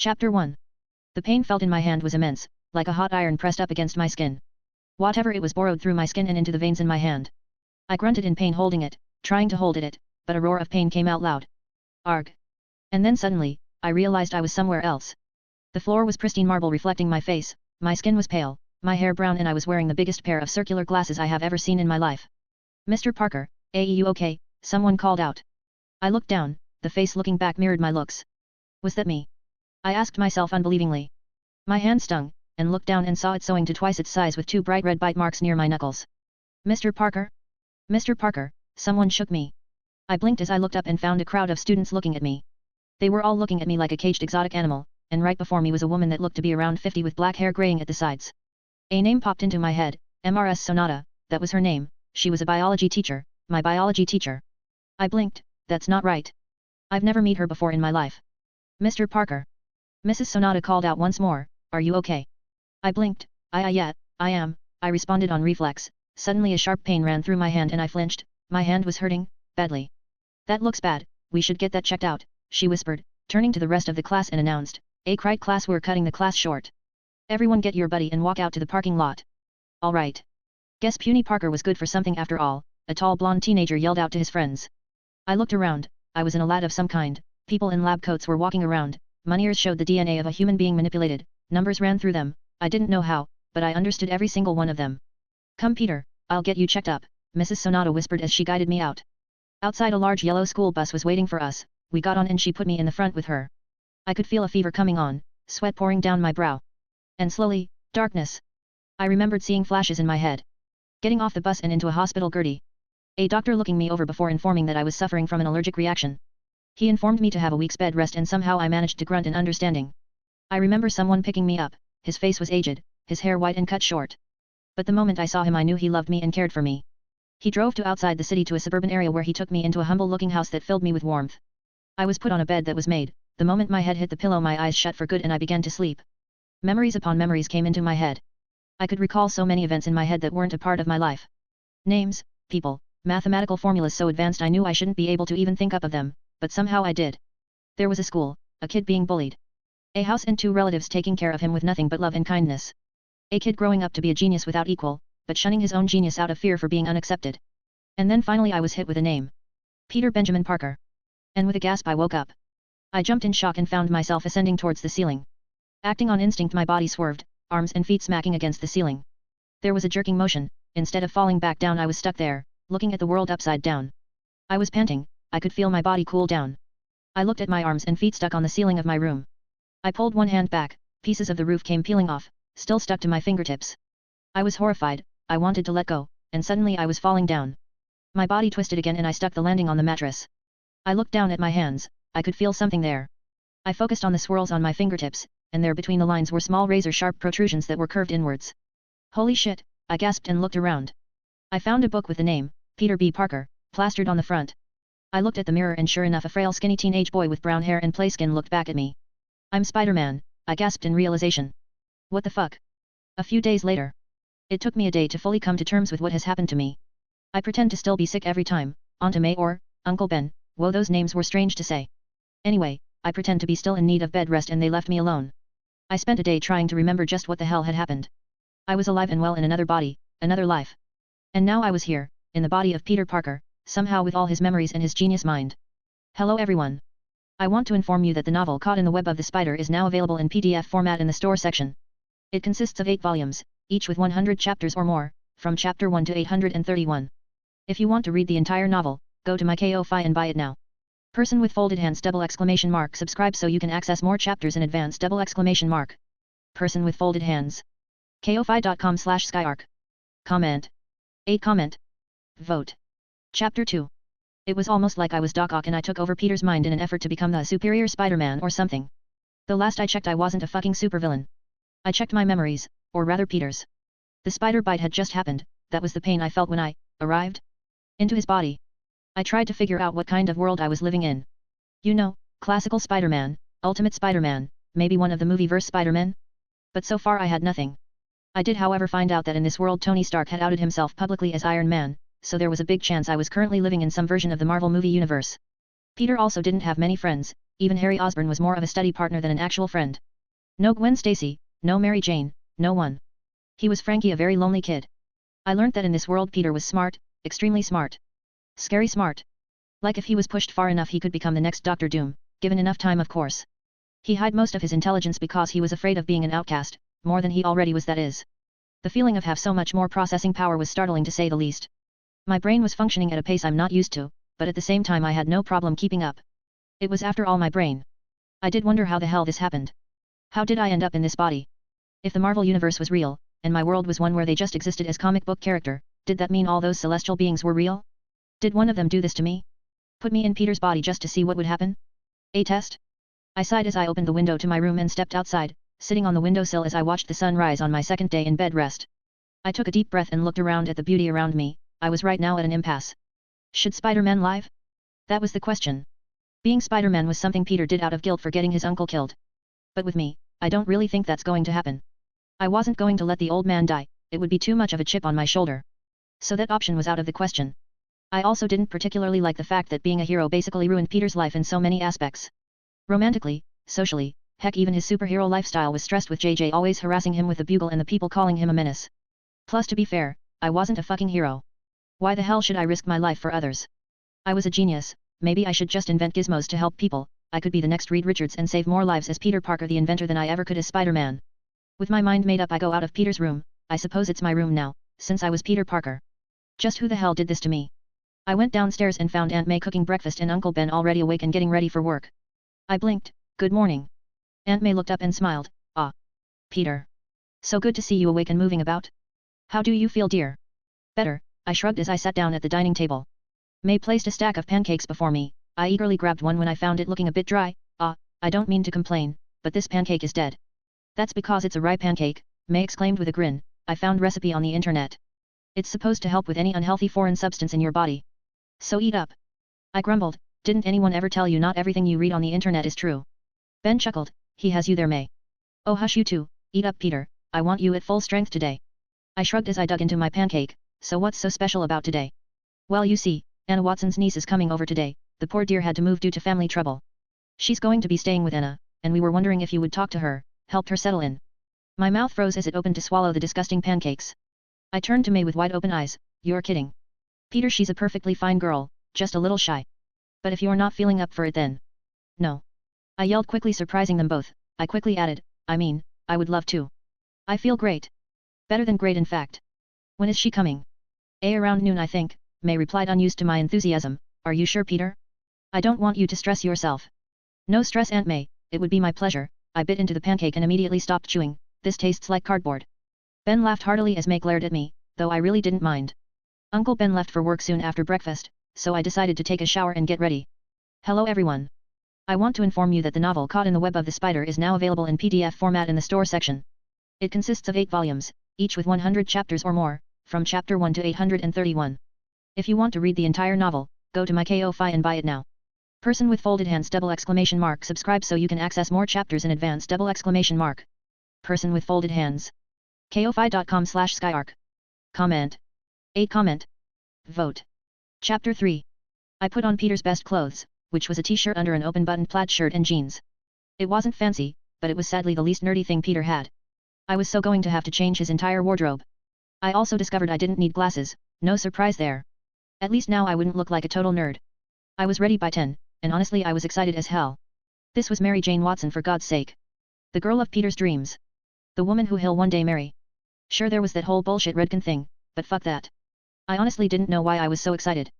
Chapter 1. The pain felt in my hand was immense, like a hot iron pressed up against my skin. Whatever it was burrowed through my skin and into the veins in my hand. I grunted in pain holding it, trying to hold it, but a roar of pain came out loud. Arg. And then suddenly, I realized I was somewhere else. The floor was pristine marble reflecting my face, my skin was pale, my hair brown, and I was wearing the biggest pair of circular glasses I have ever seen in my life. Mr. Parker, are you okay? Someone called out. I looked down, the face looking back mirrored my looks. Was that me? I asked myself unbelievingly. My hand stung, and looked down and saw it sewing to twice its size with 2 bright red bite marks near my knuckles. Mr. Parker? Mr. Parker, someone shook me. I blinked as I looked up and found a crowd of students looking at me. They were all looking at me like a caged exotic animal, and right before me was a woman that looked to be around 50 with black hair graying at the sides. A name popped into my head, Ms. Sonata, that was her name. She was a biology teacher, my biology teacher. I blinked, that's not right. I've never met her before in my life. Mr. Parker. Mrs. Sonata called out once more, are you okay? I blinked, yeah, I am, I responded on reflex. Suddenly a sharp pain ran through my hand and I flinched, my hand was hurting, badly. That looks bad, we should get that checked out, she whispered, turning to the rest of the class and announced, cried class, we're cutting the class short. Everyone get your buddy and walk out to the parking lot. Alright. Guess Puny Parker was good for something after all, a tall blonde teenager yelled out to his friends. I looked around, I was in a lab of some kind, people in lab coats were walking around, monitors showed the DNA of a human being manipulated, numbers ran through them, I didn't know how, but I understood every single one of them. Come Peter, I'll get you checked up, Mrs. Sonata whispered as she guided me out. Outside a large yellow school bus was waiting for us, we got on and she put me in the front with her. I could feel a fever coming on, sweat pouring down my brow. And slowly, darkness. I remembered seeing flashes in my head. Getting off the bus and into a hospital Gertie. A doctor looking me over before informing that I was suffering from an allergic reaction. He informed me to have a week's bed rest and somehow I managed to grunt in understanding. I remember someone picking me up, his face was aged, his hair white and cut short. But the moment I saw him I knew he loved me and cared for me. He drove to outside the city to a suburban area where he took me into a humble-looking house that filled me with warmth. I was put on a bed that was made, the moment my head hit the pillow my eyes shut for good and I began to sleep. Memories upon memories came into my head. I could recall so many events in my head that weren't a part of my life. Names, people, mathematical formulas so advanced I knew I shouldn't be able to even think up of them, but somehow I did. There was a school, a kid being bullied. A house and 2 relatives taking care of him with nothing but love and kindness. A kid growing up to be a genius without equal, but shunning his own genius out of fear for being unaccepted. And then finally I was hit with a name. Peter Benjamin Parker. And with a gasp I woke up. I jumped in shock and found myself ascending towards the ceiling. Acting on instinct my body swerved, arms and feet smacking against the ceiling. There was a jerking motion, instead of falling back down I was stuck there, looking at the world upside down. I was panting, I could feel my body cool down. I looked at my arms and feet stuck on the ceiling of my room. I pulled one hand back, pieces of the roof came peeling off, still stuck to my fingertips. I was horrified, I wanted to let go, and suddenly I was falling down. My body twisted again and I stuck the landing on the mattress. I looked down at my hands, I could feel something there. I focused on the swirls on my fingertips, and there between the lines were small razor-sharp protrusions that were curved inwards. Holy shit, I gasped and looked around. I found a book with the name, Peter B. Parker, plastered on the front. I looked at the mirror and sure enough a frail skinny teenage boy with brown hair and play skin looked back at me. I'm Spider-Man, I gasped in realization. What the fuck? A few days later. It took me a day to fully come to terms with what has happened to me. I pretend to still be sick every time, Aunt May or Uncle Ben, whoa those names were strange to say. Anyway, I pretend to be still in need of bed rest and they left me alone. I spent a day trying to remember just what the hell had happened. I was alive and well in another body, another life. And now I was here, in the body of Peter Parker, somehow with all his memories and his genius mind. Hello everyone. I want to inform you that the novel Caught in the Web of the Spider is now available in PDF format in the store section. It consists of 8 volumes, each with 100 chapters or more, from chapter 1 to 831. If you want to read the entire novel, go to my Ko-Fi and buy it now. Person with folded hands ! Subscribe so you can access more chapters in advance ! Person with folded hands. Ko-Fi.com/skyarc. Comment. 8 comment. Vote. Chapter 2. It was almost like I was Doc Ock and I took over Peter's mind in an effort to become the superior Spider-Man or something. Though last I checked I wasn't a fucking supervillain. I checked my memories, or rather Peter's. The spider bite had just happened, that was the pain I felt when I arrived into his body. I tried to figure out what kind of world I was living in. You know, classical Spider-Man, Ultimate Spider-Man, maybe one of the movie-verse Spider-Men? But so far I had nothing. I did however find out that in this world Tony Stark had outed himself publicly as Iron Man, so there was a big chance I was currently living in some version of the Marvel movie universe. Peter also didn't have many friends, Even Harry Osborne was more of a study partner than an actual friend. No Gwen Stacy, no Mary Jane, no one. He was Frankie, a very lonely kid. I learnt that in this world Peter was smart, extremely smart. Scary smart. Like if he was pushed far enough he could become the next Doctor Doom, given enough time of course. He hid most of his intelligence because he was afraid of being an outcast, more than he already was, that is. The feeling of have so much more processing power was startling to say the least. My brain was functioning at a pace I'm not used to, but at the same time I had no problem keeping up. It was after all my brain. I did wonder how the hell this happened. How did I end up in this body? If the Marvel Universe was real, and my world was one where they just existed as comic book character, did that mean all those celestial beings were real? Did one of them do this to me? Put me in Peter's body just to see what would happen? A test? I sighed as I opened the window to my room and stepped outside, sitting on the windowsill as I watched the sun rise on my second day in bed rest. I took a deep breath and looked around at the beauty around me. I was right now at an impasse. Should Spider-Man live? That was the question. Being Spider-Man was something Peter did out of guilt for getting his uncle killed. But with me, I don't really think that's going to happen. I wasn't going to let the old man die, it would be too much of a chip on my shoulder. So that option was out of the question. I also didn't particularly like the fact that being a hero basically ruined Peter's life in so many aspects. Romantically, socially, heck even his superhero lifestyle was stressed with JJ always harassing him with the bugle and the people calling him a menace. Plus to be fair, I wasn't a fucking hero. Why the hell should I risk my life for others? I was a genius, maybe I should just invent gizmos to help people. I could be the next Reed Richards and save more lives as Peter Parker the inventor than I ever could as Spider-Man. With my mind made up I go out of Peter's room. I suppose it's my room now, since I was Peter Parker. Just who the hell did this to me? I went downstairs and found Aunt May cooking breakfast and Uncle Ben already awake and getting ready for work. I blinked. Good morning. Aunt May looked up and smiled. Ah. Peter. So good to see you awake and moving about. How do you feel, dear? Better, I shrugged as I sat down at the dining table. May placed a stack of pancakes before me. I eagerly grabbed one when I found it looking a bit dry. Ah, I don't mean to complain, but this pancake is dead. That's because it's a rye pancake, May exclaimed with a grin. I found recipe on the internet. It's supposed to help with any unhealthy foreign substance in your body. So eat up. I grumbled. Didn't anyone ever tell you not everything you read on the internet is true? Ben chuckled. He has you there, May. Oh hush you two, eat up Peter, I want you at full strength today. I shrugged as I dug into my pancake. So what's so special about today? Well, you see, Anna Watson's niece is coming over today. The poor dear had to move due to family trouble. She's going to be staying with Anna, and we were wondering if you would talk to her, help her settle in. My mouth froze as it opened to swallow the disgusting pancakes. I turned to May with wide open eyes. You're kidding. Peter, she's a perfectly fine girl, just a little shy. But if you're not feeling up for it then. No. I yelled quickly, surprising them both. I quickly added, I mean, I would love to. I feel great. Better than great in fact. When is she coming? Around noon I think, May replied, unused to my enthusiasm. Are you sure, Peter? I don't want you to stress yourself. No stress, Aunt May, it would be my pleasure. I bit into the pancake and immediately stopped chewing. This tastes like cardboard. Ben laughed heartily as May glared at me, though I really didn't mind. Uncle Ben left for work soon after breakfast, so I decided to take a shower and get ready. Hello everyone. I want to inform you that the novel Caught in the Web of the Spider is now available in PDF format in the store section. It consists of 8 volumes, each with 100 chapters or more, from chapter 1 to 831. If you want to read the entire novel, go to my Ko-Fi and buy it now. Person with folded hands ! Subscribe so you can access more chapters in advance ! Person with folded hands. Ko-Fi.com/skyarc. Comment. 8 comment. Vote. Chapter 3. I put on Peter's best clothes, which was a t-shirt under an open-buttoned plaid shirt and jeans. It wasn't fancy, but it was sadly the least nerdy thing Peter had. I was so going to have to change his entire wardrobe. I also discovered I didn't need glasses, no surprise there. At least now I wouldn't look like a total nerd. I was ready by 10, and honestly I was excited as hell. This was Mary Jane Watson, for God's sake. The girl of Peter's dreams. The woman who he'll one day marry. Sure, there was that whole bullshit Redkin thing, but fuck that. I honestly didn't know why I was so excited.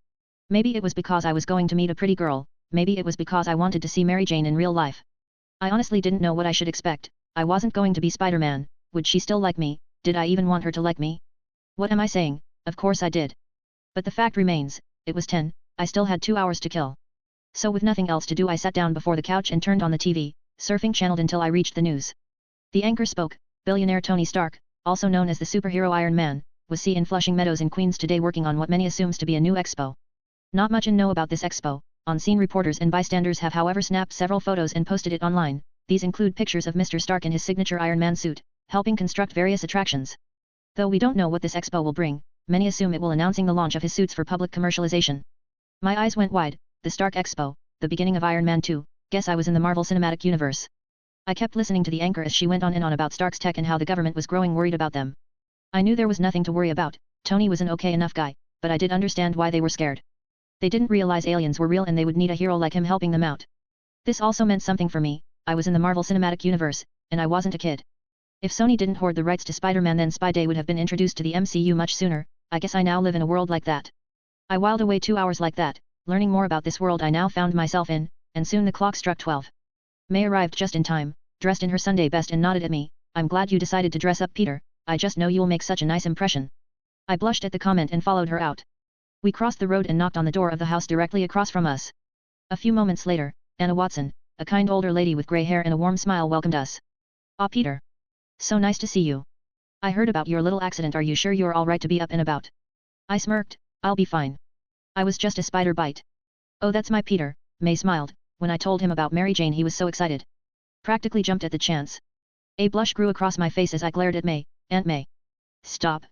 Maybe it was because I was going to meet a pretty girl, maybe it was because I wanted to see Mary Jane in real life. I honestly didn't know what I should expect. I wasn't going to be Spider-Man. Would she still like me? Did I even want her to like me? What am I saying? Of course I did. But the fact remains, it was 10, I still had 2 hours to kill. So with nothing else to do I sat down before the couch and turned on the TV, surfing channeled until I reached the news. The anchor spoke. Billionaire Tony Stark, also known as the superhero Iron Man, was seen in Flushing Meadows in Queens today working on what many assumes to be a new expo. Not much in know about this expo. On-scene reporters and bystanders have however snapped several photos and posted it online. These include pictures of Mr. Stark in his signature Iron Man suit, helping construct various attractions. Though we don't know what this expo will bring, many assume it will announcing the launch of his suits for public commercialization. My eyes went wide. The Stark Expo, the beginning of Iron Man 2, guess I was in the Marvel Cinematic Universe. I kept listening to the anchor as she went on and on about Stark's tech and how the government was growing worried about them. I knew there was nothing to worry about, Tony was an okay enough guy, but I did understand why they were scared. They didn't realize aliens were real and they would need a hero like him helping them out. This also meant something for me, I was in the Marvel Cinematic Universe, and I wasn't a kid. If Sony didn't hoard the rights to Spider-Man then Spidey would have been introduced to the MCU much sooner, I guess I now live in a world like that. I whiled away 2 hours like that, learning more about this world I now found myself in, and soon the clock struck 12. May arrived just in time, dressed in her Sunday best and nodded at me, I'm glad you decided to dress up Peter, I just know you'll make such a nice impression. I blushed at the comment and followed her out. We crossed the road and knocked on the door of the house directly across from us. A few moments later, Anna Watson, a kind older lady with grey hair and a warm smile welcomed us. Ah, Peter. So nice to see you. I heard about your little accident, are you sure you're all right to be up and about? I smirked, I'll be fine. I was just a spider bite. Oh, that's my Peter, May smiled. When I told him about Mary Jane he was so excited. Practically jumped at the chance. A blush grew across my face as I glared at May. Aunt May. Stop.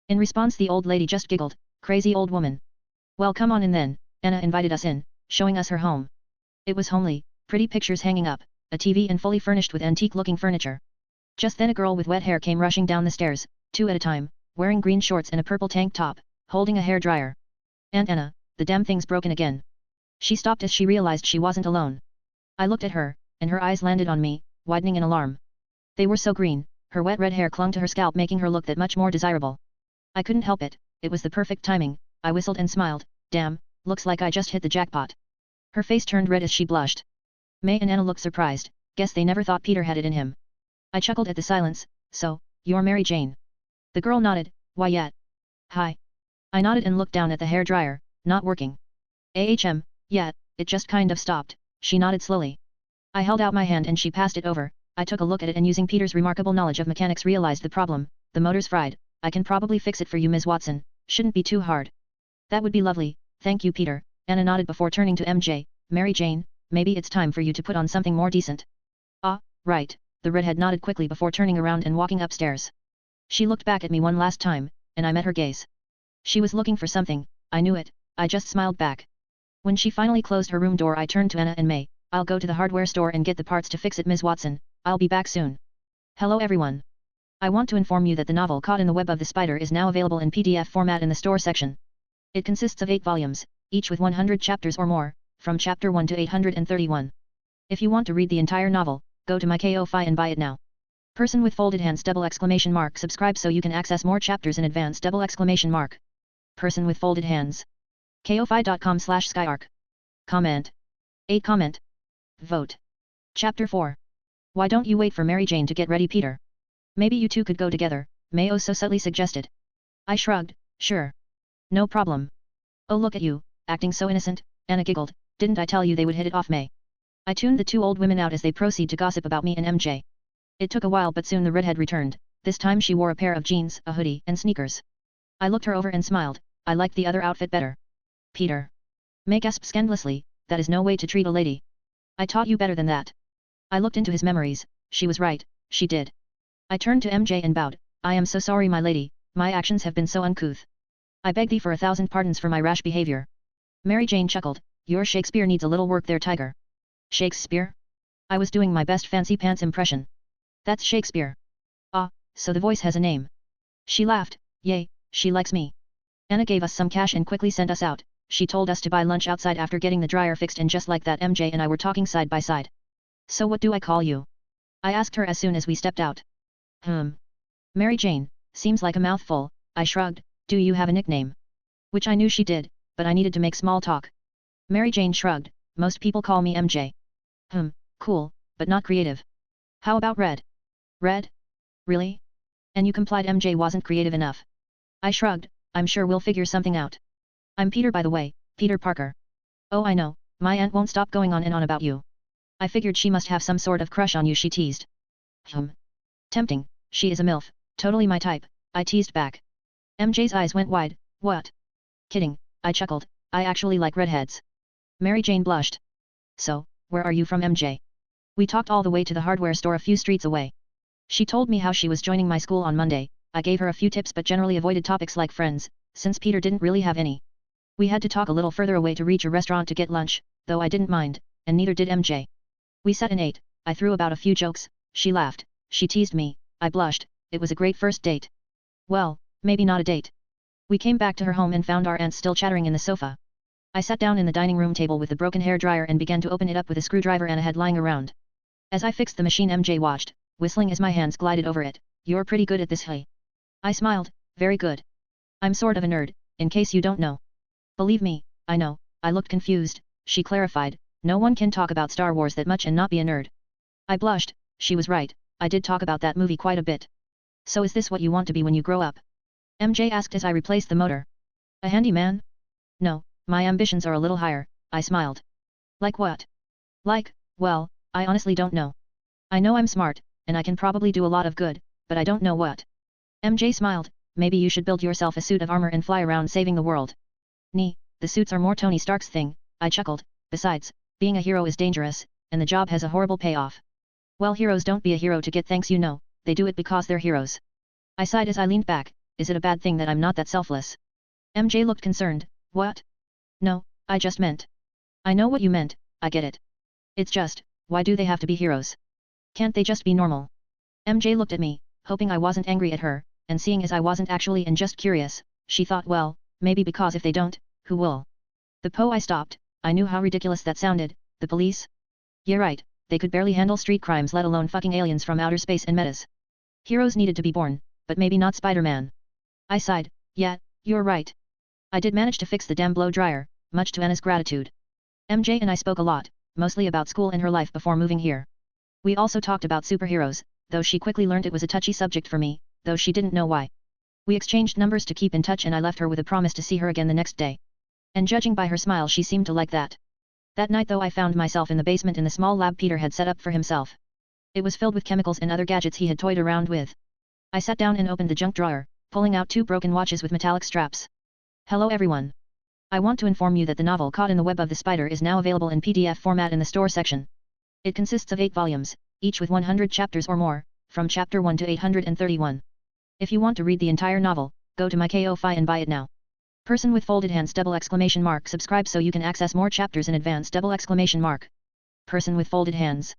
In response the old lady just giggled, crazy old woman. Well, come on in then, Anna invited us in, showing us her home. It was homely, pretty pictures hanging up, a TV and fully furnished with antique-looking furniture. Just then a girl with wet hair came rushing down the stairs, 2 at a time, wearing green shorts and a purple tank top, holding a hairdryer. Aunt Anna, the damn thing's broken again. She stopped as she realized she wasn't alone. I looked at her, and her eyes landed on me, widening in alarm. They were so green, her wet red hair clung to her scalp making her look that much more desirable. I couldn't help it, it was the perfect timing, I whistled and smiled, damn, looks like I just hit the jackpot. Her face turned red as she blushed. May and Anna looked surprised, guess they never thought Peter had it in him. I chuckled at the silence, so, you're Mary Jane. The girl nodded, why yet? Hi. I nodded and looked down at the hairdryer, not working. Yeah, it just kind of stopped, she nodded slowly. I held out my hand and she passed it over, I took a look at it and using Peter's remarkable knowledge of mechanics realized the problem, the motor's fried, I can probably fix it for you Ms. Watson, shouldn't be too hard. That would be lovely, thank you Peter, Anna nodded before turning to MJ, Mary Jane, maybe it's time for you to put on something more decent. Ah, right, the redhead nodded quickly before turning around and walking upstairs. She looked back at me one last time, and I met her gaze. She was looking for something, I knew it, I just smiled back. When she finally closed her room door I turned to Anna and May, I'll go to the hardware store and get the parts to fix it Ms. Watson, I'll be back soon. Hello everyone. I want to inform you that the novel Caught in the Web of the Spider is now available in PDF format in the store section. It consists of 8 volumes, each with 100 chapters or more, from chapter 1 to 831. If you want to read the entire novel, go to my Ko-Fi and buy it now. Person with folded hands ! Subscribe so you can access more chapters in advance ! Person with folded hands. Ko-Fi.com/skyarc. Comment. 8 comment. Vote. Chapter 4. Why don't you wait for Mary Jane to get ready Peter? Maybe you two could go together, Mayo so subtly suggested. I shrugged, sure. No problem. Oh look at you, acting so innocent, Anna giggled, didn't I tell you they would hit it off May? I tuned the 2 old women out as they proceed to gossip about me and MJ. It took a while but soon the redhead returned, this time she wore a pair of jeans, a hoodie and sneakers. I looked her over and smiled, I liked the other outfit better. Peter. May gasped scandalously, that is no way to treat a lady. I taught you better than that. I looked into his memories, she was right, she did. I turned to MJ and bowed, I am so sorry my lady, my actions have been so uncouth. I beg thee for 1,000 pardons for my rash behavior. Mary Jane chuckled, your Shakespeare needs a little work there tiger. Shakespeare? I was doing my best fancy pants impression. That's Shakespeare. Ah, so the voice has a name. She laughed, yay, she likes me. Anna gave us some cash and quickly sent us out, she told us to buy lunch outside after getting the dryer fixed and just like that MJ and I were talking side by side. So what do I call you? I asked her as soon as we stepped out. Mary Jane, seems like a mouthful, I shrugged, do you have a nickname? Which I knew she did, but I needed to make small talk. Mary Jane shrugged, most people call me MJ. Cool, but not creative. How about Red? Red? Really? And you complied MJ wasn't creative enough. I shrugged, I'm sure we'll figure something out. I'm Peter by the way, Peter Parker. Oh I know, my aunt won't stop going on and on about you. I figured she must have some sort of crush on you she teased. Tempting, she is a MILF, totally my type, I teased back. MJ's eyes went wide, what? Kidding, I chuckled, I actually like redheads. Mary Jane blushed. So, where are you from MJ? We talked all the way to the hardware store a few streets away. She told me how she was joining my school on Monday, I gave her a few tips but generally avoided topics like friends, since Peter didn't really have any. We had to talk a little further away to reach a restaurant to get lunch, though I didn't mind, and neither did MJ. We sat and ate, I threw about a few jokes, she laughed, she teased me, I blushed, it was a great first date. Well, maybe not a date. We came back to her home and found our aunt still chattering in the sofa. I sat down in the dining room table with the broken hair dryer and began to open it up with a screwdriver Anna had lying around. As I fixed the machine, MJ watched, whistling as my hands glided over it. You're pretty good at this, hey? I smiled, very good. I'm sort of a nerd, in case you don't know. Believe me, I know. I looked confused, she clarified, no one can talk about Star Wars that much and not be a nerd. I blushed, she was right, I did talk about that movie quite a bit. So is this what you want to be when you grow up? MJ asked as I replaced the motor. A handyman? No, my ambitions are a little higher, I smiled. Like what? Like, well, I honestly don't know. I know I'm smart, and I can probably do a lot of good, but I don't know what. MJ smiled, maybe you should build yourself a suit of armor and fly around saving the world. The suits are more Tony Stark's thing, I chuckled, besides, being a hero is dangerous, and the job has a horrible payoff. Well, heroes don't be a hero to get thanks, you know, they do it because they're heroes. I sighed as I leaned back, is it a bad thing that I'm not that selfless? MJ looked concerned, what? No, I just meant. I know what you meant, I get it. It's just, why do they have to be heroes? Can't they just be normal? MJ looked at me, hoping I wasn't angry at her, and seeing as I wasn't actually and just curious, she thought, well, maybe because if they don't, who will? I stopped, I knew how ridiculous that sounded, the police? Yeah right, they could barely handle street crimes let alone fucking aliens from outer space and metas. Heroes needed to be born, but maybe not Spider-Man. I sighed, yeah, you're right. I did manage to fix the damn blow dryer, much to Anna's gratitude. MJ and I spoke a lot, mostly about school and her life before moving here. We also talked about superheroes, though she quickly learned it was a touchy subject for me, though she didn't know why. We exchanged numbers to keep in touch and I left her with a promise to see her again the next day. And judging by her smile she seemed to like that. That night though I found myself in the basement in the small lab Peter had set up for himself. It was filled with chemicals and other gadgets he had toyed around with. I sat down and opened the junk drawer, pulling out 2 broken watches with metallic straps. Hello everyone. I want to inform you that the novel Caught in the Web of the Spider is now available in PDF format in the store section. It consists of 8 volumes, each with 100 chapters or more, from chapter 1 to 831. If you want to read the entire novel, go to my Ko-fi and buy it now. Person with folded hands ! Subscribe so you can access more chapters in advance ! Person with folded hands.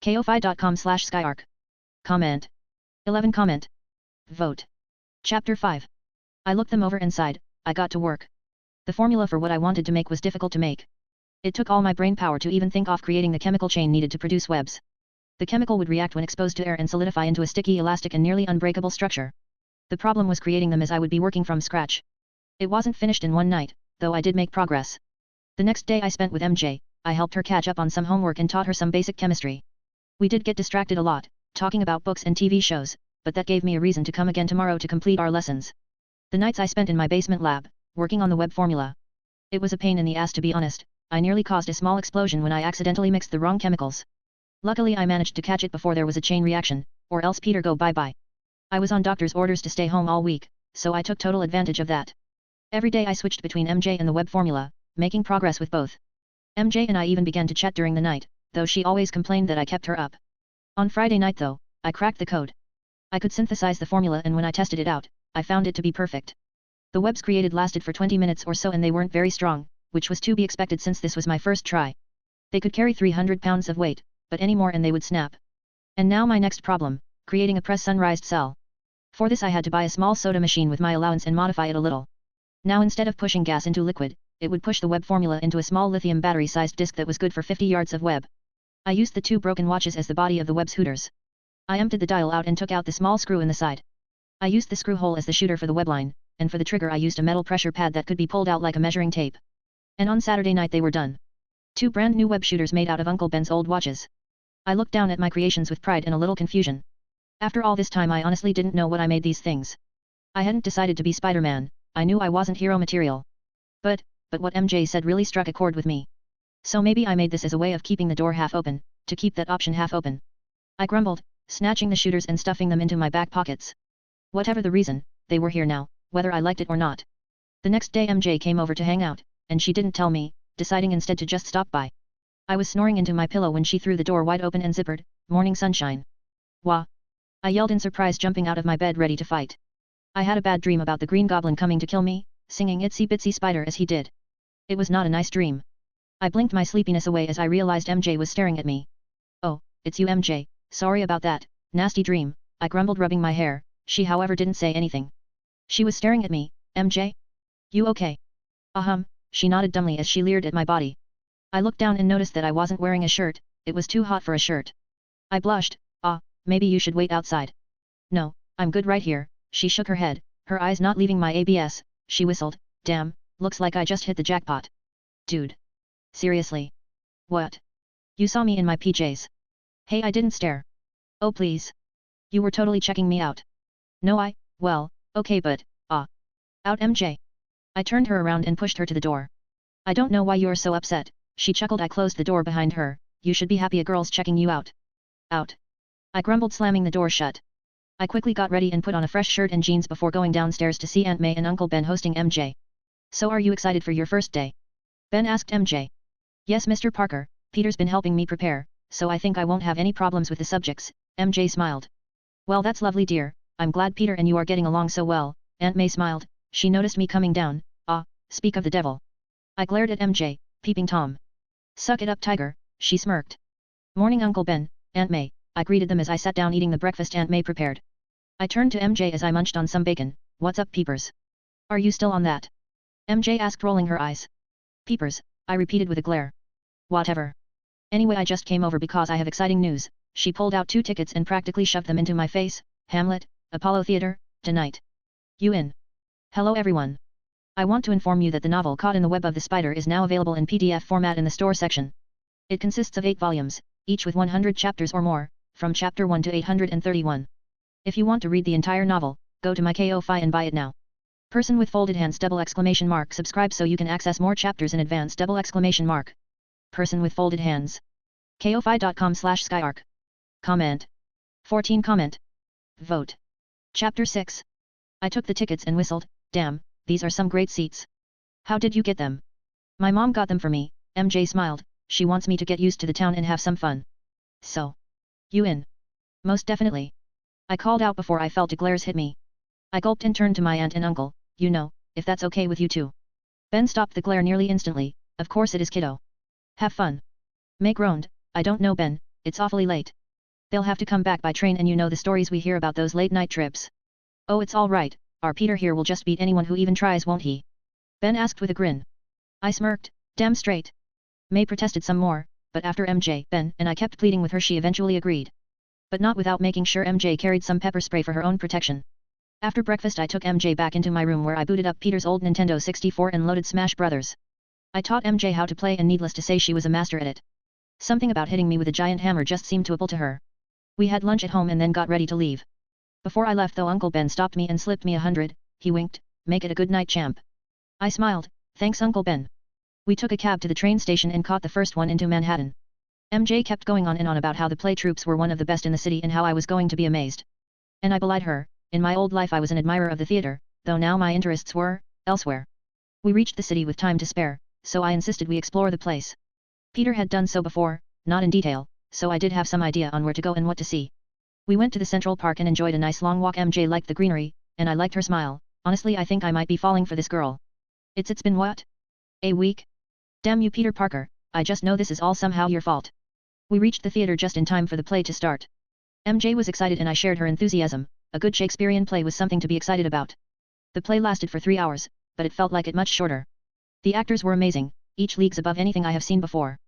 Ko-fi.com/skyarc. Comment. 11 comment. Vote. Chapter 5. I looked them over and sighed, I got to work. The formula for what I wanted to make was difficult to make. It took all my brain power to even think of creating the chemical chain needed to produce webs. The chemical would react when exposed to air and solidify into a sticky, elastic and nearly unbreakable structure. The problem was creating them as I would be working from scratch. It wasn't finished in one night, though I did make progress. The next day I spent with MJ, I helped her catch up on some homework and taught her some basic chemistry. We did get distracted a lot, talking about books and TV shows, but that gave me a reason to come again tomorrow to complete our lessons. The nights I spent in my basement lab, working on the web formula. It was a pain in the ass to be honest, I nearly caused a small explosion when I accidentally mixed the wrong chemicals. Luckily I managed to catch it before there was a chain reaction, or else Peter go bye-bye. I was on doctor's orders to stay home all week, so I took total advantage of that. Every day I switched between MJ and the web formula, making progress with both. MJ and I even began to chat during the night, though she always complained that I kept her up. On Friday night though, I cracked the code. I could synthesize the formula and when I tested it out, I found it to be perfect. The webs created lasted for 20 minutes or so and they weren't very strong, which was to be expected since this was my first try. They could carry 300 pounds of weight, but any more and they would snap. And now my next problem, creating a press-sunrised cell. For this I had to buy a small soda machine with my allowance and modify it a little. Now instead of pushing gas into liquid, it would push the web formula into a small lithium battery-sized disc that was good for 50 yards of web. I used the 2 broken watches as the body of the web's hooters. I emptied the dial out and took out the small screw in the side. I used the screw hole as the shooter for the web line, and for the trigger I used a metal pressure pad that could be pulled out like a measuring tape. And on Saturday night they were done. 2 brand new web shooters made out of Uncle Ben's old watches. I looked down at my creations with pride and a little confusion. After all this time I honestly didn't know what I made these things. I hadn't decided to be Spider-Man, I knew I wasn't hero material. But what MJ said really struck a chord with me. So maybe I made this as a way of keeping the door half open, to keep that option half open. I grumbled, snatching the shooters and stuffing them into my back pockets. Whatever the reason, they were here now, whether I liked it or not. The next day MJ came over to hang out, and she didn't tell me, deciding instead to just stop by. I was snoring into my pillow when she threw the door wide open and zippered, "Morning sunshine." "Wah!" I yelled in surprise, jumping out of my bed ready to fight. I had a bad dream about the Green Goblin coming to kill me, singing Itsy Bitsy Spider as he did. It was not a nice dream. I blinked my sleepiness away as I realized MJ was staring at me. it's you MJ, sorry about that, nasty dream, I grumbled rubbing my hair, she however didn't say anything. She was staring at me, MJ? You okay? She nodded dumbly as she leered at my body. I looked down and noticed that I wasn't wearing a shirt, it was too hot for a shirt. I blushed, maybe you should wait outside. No, I'm good right here, she shook her head, her eyes not leaving my ABS, she whistled, damn, looks like I just hit the jackpot. Dude. Seriously. What? You saw me in my PJs. Hey, I didn't stare. Oh please. You were totally checking me out. No well, okay but, out MJ. I turned her around and pushed her to the door. I don't know why you're so upset, she chuckled. I closed the door behind her, you should be happy a girl's checking you out. Out. I grumbled slamming the door shut. I quickly got ready and put on a fresh shirt and jeans before going downstairs to see Aunt May and Uncle Ben hosting MJ. So are you excited for your first day? Ben asked MJ. Yes Mr. Parker, Peter's been helping me prepare, so I think I won't have any problems with the subjects, MJ smiled. Well that's lovely dear, I'm glad Peter and you are getting along so well, Aunt May smiled, she noticed me coming down, speak of the devil. I glared at MJ, peeping Tom. Suck it up tiger, she smirked. Morning Uncle Ben, Aunt May, I greeted them as I sat down eating the breakfast Aunt May prepared. I turned to MJ as I munched on some bacon, what's up Peepers? Are you still on that? MJ asked rolling her eyes. Peepers, I repeated with a glare. Whatever. Anyway I just came over because I have exciting news, she pulled out 2 tickets and practically shoved them into my face, Hamlet, Apollo Theatre, tonight. You in? Hello everyone. I want to inform you that the novel Caught in the Web of the Spider is now available in PDF format in the store section. It consists of 8 volumes, each with 100 chapters or more, from chapter 1 to 831. If you want to read the entire novel, go to my Ko-Fi and buy it now. Person with folded hands ! Subscribe so you can access more chapters in advance ! Person with folded hands. Ko-Fi.com/skyarc. Comment. 14 comment. Vote. Chapter 6. I took the tickets and whistled, damn, these are some great seats. How did you get them? My mom got them for me, MJ smiled, she wants me to get used to the town and have some fun. So. You in? Most definitely. I called out before I felt a glares hit me. I gulped and turned to my aunt and uncle, you know, if that's okay with you too. Ben stopped the glare nearly instantly, of course it is kiddo. Have fun. May groaned, I don't know Ben, it's awfully late. They'll have to come back by train and you know the stories we hear about those late night trips. Oh it's alright, our Peter here will just beat anyone who even tries won't he? Ben asked with a grin. I smirked, damn straight. May protested some more, but after MJ, Ben and I kept pleading with her she eventually agreed. But not without making sure MJ carried some pepper spray for her own protection. After breakfast I took MJ back into my room where I booted up Peter's old Nintendo 64 and loaded Smash Brothers. I taught MJ how to play and needless to say she was a master at it. Something about hitting me with a giant hammer just seemed to appeal to her. We had lunch at home and then got ready to leave. Before I left though Uncle Ben stopped me and slipped me 100, he winked, make it a good night champ. I smiled, thanks Uncle Ben. We took a cab to the train station and caught the first one into Manhattan. MJ kept going on and on about how the play troupes were one of the best in the city and how I was going to be amazed. And I belied her, in my old life I was an admirer of the theater, though now my interests were, elsewhere. We reached the city with time to spare, so I insisted we explore the place. Peter had done so before, not in detail, so I did have some idea on where to go and what to see. We went to the Central Park and enjoyed a nice long walk. MJ liked the greenery, and I liked her smile. Honestly I think I might be falling for this girl. It's been what? A week? Damn you Peter Parker, I just know this is all somehow your fault. We reached the theater just in time for the play to start. MJ was excited and I shared her enthusiasm, a good Shakespearean play was something to be excited about. The play lasted for 3 hours, but it felt like it much shorter. The actors were amazing, each leagues above anything I have seen before.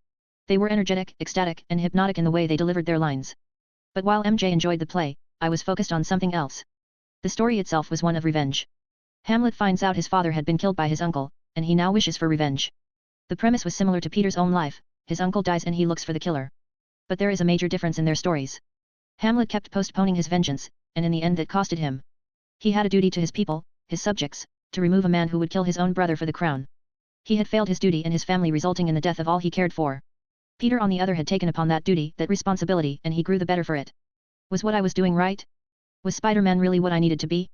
They were energetic, ecstatic, and hypnotic in the way they delivered their lines. But while MJ enjoyed the play, I was focused on something else. The story itself was one of revenge. Hamlet finds out his father had been killed by his uncle, and he now wishes for revenge. The premise was similar to Peter's own life, his uncle dies and he looks for the killer. But there is a major difference in their stories. Hamlet kept postponing his vengeance, and in the end that costed him. He had a duty to his people, his subjects, to remove a man who would kill his own brother for the crown. He had failed his duty and his family resulting in the death of all he cared for. Peter on the other had taken upon that duty, that responsibility, and he grew the better for it. Was what I was doing right? Was Spider-Man really what I needed to be?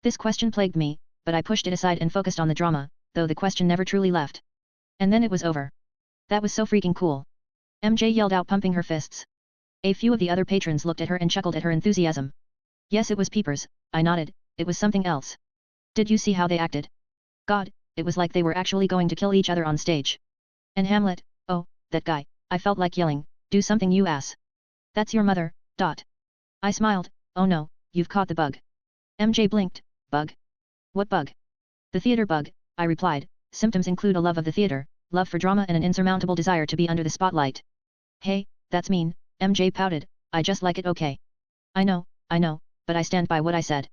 This question plagued me, but I pushed it aside and focused on the drama, though the question never truly left. And then it was over. That was so freaking cool. MJ yelled out pumping her fists. A few of the other patrons looked at her and chuckled at her enthusiasm. Yes it was Peepers, I nodded, it was something else. Did you see how they acted? God, it was like they were actually going to kill each other on stage. And Hamlet, oh, that guy, I felt like yelling, do something you ass. That's your mother, ... I smiled. Oh no, you've caught the bug. MJ blinked. Bug? What bug? The theater bug, I replied. Symptoms include a love of the theater, love for drama and an insurmountable desire to be under the spotlight. Hey, that's mean, MJ pouted. I just like it okay. I know, but I stand by what I said.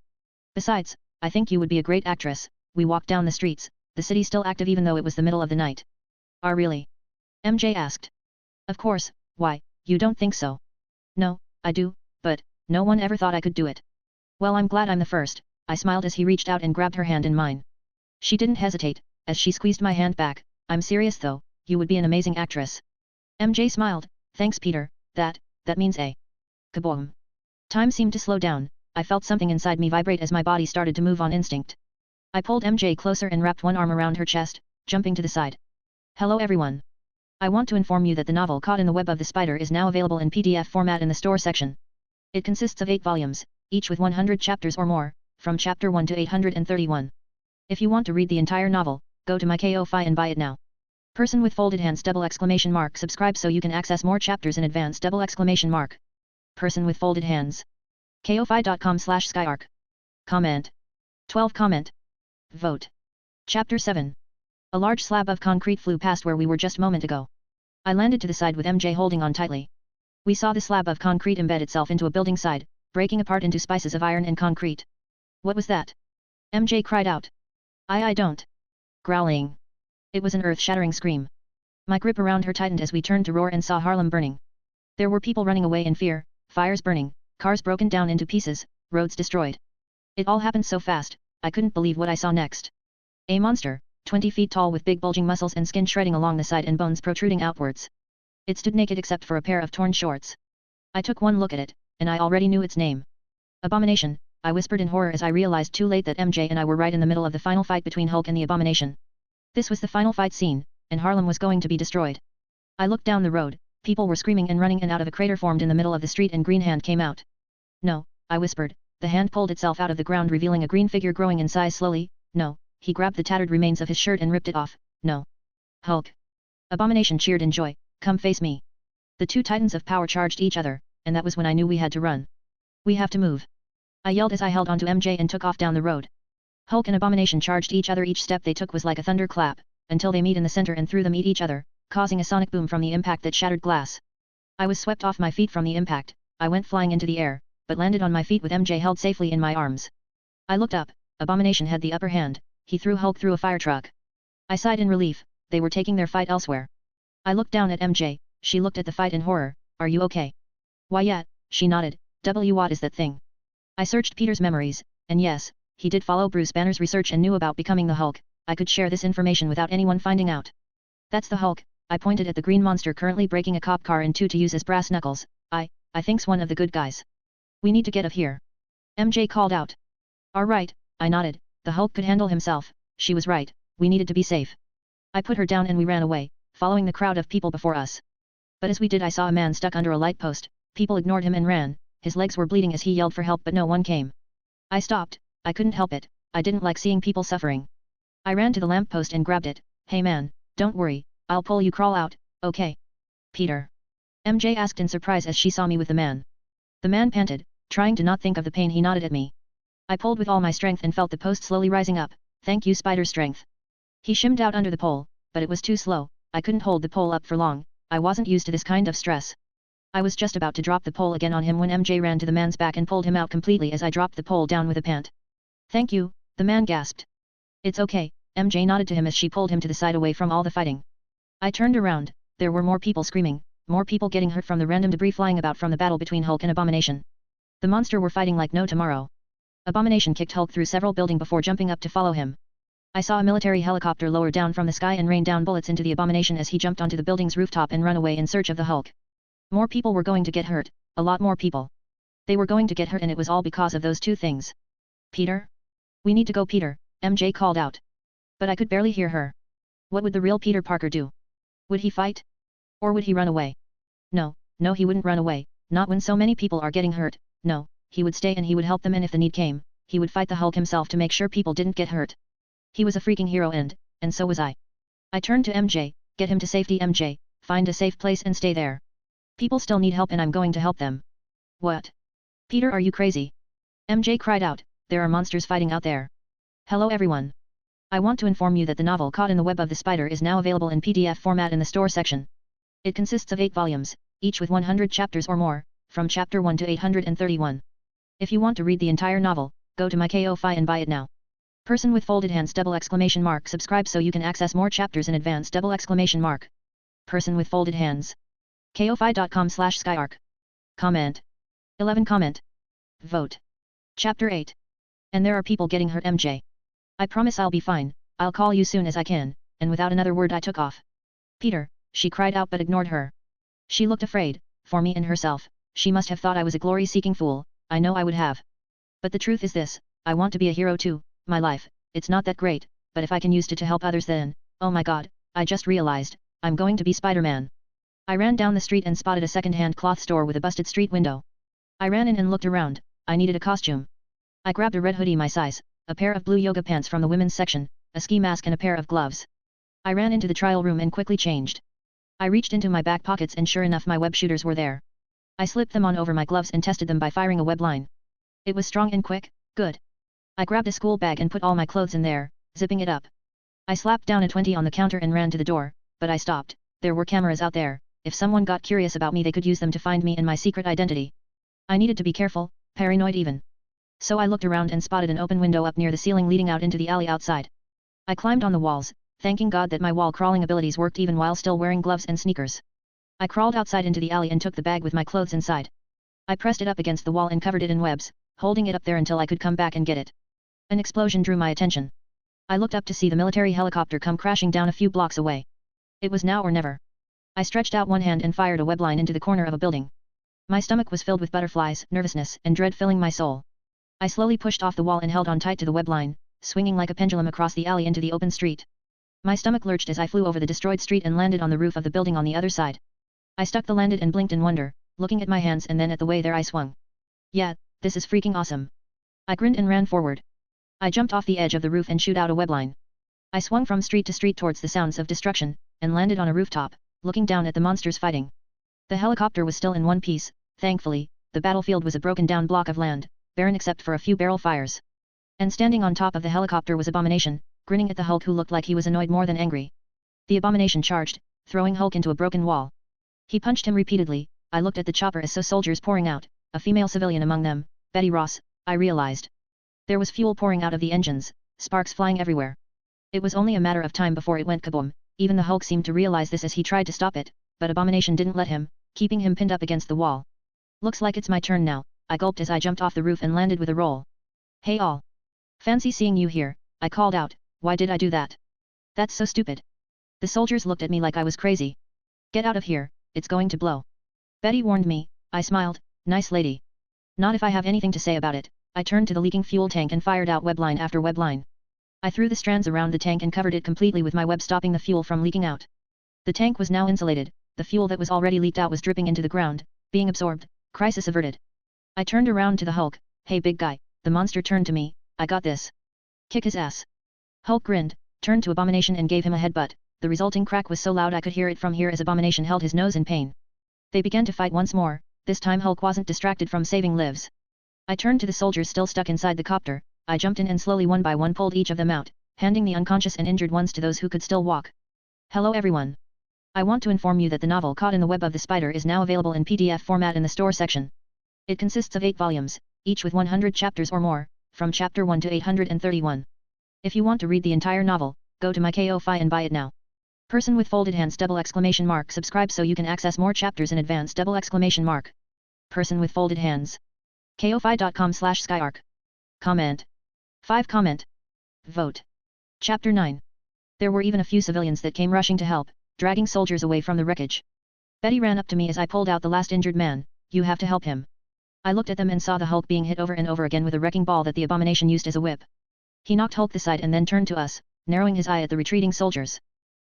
Besides, I think you would be a great actress. We walked down the streets, the city still active even though it was the middle of the night. Are really? MJ asked. Of course, why, you don't think so? No, I do, but, no one ever thought I could do it. Well, I'm glad I'm the first, I smiled as he reached out and grabbed her hand in mine. She didn't hesitate, as she squeezed my hand back. I'm serious though, you would be an amazing actress. MJ smiled. Thanks Peter, that means a. Kaboom. Time seemed to slow down. I felt something inside me vibrate as my body started to move on instinct. I pulled MJ closer and wrapped one arm around her chest, jumping to the side. Hello everyone. I want to inform you that the novel Caught in the Web of the Spider is now available in PDF format in the store section. It consists of 8 volumes, each with 100 chapters or more, from chapter 1 to 831. If you want to read the entire novel, go to my Ko-fi and buy it now. Person with folded hands ! Subscribe so you can access more chapters in advance ! Person with folded hands. Ko-fi.com/skyarc. Comment. 12 comment. Vote. Chapter 7. A large slab of concrete flew past where we were just a moment ago. I landed to the side with MJ holding on tightly. We saw the slab of concrete embed itself into a building side, breaking apart into spices of iron and concrete. What was that? MJ cried out. I don't. Growling. It was an earth-shattering scream. My grip around her tightened as we turned to roar and saw Harlem burning. There were people running away in fear, fires burning, cars broken down into pieces, roads destroyed. It all happened so fast, I couldn't believe what I saw next. A monster, 20 feet tall with big bulging muscles and skin shredding along the side and bones protruding outwards. It stood naked except for a pair of torn shorts. I took one look at it, and I already knew its name. Abomination, I whispered in horror as I realized too late that MJ and I were right in the middle of the final fight between Hulk and the Abomination. This was the final fight scene, and Harlem was going to be destroyed. I looked down the road, people were screaming and running and out of a crater formed in the middle of the street and green hand came out. No, I whispered, the hand pulled itself out of the ground revealing a green figure growing in size slowly. No, he grabbed the tattered remains of his shirt and ripped it off. No. Hulk. Abomination cheered in joy, come face me. The two titans of power charged each other, and that was when I knew we had to run. We have to move. I yelled as I held onto MJ and took off down the road. Hulk and Abomination charged each other. Each step they took was like a thunderclap, until they meet in the center and threw them at each other, causing a sonic boom from the impact that shattered glass. I was swept off my feet from the impact. I went flying into the air, but landed on my feet with MJ held safely in my arms. I looked up. Abomination had the upper hand. He threw Hulk through a fire truck. I sighed in relief. They were taking their fight elsewhere. I looked down at MJ. She looked at the fight in horror. Are you okay? Why yeah, she nodded. What is that thing? I searched Peter's memories, and yes, he did follow Bruce Banner's research and knew about becoming the Hulk. I could share this information without anyone finding out. That's the Hulk. I pointed at the green monster currently breaking a cop car in two to use as brass knuckles. I think's one of the good guys. We need to get up here. MJ called out. Alright, I nodded. The Hulk could handle himself. She was right. We needed to be safe. I put her down and we ran away, following the crowd of people before us. But as we did I saw a man stuck under a light post. People ignored him and ran. His legs were bleeding as he yelled for help but no one came. I stopped. I couldn't help it. I didn't like seeing people suffering. I ran to the lamppost and grabbed it. Hey man, don't worry, I'll pull you. Crawl out, okay? Peter. MJ asked in surprise as she saw me with the man. The man panted, trying to not think of the pain. He nodded at me. I pulled with all my strength and felt the post slowly rising up. Thank you Spider strength. He shimmed out under the pole, but it was too slow. I couldn't hold the pole up for long. I wasn't used to this kind of stress. I was just about to drop the pole again on him when MJ ran to the man's back and pulled him out completely as I dropped the pole down with a pant. Thank you, the man gasped. It's okay, MJ nodded to him as she pulled him to the side away from all the fighting. I turned around. There were more people screaming, more people getting hurt from the random debris flying about from the battle between Hulk and Abomination. The monster were fighting like no tomorrow. Abomination kicked Hulk through several buildings before jumping up to follow him. I saw a military helicopter lower down from the sky and rain down bullets into the Abomination as he jumped onto the building's rooftop and ran away in search of the Hulk. More people were going to get hurt, a lot more people. They were going to get hurt and it was all because of those two things. Peter? We need to go Peter, MJ called out. But I could barely hear her. What would the real Peter Parker do? Would he fight? Or would he run away? No, he wouldn't run away, not when so many people are getting hurt. No, he would stay and he would help them, and if the need came, he would fight the Hulk himself to make sure people didn't get hurt. He was a freaking hero and so was I. I turned to MJ, get him to safety MJ, find a safe place and stay there. People still need help and I'm going to help them. What? Peter, are you crazy? MJ cried out, there are monsters fighting out there. Hello everyone. I want to inform you that the novel Caught in the Web of the Spider is now available in PDF format in the store section. It consists of 8 volumes, each with 100 chapters or more, from chapter 1 to 831. If you want to read the entire novel, go to my Ko-Fi and buy it now. Person with folded hands ! Subscribe so you can access more chapters in advance ! Person with folded hands. Ko-Fi.com/skyarc. Comment. 11 comment. Vote. Chapter 8. And there are people getting hurt. MJ. I promise I'll be fine, I'll call you soon as I can, and without another word I took off. Peter, she cried out but ignored her. She looked afraid, for me and herself, she must have thought I was a glory-seeking fool, I know I would have. But the truth is this, I want to be a hero too, my life, it's not that great, but if I can use it to help others then, oh my god, I just realized, I'm going to be Spider-Man. I ran down the street and spotted a second-hand cloth store with a busted street window. I ran in and looked around, I needed a costume. I grabbed a red hoodie my size, a pair of blue yoga pants from the women's section, a ski mask and a pair of gloves. I ran into the trial room and quickly changed. I reached into my back pockets and sure enough my web shooters were there. I slipped them on over my gloves and tested them by firing a web line. It was strong and quick, good. I grabbed a school bag and put all my clothes in there, zipping it up. I slapped down a 20 on the counter and ran to the door, but I stopped, there were cameras out there, if someone got curious about me they could use them to find me and my secret identity. I needed to be careful, paranoid even. So I looked around and spotted an open window up near the ceiling leading out into the alley outside. I climbed on the walls, thanking God that my wall crawling abilities worked even while still wearing gloves and sneakers. I crawled outside into the alley and took the bag with my clothes inside. I pressed it up against the wall and covered it in webs, holding it up there until I could come back and get it. An explosion drew my attention. I looked up to see the military helicopter come crashing down a few blocks away. It was now or never. I stretched out one hand and fired a web line into the corner of a building. My stomach was filled with butterflies, nervousness, and dread filling my soul. I slowly pushed off the wall and held on tight to the web line, swinging like a pendulum across the alley into the open street. My stomach lurched as I flew over the destroyed street and landed on the roof of the building on the other side. I stuck the landed and blinked in wonder, looking at my hands and then at the way there I swung. Yeah, this is freaking awesome. I grinned and ran forward. I jumped off the edge of the roof and shoot out a web line. I swung from street to street towards the sounds of destruction, and landed on a rooftop, looking down at the monsters fighting. The helicopter was still in one piece, thankfully, the battlefield was a broken down block of land, barren except for a few barrel fires. And standing on top of the helicopter was Abomination, grinning at the Hulk who looked like he was annoyed more than angry. The Abomination charged, throwing Hulk into a broken wall. He punched him repeatedly. I looked at the chopper as saw soldiers pouring out, a female civilian among them, Betty Ross, I realized. There was fuel pouring out of the engines, sparks flying everywhere. It was only a matter of time before it went kaboom. Even the Hulk seemed to realize this as he tried to stop it, but Abomination didn't let him, keeping him pinned up against the wall. Looks like it's my turn now, I gulped as I jumped off the roof and landed with a roll. Hey all. Fancy seeing you here, I called out, why did I do that? That's so stupid. The soldiers looked at me like I was crazy. Get out of here, it's going to blow. Betty warned me, I smiled, nice lady. Not if I have anything to say about it. I turned to the leaking fuel tank and fired out web line after web line. I threw the strands around the tank and covered it completely with my web, stopping the fuel from leaking out. The tank was now insulated, the fuel that was already leaked out was dripping into the ground, being absorbed, crisis averted. I turned around to the Hulk, hey big guy, the monster turned to me, I got this. Kick his ass. Hulk grinned, turned to Abomination and gave him a headbutt, the resulting crack was so loud I could hear it from here as Abomination held his nose in pain. They began to fight once more, this time Hulk wasn't distracted from saving lives. I turned to the soldiers still stuck inside the copter, I jumped in and slowly one by one pulled each of them out, handing the unconscious and injured ones to those who could still walk. Hello everyone. I want to inform you that the novel Caught in the Web of the Spider is now available in PDF format in the store section. It consists of 8 volumes, each with 100 chapters or more, from chapter 1 to 831. If you want to read the entire novel, go to my Ko-Fi and buy it now. Person with folded hands ! Subscribe so you can access more chapters in advance ! Person with folded hands. Ko-Fi.com/skyarc. Comment. 5 comment. Vote. Chapter 9. There were even a few civilians that came rushing to help, dragging soldiers away from the wreckage. Betty ran up to me as I pulled out the last injured man, you have to help him. I looked at them and saw the Hulk being hit over and over again with a wrecking ball that the Abomination used as a whip. He knocked Hulk aside and then turned to us, narrowing his eye at the retreating soldiers.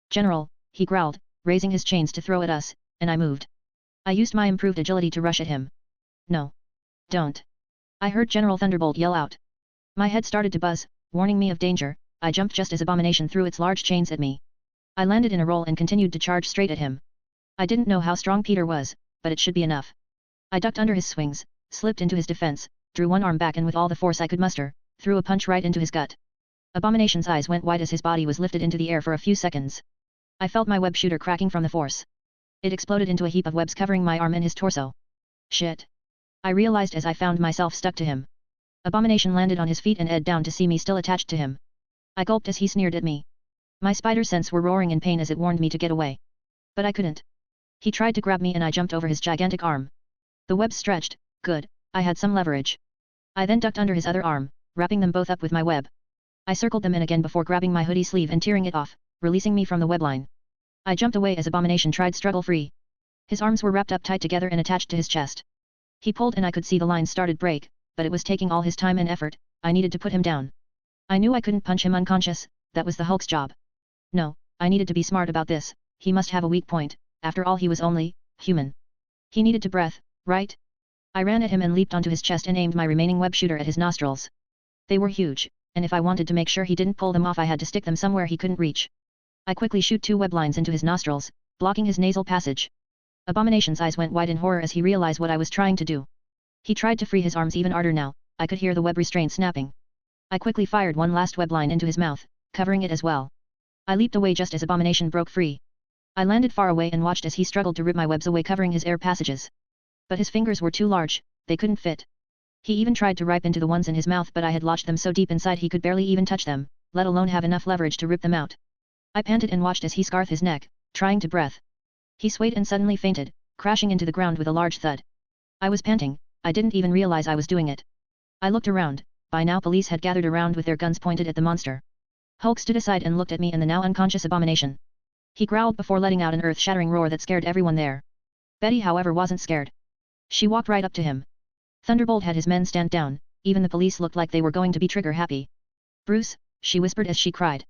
General, he growled, raising his chains to throw at us, and I moved. I used my improved agility to rush at him. No. Don't. I heard General Thunderbolt yell out. My head started to buzz, warning me of danger. I jumped just as Abomination threw its large chains at me. I landed in a roll and continued to charge straight at him. I didn't know how strong Peter was, but it should be enough. I ducked under his swings, slipped into his defense, drew one arm back and with all the force I could muster, threw a punch right into his gut. Abomination's eyes went wide as his body was lifted into the air for a few seconds. I felt my web shooter cracking from the force. It exploded into a heap of webs covering my arm and his torso. Shit. I realized as I found myself stuck to him. Abomination landed on his feet and edged down to see me still attached to him. I gulped as he sneered at me. My spider sense were roaring in pain as it warned me to get away. But I couldn't. He tried to grab me and I jumped over his gigantic arm. The webs stretched, good, I had some leverage. I then ducked under his other arm, wrapping them both up with my web. I circled them in again before grabbing my hoodie sleeve and tearing it off, releasing me from the web line. I jumped away as Abomination tried struggle free. His arms were wrapped up tight together and attached to his chest. He pulled and I could see the line started break, but it was taking all his time and effort. I needed to put him down. I knew I couldn't punch him unconscious, that was the Hulk's job. No, I needed to be smart about this, he must have a weak point, after all he was only human. He needed to breath, right? I ran at him and leaped onto his chest and aimed my remaining web shooter at his nostrils. They were huge, and if I wanted to make sure he didn't pull them off I had to stick them somewhere he couldn't reach. I quickly shoot 2 web lines into his nostrils, blocking his nasal passage. Abomination's eyes went wide in horror as he realized what I was trying to do. He tried to free his arms even harder now, I could hear the web restraint snapping. I quickly fired one last web line into his mouth, covering it as well. I leaped away just as Abomination broke free. I landed far away and watched as he struggled to rip my webs away covering his air passages. But his fingers were too large, they couldn't fit. He even tried to rip into the ones in his mouth but I had lodged them so deep inside he could barely even touch them, let alone have enough leverage to rip them out. I panted and watched as he scarfed his neck, trying to breath. He swayed and suddenly fainted, crashing into the ground with a large thud. I was panting, I didn't even realize I was doing it. I looked around, by now police had gathered around with their guns pointed at the monster. Hulk stood aside and looked at me and the now unconscious Abomination. He growled before letting out an earth-shattering roar that scared everyone there. Betty however wasn't scared. She walked right up to him. Thunderbolt had his men stand down, even the police looked like they were going to be trigger-happy. "Bruce," she whispered as she cried.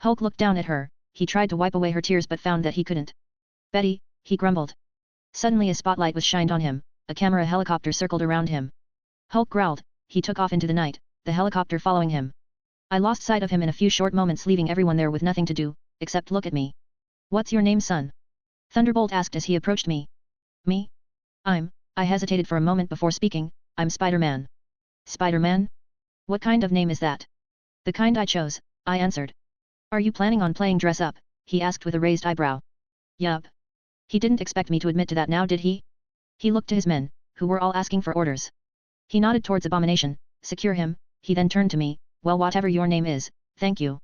Hulk looked down at her, he tried to wipe away her tears but found that he couldn't. "Betty," he grumbled. Suddenly a spotlight was shined on him, a camera helicopter circled around him. Hulk growled, he took off into the night, the helicopter following him. I lost sight of him in a few short moments leaving everyone there with nothing to do, except look at me. "What's your name, son?" Thunderbolt asked as he approached me. "Me? I hesitated for a moment before speaking, "I'm Spider-Man." "Spider-Man? What kind of name is that?" "The kind I chose," I answered. "Are you planning on playing dress-up?" he asked with a raised eyebrow. "Yup." He didn't expect me to admit to that now did he? He looked to his men, who were all asking for orders. He nodded towards Abomination, "Secure him," he then turned to me, "Well whatever your name is, thank you.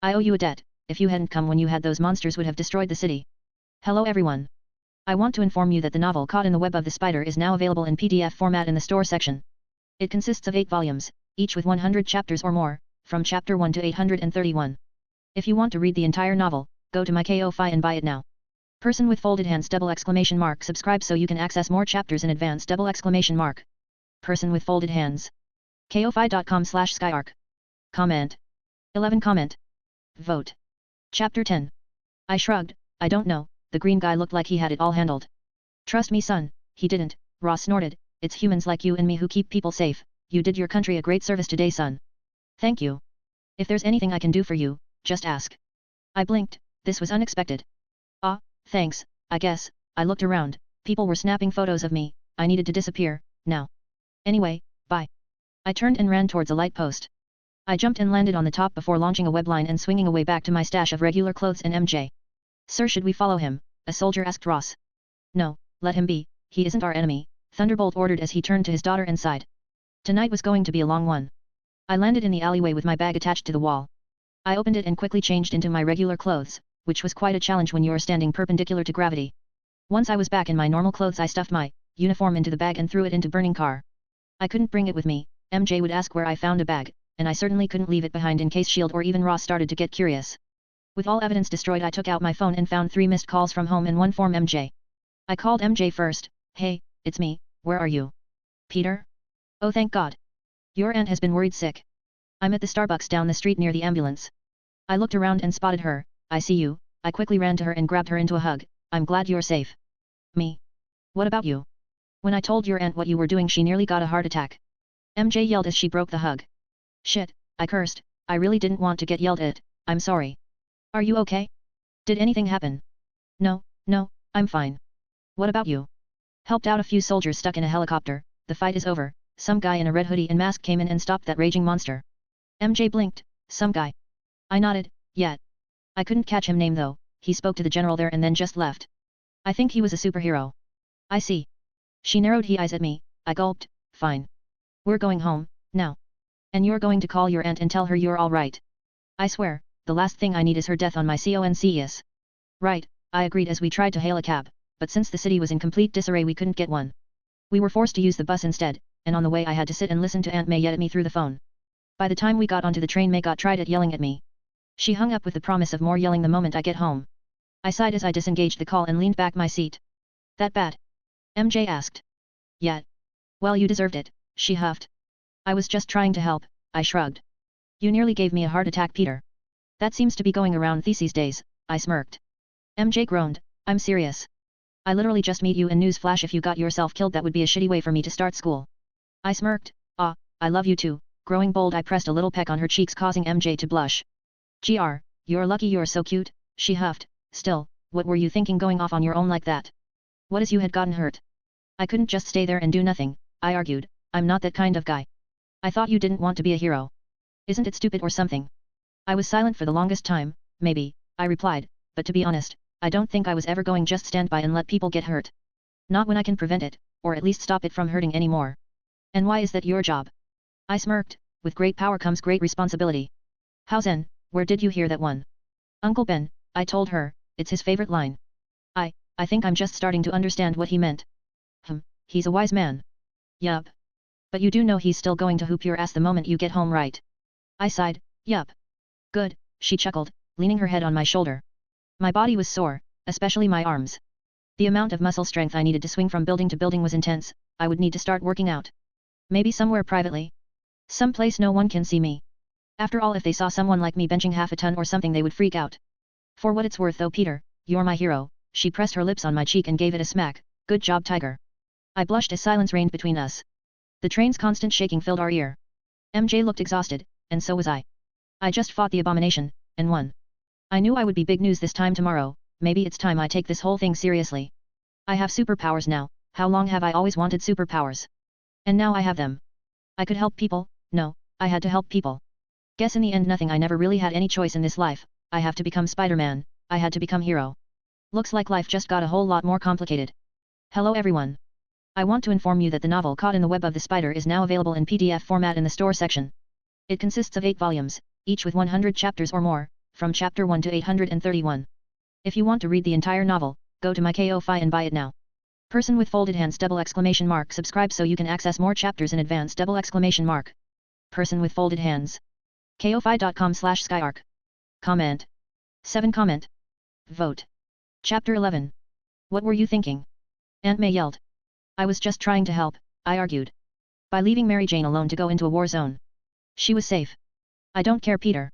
I owe you a debt, if you hadn't come when you had those monsters would have destroyed the city." Hello everyone. I want to inform you that the novel Caught in the Web of the Spider is now available in PDF format in the store section. It consists of 8 volumes, each with 100 chapters or more, from chapter 1 to 831. If you want to read the entire novel, go to my Ko-Fi and buy it now. Person with folded hands ! Subscribe so you can access more chapters in advance ! Person with folded hands. Ko-Fi.com/skyarc. Comment. 11 comment. Vote. Chapter 10. I shrugged, I don't know, the green guy looked like he had it all handled. "Trust me son, he didn't," Ross snorted, "it's humans like you and me who keep people safe, you did your country a great service today son." "Thank you. If there's anything I can do for you, just ask." I blinked, this was unexpected. "Ah, thanks, I guess." I looked around, people were snapping photos of me, I needed to disappear, now. Anyway, bye. I turned and ran towards a light post. I jumped and landed on the top before launching a web line and swinging away back to my stash of regular clothes and MJ. "Sir, should we follow him?" a soldier asked Ross. "No, let him be, he isn't our enemy," Thunderbolt ordered as he turned to his daughter and sighed. Tonight was going to be a long one. I landed in the alleyway with my bag attached to the wall. I opened it and quickly changed into my regular clothes, which was quite a challenge when you are standing perpendicular to gravity. Once I was back in my normal clothes I stuffed my uniform into the bag and threw it into burning car. I couldn't bring it with me, MJ would ask where I found a bag, and I certainly couldn't leave it behind in case S.H.I.E.L.D. or even Ross started to get curious. With all evidence destroyed I took out my phone and found 3 missed calls from home and 1 from MJ. I called MJ first. "Hey, it's me, where are you?" "Peter? Oh thank God. Your aunt has been worried sick. I'm at the Starbucks down the street near the ambulance." I looked around and spotted her. "I see you." I quickly ran to her and grabbed her into a hug. "I'm glad you're safe." "Me? What about you? When I told your aunt what you were doing she nearly got a heart attack." MJ yelled as she broke the hug. "Shit," I cursed, "I really didn't want to get yelled at, I'm sorry." "Are you okay? Did anything happen?" No, I'm fine. What about you? Helped out a few soldiers stuck in a helicopter, the fight is over, some guy in a red hoodie and mask came in and stopped that raging monster. MJ blinked, some guy. I nodded, yeah. I couldn't catch him name though, he spoke to the general there and then just left. I think he was a superhero. I see. She narrowed her eyes at me, I gulped, fine. We're going home, now. And you're going to call your aunt and tell her you're alright. I swear, the last thing I need is her death on my conscience. Right, I agreed as we tried to hail a cab, but since the city was in complete disarray we couldn't get one. We were forced to use the bus instead, and on the way I had to sit and listen to Aunt May yell at me through the phone. By the time we got onto the train May got tried at yelling at me. She hung up with the promise of more yelling the moment I get home. I sighed as I disengaged the call and leaned back my seat. That bad? MJ asked. Yeah. Well you deserved it, she huffed. I was just trying to help, I shrugged. You nearly gave me a heart attack Peter. That seems to be going around these days, I smirked. MJ groaned, I'm serious. I literally just meet you and news flash if you got yourself killed that would be a shitty way for me to start school. I smirked, ah, I love you too, growing bold I pressed a little peck on her cheeks causing MJ to blush. Gr, you're lucky you're so cute, she huffed, still, what were you thinking going off on your own like that? What as you had gotten hurt? I couldn't just stay there and do nothing, I argued, I'm not that kind of guy. I thought you didn't want to be a hero. Isn't it stupid or something? I was silent for the longest time, maybe, I replied, but to be honest, I don't think I was ever going just stand by and let people get hurt. Not when I can prevent it, or at least stop it from hurting anymore. And why is that your job? I smirked, with great power comes great responsibility. How zen, where did you hear that one? Uncle Ben, I told her, it's his favorite line. I think I'm just starting to understand what he meant. He's a wise man. Yup. But you do know he's still going to hoop your ass the moment you get home, right? I sighed, yup. Good, she chuckled, leaning her head on my shoulder. My body was sore, especially my arms. The amount of muscle strength I needed to swing from building to building was intense, I would need to start working out. Maybe somewhere privately. Some place no one can see me. After all if they saw someone like me benching half a ton or something they would freak out. For what it's worth though Peter, you're my hero, she pressed her lips on my cheek and gave it a smack, good job Tiger. I blushed as silence reigned between us. The train's constant shaking filled our ear. MJ looked exhausted, and so was I. I just fought the abomination, and won. I knew I would be big news this time tomorrow, maybe it's time I take this whole thing seriously. I have superpowers now, how long have I always wanted superpowers? And now I have them. I could help people, no, I had to help people. Guess in the end nothing I never really had any choice in this life, I have to become Spider-Man, I had to become hero. Looks like life just got a whole lot more complicated. Hello everyone. I want to inform you that the novel Caught in the Web of the Spider is now available in PDF format in the store section. It consists of 8 volumes, each with 100 chapters or more, from chapter 1 to 831. If you want to read the entire novel, go to my Ko-Fi and buy it now. Person with folded hands ! Subscribe so you can access more chapters in advance ! Person with folded hands. Ko-Fi.com/skyarc. Comment. 7 comment. Vote. Chapter 11. What were you thinking? Aunt May yelled. I was just trying to help, I argued. By leaving Mary Jane alone to go into a war zone. She was safe. I don't care Peter.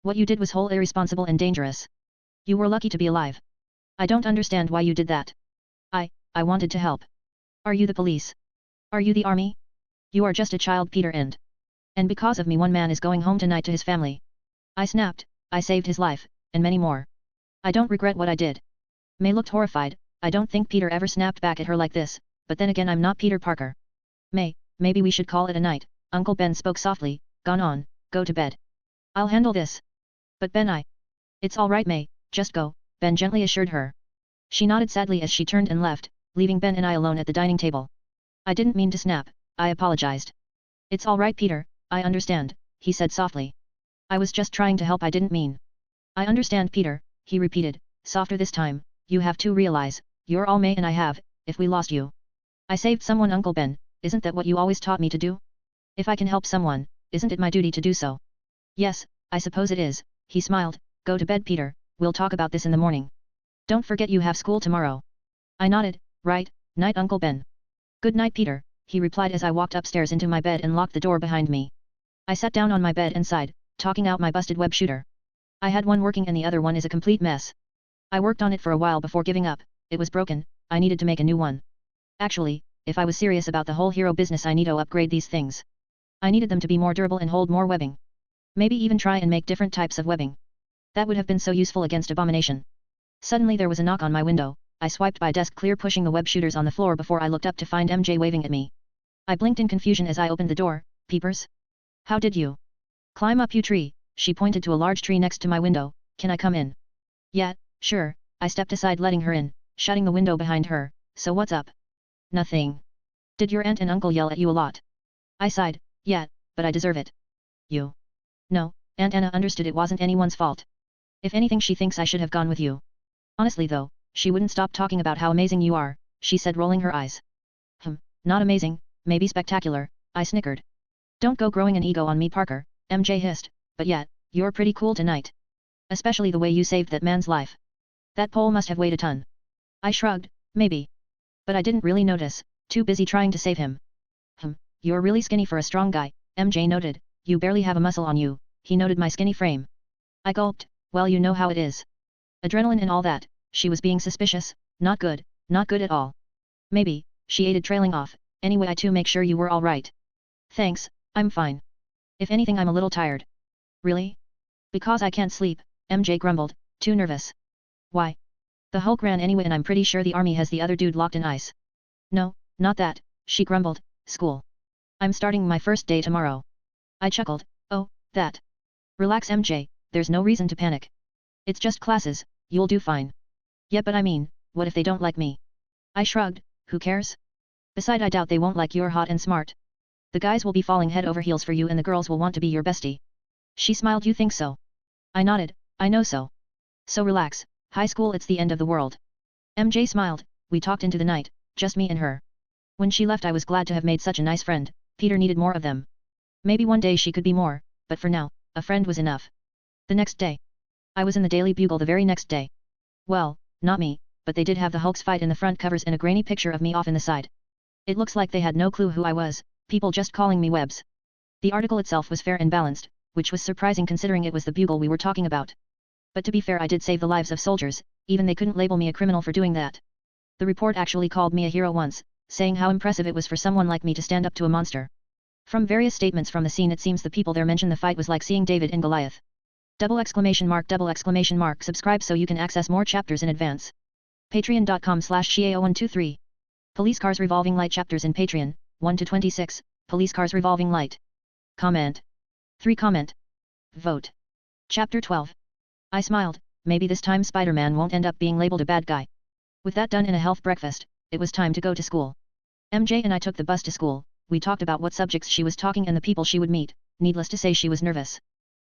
What you did was wholly irresponsible and dangerous. You were lucky to be alive. I don't understand why you did that. I wanted to help. Are you the police? Are you the army? You are just a child Peter and because of me one man is going home tonight to his family. I snapped, I saved his life, and many more. I don't regret what I did. May looked horrified, I don't think Peter ever snapped back at her like this, but then again I'm not Peter Parker. May, maybe we should call it a night, Uncle Ben spoke softly, gone on, go to bed. I'll handle this. But Ben It's all right May, just go, Ben gently assured her. She nodded sadly as she turned and left, leaving Ben and I alone at the dining table. I didn't mean to snap, I apologized. It's all right Peter, I understand, he said softly. I was just trying to help I didn't mean. I understand Peter, he repeated, softer this time, you have to realize, you're all May and I have, if we lost you. I saved someone Uncle Ben, isn't that what you always taught me to do? If I can help someone, isn't it my duty to do so? Yes, I suppose it is, he smiled, go to bed Peter, we'll talk about this in the morning. Don't forget you have school tomorrow. I nodded, right, night Uncle Ben. Good night Peter, he replied as I walked upstairs into my bed and locked the door behind me. I sat down on my bed and sighed, talking out my busted web shooter. I had one working and the other one is a complete mess. I worked on it for a while before giving up, it was broken, I needed to make a new one. Actually, if I was serious about the whole hero business I need to upgrade these things. I needed them to be more durable and hold more webbing. Maybe even try and make different types of webbing. That would have been so useful against abomination. Suddenly there was a knock on my window, I swiped by desk clear pushing the web shooters on the floor before I looked up to find MJ waving at me. I blinked in confusion as I opened the door. Peepers? How did you climb up you tree? She pointed to a large tree next to my window. Can I come in? Yeah, sure. I stepped aside letting her in, shutting the window behind her. So what's up? Nothing. Did your aunt and uncle yell at you a lot? I sighed. Yeah, but I deserve it. You? No, Aunt Anna understood it wasn't anyone's fault. If anything she thinks I should have gone with you. Honestly though, she wouldn't stop talking about how amazing you are, she said rolling her eyes. Not amazing, maybe spectacular, I snickered. Don't go growing an ego on me Parker, MJ hissed, but yet, you're pretty cool tonight. Especially the way you saved that man's life. That pole must have weighed a ton. I shrugged, maybe. But I didn't really notice, too busy trying to save him. You're really skinny for a strong guy, MJ noted, you barely have a muscle on you, he noted my skinny frame. I gulped, well you know how it is. Adrenaline and all that, she was being suspicious, not good at all. Maybe, she aided trailing off, anyway I too make sure you were alright. Thanks, I'm fine. If anything I'm a little tired. Really? Because I can't sleep, MJ grumbled, too nervous. Why? The Hulk ran anyway and I'm pretty sure the army has the other dude locked in ice. No, not that, she grumbled, school. I'm starting my first day tomorrow. I chuckled, oh, that. Relax MJ, there's no reason to panic. It's just classes, you'll do fine. Yeah but I mean, what if they don't like me? I shrugged, who cares? Beside I doubt they won't like you're hot and smart. The guys will be falling head over heels for you and the girls will want to be your bestie. She smiled. You think so? I nodded, I know so. So relax, high school it's the end of the world. MJ smiled, we talked into the night, just me and her. When she left I was glad to have made such a nice friend, Peter needed more of them. Maybe one day she could be more, but for now, a friend was enough. The next day. I was in the Daily Bugle the very next day. Well, not me, but they did have the Hulk's fight in the front covers and a grainy picture of me off in the side. It looks like they had no clue who I was, people just calling me Webs. The article itself was fair and balanced, which was surprising considering it was the Bugle we were talking about. But to be fair I did save the lives of soldiers, even they couldn't label me a criminal for doing that. The report actually called me a hero once, saying how impressive it was for someone like me to stand up to a monster. From various statements from the scene it seems the people there mentioned the fight was like seeing David and Goliath. ! Subscribe so you can access more chapters in advance. Patreon.com/Shiao123. Police Cars Revolving Light chapters in Patreon, 1-26, Police Cars Revolving Light. Comment. 3 comment. Vote. Chapter 12. I smiled, maybe this time Spider-Man won't end up being labeled a bad guy. With that done and a health breakfast, it was time to go to school. MJ and I took the bus to school, we talked about what subjects she was talking and the people she would meet, needless to say she was nervous.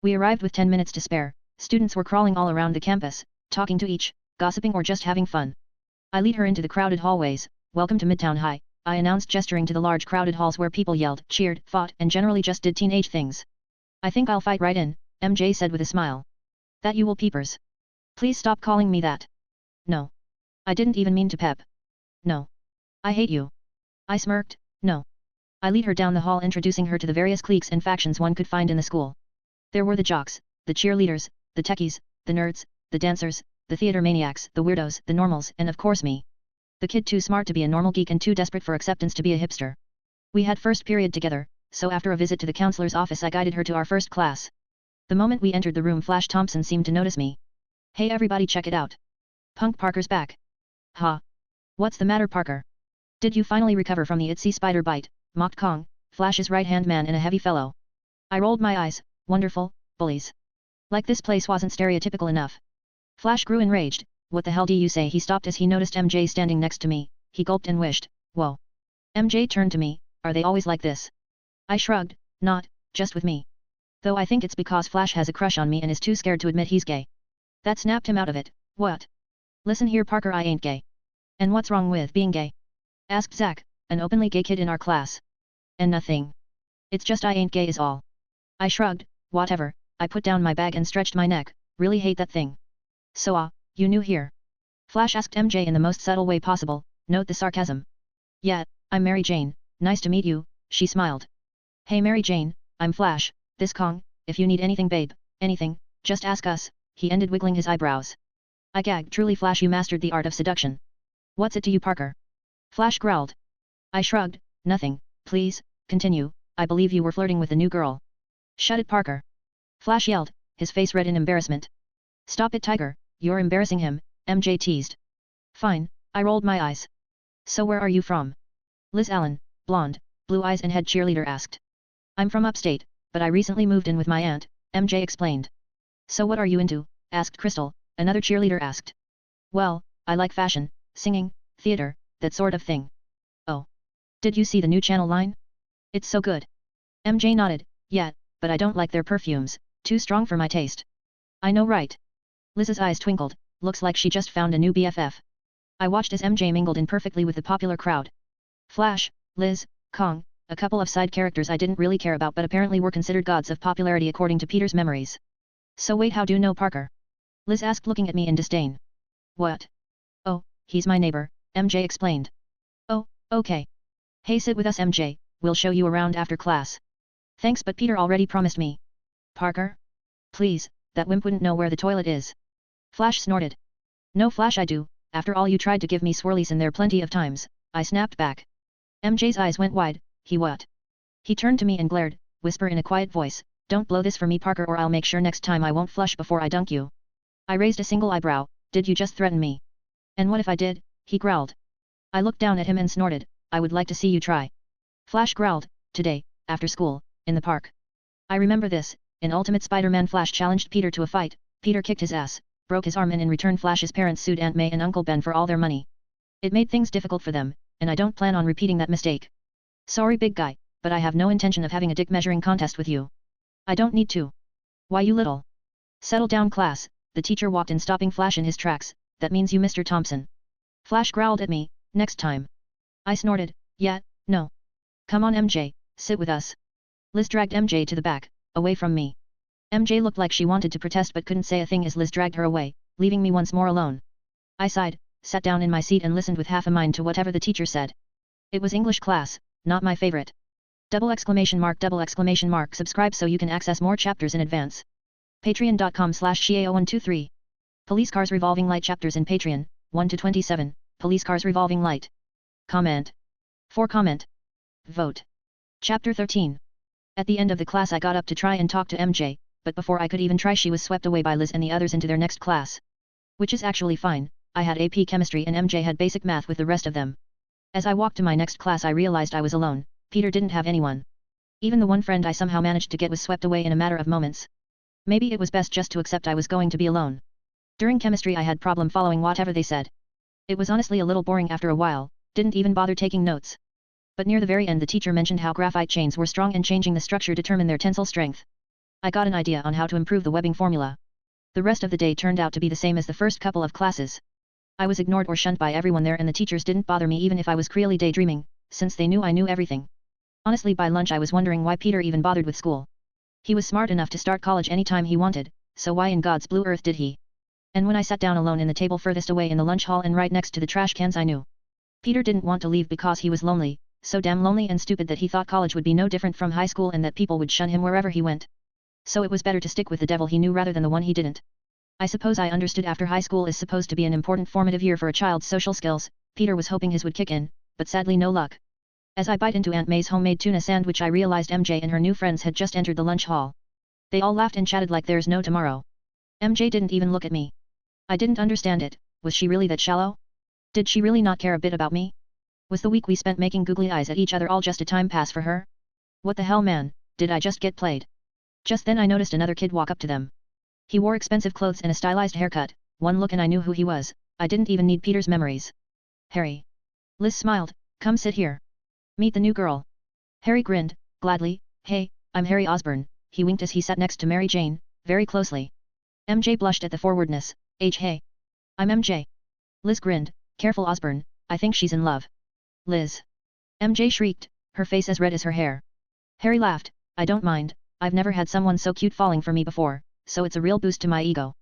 We arrived with 10 minutes to spare, students were crawling all around the campus, talking to each, gossiping or just having fun. I lead her into the crowded hallways. Welcome to Midtown High, I announced gesturing to the large crowded halls where people yelled, cheered, fought and generally just did teenage things. I think I'll fight right in, MJ said with a smile. That you will Peepers. Please stop calling me that. No. I didn't even mean to pep. No. I hate you. I smirked, no. I lead her down the hall introducing her to the various cliques and factions one could find in the school. There were the jocks, the cheerleaders, the techies, the nerds, the dancers, the theater maniacs, the weirdos, the normals, and of course me. The kid too smart to be a normal geek and too desperate for acceptance to be a hipster. We had first period together, so after a visit to the counselor's office I guided her to our first class. The moment we entered the room Flash Thompson seemed to notice me. Hey everybody check it out. Punk Parker's back. Ha. What's the matter Parker? Did you finally recover from the itsy spider bite, mocked Kong, Flash's right-hand man and a heavy fellow. I rolled my eyes, wonderful, bullies. Like this place wasn't stereotypical enough. Flash grew enraged, what the hell do you say? He stopped as he noticed MJ standing next to me, he gulped and wished, whoa. MJ turned to me, are they always like this? I shrugged, not, just with me. Though I think it's because Flash has a crush on me and is too scared to admit he's gay. That snapped him out of it, what? Listen here Parker, I ain't gay. And what's wrong with being gay? Asked Zach, an openly gay kid in our class. And nothing. It's just I ain't gay is all. I shrugged, whatever, I put down my bag and stretched my neck, really hate that thing. So you new here? Flash asked MJ in the most subtle way possible, note the sarcasm. Yeah, I'm Mary Jane, nice to meet you, she smiled. Hey Mary Jane, I'm Flash, this Kong, if you need anything babe, anything, just ask us, he ended wiggling his eyebrows. I gagged, truly Flash you mastered the art of seduction. What's it to you Parker? Flash growled. I shrugged, nothing, please, continue, I believe you were flirting with the new girl. Shut it Parker. Flash yelled, his face red in embarrassment. Stop it Tiger, you're embarrassing him, MJ teased. Fine, I rolled my eyes. So where are you from? Liz Allen, blonde, blue eyes and head cheerleader asked. I'm from upstate, but I recently moved in with my aunt, MJ explained. So what are you into? Asked Crystal, another cheerleader asked. Well, I like fashion, singing, theater, that sort of thing. Oh. Did you see the new channel line? It's so good. MJ nodded, yeah, but I don't like their perfumes, too strong for my taste. I know right. Liz's eyes twinkled, looks like she just found a new BFF. I watched as MJ mingled in perfectly with the popular crowd. Flash, Liz, Kong, a couple of side characters I didn't really care about but apparently were considered gods of popularity according to Peter's memories. So wait, how do you know Parker? Liz asked looking at me in disdain. What? Oh, he's my neighbor, MJ explained. Oh, okay. Hey, sit with us MJ, we'll show you around after class. Thanks, but Peter already promised me. Parker? Please, that wimp wouldn't know where the toilet is. Flash snorted. No Flash, I do, after all you tried to give me swirlies in there plenty of times, I snapped back. MJ's eyes went wide, he what? He turned to me and glared, whisper in a quiet voice, don't blow this for me Parker or I'll make sure next time I won't flush before I dunk you. I raised a single eyebrow, did you just threaten me? And what if I did? He growled. I looked down at him and snorted, I would like to see you try. Flash growled, today, after school, in the park. I remember this, in Ultimate Spider-Man Flash challenged Peter to a fight, Peter kicked his ass, broke his arm and in return Flash's parents sued Aunt May and Uncle Ben for all their money. It made things difficult for them, and I don't plan on repeating that mistake. Sorry big guy, but I have no intention of having a dick measuring contest with you. I don't need to. Why you little? Settle down class, the teacher walked in stopping Flash in his tracks, that means you Mr. Thompson. Flash growled at me, next time. I snorted, yeah, no. Come on MJ, sit with us. Liz dragged MJ to the back, away from me. MJ looked like she wanted to protest but couldn't say a thing as Liz dragged her away, leaving me once more alone. I sighed, sat down in my seat and listened with half a mind to whatever the teacher said. It was English class, not my favorite. Double exclamation mark subscribe so you can access more chapters in advance. Patreon.com/Shiao123. Police Cars Revolving Light chapters in Patreon, 1-27, Police Cars Revolving Light. Comment. For comment. Vote. Chapter 13. At the end of the class I got up to try and talk to MJ, but before I could even try she was swept away by Liz and the others into their next class. Which is actually fine, I had AP Chemistry and MJ had basic math with the rest of them. As I walked to my next class I realized I was alone, Peter didn't have anyone. Even the one friend I somehow managed to get was swept away in a matter of moments. Maybe it was best just to accept I was going to be alone. During chemistry I had problem following whatever they said. It was honestly a little boring after a while, didn't even bother taking notes. But near the very end the teacher mentioned how graphite chains were strong and changing the structure determined their tensile strength. I got an idea on how to improve the webbing formula. The rest of the day turned out to be the same as the first couple of classes. I was ignored or shunned by everyone there and the teachers didn't bother me even if I was creally daydreaming, since they knew I knew everything. Honestly by lunch I was wondering why Peter even bothered with school. He was smart enough to start college anytime he wanted, so why in God's blue earth did he? And when I sat down alone in the table furthest away in the lunch hall and right next to the trash cans I knew. Peter didn't want to leave because he was lonely, so damn lonely and stupid that he thought college would be no different from high school and that people would shun him wherever he went. So it was better to stick with the devil he knew rather than the one he didn't. I suppose I understood after high school is supposed to be an important formative year for a child's social skills, Peter was hoping his would kick in, but sadly no luck. As I bite into Aunt May's homemade tuna sandwich I realized MJ and her new friends had just entered the lunch hall. They all laughed and chatted like there's no tomorrow. MJ didn't even look at me. I didn't understand it, was she really that shallow? Did she really not care a bit about me? Was the week we spent making googly eyes at each other all just a time pass for her? What the hell man, did I just get played? Just then I noticed another kid walk up to them. He wore expensive clothes and a stylized haircut, one look and I knew who he was, I didn't even need Peter's memories. Harry. Liz smiled, come sit here. Meet the new girl. Harry grinned, gladly, hey, I'm Harry Osborne, he winked as he sat next to Mary Jane, very closely. MJ blushed at the forwardness, hey. I'm MJ. Liz grinned, careful Osborne, I think she's in love. Liz. MJ shrieked, her face as red as her hair. Harry laughed, I don't mind, I've never had someone so cute falling for me before, so it's a real boost to my ego.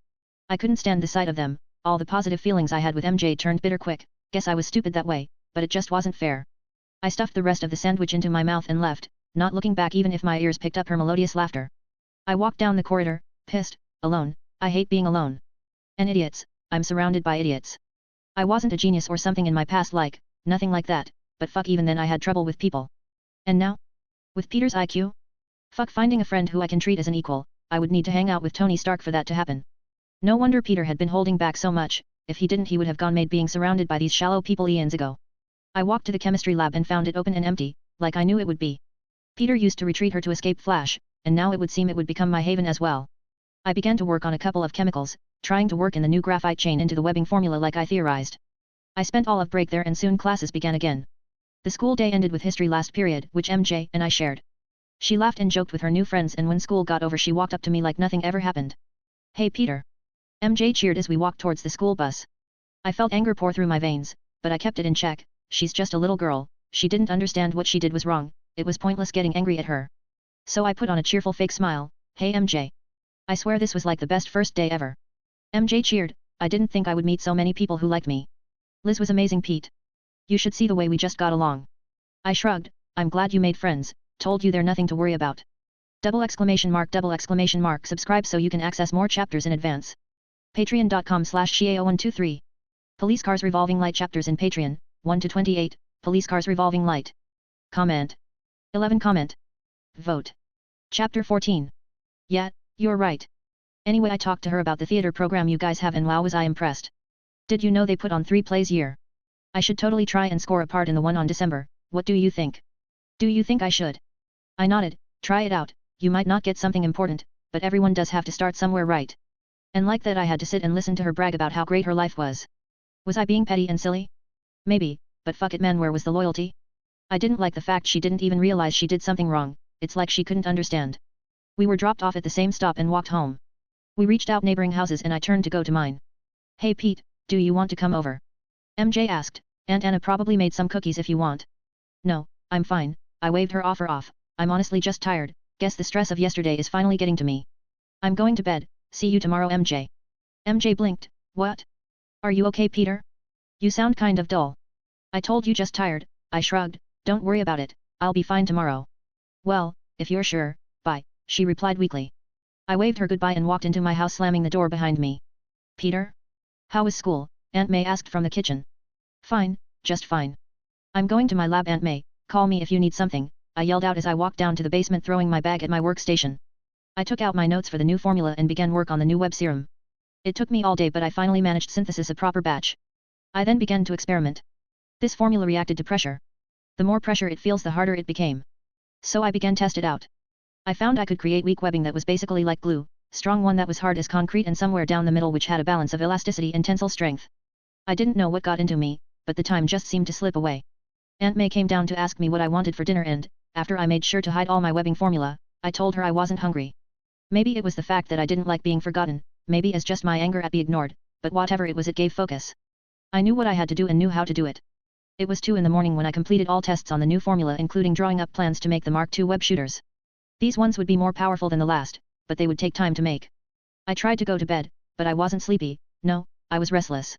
I couldn't stand the sight of them, all the positive feelings I had with MJ turned bitter quick, guess I was stupid that way, but it just wasn't fair. I stuffed the rest of the sandwich into my mouth and left, not looking back even if my ears picked up her melodious laughter. I walked down the corridor, pissed, alone, I hate being alone. And idiots, I'm surrounded by idiots. I wasn't a genius or something in my past nothing like that, but fuck even then I had trouble with people. And now? With Peter's IQ? Fuck finding a friend who I can treat as an equal, I would need to hang out with Tony Stark for that to happen. No wonder Peter had been holding back so much, if he didn't he would have gone mad being surrounded by these shallow people eons ago. I walked to the chemistry lab and found it open and empty, like I knew it would be. Peter used to retreat her to escape Flash, and now it would seem it would become my haven as well. I began to work on a couple of chemicals, trying to work in the new graphite chain into the webbing formula like I theorized. I spent all of break there and soon classes began again. The school day ended with history last period, which MJ and I shared. She laughed and joked with her new friends, and when school got over she walked up to me like nothing ever happened. "Hey Peter." MJ cheered as we walked towards the school bus. I felt anger pour through my veins, but I kept it in check. She's just a little girl, she didn't understand what she did was wrong, it was pointless getting angry at her. So I put on a cheerful fake smile. "Hey MJ. I swear this was like the best first day ever." MJ cheered. "I didn't think I would meet so many people who liked me." "Liz was amazing Pete. You should see the way we just got along." I shrugged. "I'm glad you made friends, told you they're nothing to worry about." Double exclamation mark. Subscribe so you can access more chapters in advance. Patreon.com/Xiao123. Police Cars Revolving Light chapters in Patreon, 1 to 28, Police Cars Revolving Light. Comment. 11 comment. Vote. Chapter 14. Yeah, you're right. Anyway, I talked to her about the theater program you guys have and wow was I impressed. Did you know they put on 3 plays a year? I should totally try and score a part in the one on December, what do you think? Do you think I should? I nodded. Try it out, you might not get something important, but everyone does have to start somewhere, right? And like that I had to sit and listen to her brag about how great her life was. Was I being petty and silly? Maybe, but fuck it man, where was the loyalty? I didn't like the fact she didn't even realize she did something wrong, it's like she couldn't understand. We were dropped off at the same stop and walked home. We reached out neighboring houses and I turned to go to mine. "Hey Pete, do you want to come over?" MJ asked. "Aunt Anna probably made some cookies if you want." "No, I'm fine," I waved her offer off. "I'm honestly just tired, guess the stress of yesterday is finally getting to me. I'm going to bed, see you tomorrow MJ. MJ blinked. "What? Are you okay Peter? You sound kind of dull." "I told you just tired," I shrugged. "Don't worry about it, I'll be fine tomorrow." "Well, if you're sure, bye," she replied weakly. I waved her goodbye and walked into my house slamming the door behind me. "Peter? How was school?" Aunt May asked from the kitchen. "Fine, just fine. I'm going to my lab Aunt May, call me if you need something," I yelled out as I walked down to the basement throwing my bag at my workstation. I took out my notes for the new formula and began work on the new web serum. It took me all day but I finally managed synthesis a proper batch. I then began to experiment. This formula reacted to pressure. The more pressure it feels the harder it became. So I began test it out. I found I could create weak webbing that was basically like glue, strong one that was hard as concrete and somewhere down the middle which had a balance of elasticity and tensile strength. I didn't know what got into me, but the time just seemed to slip away. Aunt May came down to ask me what I wanted for dinner and, after I made sure to hide all my webbing formula, I told her I wasn't hungry. Maybe it was the fact that I didn't like being forgotten, maybe it's just my anger at being ignored, but whatever it was it gave focus. I knew what I had to do and knew how to do it. It was 2 in the morning when I completed all tests on the new formula including drawing up plans to make the Mark II web shooters. These ones would be more powerful than the last, but they would take time to make. I tried to go to bed, but I wasn't sleepy, no, I was restless.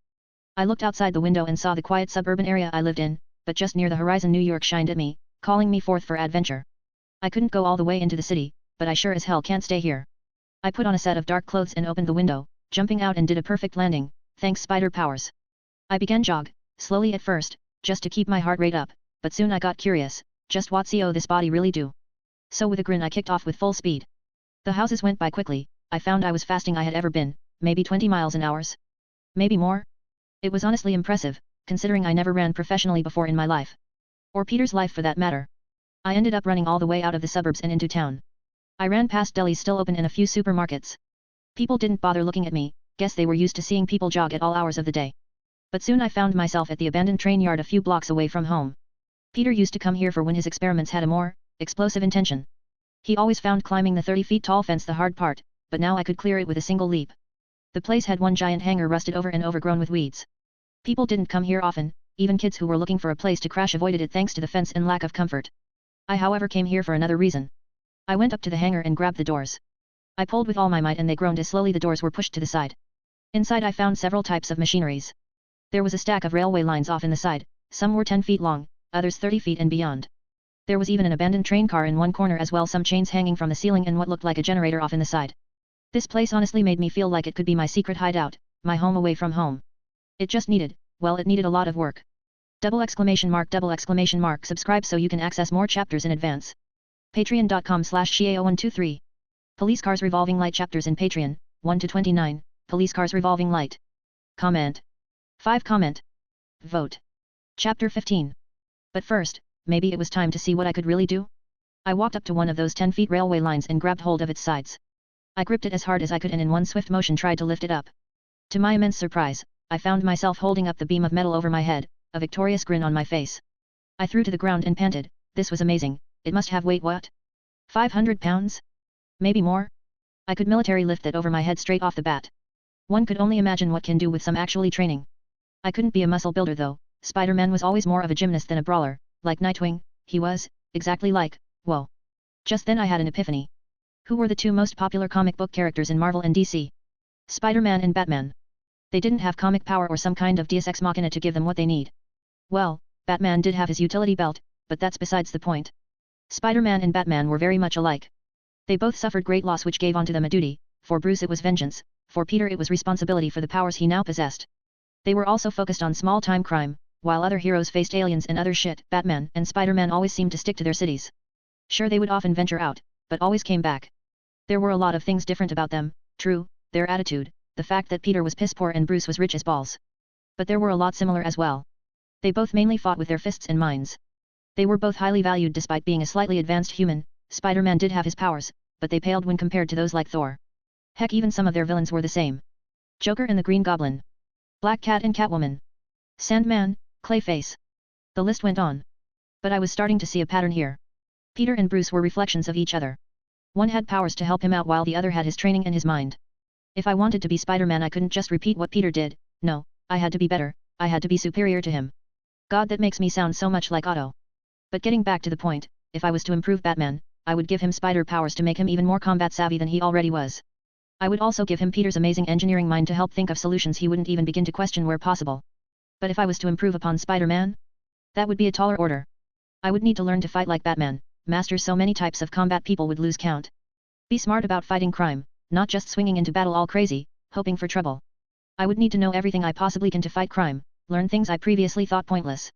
I looked outside the window and saw the quiet suburban area I lived in, but just near the horizon New York shined at me, calling me forth for adventure. I couldn't go all the way into the city, but I sure as hell can't stay here. I put on a set of dark clothes and opened the window, jumping out and did a perfect landing, thanks spider powers. I began jog, slowly at first, just to keep my heart rate up, but soon I got curious, just what's this body really do? So with a grin I kicked off with full speed. The houses went by quickly, I found I was fasting I had ever been, maybe 20 miles an hour. Maybe more? It was honestly impressive, considering I never ran professionally before in my life. Or Peter's life for that matter. I ended up running all the way out of the suburbs and into town. I ran past delis still open and a few supermarkets. People didn't bother looking at me, guess they were used to seeing people jog at all hours of the day. But soon I found myself at the abandoned train yard a few blocks away from home. Peter used to come here for when his experiments had a more explosive intention. He always found climbing the 30 feet tall fence the hard part, but now I could clear it with a single leap. The place had one giant hangar rusted over and overgrown with weeds. People didn't come here often, even kids who were looking for a place to crash avoided it thanks to the fence and lack of comfort. I however came here for another reason. I went up to the hangar and grabbed the doors. I pulled with all my might and they groaned as slowly the doors were pushed to the side. Inside I found several types of machineries. There was a stack of railway lines off in the side, some were 10 feet long, others 30 feet and beyond. There was even an abandoned train car in one corner as well, some chains hanging from the ceiling and what looked like a generator off in the side. This place honestly made me feel like it could be my secret hideout, my home away from home. It just needed, well it needed a lot of work. Double exclamation mark. Subscribe so you can access more chapters in advance. Patreon.com/Xiao123. Police Cars Revolving Light chapters in Patreon, 1 to 29, Police Cars Revolving Light. Comment. 5 comment. Vote. Chapter 15. But first, maybe it was time to see what I could really do? I walked up to one of those 10-feet railway lines and grabbed hold of its sides. I gripped it as hard as I could and in one swift motion tried to lift it up. To my immense surprise, I found myself holding up the beam of metal over my head, a victorious grin on my face. I threw to the ground and panted, this was amazing, it must have weighed what? 500 pounds? Maybe more? I could military lift that over my head straight off the bat. One could only imagine what can do with some actually training. I couldn't be a muscle builder though, Spider-Man was always more of a gymnast than a brawler, like Nightwing, he was, exactly like, whoa. Just then I had an epiphany. Who were the two most popular comic book characters in Marvel and DC? Spider-Man and Batman. They didn't have comic power or some kind of deus ex machina to give them what they need. Well, Batman did have his utility belt, but that's besides the point. Spider-Man and Batman were very much alike. They both suffered great loss which gave onto them a duty, for Bruce it was vengeance, for Peter it was responsibility for the powers he now possessed. They were also focused on small-time crime, while other heroes faced aliens and other shit. Batman and Spider-Man always seemed to stick to their cities. Sure, they would often venture out, but always came back. There were a lot of things different about them, true, their attitude, the fact that Peter was piss poor and Bruce was rich as balls. But there were a lot similar as well. They both mainly fought with their fists and minds. They were both highly valued despite being a slightly advanced human. Spider-Man did have his powers, but they paled when compared to those like Thor. Heck, even some of their villains were the same. Joker and the Green Goblin. Black Cat and Catwoman. Sandman, Clayface. The list went on. But I was starting to see a pattern here. Peter and Bruce were reflections of each other. One had powers to help him out while the other had his training and his mind. If I wanted to be Spider-Man I couldn't just repeat what Peter did, no, I had to be better, I had to be superior to him. God, that makes me sound so much like Otto. But getting back to the point, if I was to improve Batman, I would give him spider powers to make him even more combat savvy than he already was. I would also give him Peter's amazing engineering mind to help think of solutions he wouldn't even begin to question where possible. But if I was to improve upon Spider-Man? That would be a taller order. I would need to learn to fight like Batman, master so many types of combat people would lose count. Be smart about fighting crime, not just swinging into battle all crazy, hoping for trouble. I would need to know everything I possibly can to fight crime, learn things I previously thought pointless.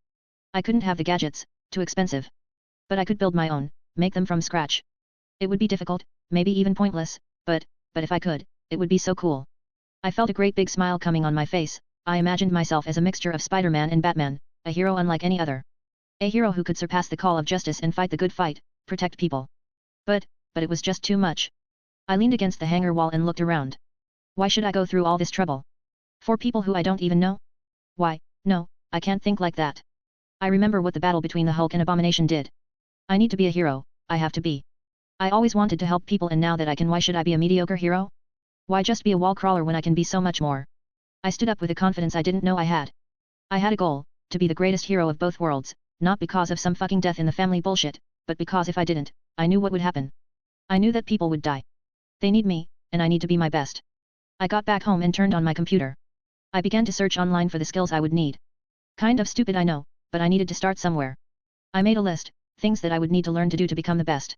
I couldn't have the gadgets, too expensive. But I could build my own, make them from scratch. It would be difficult, maybe even pointless, but if I could, it would be so cool. I felt a great big smile coming on my face. I imagined myself as a mixture of Spider-Man and Batman, a hero unlike any other. A hero who could surpass the call of justice and fight the good fight, protect people. But it was just too much. I leaned against the hangar wall and looked around. Why should I go through all this trouble? For people who I don't even know? Why, no, I can't think like that. I remember what the battle between the Hulk and Abomination did. I need to be a hero, I have to be. I always wanted to help people and now that I can, why should I be a mediocre hero? Why just be a wall crawler when I can be so much more? I stood up with a confidence I didn't know I had. I had a goal, to be the greatest hero of both worlds, not because of some fucking death in the family bullshit, but because if I didn't, I knew what would happen. I knew that people would die. They need me, and I need to be my best. I got back home and turned on my computer. I began to search online for the skills I would need. Kind of stupid I know, but I needed to start somewhere. I made a list, things that I would need to learn to do to become the best.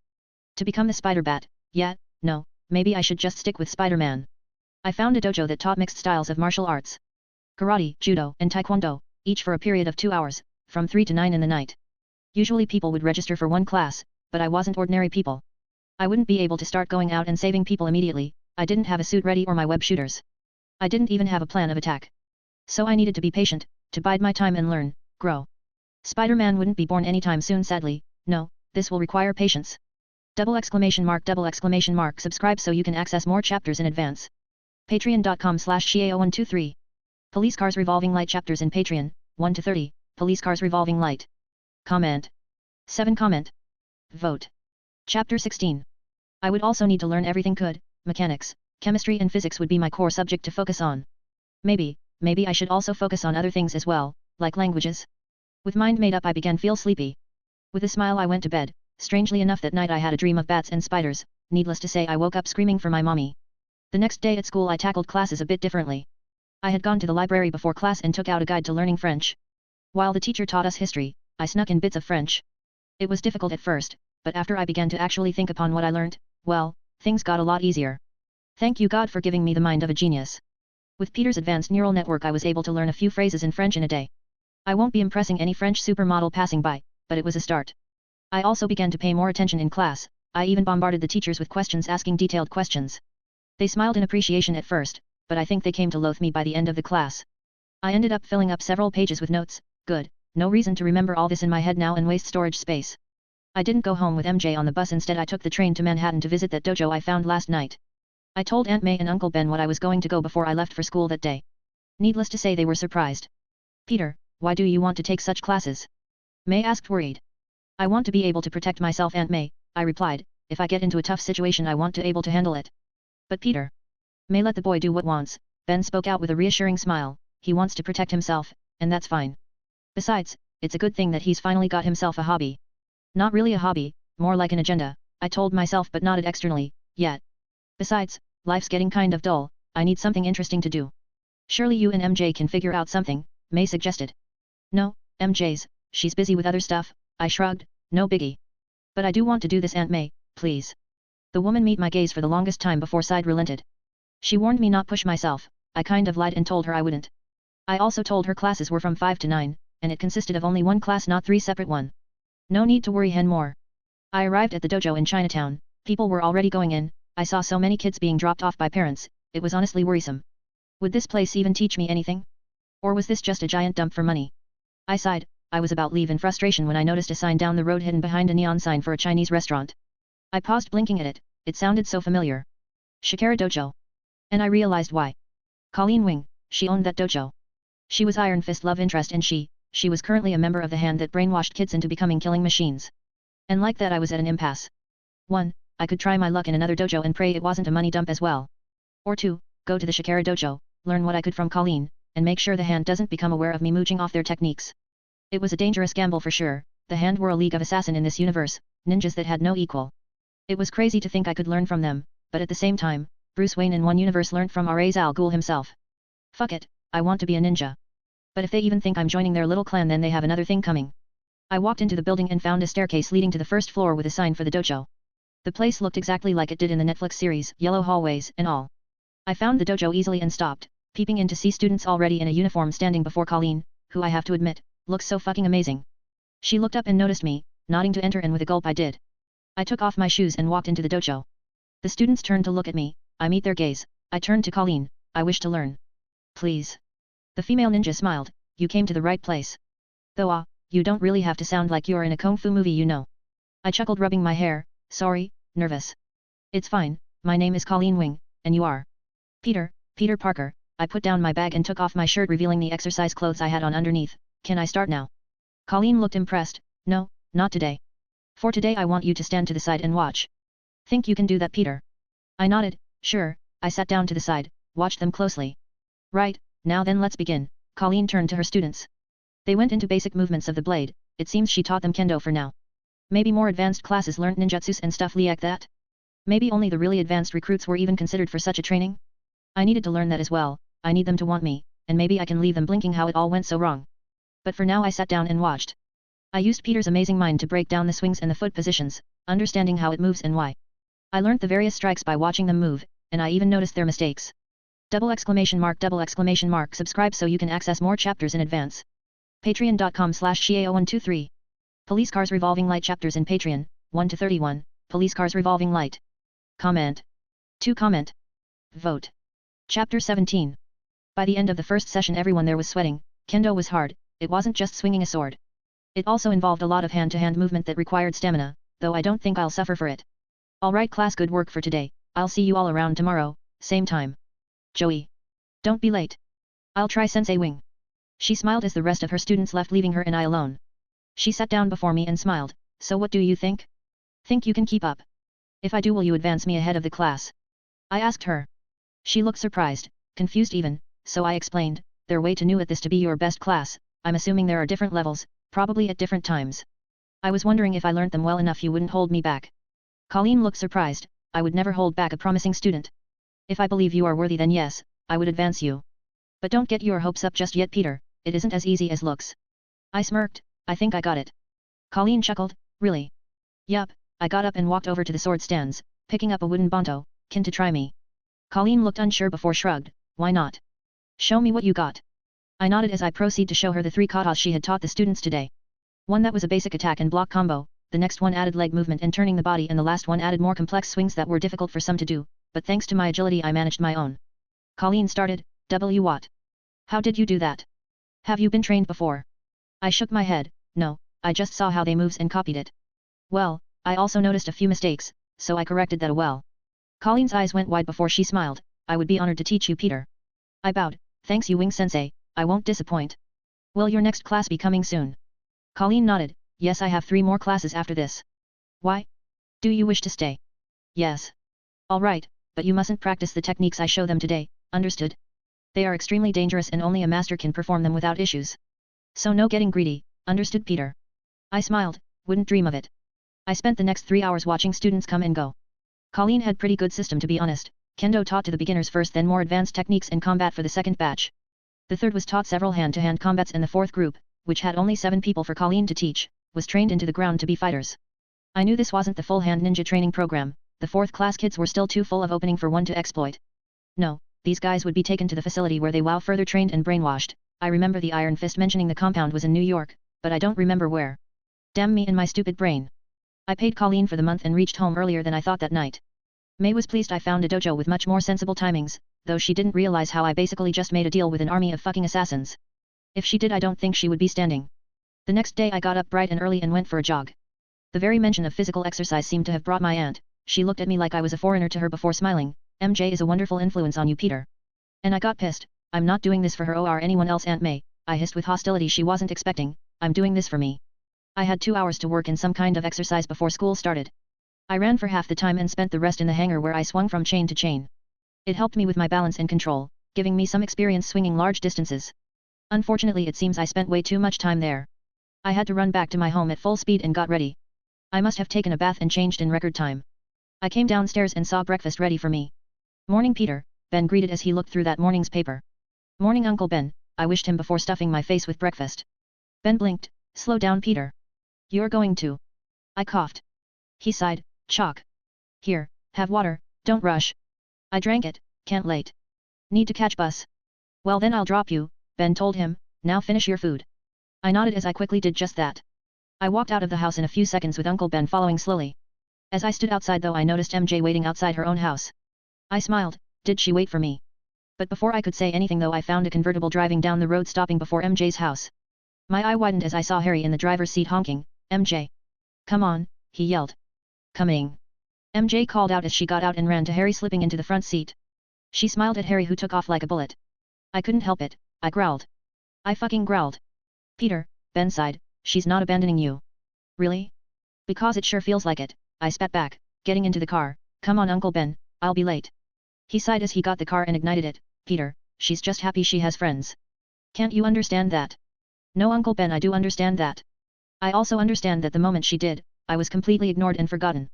To become the Spiderbat, yeah, no, maybe I should just stick with Spider-Man. I found a dojo that taught mixed styles of martial arts. Karate, judo, and taekwondo, each for a period of 2 hours, from 3 to 9 in the night. Usually people would register for one class, but I wasn't ordinary people. I wouldn't be able to start going out and saving people immediately, I didn't have a suit ready or my web shooters. I didn't even have a plan of attack. So I needed to be patient, to bide my time and learn, grow. Spider-Man wouldn't be born anytime soon sadly, no, this will require patience. ! Subscribe so you can access more chapters in advance. Patreon.com/Shiao123. Police Cars Revolving Light chapters in Patreon, 1 to 30, Police Cars Revolving Light. Comment. 7 comment. Vote. Chapter 16. I would also need to learn everything could, mechanics, chemistry and physics would be my core subject to focus on. Maybe I should also focus on other things as well, like languages. With mind made up I began feel sleepy. With a smile I went to bed. Strangely enough that night I had a dream of bats and spiders, needless to say I woke up screaming for my mommy. The next day at school I tackled classes a bit differently. I had gone to the library before class and took out a guide to learning French. While the teacher taught us history, I snuck in bits of French. It was difficult at first, but after I began to actually think upon what I learned, well, things got a lot easier. Thank you God for giving me the mind of a genius. With Peter's advanced neural network I was able to learn a few phrases in French in a day. I won't be impressing any French supermodel passing by, but it was a start. I also began to pay more attention in class, I even bombarded the teachers with questions asking detailed questions. They smiled in appreciation at first, but I think they came to loathe me by the end of the class. I ended up filling up several pages with notes. Good, no reason to remember all this in my head now and waste storage space. I didn't go home with MJ on the bus, instead I took the train to Manhattan to visit that dojo I found last night. I told Aunt May and Uncle Ben what I was going to go before I left for school that day. Needless to say, they were surprised. Peter, why do you want to take such classes? May asked, worried. I want to be able to protect myself, Aunt May, I replied. If I get into a tough situation, I want to able to handle it. But Peter. May let the boy do what wants, Ben spoke out with a reassuring smile. He wants to protect himself, and that's fine. Besides, it's a good thing that he's finally got himself a hobby. Not really a hobby, more like an agenda, I told myself, but nodded externally, yet. Besides, life's getting kind of dull, I need something interesting to do. Surely you and MJ can figure out something, May suggested. No, she's busy with other stuff, I shrugged, no biggie. But I do want to do this, Aunt May, please. The woman met my gaze for the longest time before side relented. She warned me not push myself, I kind of lied and told her I wouldn't. I also told her classes were from 5 to 9, and it consisted of only one class, not 3 separate one. No need to worry hen more. I arrived at the dojo in Chinatown, people were already going in, I saw so many kids being dropped off by parents, it was honestly worrisome. Would this place even teach me anything? Or was this just a giant dump for money? I sighed, I was about leave in frustration when I noticed a sign down the road hidden behind a neon sign for a Chinese restaurant. I paused, blinking at it, it sounded so familiar. Shikara Dojo. And I realized why. Colleen Wing, she owned that dojo. She was Iron Fist love interest, and she was currently a member of the hand that brainwashed kids into becoming killing machines. And like that, I was at an impasse. 1. I could try my luck in another dojo and pray it wasn't a money dump as well. Or 2. Go to the Shikara Dojo, learn what I could from Colleen, and make sure the hand doesn't become aware of me mooching off their techniques. It was a dangerous gamble for sure. The hand were a league of assassin in this universe, ninjas that had no equal. It was crazy to think I could learn from them, but at the same time, Bruce Wayne in one universe learned from Ra's al Ghul himself. Fuck it, I want to be a ninja. But if they even think I'm joining their little clan, then they have another thing coming. I walked into the building and found a staircase leading to the first floor with a sign for the dojo. The place looked exactly like it did in the Netflix series, yellow hallways and all. I found the dojo easily and stopped, peeping in to see students already in a uniform standing before Colleen, who I have to admit, looks so fucking amazing. She looked up and noticed me, nodding to enter, and with a gulp I did. I took off my shoes and walked into the dojo. The students turned to look at me, I meet their gaze, I turned to Colleen, I wish to learn. Please. The female ninja smiled, you came to the right place. Though you don't really have to sound like you're in a kung fu movie, you know. I chuckled, rubbing my hair, sorry, nervous. It's fine, my name is Colleen Wing, and you are? Peter Parker. I put down my bag and took off my shirt, revealing the exercise clothes I had on underneath. Can I start now? Colleen looked impressed. No, not today. For today I want you to stand to the side and watch. Think you can do that, Peter? I nodded, sure. I sat down to the side, watched them closely. Right, now then let's begin. Colleen turned to her students. They went into basic movements of the blade, it seems she taught them kendo for now. Maybe more advanced classes learned ninjutsus and stuff like that? Maybe only the really advanced recruits were even considered for such a training? I needed to learn that as well, I need them to want me, and maybe I can leave them blinking how it all went so wrong. But for now I sat down and watched. I used Peter's amazing mind to break down the swings and the foot positions, understanding how it moves and why. I learned the various strikes by watching them move, and I even noticed their mistakes. Double exclamation mark. Subscribe so you can access more chapters in advance. Patreon.com/Shiao123. Police Cars Revolving Light chapters in Patreon, 1 to 31, Police Cars Revolving Light. Comment. 2 comment. Vote. Chapter 17. By the end of the first session everyone there was sweating. Kendo was hard, it wasn't just swinging a sword. It also involved a lot of hand-to-hand movement that required stamina, though I don't think I'll suffer for it. Alright class, good work for today, I'll see you all around tomorrow, same time. Joey. Don't be late. I'll try, Sensei Wing. She smiled as the rest of her students left, leaving her and I alone. She sat down before me and smiled, so what do you think? Think you can keep up? If I do, will you advance me ahead of the class? I asked her. She looked surprised, confused even, so I explained, they're way too new at this to be your best class, I'm assuming there are different levels, probably at different times. I was wondering if I learnt them well enough you wouldn't hold me back. Colleen looked surprised, I would never hold back a promising student. If I believe you are worthy, then yes, I would advance you. But don't get your hopes up just yet, Peter, it isn't as easy as looks. I smirked, I think I got it. Colleen chuckled, really? Yup, I got up and walked over to the sword stands, picking up a wooden banto, kin to try me. Colleen looked unsure before shrugged, why not? Show me what you got. I nodded as I proceed to show her the 3 katas she had taught the students today. One that was a basic attack and block combo, the next one added leg movement and turning the body, and the last one added more complex swings that were difficult for some to do, but thanks to my agility I managed my own. Colleen started, what? How did you do that? Have you been trained before? I shook my head. No, I just saw how they moves and copied it. Well, I also noticed a few mistakes, so I corrected that well. Colleen's eyes went wide before she smiled. I would be honored to teach you, Peter. I bowed. Thanks you Wing-sensei, I won't disappoint. Will your next class be coming soon? Colleen nodded. Yes, I have 3 more classes after this. Why? Do you wish to stay? Yes. Alright, but you mustn't practice the techniques I show them today, understood? They are extremely dangerous and only a master can perform them without issues. So no getting greedy, understood Peter? I smiled, wouldn't dream of it. I spent the next 3 hours watching students come and go. Colleen had pretty good system to be honest. Kendo taught to the beginners first, then more advanced techniques in combat for the second batch. The third was taught several hand-to-hand combats, and the fourth group, which had only 7 people for Colleen to teach, was trained into the ground to be fighters. I knew this wasn't the full hand ninja training program. The 4th class kids were still too full of opening for one to exploit. No, these guys would be taken to the facility where they were further trained and brainwashed. I remember the Iron Fist mentioning the compound was in New York, but I don't remember where. Damn me and my stupid brain. I paid Colleen for the month and reached home earlier than I thought that night. May was pleased I found a dojo with much more sensible timings, though she didn't realize how I basically just made a deal with an army of fucking assassins. If she did, I don't think she would be standing. The next day I got up bright and early and went for a jog. The very mention of physical exercise seemed to have brought my aunt. She looked at me like I was a foreigner to her before smiling. MJ is a wonderful influence on you, Peter. And I got pissed. I'm not doing this for her or anyone else, Aunt May, I hissed with hostility she wasn't expecting. I'm doing this for me. I had 2 hours to work in some kind of exercise before school started. I ran for half the time and spent the rest in the hangar where I swung from chain to chain. It helped me with my balance and control, giving me some experience swinging large distances. Unfortunately, it seems I spent way too much time there. I had to run back to my home at full speed and got ready. I must have taken a bath and changed in record time. I came downstairs and saw breakfast ready for me. Morning, Peter, Ben greeted as he looked through that morning's paper. Morning, Uncle Ben, I wished him before stuffing my face with breakfast. Ben blinked. Slow down, Peter. You're going to. I coughed. He sighed. Chalk. Here, have water, don't rush. I drank it. Can't late. Need to catch bus. Well then I'll drop you, Ben told him. Now finish your food. I nodded as I quickly did just that. I walked out of the house in a few seconds with Uncle Ben following slowly. As I stood outside though, I noticed MJ waiting outside her own house. I smiled. Did she wait for me? But before I could say anything though, I found a convertible driving down the road, stopping before MJ's house. My eye widened as I saw Harry in the driver's seat honking. MJ. Come on, he yelled. Coming. MJ called out as she got out and ran to Harry, slipping into the front seat. She smiled at Harry, who took off like a bullet. I couldn't help it. I growled. I fucking growled. Peter, Ben sighed, she's not abandoning you. Really? Because it sure feels like it, I spat back, getting into the car. Come on, Uncle Ben, I'll be late. He sighed as he got the car and ignited it. Peter, she's just happy she has friends. Can't you understand that? No, Uncle Ben, I do understand that. I also understand that the moment she did, I was completely ignored and forgotten.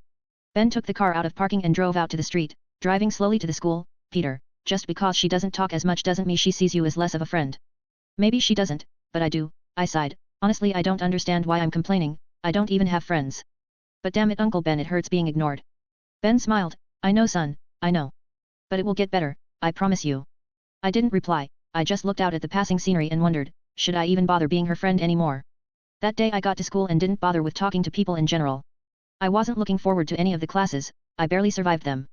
Ben took the car out of parking and drove out to the street, driving slowly to the school. Peter, just because she doesn't talk as much doesn't mean she sees you as less of a friend. Maybe she doesn't, but I do, I sighed. Honestly, I don't understand why I'm complaining. I don't even have friends. But damn it, Uncle Ben, it hurts being ignored. Ben smiled. I know, son, I know. But it will get better, I promise you. I didn't reply. I just looked out at the passing scenery and wondered, should I even bother being her friend anymore? That day I got to school and didn't bother with talking to people in general. I wasn't looking forward to any of the classes. I barely survived them.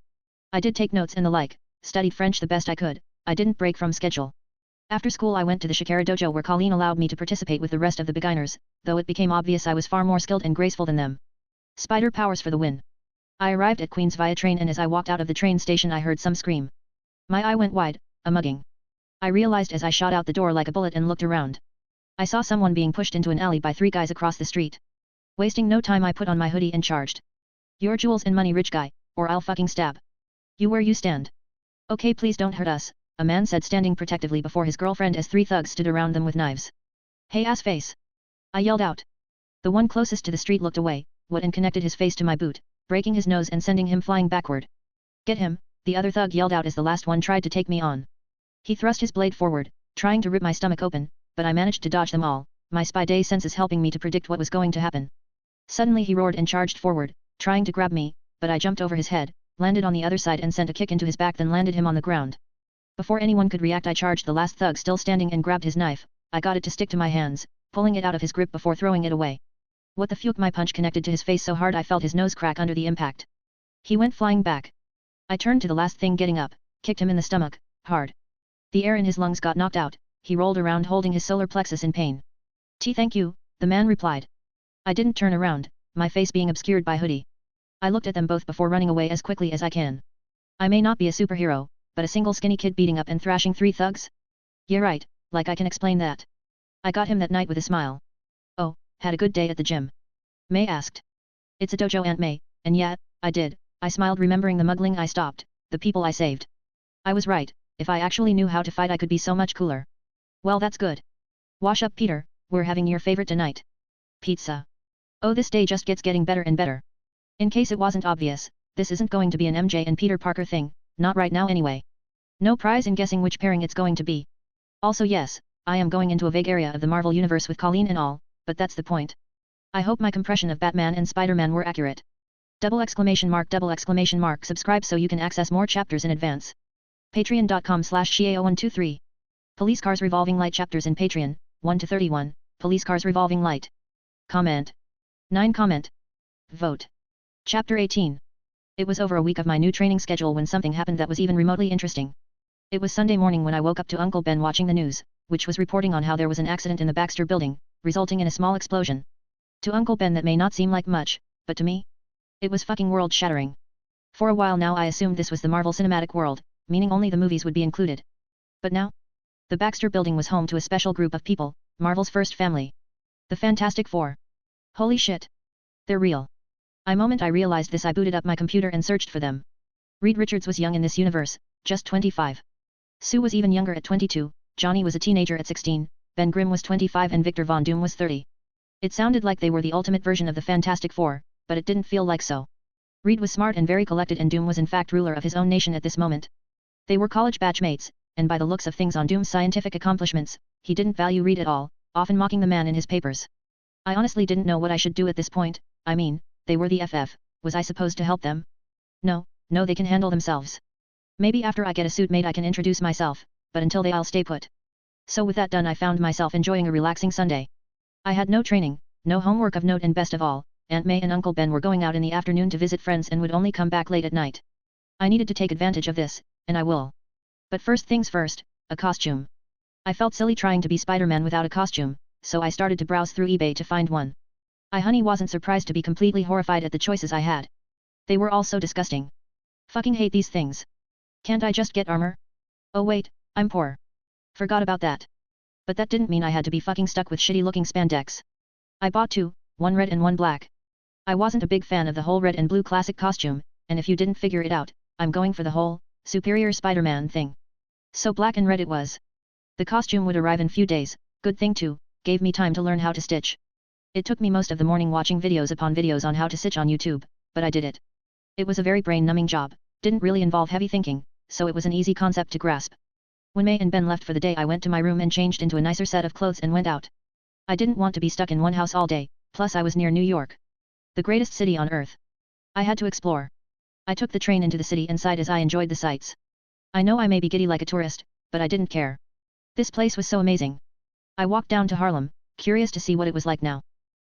I did take notes and the like, studied French the best I could. I didn't break from schedule. After school I went to the Shikara dojo where Colleen allowed me to participate with the rest of the beginners, though it became obvious I was far more skilled and graceful than them. Spider powers for the win. I arrived at Queens via train, and as I walked out of the train station I heard some scream. My eye went wide. A mugging. I realized as I shot out the door like a bullet and looked around. I saw someone being pushed into an alley by 3 guys across the street. Wasting no time I put on my hoodie and charged. Your jewels and money, rich guy, or I'll fucking stab you where you stand. Okay, please don't hurt us, a man said, standing protectively before his girlfriend as 3 thugs stood around them with knives. Hey, ass face! I yelled out. The one closest to the street looked away, and connected his face to my boot, breaking his nose and sending him flying backward. Get him, the other thug yelled out as the last one tried to take me on. He thrust his blade forward, trying to rip my stomach open, but I managed to dodge them all, my spy day senses helping me to predict what was going to happen. Suddenly he roared and charged forward, trying to grab me, but I jumped over his head, landed on the other side and sent a kick into his back, then landed him on the ground. Before anyone could react I charged the last thug still standing and grabbed his knife. I got it to stick to my hands, pulling it out of his grip before throwing it away. What the fuck, my punch connected to his face so hard I felt his nose crack under the impact. He went flying back. I turned to the last thing getting up, kicked him in the stomach, hard. The air in his lungs got knocked out. he rolled around holding his solar plexus in pain. Thank you, the man replied. I didn't turn around, my face being obscured by hoodie. I looked at them both before running away as quickly as I can. I may not be a superhero, but a single skinny kid beating up and thrashing 3 thugs? Yeah right, like I can explain that. I got him that night with a smile. Oh, had a good day at the gym? May asked. It's a dojo, Aunt May, and yeah, I did. I smiled remembering the muggling I stopped, the people I saved. I was right, if I actually knew how to fight I could be so much cooler. Well that's good. Wash up Peter, we're having your favorite tonight. Pizza. Oh this day just gets getting better and better. In case it wasn't obvious, this isn't going to be an MJ and Peter Parker thing, not right now anyway. No prize in guessing which pairing it's going to be. Also yes, I am going into a vague area of the Marvel Universe with Colleen and all, but that's the point. I hope my compression of Batman and Spider-Man were accurate. ! Subscribe so you can access more chapters in advance. Patreon.com/Shia0123. Police Cars Revolving Light chapters in Patreon, 1-31, Police Cars Revolving Light. Comment. 9 comment. Vote. Chapter 18. It was over a week of my new training schedule when something happened that was even remotely interesting. It was Sunday morning when I woke up to Uncle Ben watching the news, which was reporting on how there was an accident in the Baxter building, resulting in a small explosion. To Uncle Ben that may not seem like much, but to me? It was fucking world-shattering. For a while now I assumed this was the Marvel Cinematic World, meaning only the movies would be included. But now? The Baxter building was home to a special group of people, Marvel's first family. The Fantastic Four. Holy shit. They're real. The moment I realized this I booted up my computer and searched for them. Reed Richards was young in this universe, just 25. Sue was even younger at 22, Johnny was a teenager at 16, Ben Grimm was 25 and Victor Von Doom was 30. It sounded like they were the ultimate version of the Fantastic Four, but it didn't feel like so. Reed was smart and very collected and Doom was in fact ruler of his own nation at this moment. They were college batchmates, and by the looks of things on Doom's scientific accomplishments, he didn't value Reed at all, often mocking the man in his papers. I honestly didn't know what I should do at this point. I mean, they were the FF, was I supposed to help them? No, they can handle themselves. Maybe after I get a suit made I can introduce myself, but until they I'll stay put. So with that done I found myself enjoying a relaxing Sunday. I had no training, no homework of note and best of all, Aunt May and Uncle Ben were going out in the afternoon to visit friends and would only come back late at night. I needed to take advantage of this, and I will. But first things first, a costume. I felt silly trying to be Spider-Man without a costume, so I started to browse through eBay to find one. I wasn't surprised to be completely horrified at the choices I had. They were all so disgusting. Fucking hate these things. Can't I just get armor? Oh wait, I'm poor. Forgot about that. But that didn't mean I had to be fucking stuck with shitty looking spandex. I bought 2, one red and one black. I wasn't a big fan of the whole red and blue classic costume, and if you didn't figure it out, I'm going for the whole, superior Spider-Man thing. So black and red it was. The costume would arrive in few days, good thing too, gave me time to learn how to stitch. It took me most of the morning watching videos upon videos on how to stitch on YouTube, but I did it. It was a very brain-numbing job, didn't really involve heavy thinking, so it was an easy concept to grasp. When May and Ben left for the day I went to my room and changed into a nicer set of clothes and went out. I didn't want to be stuck in one house all day, plus I was near New York. The greatest city on earth. I had to explore. I took the train into the city and sighed as I enjoyed the sights. I know I may be giddy like a tourist, but I didn't care. This place was so amazing. I walked down to Harlem, curious to see what it was like now.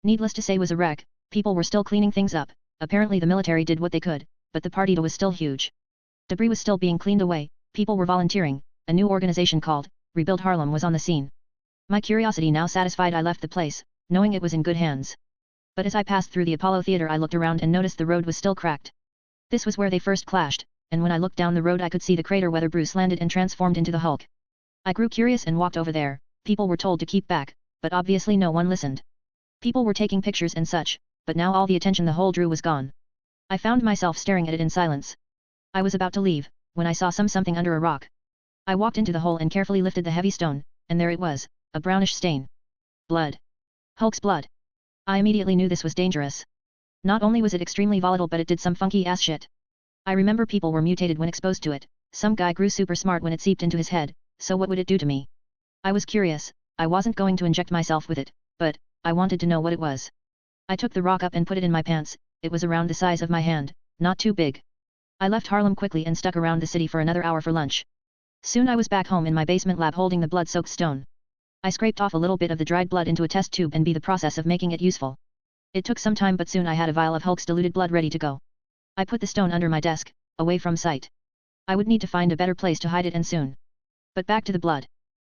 Needless to say was a wreck, people were still cleaning things up, apparently the military did what they could, but the party was still huge. Debris was still being cleaned away, people were volunteering, a new organization called Rebuild Harlem was on the scene. My curiosity now satisfied I left the place, knowing it was in good hands. But as I passed through the Apollo Theater I looked around and noticed the road was still cracked. This was where they first clashed, and when I looked down the road I could see the crater where Bruce landed and transformed into the Hulk. I grew curious and walked over there, people were told to keep back, but obviously no one listened. People were taking pictures and such, but now all the attention the whole drew was gone. I found myself staring at it in silence. I was about to leave, when I saw something under a rock. I walked into the hole and carefully lifted the heavy stone, and there it was, a brownish stain. Blood. Hulk's blood. I immediately knew this was dangerous. Not only was it extremely volatile but it did some funky ass shit. I remember people were mutated when exposed to it, some guy grew super smart when it seeped into his head, so what would it do to me? I was curious, I wasn't going to inject myself with it, but, I wanted to know what it was. I took the rock up and put it in my pants, it was around the size of my hand, not too big. I left Harlem quickly and stuck around the city for another hour for lunch. Soon I was back home in my basement lab holding the blood-soaked stone. I scraped off a little bit of the dried blood into a test tube and began the process of making it useful. It took some time but soon I had a vial of Hulk's diluted blood ready to go. I put the stone under my desk, away from sight. I would need to find a better place to hide it and soon. But back to the blood.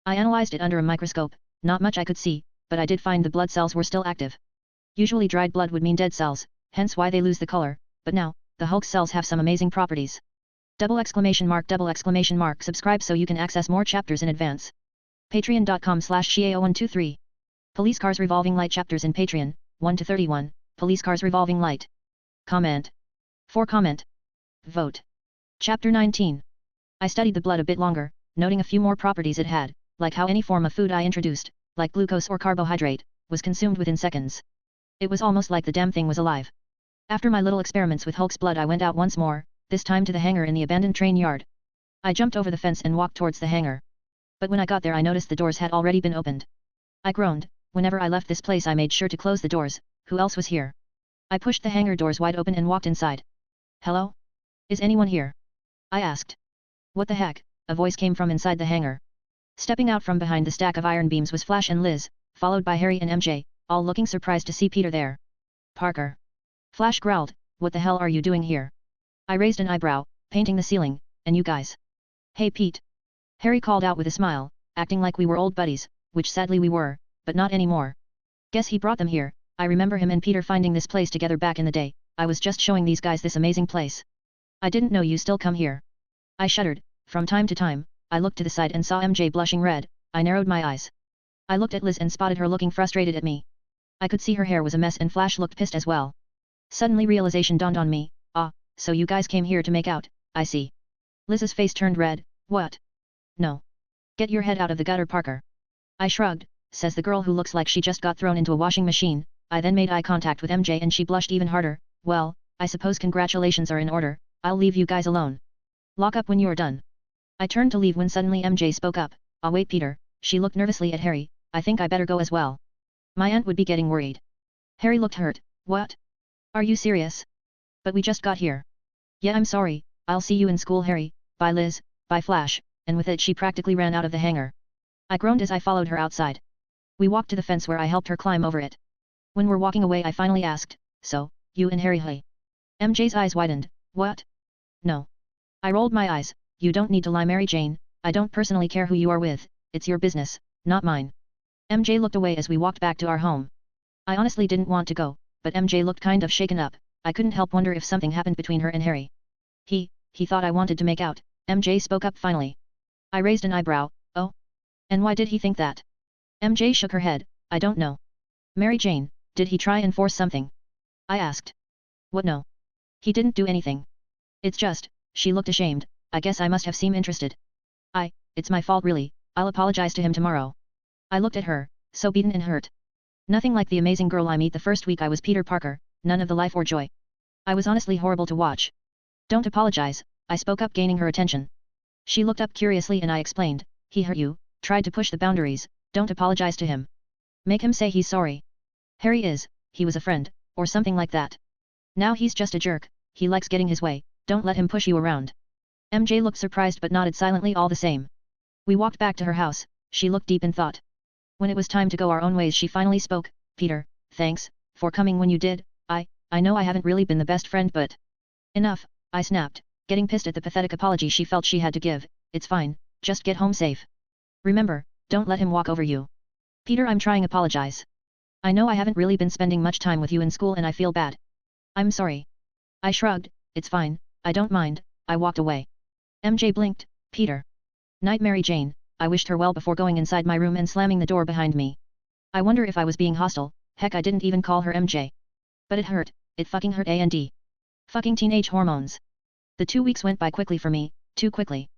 I analyzed it under a microscope, not much I could see, but I did find the blood cells were still active. Usually dried blood would mean dead cells, hence why they lose the color, but now, the Hulk's cells have some amazing properties. Double exclamation mark, subscribe so you can access more chapters in advance. Patreon.com/Xiao123. Police Cars Revolving Light chapters in Patreon, 1 to 31, Police Cars Revolving Light. Comment. For comment. Vote. Chapter 19. I studied the blood a bit longer, noting a few more properties it had, like how any form of food I introduced, like glucose or carbohydrate, was consumed within seconds. It was almost like the damn thing was alive. After my little experiments with Hulk's blood, I went out once more, this time to the hangar in the abandoned train yard. I jumped over the fence and walked towards the hangar. But when I got there I noticed the doors had already been opened. I groaned. Whenever I left this place I made sure to close the doors. Who else was here? I pushed the hangar doors wide open and walked inside. Hello? Is anyone here? I asked. What the heck? A voice came from inside the hangar. Stepping out from behind the stack of iron beams was Flash and Liz, followed by Harry and MJ, all looking surprised to see Peter there. Parker. Flash growled, what the hell are you doing here? I raised an eyebrow, painting the ceiling, and you guys? Hey Pete. Harry called out with a smile, acting like we were old buddies, which sadly we were, but not anymore. Guess he brought them here. I remember him and Peter finding this place together back in the day. I was just showing these guys this amazing place. I didn't know you still come here. I shuddered. From time to time, I looked to the side and saw MJ blushing red. I narrowed my eyes. I looked at Liz and spotted her looking frustrated at me. I could see her hair was a mess and Flash looked pissed as well. Suddenly realization dawned on me. Ah, so you guys came here to make out, I see. Liz's face turned red. What? No. Get your head out of the gutter, Parker. I shrugged, says the girl who looks like she just got thrown into a washing machine. I then made eye contact with MJ and she blushed even harder. Well, I suppose congratulations are in order. I'll leave you guys alone. Lock up when you're done. I turned to leave when suddenly MJ spoke up. I'll wait, Peter. She looked nervously at Harry. I think I better go as well. My aunt would be getting worried. Harry looked hurt. What? Are you serious? But we just got here. Yeah, I'm sorry. I'll see you in school, Harry. Bye, Liz. Bye, Flash. And with it she practically ran out of the hangar. I groaned as I followed her outside. We walked to the fence where I helped her climb over it. When we're walking away I finally asked, so, you and Harry, hey? MJ's eyes widened. What? No. I rolled my eyes. You don't need to lie, Mary Jane. I don't personally care who you are with. It's your business, not mine. MJ looked away as we walked back to our home. I honestly didn't want to go, but MJ looked kind of shaken up. I couldn't help wonder if something happened between her and Harry. He thought I wanted to make out. MJ spoke up finally. I raised an eyebrow. Oh? And why did he think that? MJ shook her head. I don't know. Mary Jane, did he try and force something? I asked. What, no? He didn't do anything. It's just, she looked ashamed. I guess I must have seemed interested. It's my fault really. I'll apologize to him tomorrow. I looked at her, so beaten and hurt. Nothing like the amazing girl I meet the first week I was Peter Parker, none of the life or joy. I was honestly horrible to watch. Don't apologize, I spoke up, gaining her attention. She looked up curiously and I explained, he hurt you, tried to push the boundaries, don't apologize to him. Make him say he's sorry. Harry he was a friend, or something like that. Now he's just a jerk, he likes getting his way, don't let him push you around. MJ looked surprised but nodded silently all the same. We walked back to her house, she looked deep in thought. When it was time to go our own ways she finally spoke, Peter, thanks, for coming when you did. I know I haven't really been the best friend but... Enough, I snapped, getting pissed at the pathetic apology she felt she had to give. It's fine, just get home safe. Remember, don't let him walk over you. Peter, I'm trying apologize. I know I haven't really been spending much time with you in school and I feel bad. I'm sorry. I shrugged, it's fine, I don't mind, I walked away. MJ blinked, Peter. Night, Mary Jane. I wished her well before going inside my room and slamming the door behind me. I wonder if I was being hostile. Heck, I didn't even call her MJ. But it hurt, it fucking hurt A&D. Fucking teenage hormones. The 2 weeks went by quickly for me, too quickly.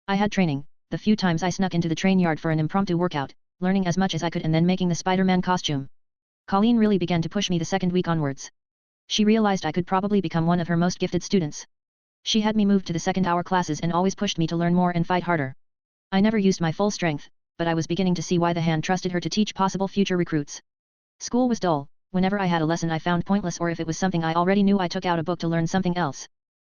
I had training, the few times I snuck into the train yard for an impromptu workout, learning as much as I could and then making the Spider-Man costume. Colleen really began to push me the second week onwards. She realized I could probably become one of her most gifted students. She had me move to the second-hour classes and always pushed me to learn more and fight harder. I never used my full strength, but I was beginning to see why the hand trusted her to teach possible future recruits. School was dull. Whenever I had a lesson I found pointless, or if it was something I already knew I took out a book to learn something else.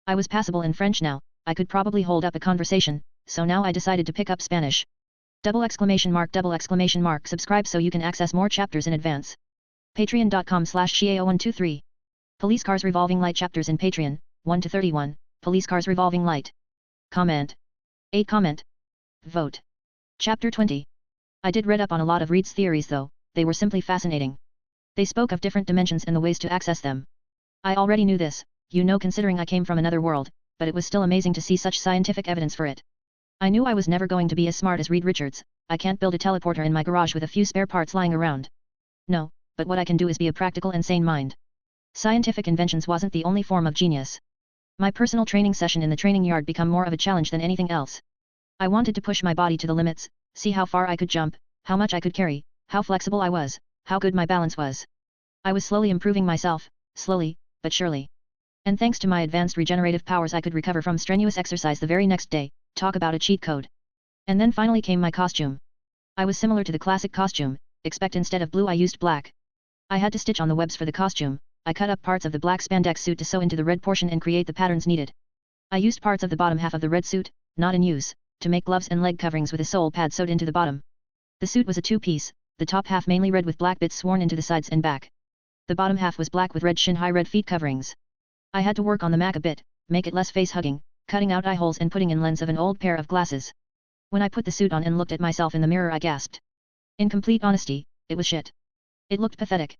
I was passable in French now, I could probably hold up a conversation, so now I decided to pick up Spanish. Double exclamation mark, subscribe so you can access more chapters in advance. Patreon.com/Xiao123. Police Cars Revolving Light chapters in Patreon, 1 to 31, Police Cars Revolving Light. Comment. 8 comment. Vote. Chapter 20. I did read up on a lot of Reed's theories though, they were simply fascinating. They spoke of different dimensions and the ways to access them. I already knew this, considering I came from another world, but it was still amazing to see such scientific evidence for it. I knew I was never going to be as smart as Reed Richards. I can't build a teleporter in my garage with a few spare parts lying around. No, but what I can do is be a practical and sane mind. Scientific inventions wasn't the only form of genius. My personal training session in the training yard became more of a challenge than anything else. I wanted to push my body to the limits, see how far I could jump, how much I could carry, how flexible I was, how good my balance was. I was slowly improving myself, slowly, but surely. And thanks to my advanced regenerative powers I could recover from strenuous exercise the very next day. Talk about a cheat code. And then finally came my costume. I was similar to the classic costume, except instead of blue I used black. I had to stitch on the webs for the costume. I cut up parts of the black spandex suit to sew into the red portion and create the patterns needed. I used parts of the bottom half of the red suit, not in use, to make gloves and leg coverings with a sole pad sewed into the bottom. The suit was a two-piece, the top half mainly red with black bits worn into the sides and back. The bottom half was black with red shin-high red feet coverings. I had to work on the Mac a bit, make it less face-hugging, cutting out eye holes and putting in lens of an old pair of glasses. When I put the suit on and looked at myself in the mirror I gasped. In complete honesty, it was shit. It looked pathetic.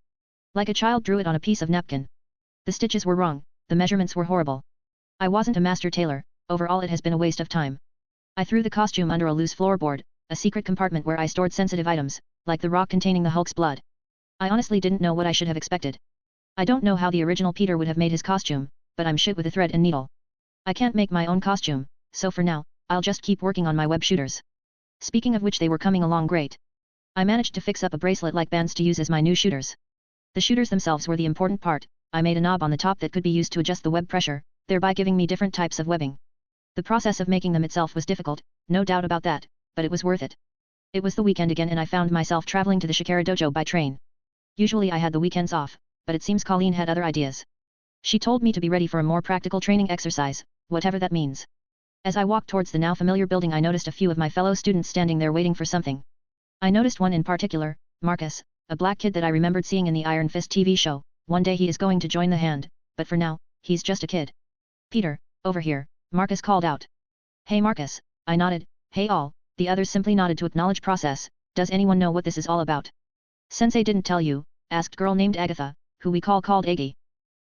Like a child drew it on a piece of napkin. The stitches were wrong, the measurements were horrible. I wasn't a master tailor, overall it has been a waste of time. I threw the costume under a loose floorboard, a secret compartment where I stored sensitive items, like the rock containing the Hulk's blood. I honestly didn't know what I should have expected. I don't know how the original Peter would have made his costume, but I'm shit with a thread and needle. I can't make my own costume, so for now, I'll just keep working on my web shooters. Speaking of which they were coming along great. I managed to fix up a bracelet-like bands to use as my new shooters. The shooters themselves were the important part. I made a knob on the top that could be used to adjust the web pressure, thereby giving me different types of webbing. The process of making them itself was difficult, no doubt about that, but it was worth it. It was the weekend again and I found myself traveling to the Shikara dojo by train. Usually I had the weekends off, but it seems Colleen had other ideas. She told me to be ready for a more practical training exercise, whatever that means. As I walked towards the now familiar building I noticed a few of my fellow students standing there waiting for something. I noticed one in particular, Marcus, a black kid that I remembered seeing in the Iron Fist TV show. One day he is going to join the hand, but for now, he's just a kid. Peter, over here, Marcus called out. Hey Marcus, I nodded. Hey all, the others simply nodded to acknowledge process. Does anyone know what this is all about? Sensei didn't tell you, asked girl named Agatha, who we called Aggie.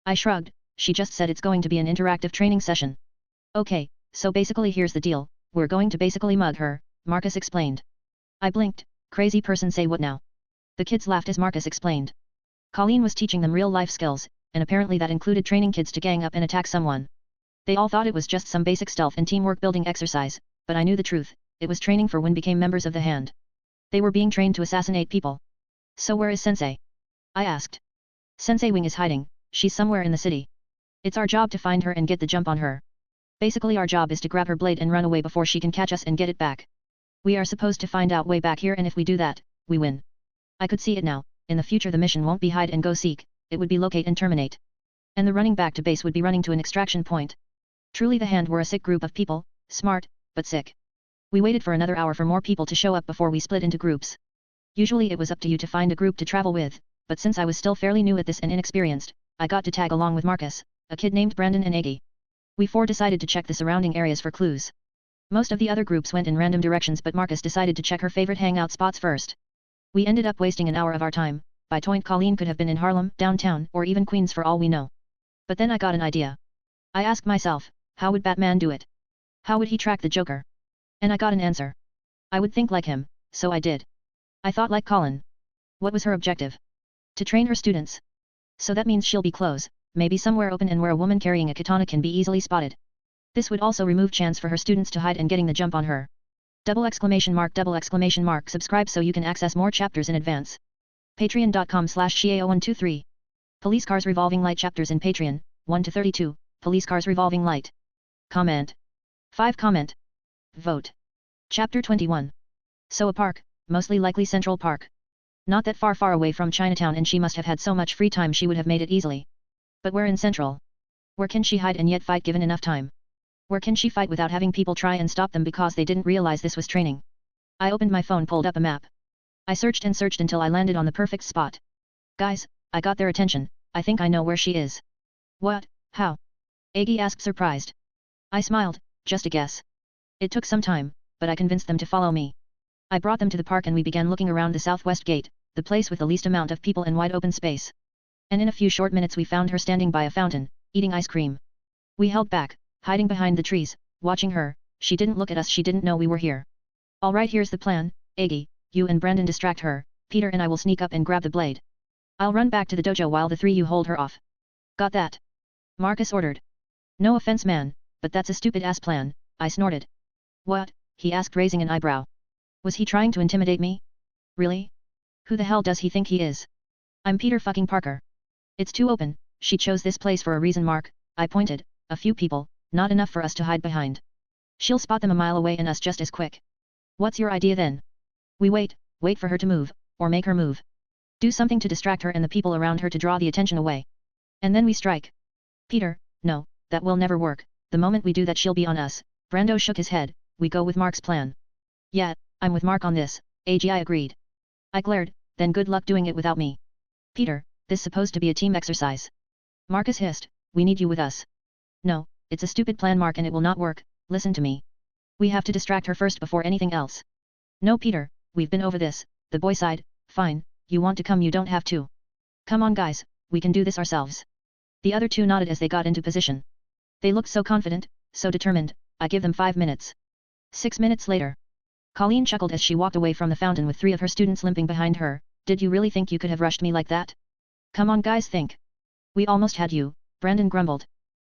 I shrugged, she just said it's going to be an interactive training session. Okay, so basically here's the deal, we're going to basically mug her, Marcus explained. I blinked, crazy person say what now? The kids laughed as Marcus explained. Colleen was teaching them real-life skills, and apparently that included training kids to gang up and attack someone. They all thought it was just some basic stealth and teamwork building exercise, but I knew the truth, it was training for when became members of the hand. They were being trained to assassinate people. So where is Sensei? I asked. Sensei Wing is hiding, she's somewhere in the city. It's our job to find her and get the jump on her. Basically our job is to grab her blade and run away before she can catch us and get it back. We are supposed to find out way back here and if we do that, we win. I could see it now, in the future the mission won't be hide and go seek, it would be locate and terminate. And the running back to base would be running to an extraction point. Truly the hand were a sick group of people, smart, but sick. We waited for another hour for more people to show up before we split into groups. Usually it was up to you to find a group to travel with, but since I was still fairly new at this and inexperienced, I got to tag along with Marcus, a kid named Brandon and Aggie. We four decided to check the surrounding areas for clues. Most of the other groups went in random directions but Marcus decided to check her favorite hangout spots first. We ended up wasting an hour of our time. By point Colleen could have been in Harlem, downtown, or even Queens for all we know. But then I got an idea. I asked myself, how would Batman do it? How would he track the Joker? And I got an answer. I would think like him, so I did. I thought like Colin. What was her objective? To train her students. So that means she'll be close, maybe somewhere open and where a woman carrying a katana can be easily spotted. This would also remove chance for her students to hide and getting the jump on her. Double exclamation mark. Subscribe so you can access more chapters in advance. Patreon.com/Shiao123. Police Cars Revolving Light chapters in Patreon, 1-32, Police Cars Revolving Light. Comment. 5 comment. Vote. Chapter 21. So a park, mostly likely Central Park. Not that far away from Chinatown and she must have had so much free time she would have made it easily. But where in Central? Where can she hide and yet fight given enough time? Where can she fight without having people try and stop them because they didn't realize this was training? I opened my phone, pulled up a map. I searched and searched until I landed on the perfect spot. Guys, I got their attention, I think I know where she is. What? How? Aggie asked surprised. I smiled, just a guess. It took some time, but I convinced them to follow me. I brought them to the park and we began looking around the southwest gate, the place with the least amount of people and wide open space. And in a few short minutes we found her standing by a fountain, eating ice cream. We held back, hiding behind the trees, watching her. She didn't look at us, she didn't know we were here. Alright, here's the plan, Aggie, you and Brandon distract her, Peter and I will sneak up and grab the blade. I'll run back to the dojo while the three you hold her off. Got that? Marcus ordered. No offense man, but that's a stupid ass plan, I snorted. What? He asked raising an eyebrow. Was he trying to intimidate me? Really? Who the hell does he think he is? I'm Peter fucking Parker. It's too open, she chose this place for a reason, Mark, I pointed, a few people, not enough for us to hide behind. She'll spot them a mile away and us just as quick. What's your idea then? We wait for her to move, or make her move. Do something to distract her and the people around her to draw the attention away. And then we strike. Peter, no, that will never work, the moment we do that she'll be on us. Brando shook his head, we go with Mark's plan. Yeah, I'm with Mark on this, AGI agreed. I glared, then good luck doing it without me. Peter, this supposed to be a team exercise. Marcus hissed, we need you with us. No, it's a stupid plan, Mark, and it will not work, listen to me. We have to distract her first before anything else. No, Peter, we've been over this, the boy sighed, fine, you want to come, you don't have to. Come on guys, we can do this ourselves. The other two nodded as they got into position. They looked so confident, so determined, I give them 5 minutes. 6 minutes later. Colleen chuckled as she walked away from the fountain with 3 of her students limping behind her. Did you really think you could have rushed me like that? Come on guys, think. We almost had you, Brandon grumbled.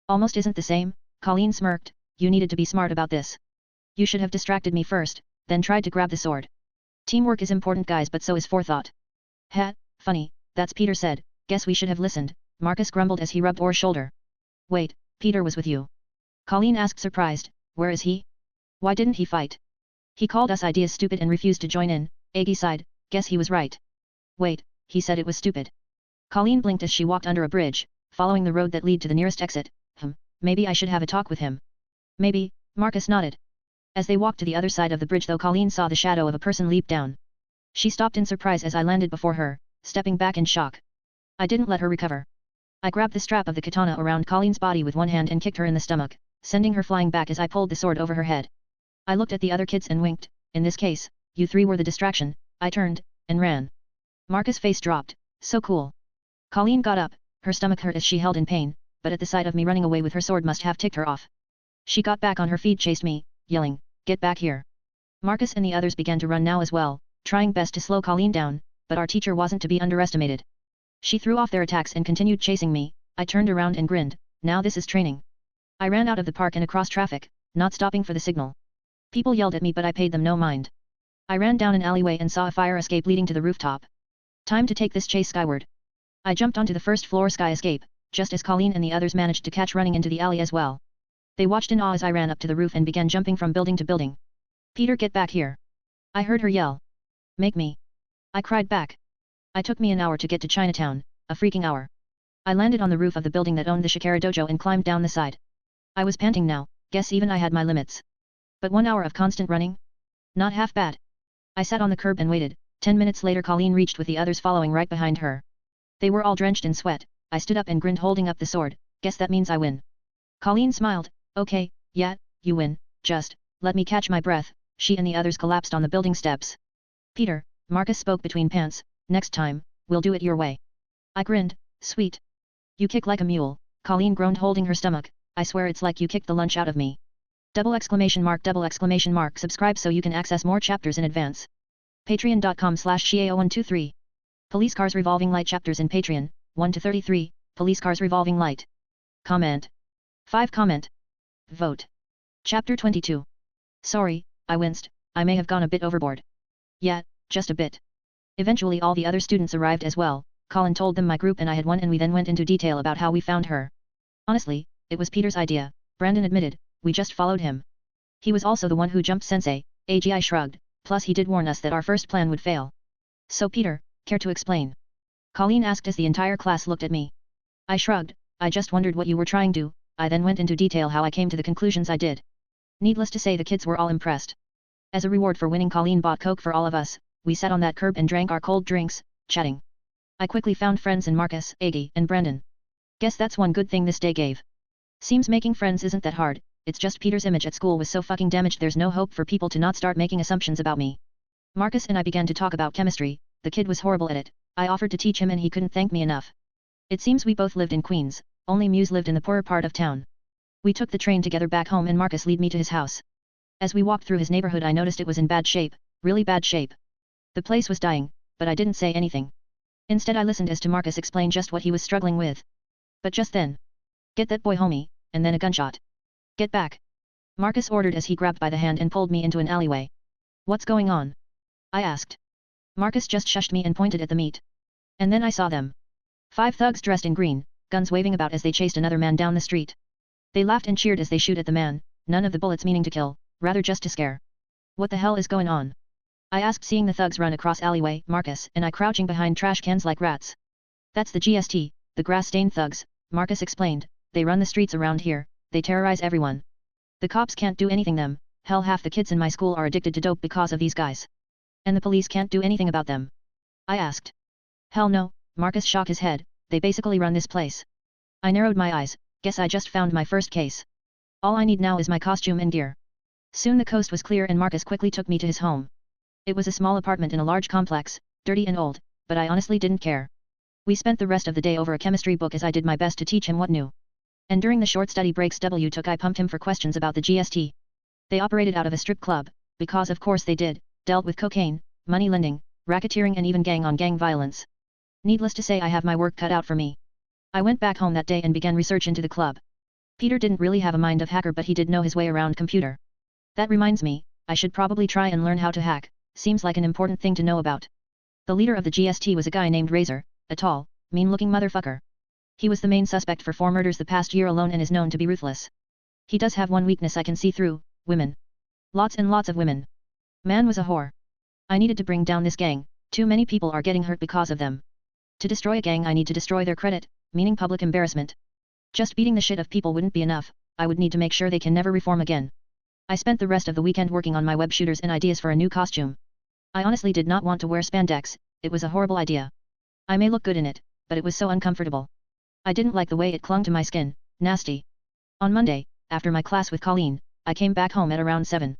Almost isn't the same, Colleen smirked, you needed to be smart about this. You should have distracted me first, then tried to grab the sword. Teamwork is important guys, but so is forethought. Ha, funny, that's Peter said, guess we should have listened, Marcus grumbled as he rubbed Orr's shoulder. Wait, Peter was with you? Colleen asked surprised, where is he? Why didn't he fight? He called us ideas stupid and refused to join in, Aggie sighed, guess he was right. Wait, he said it was stupid. Colleen blinked as she walked under a bridge, following the road that lead to the nearest exit. Maybe I should have a talk with him. Maybe, Marcus nodded. As they walked to the other side of the bridge though, Colleen saw the shadow of a person leap down. She stopped in surprise as I landed before her, stepping back in shock. I didn't let her recover. I grabbed the strap of the katana around Colleen's body with one hand and kicked her in the stomach, sending her flying back as I pulled the sword over her head. I looked at the other kids and winked, in this case, you 3 were the distraction. I turned, and ran. Marcus' face dropped, so cool. Colleen got up, her stomach hurt as she held in pain, but at the sight of me running away with her sword must have ticked her off. She got back on her feet, chased me, yelling, get back here. Marcus and the others began to run now as well, trying best to slow Colleen down, but our teacher wasn't to be underestimated. She threw off their attacks and continued chasing me. I turned around and grinned, now this is training. I ran out of the park and across traffic, not stopping for the signal. People yelled at me but I paid them no mind. I ran down an alleyway and saw a fire escape leading to the rooftop. Time to take this chase skyward. I jumped onto the first floor sky escape, just as Colleen and the others managed to catch running into the alley as well. They watched in awe as I ran up to the roof and began jumping from building to building. Peter, get back here. I heard her yell. Make me. I cried back. It took me an hour to get to Chinatown, a freaking hour. I landed on the roof of the building that owned the Shikara dojo and climbed down the side. I was panting now, guess even I had my limits. But 1 hour of constant running? Not half bad. I sat on the curb and waited. 10 minutes later Colleen reached with the others following right behind her. They were all drenched in sweat. I stood up and grinned holding up the sword, guess that means I win. Colleen smiled, okay, yeah, you win, just, let me catch my breath. She and the others collapsed on the building steps. Peter, Marcus spoke between pants, next time, we'll do it your way. I grinned, sweet. You kick like a mule, Colleen groaned holding her stomach, I swear it's like you kicked the lunch out of me. ! Subscribe so you can access more chapters in advance. Patreon.com/Shiao123. Police Cars Revolving Light chapters in Patreon, 1-33, Police Cars Revolving Light. Comment. 5 comment. Vote. Chapter 22. Sorry, I winced, I may have gone a bit overboard. Yeah, just a bit. Eventually all the other students arrived as well. Colin told them my group and I had won and we then went into detail about how we found her. Honestly, it was Peter's idea, Brandon admitted, we just followed him. He was also the one who jumped sensei, AGI shrugged, plus he did warn us that our first plan would fail. So Peter, care to explain? Colleen asked as the entire class looked at me. I shrugged, I just wondered what you were trying to. I then went into detail how I came to the conclusions I did. Needless to say the kids were all impressed. As a reward for winning Colleen bought Coke for all of us, we sat on that curb and drank our cold drinks, chatting. I quickly found friends in Marcus, Aggie, and Brandon. Guess that's one good thing this day gave. Seems making friends isn't that hard, it's just Peter's image at school was so fucking damaged there's no hope for people to not start making assumptions about me. Marcus and I began to talk about chemistry. The kid was horrible at it. I offered to teach him and he couldn't thank me enough. It seems we both lived in Queens, only Muse lived in the poorer part of town. We took the train together back home and Marcus led me to his house. As we walked through his neighborhood I noticed it was in bad shape, really bad shape. The place was dying, but I didn't say anything. Instead I listened as to Marcus explain just what he was struggling with. But just then. Get that boy homie, and then a gunshot. Get back. Marcus ordered as he grabbed by the hand and pulled me into an alleyway. What's going on? I asked. Marcus just shushed me and pointed at the meat. And then I saw them. 5 thugs dressed in green, guns waving about as they chased another man down the street. They laughed and cheered as they shoot at the man, none of the bullets meaning to kill, rather just to scare. What the hell is going on? I asked seeing the thugs run across alleyway, Marcus and I crouching behind trash cans like rats. That's the GST, the grass-stained thugs, Marcus explained, they run the streets around here, they terrorize everyone. The cops can't do anything them, hell half the kids in my school are addicted to dope because of these guys. And the police can't do anything about them. I asked. Hell no, Marcus shook his head, they basically run this place. I narrowed my eyes, guess I just found my first case. All I need now is my costume and gear. Soon the coast was clear and Marcus quickly took me to his home. It was a small apartment in a large complex, dirty and old, but I honestly didn't care. We spent the rest of the day over a chemistry book as I did my best to teach him what new. And during the short study breaks I pumped him for questions about the GST. They operated out of a strip club, because of course they did, dealt with cocaine, money lending, racketeering and even gang-on-gang violence. Needless to say I have my work cut out for me. I went back home that day and began research into the club. Peter didn't really have a mind of hacker but he did know his way around computer. That reminds me, I should probably try and learn how to hack, seems like an important thing to know about. The leader of the GST was a guy named Razor, a tall, mean-looking motherfucker. He was the main suspect for 4 murders the past year alone and is known to be ruthless. He does have one weakness I can see through, women. Lots and lots of women. Man was a whore. I needed to bring down this gang, too many people are getting hurt because of them. To destroy a gang I need to destroy their credit, meaning public embarrassment. Just beating the shit of people wouldn't be enough, I would need to make sure they can never reform again. I spent the rest of the weekend working on my web shooters and ideas for a new costume. I honestly did not want to wear spandex, it was a horrible idea. I may look good in it, but it was so uncomfortable. I didn't like the way it clung to my skin, nasty. On Monday, after my class with Colleen, I came back home at around 7.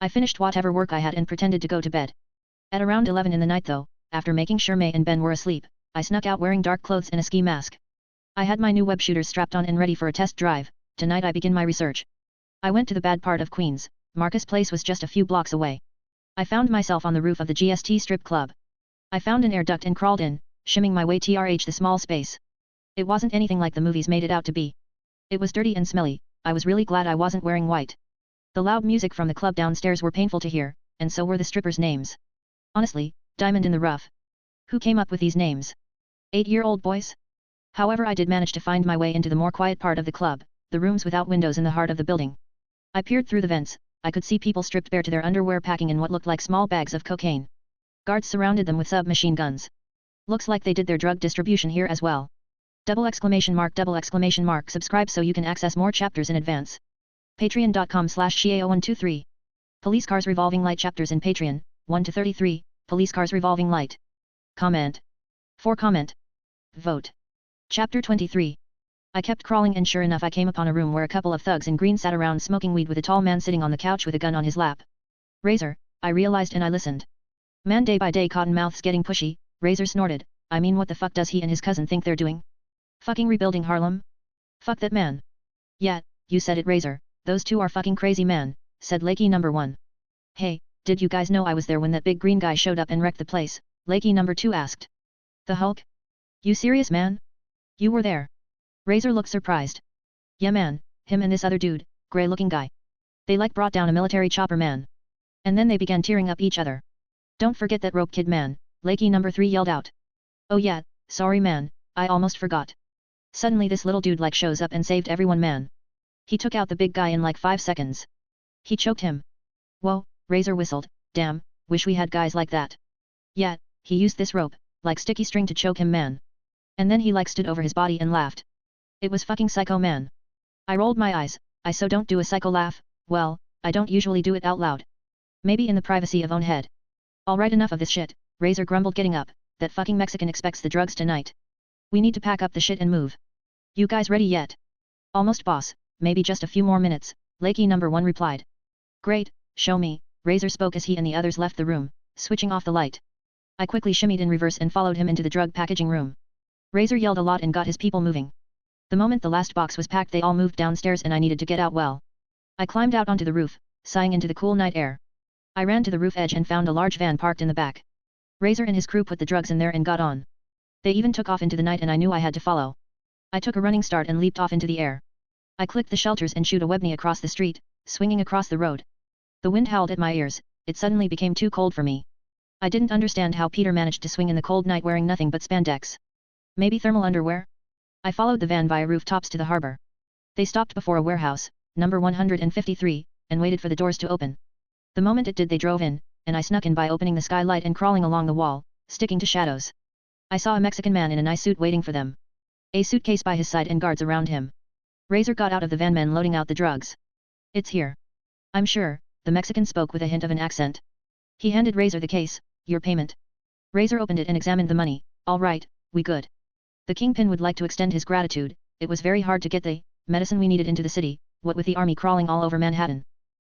I finished whatever work I had and pretended to go to bed. At around 11 in the night though, after making sure May and Ben were asleep, I snuck out wearing dark clothes and a ski mask. I had my new web shooters strapped on and ready for a test drive. Tonight I begin my research. I went to the bad part of Queens, Marcus' place was just a few blocks away. I found myself on the roof of the GST strip club. I found an air duct and crawled in, shimming my way through the small space. It wasn't anything like the movies made it out to be. It was dirty and smelly, I was really glad I wasn't wearing white. The loud music from the club downstairs were painful to hear, and so were the strippers' names. Honestly, diamond in the rough. Who came up with these names? 8-year-old boys? However I did manage to find my way into the more quiet part of the club, the rooms without windows in the heart of the building. I peered through the vents, I could see people stripped bare to their underwear packing in what looked like small bags of cocaine. Guards surrounded them with submachine guns. Looks like they did their drug distribution here as well. Double exclamation mark. Subscribe so you can access more chapters in advance. Patreon.com/Shiao123. Police Cars Revolving Light chapters in Patreon, 1-33, Police Cars Revolving Light. Comment. For comment. Vote. Chapter 23. I kept crawling and sure enough I came upon a room where a couple of thugs in green sat around smoking weed with a tall man sitting on the couch with a gun on his lap. Razor, I realized and I listened. Man, day by day cotton mouth's getting pushy, Razor snorted, I mean what the fuck does he and his cousin think they're doing? Fucking rebuilding Harlem? Fuck that man. Yeah, you said it Razor, those two are fucking crazy man, said Lakey number 1. Hey, did you guys know I was there when that big green guy showed up and wrecked the place? Lakey number 2 asked. The Hulk? You serious man? You were there? Razor looked surprised. Yeah man, him and this other dude, grey looking guy. They like brought down a military chopper man. And then they began tearing up each other. Don't forget that rope kid man, Lakey number 3 yelled out. Oh yeah, sorry man, I almost forgot. Suddenly this little dude like shows up and saved everyone man. He took out the big guy in like 5 seconds. He choked him. Whoa, Razor whistled, damn, wish we had guys like that. Yeah, he used this rope, like sticky string to choke him man. And then he like stood over his body and laughed. It was fucking psycho man. I rolled my eyes, I so don't do a psycho laugh, well, I don't usually do it out loud. Maybe in the privacy of own head. Alright enough of this shit, Razor grumbled getting up, that fucking Mexican expects the drugs tonight. We need to pack up the shit and move. You guys ready yet? Almost boss, maybe just a few more minutes, Lakey number 1 replied. Great, show me, Razor spoke as he and the others left the room, switching off the light. I quickly shimmied in reverse and followed him into the drug packaging room. Razor yelled a lot and got his people moving. The moment the last box was packed they all moved downstairs and I needed to get out well. I climbed out onto the roof, sighing into the cool night air. I ran to the roof edge and found a large van parked in the back. Razor and his crew put the drugs in there and got on. They even took off into the night and I knew I had to follow. I took a running start and leaped off into the air. I clicked the shelters and shooed a webney across the street, swinging across the road. The wind howled at my ears, it suddenly became too cold for me. I didn't understand how Peter managed to swing in the cold night wearing nothing but spandex. Maybe thermal underwear? I followed the van via rooftops to the harbor. They stopped before a warehouse, number 153, and waited for the doors to open. The moment it did they drove in, and I snuck in by opening the skylight and crawling along the wall, sticking to shadows. I saw a Mexican man in a nice suit waiting for them. A suitcase by his side and guards around him. Razor got out of the van, men loading out the drugs. It's here. I'm sure, the Mexican spoke with a hint of an accent. He handed Razor the case, your payment. Razor opened it and examined the money. All right, we good. The Kingpin would like to extend his gratitude. It was very hard to get the medicine we needed into the city, what with the army crawling all over Manhattan.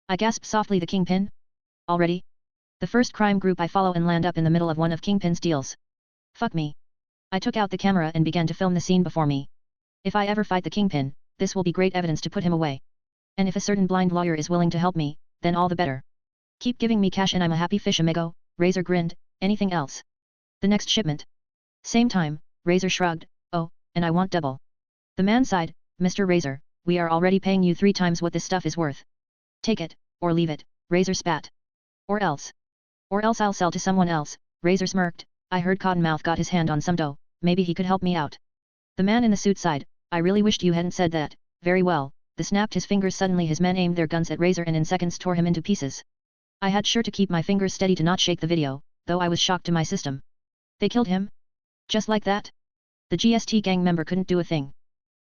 I gasped softly. The Kingpin? Already? The first crime group I follow and land up in the middle of one of Kingpin's deals. Fuck me. I took out the camera and began to film the scene before me. If I ever fight the Kingpin, this will be great evidence to put him away. And if a certain blind lawyer is willing to help me, then all the better. Keep giving me cash and I'm a happy fish, amigo. Razor grinned. Anything else? The next shipment. Same time, Razor shrugged. Oh, and I want double. The man sighed. Mr. Razor, we are already paying you 3 times what this stuff is worth. Take it, or leave it, Razor spat. Or else I'll sell to someone else, Razor smirked. I heard Cottonmouth got his hand on some dough, maybe he could help me out. The man in the suit sighed. I really wished you hadn't said that. Very well. The snapped his fingers. Suddenly his men aimed their guns at Razor and in seconds tore him into pieces. I had sure to keep my fingers steady to not shake the video, though I was shocked to my system. They killed him? Just like that? The GST gang member couldn't do a thing.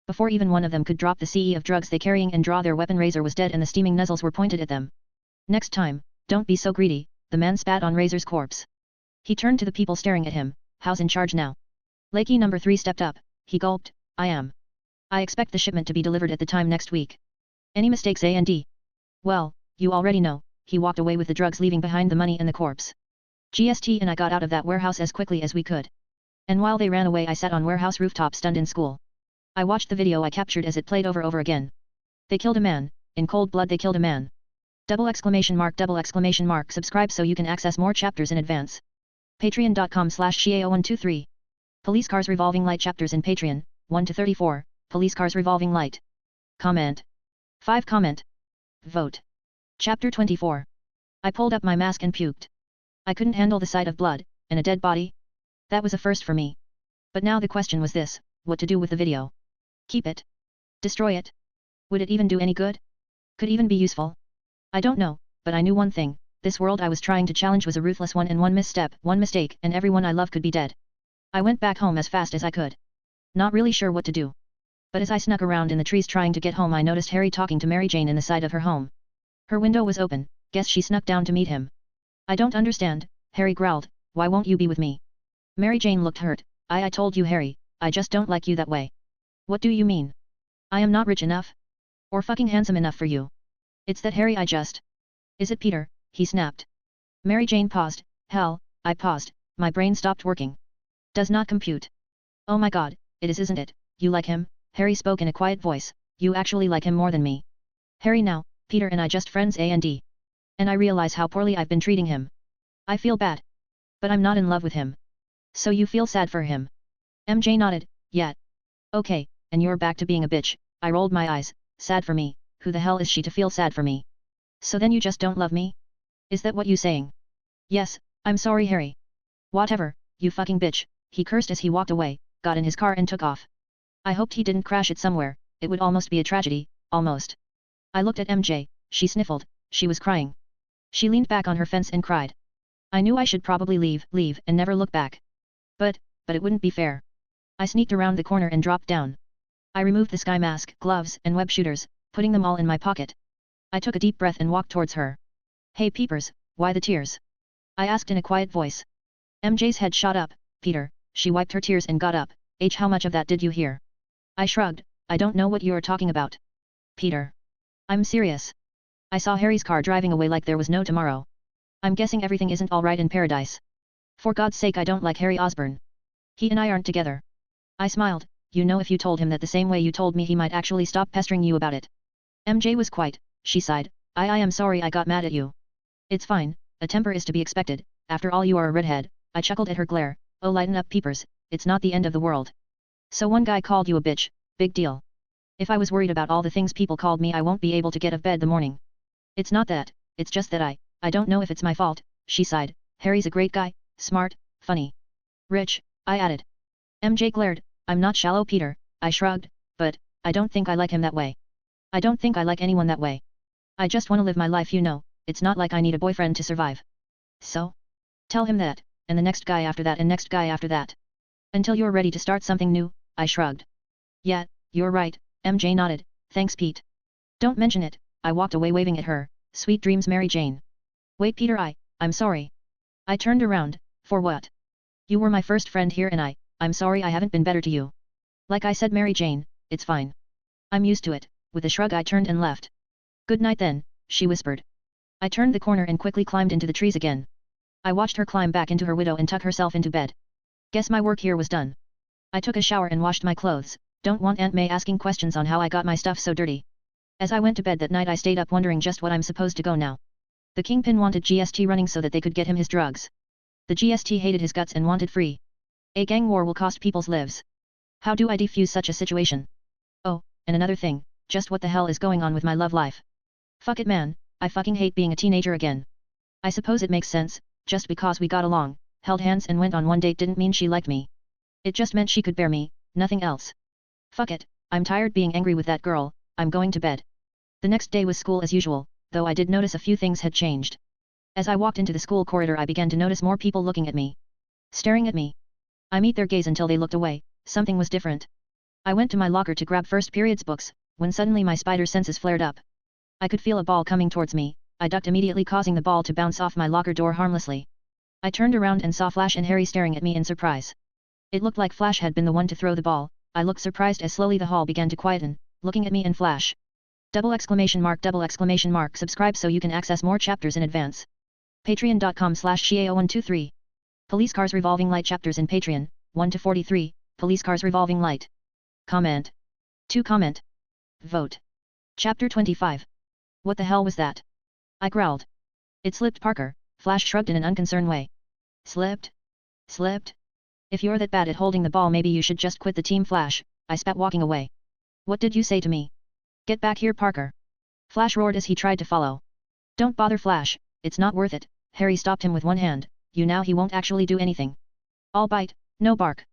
Before even one of them could drop the CE of drugs they carrying and draw their weapon, Razor was dead and the steaming nozzles were pointed at them. Next time, don't be so greedy, the man spat on Razor's corpse. He turned to the people staring at him. How's in charge now? Lakey number 3 stepped up. He gulped. I expect the shipment to be delivered at the time next week. Any mistakes, A&D? Well, you already know. He walked away with the drugs, leaving behind the money and the corpse. GST and I got out of that warehouse as quickly as we could. And while they ran away I sat on warehouse rooftop stunned in school. I watched the video I captured as it played over again. They killed a man. In cold blood they killed a man. ! Subscribe so you can access more chapters in advance. Patreon.com/Shiao123. Police Cars Revolving Light chapters in Patreon, 1-34, Police Cars Revolving Light. Comment. 5 comment. Vote. Chapter 24. I pulled up my mask and puked. I couldn't handle the sight of blood, and a dead body. That was a first for me. But now the question was this, what to do with the video. Keep it? Destroy it? Would it even do any good? Could even be useful? I don't know, but I knew one thing, this world I was trying to challenge was a ruthless one, and one misstep, one mistake, and everyone I love could be dead. I went back home as fast as I could. Not really sure what to do. But as I snuck around in the trees trying to get home I noticed Harry talking to Mary Jane in the side of her home. Her window was open, guess she snuck down to meet him. I don't understand, Harry growled, why won't you be with me? Mary Jane looked hurt. I told you, Harry, I just don't like you that way. What do you mean? I am not rich enough? Or fucking handsome enough for you? It's that, Harry, I just... Is it Peter? He snapped. Mary Jane paused. Hell, I paused, my brain stopped working. Does not compute. Oh my god, it is, isn't it? You like him? Harry spoke in a quiet voice. You actually like him more than me. Harry, now, Peter and I just friends, A&D. And I realize how poorly I've been treating him. I feel bad. But I'm not in love with him. So you feel sad for him? MJ nodded. Yeah. Okay, and you're back to being a bitch. I rolled my eyes. Sad for me? Who the hell is she to feel sad for me? So then you just don't love me? Is that what you saying? Yes, I'm sorry, Harry. Whatever, you fucking bitch, he cursed as he walked away, got in his car and took off. I hoped he didn't crash it somewhere, it would almost be a tragedy, almost. I looked at MJ, she sniffled, she was crying. She leaned back on her fence and cried. I knew I should probably leave and never look back. But it wouldn't be fair. I sneaked around the corner and dropped down. I removed the sky mask, gloves, and web shooters, putting them all in my pocket. I took a deep breath and walked towards her. Hey peepers, why the tears? I asked in a quiet voice. MJ's head shot up. Peter, she wiped her tears and got up. How much of that did you hear? I shrugged. I don't know what you're talking about. Peter. I'm serious. I saw Harry's car driving away like there was no tomorrow. I'm guessing everything isn't alright in paradise. For God's sake, I don't like Harry Osborne. He and I aren't together. I smiled. You know, if you told him that the same way you told me, he might actually stop pestering you about it. MJ was quiet. She sighed. I am sorry I got mad at you. It's fine, a temper is to be expected, after all you are a redhead. I chuckled at her glare. Oh, lighten up, peepers, it's not the end of the world. So one guy called you a bitch, big deal. If I was worried about all the things people called me, I won't be able to get out of bed the morning. It's not that, it's just that I don't know if it's my fault, she sighed. Harry's a great guy, smart, funny. Rich, I added. MJ glared. I'm not shallow, Peter, I shrugged, but I don't think I like him that way. I don't think I like anyone that way. I just want to live my life, you know, it's not like I need a boyfriend to survive. So? Tell him that, and the next guy after that, and next guy after that. Until you're ready to start something new, I shrugged. Yeah, you're right, MJ nodded. Thanks, Pete. Don't mention it, I walked away waving at her. Sweet dreams, Mary Jane. Wait, Peter, I'm sorry. I turned around. For what? You were my first friend here and I'm sorry I haven't been better to you. Like I said, Mary Jane, it's fine. I'm used to it. With a shrug I turned and left. Good night then, she whispered. I turned the corner and quickly climbed into the trees again. I watched her climb back into her widow and tuck herself into bed. Guess my work here was done. I took a shower and washed my clothes. Don't want Aunt May asking questions on how I got my stuff so dirty. As I went to bed that night, I stayed up wondering just what I'm supposed to go now. The Kingpin wanted GST running so that they could get him his drugs. The GST hated his guts and wanted free. A gang war will cost people's lives. How do I defuse such a situation? Oh, and another thing, just what the hell is going on with my love life? Fuck it, man, I fucking hate being a teenager again. I suppose it makes sense, just because we got along, held hands and went on one date didn't mean she liked me. It just meant she could bear me, nothing else. Fuck it, I'm tired being angry with that girl, I'm going to bed. The next day was school as usual, though I did notice a few things had changed. As I walked into the school corridor, I began to notice more people looking at me. Staring at me. I met their gaze until they looked away. Something was different. I went to my locker to grab first period's books, when suddenly my spider senses flared up. I could feel a ball coming towards me. I ducked immediately, causing the ball to bounce off my locker door harmlessly. I turned around and saw Flash and Harry staring at me in surprise. It looked like Flash had been the one to throw the ball. I looked surprised as slowly the hall began to quieten, looking at me and Flash. Double exclamation mark. Subscribe so you can access more chapters in advance. Patreon.com/Shiao123. Police Cars Revolving Light chapters in Patreon, 1-43, Police Cars Revolving Light. Comment. 2 comment. Vote. Chapter 25. What the hell was that? I growled. It slipped, Parker, Flash shrugged in an unconcerned way. Slipped? Slipped? If you're that bad at holding the ball, maybe you should just quit the team, Flash, I spat, walking away. What did you say to me? Get back here, Parker. Flash roared as he tried to follow. Don't bother, Flash, it's not worth it, Harry stopped him with one hand. You now he won't actually do anything. I'll bite, no bark.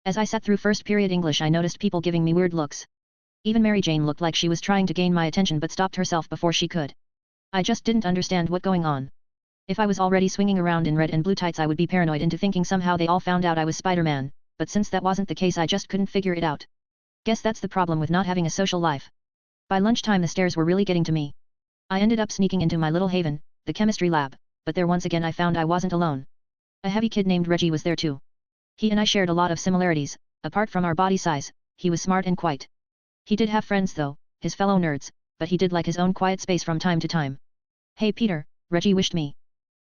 As I sat through first period English, I noticed people giving me weird looks. Even Mary Jane looked like she was trying to gain my attention but stopped herself before she could. I just didn't understand what going on. If I was already swinging around in red and blue tights, I would be paranoid into thinking somehow they all found out I was Spider-Man, but since that wasn't the case, I just couldn't figure it out. Guess that's the problem with not having a social life. By lunchtime the stares were really getting to me. I ended up sneaking into my little haven, the chemistry lab, but there once again I found I wasn't alone. A heavy kid named Reggie was there too. He and I shared a lot of similarities, apart from our body size. He was smart and quiet. He did have friends though, his fellow nerds, but he did like his own quiet space from time to time. Hey Peter, Reggie wished me.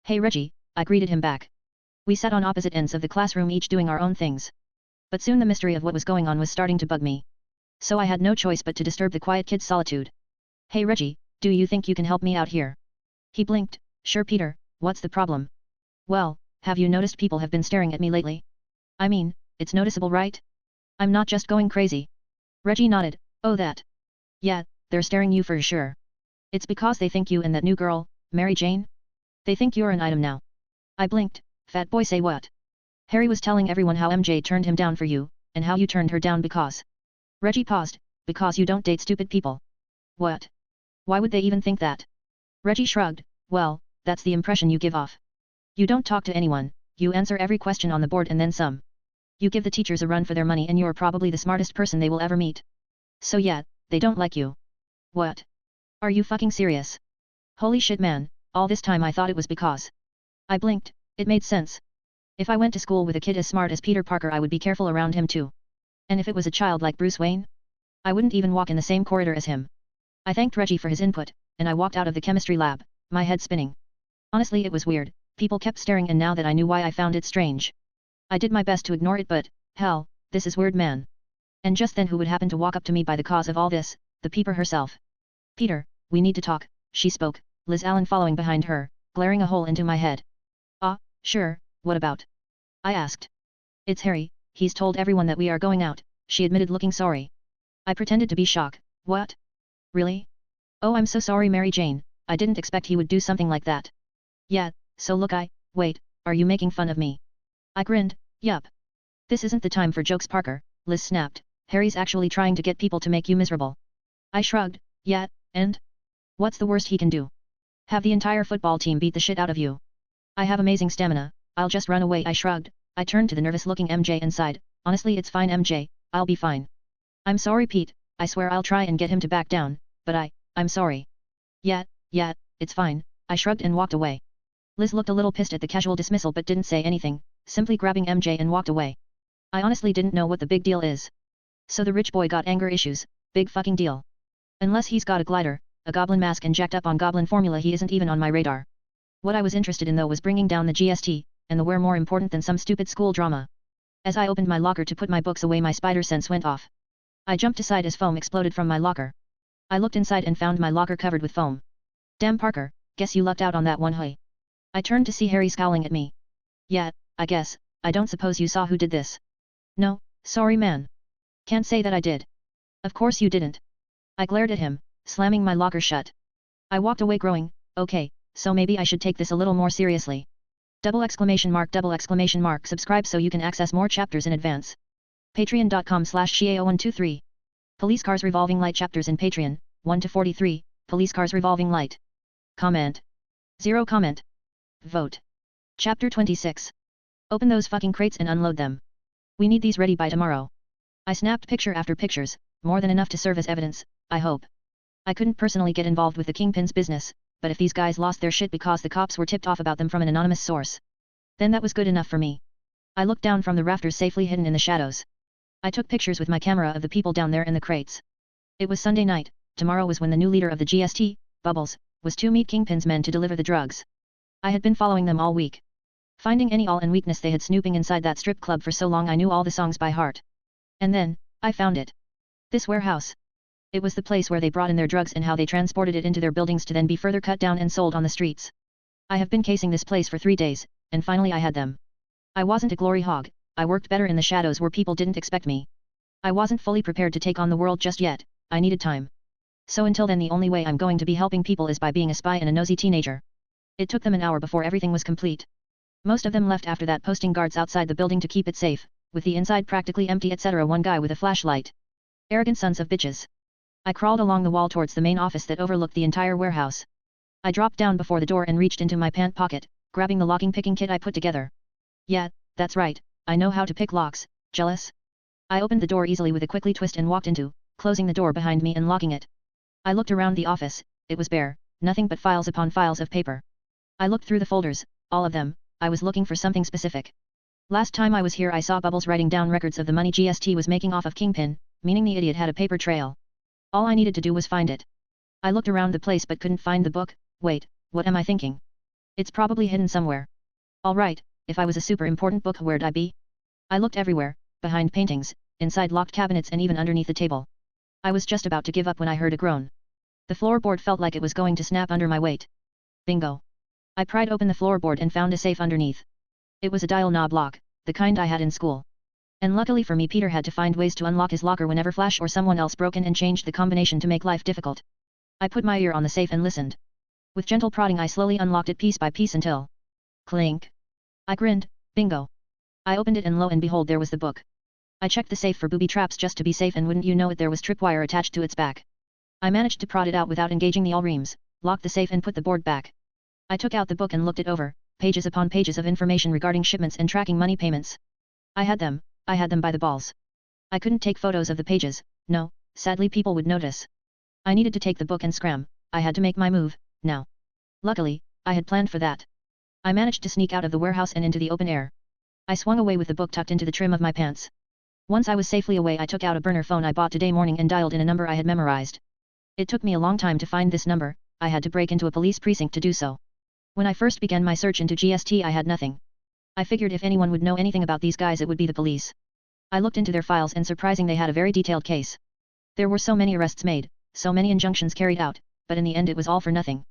Hey Reggie, I greeted him back. We sat on opposite ends of the classroom, each doing our own things. But soon the mystery of what was going on was starting to bug me. So I had no choice but to disturb the quiet kid's solitude. Hey Reggie, do you think you can help me out here? He blinked. Sure Peter, what's the problem? Well, have you noticed people have been staring at me lately? I mean, it's noticeable, right? I'm not just going crazy. Reggie nodded. Oh that. Yeah, they're staring you for sure. It's because they think you and that new girl, Mary Jane? They think you're an item now. I blinked. Fat boy, say what? Harry was telling everyone how MJ turned him down for you, and how you turned her down because... Reggie paused. Because you don't date stupid people. What? Why would they even think that? Reggie shrugged. Well, that's the impression you give off. You don't talk to anyone, you answer every question on the board and then some. You give the teachers a run for their money and you're probably the smartest person they will ever meet. So yeah, they don't like you. What? Are you fucking serious? Holy shit man, all this time I thought it was because... I blinked, it made sense. If I went to school with a kid as smart as Peter Parker, I would be careful around him too. And if it was a child like Bruce Wayne? I wouldn't even walk in the same corridor as him. I thanked Reggie for his input, and I walked out of the chemistry lab, my head spinning. Honestly, it was weird, people kept staring, and now that I knew why, I found it strange. I did my best to ignore it, but, hell, this is weird, man. And just then, who would happen to walk up to me by the cause of all this? The peeper herself. Peter, we need to talk, she spoke, Liz Allen following behind her, glaring a hole into my head. Ah, sure, what about? I asked. It's Harry, he's told everyone that we are going out, she admitted, looking sorry. I pretended to be shocked. What? Really? Oh, I'm so sorry, Mary Jane, I didn't expect he would do something like that. Yeah, so look, wait, are you making fun of me? I grinned. Yup. This isn't the time for jokes, Parker, Liz snapped. Harry's actually trying to get people to make you miserable. I shrugged. Yeah, and? What's the worst he can do? Have the entire football team beat the shit out of you. I have amazing stamina, I'll just run away, I shrugged. I turned to the nervous-looking MJ and sighed. Honestly, it's fine, MJ, I'll be fine. I'm sorry, Pete, I swear I'll try and get him to back down, but I'm sorry. Yeah, it's fine, I shrugged and walked away. Liz looked a little pissed at the casual dismissal but didn't say anything, simply grabbing MJ and walked away. I honestly didn't know what the big deal is. So the rich boy got anger issues, big fucking deal. Unless he's got a glider, a goblin mask and jacked up on goblin formula, he isn't even on my radar. What I was interested in though was bringing down the GST, and the where more important than some stupid school drama. As I opened my locker to put my books away, my spider sense went off. I jumped aside as foam exploded from my locker. I looked inside and found my locker covered with foam. Damn, Parker, guess you lucked out on that one, hey. I turned to see Harry scowling at me. Yeah, I guess, I don't suppose you saw who did this. No, sorry man. Can't say that I did. Of course you didn't. I glared at him, slamming my locker shut. I walked away growing, okay, so maybe I should take this a little more seriously. Double exclamation mark, double exclamation mark. Subscribe so you can access more chapters in advance. Patreon.com/Shiao123. Police Cars Revolving Light chapters in Patreon, 1-43, Police Cars Revolving Light. Comment. 0 comment. Vote. Chapter 26. Open those fucking crates and unload them. We need these ready by tomorrow. I snapped picture after pictures, more than enough to serve as evidence, I hope. I couldn't personally get involved with the Kingpin's business, but if these guys lost their shit because the cops were tipped off about them from an anonymous source, then that was good enough for me. I looked down from the rafters safely hidden in the shadows. I took pictures with my camera of the people down there in the crates. It was Sunday night, tomorrow was when the new leader of the GST, Bubbles, was to meet Kingpin's men to deliver the drugs. I had been following them all week. Finding any all and weakness they had snooping inside that strip club for so long, I knew all the songs by heart. And then, I found it. This warehouse. It was the place where they brought in their drugs and how they transported it into their buildings to then be further cut down and sold on the streets. I have been casing this place for 3 days, and finally I had them. I wasn't a glory hog, I worked better in the shadows where people didn't expect me. I wasn't fully prepared to take on the world just yet, I needed time. So until then the only way I'm going to be helping people is by being a spy and a nosy teenager. It took them an hour before everything was complete. Most of them left after that, posting guards outside the building to keep it safe, with the inside practically empty, etc. One guy with a flashlight. Arrogant sons of bitches. I crawled along the wall towards the main office that overlooked the entire warehouse. I dropped down before the door and reached into my pant pocket, grabbing the locking picking kit I put together. Yeah, that's right, I know how to pick locks, jealous? I opened the door easily with a quickly twist and walked into, closing the door behind me and locking it. I looked around the office, it was bare, nothing but files upon files of paper. I looked through the folders, all of them, I was looking for something specific. Last time I was here I saw Bubbles writing down records of the money GST was making off of Kingpin, meaning the idiot had a paper trail. All I needed to do was find it. I looked around the place but couldn't find the book. Wait, what am I thinking? It's probably hidden somewhere. Alright, if I was a super important book, where'd I be? I looked everywhere, behind paintings, inside locked cabinets and even underneath the table. I was just about to give up when I heard a groan. The floorboard felt like it was going to snap under my weight. Bingo. I pried open the floorboard and found a safe underneath. It was a dial knob lock, the kind I had in school. And luckily for me, Peter had to find ways to unlock his locker whenever Flash or someone else broke in and changed the combination to make life difficult. I put my ear on the safe and listened. With gentle prodding I slowly unlocked it piece by piece until... clink. I grinned, bingo. I opened it and lo and behold there was the book. I checked the safe for booby traps just to be safe, and wouldn't you know it, there was tripwire attached to its back. I managed to prod it out without engaging the all-reams, locked the safe and put the board back. I took out the book and looked it over, pages upon pages of information regarding shipments and tracking money payments. I had them by the balls. I couldn't take photos of the pages, no, sadly people would notice. I needed to take the book and scram, I had to make my move, now. Luckily, I had planned for that. I managed to sneak out of the warehouse and into the open air. I swung away with the book tucked into the trim of my pants. Once I was safely away I took out a burner phone I bought today morning and dialed in a number I had memorized. It took me a long time to find this number, I had to break into a police precinct to do so. When I first began my search into GST I had nothing. I figured if anyone would know anything about these guys it would be the police. I looked into their files and surprising they had a very detailed case. There were so many arrests made, so many injunctions carried out, but in the end it was all for nothing.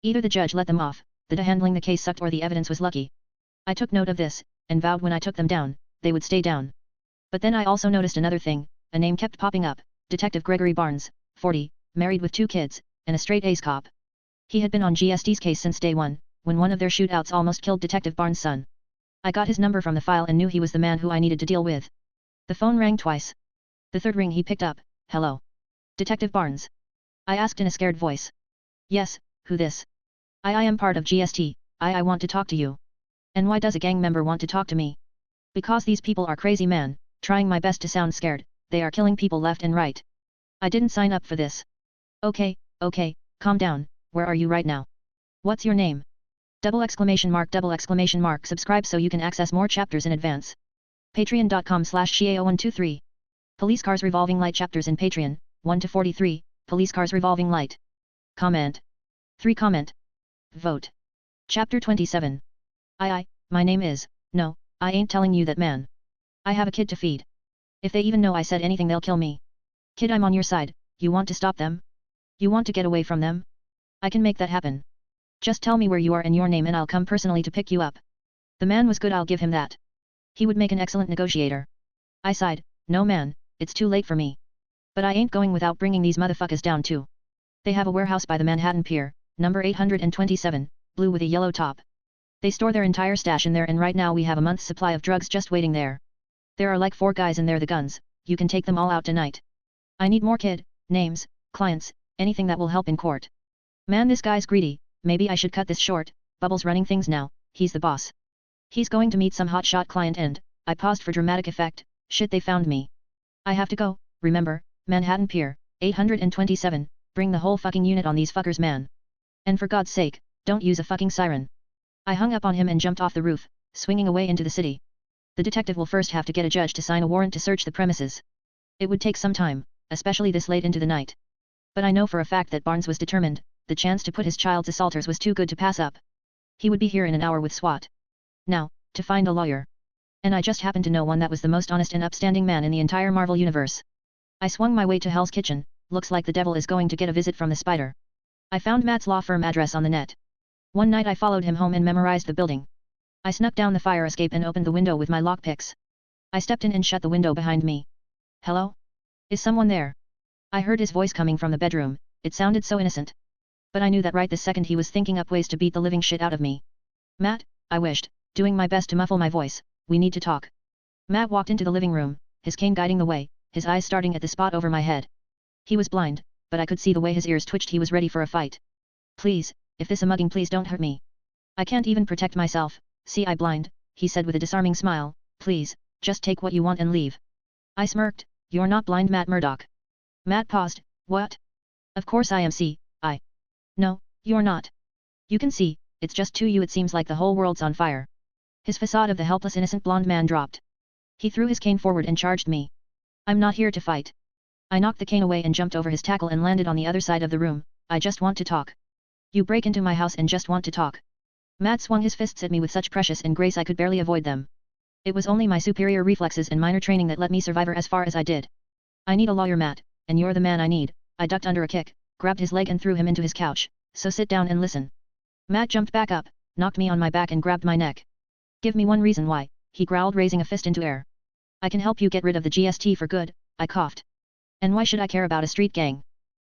Either the judge let them off, the handling the case sucked or the evidence was lucky. I took note of this, and vowed when I took them down, they would stay down. But then I also noticed another thing, a name kept popping up, Detective Gregory Barnes, 40, married with 2 kids, and a straight A's cop. He had been on GST's case since day 1, when one of their shootouts almost killed Detective Barnes' son. I got his number from the file and knew he was the man who I needed to deal with. The phone rang twice. The third ring he picked up. Hello. Detective Barnes? I asked in a scared voice. Yes, who this? I am part of GST, I want to talk to you. And why does a gang member want to talk to me? Because these people are crazy man, trying my best to sound scared, they are killing people left and right. I didn't sign up for this. Okay, calm down, where are you right now? What's your name? !! Subscribe so you can access more chapters in advance. Patreon.com/Xiao123. Police Cars Revolving Light chapters in Patreon, 1-43, Police Cars Revolving Light. Comment. 3 comment. Vote. Chapter 27. My name is, no, I ain't telling you that man. I have a kid to feed. If they even know I said anything they'll kill me. Kid, I'm on your side, you want to stop them? You want to get away from them? I can make that happen. Just tell me where you are and your name and I'll come personally to pick you up. The man was good, I'll give him that. He would make an excellent negotiator. I sighed, no man, it's too late for me. But I ain't going without bringing these motherfuckers down too. They have a warehouse by the Manhattan Pier, number 827, blue with a yellow top. They store their entire stash in there and right now we have a month's supply of drugs just waiting there. There are like 4 guys in there, the guns, you can take them all out tonight. I need more kid, names, clients, anything that will help in court. Man, this guy's greedy, maybe I should cut this short, Bubbles running things now, he's the boss. He's going to meet some hotshot client and, I paused for dramatic effect, shit they found me. I have to go, remember, Manhattan Pier, 827, bring the whole fucking unit on these fuckers man. And for God's sake, don't use a fucking siren. I hung up on him and jumped off the roof, swinging away into the city. The detective will first have to get a judge to sign a warrant to search the premises. It would take some time, especially this late into the night. But I know for a fact that Barnes was determined, the chance to put his child's assaulters was too good to pass up. He would be here in an hour with SWAT. Now, to find a lawyer. And I just happened to know one that was the most honest and upstanding man in the entire Marvel Universe. I swung my way to Hell's Kitchen, looks like the devil is going to get a visit from the spider. I found Matt's law firm address on the net. One night I followed him home and memorized the building. I snuck down the fire escape and opened the window with my lockpicks. I stepped in and shut the window behind me. Hello? Is someone there? I heard his voice coming from the bedroom, it sounded so innocent. But I knew that right this second he was thinking up ways to beat the living shit out of me. Matt, I wished, doing my best to muffle my voice, we need to talk. Matt walked into the living room, his cane guiding the way, his eyes starting at the spot over my head. He was blind, but I could see the way his ears twitched, he was ready for a fight. Please, if this a mugging, please don't hurt me. I can't even protect myself, see I blind, he said with a disarming smile, please, just take what you want and leave. I smirked, you're not blind, Matt Murdock. Matt paused, what? Of course I am, see, I. No, you're not. You can see, it's just to you it seems like the whole world's on fire. His facade of the helpless innocent blonde man dropped. He threw his cane forward and charged me. I'm not here to fight. I knocked the cane away and jumped over his tackle and landed on the other side of the room, I just want to talk. You break into my house and just want to talk. Matt swung his fists at me with such precious and grace I could barely avoid them. It was only my superior reflexes and minor training that let me survive as far as I did. I need a lawyer, Matt, and you're the man I need. I ducked under a kick, grabbed his leg and threw him into his couch, so sit down and listen. Matt jumped back up, knocked me on my back and grabbed my neck. Give me one reason why, he growled, raising a fist into air. I can help you get rid of the GST for good, I coughed. And why should I care about a street gang?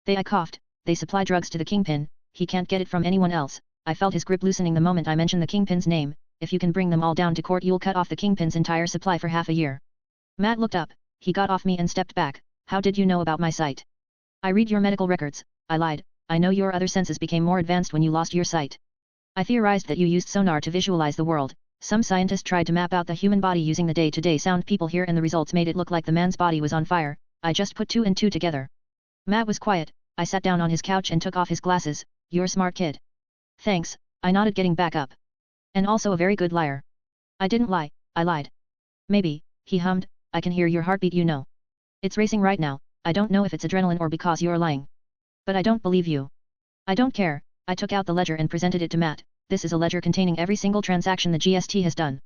I coughed, they supply drugs to the Kingpin, he can't get it from anyone else. I felt his grip loosening the moment I mentioned the Kingpin's name. If you can bring them all down to court you'll cut off the Kingpin's entire supply for half a year. Matt looked up, he got off me and stepped back. How did you know about my sight? I read your medical records, I lied. I know your other senses became more advanced when you lost your sight. I theorized that you used sonar to visualize the world. Some scientist tried to map out the human body using the day-to-day sound people hear and the results made it look like the man's body was on fire. I just put 2 and 2 together. Matt was quiet. I sat down on his couch and took off his glasses. You're a smart kid. Thanks, I nodded, getting back up. And also a very good liar. I didn't lie, I lied. Maybe, he hummed, I can hear your heartbeat, you know. It's racing right now. I don't know if it's adrenaline or because you're lying. But I don't believe you. I don't care. I took out the ledger and presented it to Matt. this is a ledger containing every single transaction the GST has done.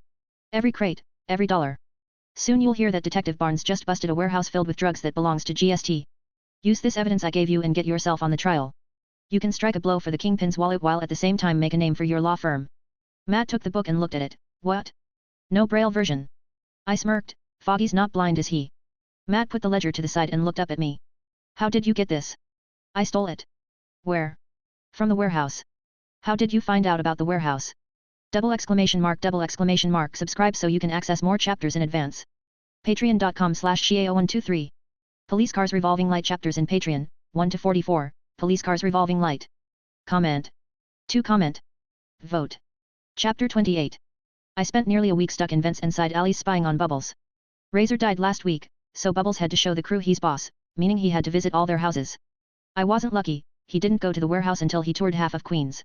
Every crate, every dollar. Soon you'll hear that Detective Barnes just busted a warehouse filled with drugs that belongs to GST. Use this evidence I gave you and get yourself on the trial. You can strike a blow for the Kingpin's wallet while at the same time make a name for your law firm. Matt took the book and looked at it. What? No Braille version. I smirked. Foggy's not blind, is he? Matt put the ledger to the side and looked up at me. How did you get this? I stole it. Where? From the warehouse. How did you find out about the warehouse? Double exclamation mark, double exclamation mark. Subscribe so you can access more chapters in advance. Patreon.com/Shia0123. Police Cars Revolving Light chapters in Patreon, 1-44, Police Cars Revolving Light. Comment. 2 comment. Vote. Chapter 28. I spent nearly a week stuck in vents inside alleys spying on Bubbles. Razor died last week, so Bubbles had to show the crew he's boss, meaning he had to visit all their houses. I wasn't lucky, he didn't go to the warehouse until he toured half of Queens.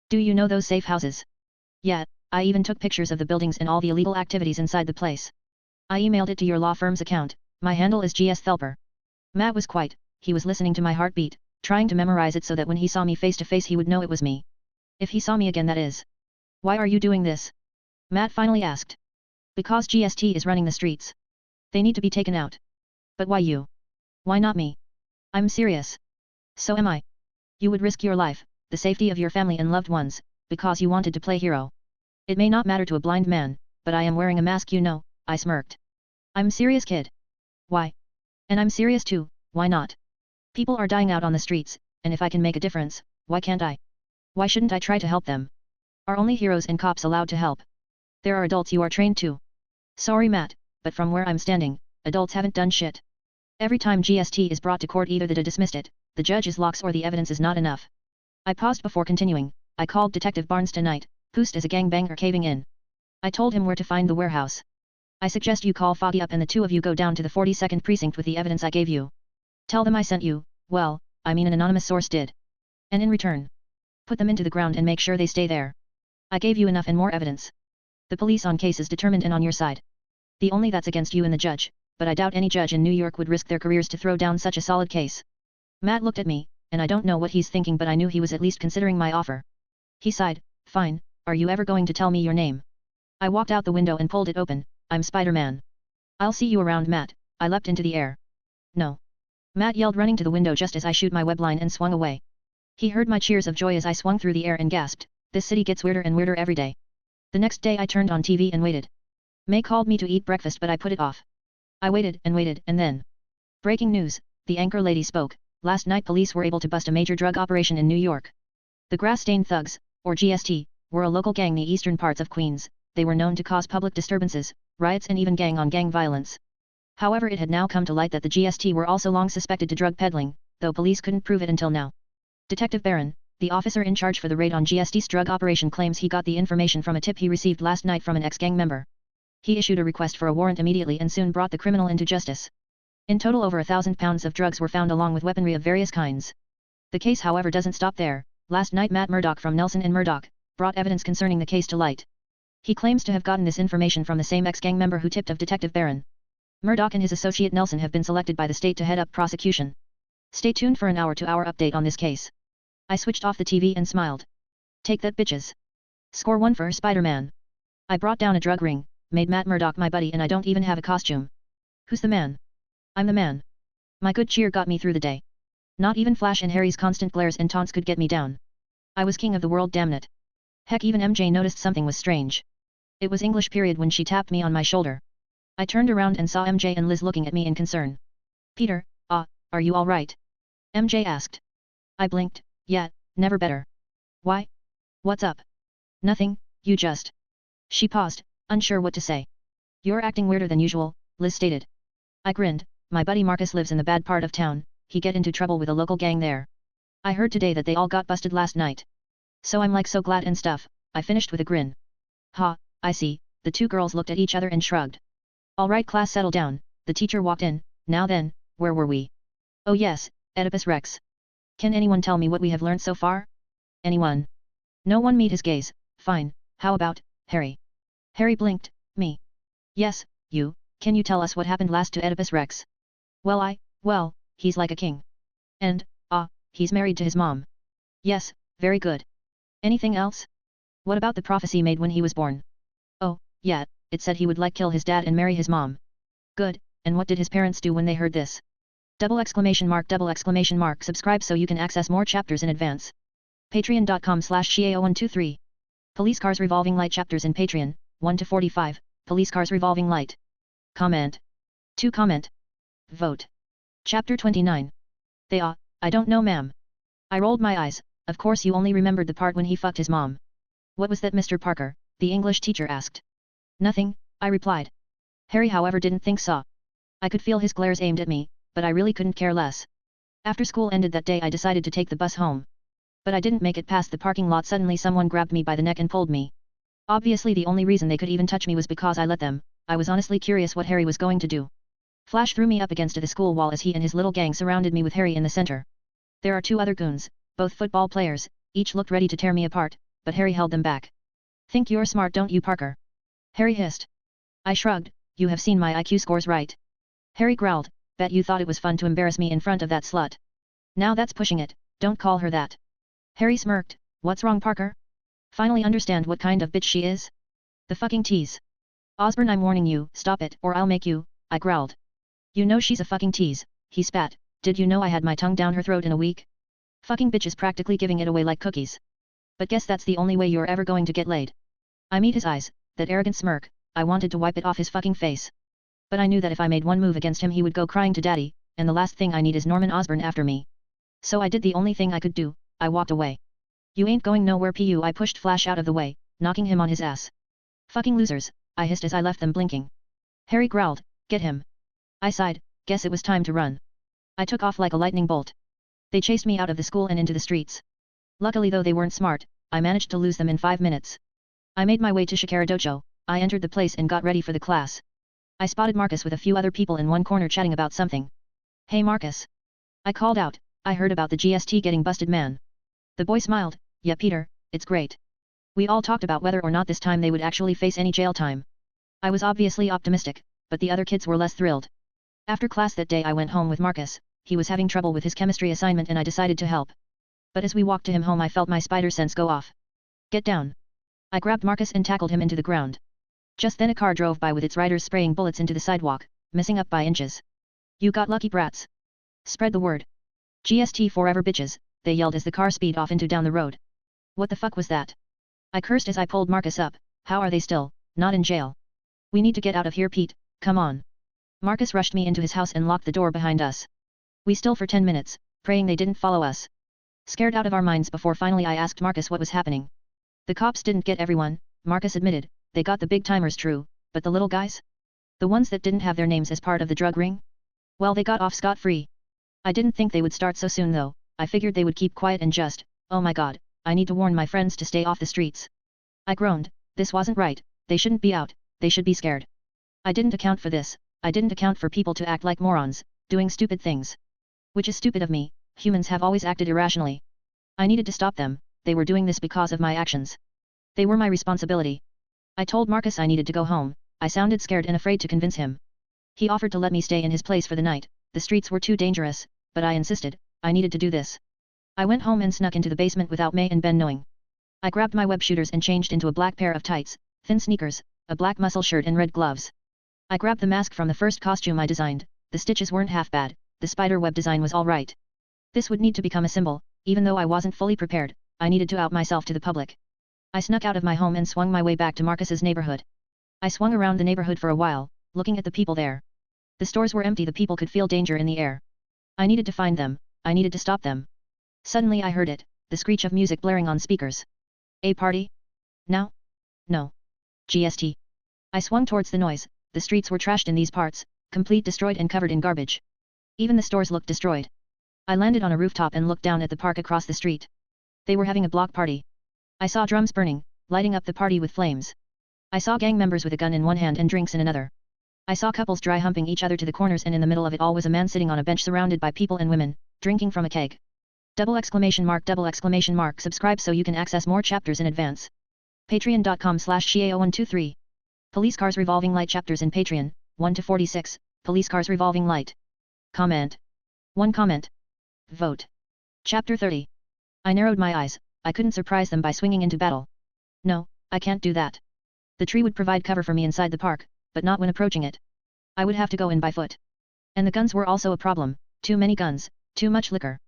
Do you know those safe houses? Yeah, I even took pictures of the buildings and all the illegal activities inside the place. I emailed it to your law firm's account, my handle is GS Thelper. Matt was quiet, he was listening to my heartbeat, trying to memorize it so that when he saw me face to face he would know it was me. If he saw me again, that is. Why are you doing this? Matt finally asked. Because GST is running the streets. They need to be taken out. But why you? Why not me? I'm serious. So am I. You would risk your life, the safety of your family and loved ones, because you wanted to play hero. It may not matter to a blind man, but I am wearing a mask, you know, I smirked. I'm serious, kid. Why? And I'm serious too, why not? People are dying out on the streets, and if I can make a difference, why can't I? Why shouldn't I try to help them? Are only heroes and cops allowed to help? There are adults you are trained to. Sorry, Matt, but from where I'm standing, adults haven't done shit. Every time GST is brought to court, either the dismissed it, the judge is locks, or the evidence is not enough. I paused before continuing. I called Detective Barnes tonight, who's as a gangbanger caving in. I told him where to find the warehouse. I suggest you call Foggy up and the two of you go down to the 42nd precinct with the evidence I gave you. Tell them I sent you, well, I mean an anonymous source did. And in return, put them into the ground and make sure they stay there. I gave you enough and more evidence. The police on case is determined and on your side. The only that's against you and the judge, but I doubt any judge in New York would risk their careers to throw down such a solid case. Matt looked at me, and I don't know what he's thinking, but I knew he was at least considering my offer. He sighed. Fine, are you ever going to tell me your name? I walked out the window and pulled it open. I'm Spider-Man. I'll see you around, Matt. I leapt into the air. No. Matt yelled, running to the window just as I shoot my web line and swung away. He heard my cheers of joy as I swung through the air and gasped, this city gets weirder and weirder every day. The next day I turned on TV and waited. May called me to eat breakfast, but I put it off. I waited, and then. Breaking news, the anchor lady spoke. Last night police were able to bust a major drug operation in New York. The Grass-Stained Thugs, or GST, were a local gang in the eastern parts of Queens. They were known to cause public disturbances, riots and even gang-on-gang violence. However, it had now come to light that the GST were also long suspected to drug peddling, though police couldn't prove it until now. Detective Barron, the officer in charge for the raid on GST's drug operation, claims he got the information from a tip he received last night from an ex-gang member. He issued a request for a warrant immediately and soon brought the criminal into justice. In total, over 1,000 pounds of drugs were found along with weaponry of various kinds. The case, however, doesn't stop there. Last night Matt Murdoch from Nelson & Murdoch brought evidence concerning the case to light. He claims to have gotten this information from the same ex-gang member who tipped of Detective Barron. Murdoch and his associate Nelson have been selected by the state to head up prosecution. Stay tuned for an hour-to-hour update on this case. I switched off the TV and smiled. Take that, bitches. Score 1 for Spider-Man. I brought down a drug ring, made Matt Murdoch my buddy, and I don't even have a costume. Who's the man? I'm the man. My good cheer got me through the day. Not even Flash and Harry's constant glares and taunts could get me down. I was king of the world, damn it. Heck, even MJ noticed something was strange. It was English period when she tapped me on my shoulder. I turned around and saw MJ and Liz looking at me in concern. Peter, are you all right? MJ asked. I blinked. Yeah, never better. Why? What's up? Nothing, you just... She paused, unsure what to say. You're acting weirder than usual, Liz stated. I grinned. My buddy Marcus lives in the bad part of town. He get into trouble with a local gang there. I heard today that they all got busted last night. So I'm like so glad and stuff, I finished with a grin. Ha, I see. The two girls looked at each other and shrugged. All right, class, settle down. The teacher walked in. Now then, where were we? Oh yes, Oedipus Rex. Can anyone tell me what we have learned so far? Anyone? No one met his gaze. Fine, how about, Harry? Harry blinked. Me. Yes, you. Can you tell us what happened last to Oedipus Rex? Well, he's like a king. And, he's married to his mom. Yes, very good. Anything else? What about the prophecy made when he was born? Oh, yeah, it said he would kill his dad and marry his mom. Good, and what did his parents do when they heard this? Double exclamation mark. Subscribe so you can access more chapters in advance. Patreon.com/ShiAO123. Police Cars Revolving Light chapters in Patreon, 1 to 45, Police Cars Revolving Light. Comment. 2 comment. Vote. Chapter 29. I don't know ma'am. I rolled my eyes, of course you only remembered the part when he fucked his mom. What was that Mr. Parker, the English teacher asked. Nothing, I replied. Harry however didn't think so. I could feel his glares aimed at me, but I really couldn't care less. After school ended that day I decided to take the bus home. But I didn't make it past the parking lot. Suddenly someone grabbed me by the neck and pulled me. Obviously the only reason they could even touch me was because I let them. I was honestly curious what Harry was going to do. Flash threw me up against the school wall as he and his little gang surrounded me with Harry in the center. There are 2 other goons, both football players, each looked ready to tear me apart, but Harry held them back. Think you're smart don't you Parker? Harry hissed. I shrugged, you have seen my IQ scores right? Harry growled, bet you thought it was fun to embarrass me in front of that slut. Now that's pushing it, don't call her that. Harry smirked, what's wrong Parker? Finally understand what kind of bitch she is? The fucking tease. Osborne I'm warning you, stop it or I'll make you, I growled. You know she's a fucking tease, he spat, did you know I had my tongue down her throat in a week? Fucking bitch is practically giving it away like cookies. But guess that's the only way you're ever going to get laid. I meet his eyes, that arrogant smirk, I wanted to wipe it off his fucking face. But I knew that if I made one move against him he would go crying to daddy, and the last thing I need is Norman Osborne after me. So I did the only thing I could do, I walked away. You ain't going nowhere pu I pushed Flash out of the way, knocking him on his ass. Fucking losers, I hissed as I left them blinking. Harry growled, get him. I sighed, guess it was time to run. I took off like a lightning bolt. They chased me out of the school and into the streets. Luckily though they weren't smart, I managed to lose them in 5 minutes. I made my way to Shikara Dojo, I entered the place and got ready for the class. I spotted Marcus with a few other people in one corner chatting about something. Hey Marcus. I called out, I heard about the GST getting busted man. The boy smiled, yeah Peter, it's great. We all talked about whether or not this time they would actually face any jail time. I was obviously optimistic, but the other kids were less thrilled. After class that day I went home with Marcus, he was having trouble with his chemistry assignment and I decided to help. But as we walked to him home I felt my spider sense go off. Get down. I grabbed Marcus and tackled him into the ground. Just then a car drove by with its riders spraying bullets into the sidewalk, missing up by inches. You got lucky brats. Spread the word. GST forever bitches, they yelled as the car speeded off into down the road. What the fuck was that? I cursed as I pulled Marcus up, how are they still, not in jail? We need to get out of here Pete, come on. Marcus rushed me into his house and locked the door behind us. We still for 10 minutes, praying they didn't follow us. Scared out of our minds before finally I asked Marcus what was happening. The cops didn't get everyone, Marcus admitted, they got the big timers true, but the little guys? The ones that didn't have their names as part of the drug ring? Well they got off scot-free. I didn't think they would start so soon though, I figured they would keep quiet and just, oh my god, I need to warn my friends to stay off the streets. I groaned, this wasn't right, they shouldn't be out, they should be scared. I didn't account for this, I didn't account for people to act like morons, doing stupid things. Which is stupid of me, humans have always acted irrationally. I needed to stop them, they were doing this because of my actions. They were my responsibility. I told Marcus I needed to go home, I sounded scared and afraid to convince him. He offered to let me stay in his place for the night, the streets were too dangerous, but I insisted, I needed to do this. I went home and snuck into the basement without May and Ben knowing. I grabbed my web shooters and changed into a black pair of tights, thin sneakers, a black muscle shirt and red gloves. I grabbed the mask from the first costume I designed, the stitches weren't half bad, the spider web design was all right. This would need to become a symbol, even though I wasn't fully prepared, I needed to out myself to the public. I snuck out of my home and swung my way back to Marcus's neighborhood. I swung around the neighborhood for a while, looking at the people there. The stores were empty, the people could feel danger in the air. I needed to find them, I needed to stop them. Suddenly I heard it, the screech of music blaring on speakers. A party? Now? No. GST. I swung towards the noise, the streets were trashed in these parts, complete destroyed and covered in garbage. Even the stores looked destroyed. I landed on a rooftop and looked down at the park across the street. They were having a block party. I saw drums burning, lighting up the party with flames. I saw gang members with a gun in one hand and drinks in another. I saw couples dry humping each other to the corners, and in the middle of it all was a man sitting on a bench surrounded by people and women, drinking from a keg. Double exclamation mark. Subscribe so you can access more chapters in advance. Patreon.com/ShiAO123. Police Cars Revolving Light chapters in Patreon, 1 to 46, Police Cars Revolving Light. Comment. 1 comment. Vote. Chapter 30. I narrowed my eyes, I couldn't surprise them by swinging into battle. No, I can't do that. The tree would provide cover for me inside the park, but not when approaching it. I would have to go in by foot. And the guns were also a problem, too many guns, too much liquor.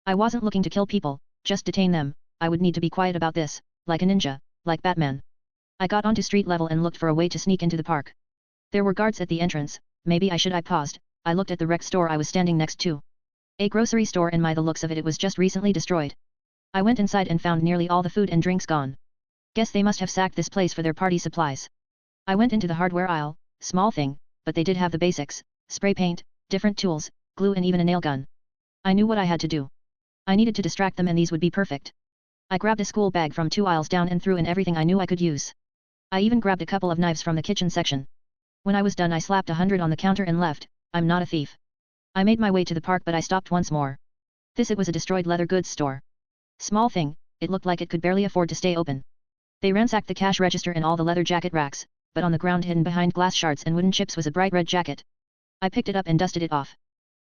I wasn't looking to kill people, just detain them. I would need to be quiet about this, like a ninja, like Batman. I got onto street level and looked for a way to sneak into the park. There were guards at the entrance, maybe I paused. I looked at the wrecked store I was standing next to. A grocery store, and by the looks of it was just recently destroyed. I went inside and found nearly all the food and drinks gone. Guess they must have sacked this place for their party supplies. I went into the hardware aisle, small thing, but they did have the basics, spray paint, different tools, glue and even a nail gun. I knew what I had to do. I needed to distract them and these would be perfect. I grabbed a school bag from 2 aisles down and threw in everything I knew I could use. I even grabbed a couple of knives from the kitchen section. When I was done I slapped 100 on the counter and left. I'm not a thief. I made my way to the park but I stopped once more. It was a destroyed leather goods store. Small thing, it looked like it could barely afford to stay open. They ransacked the cash register and all the leather jacket racks, but on the ground hidden behind glass shards and wooden chips was a bright red jacket. I picked it up and dusted it off.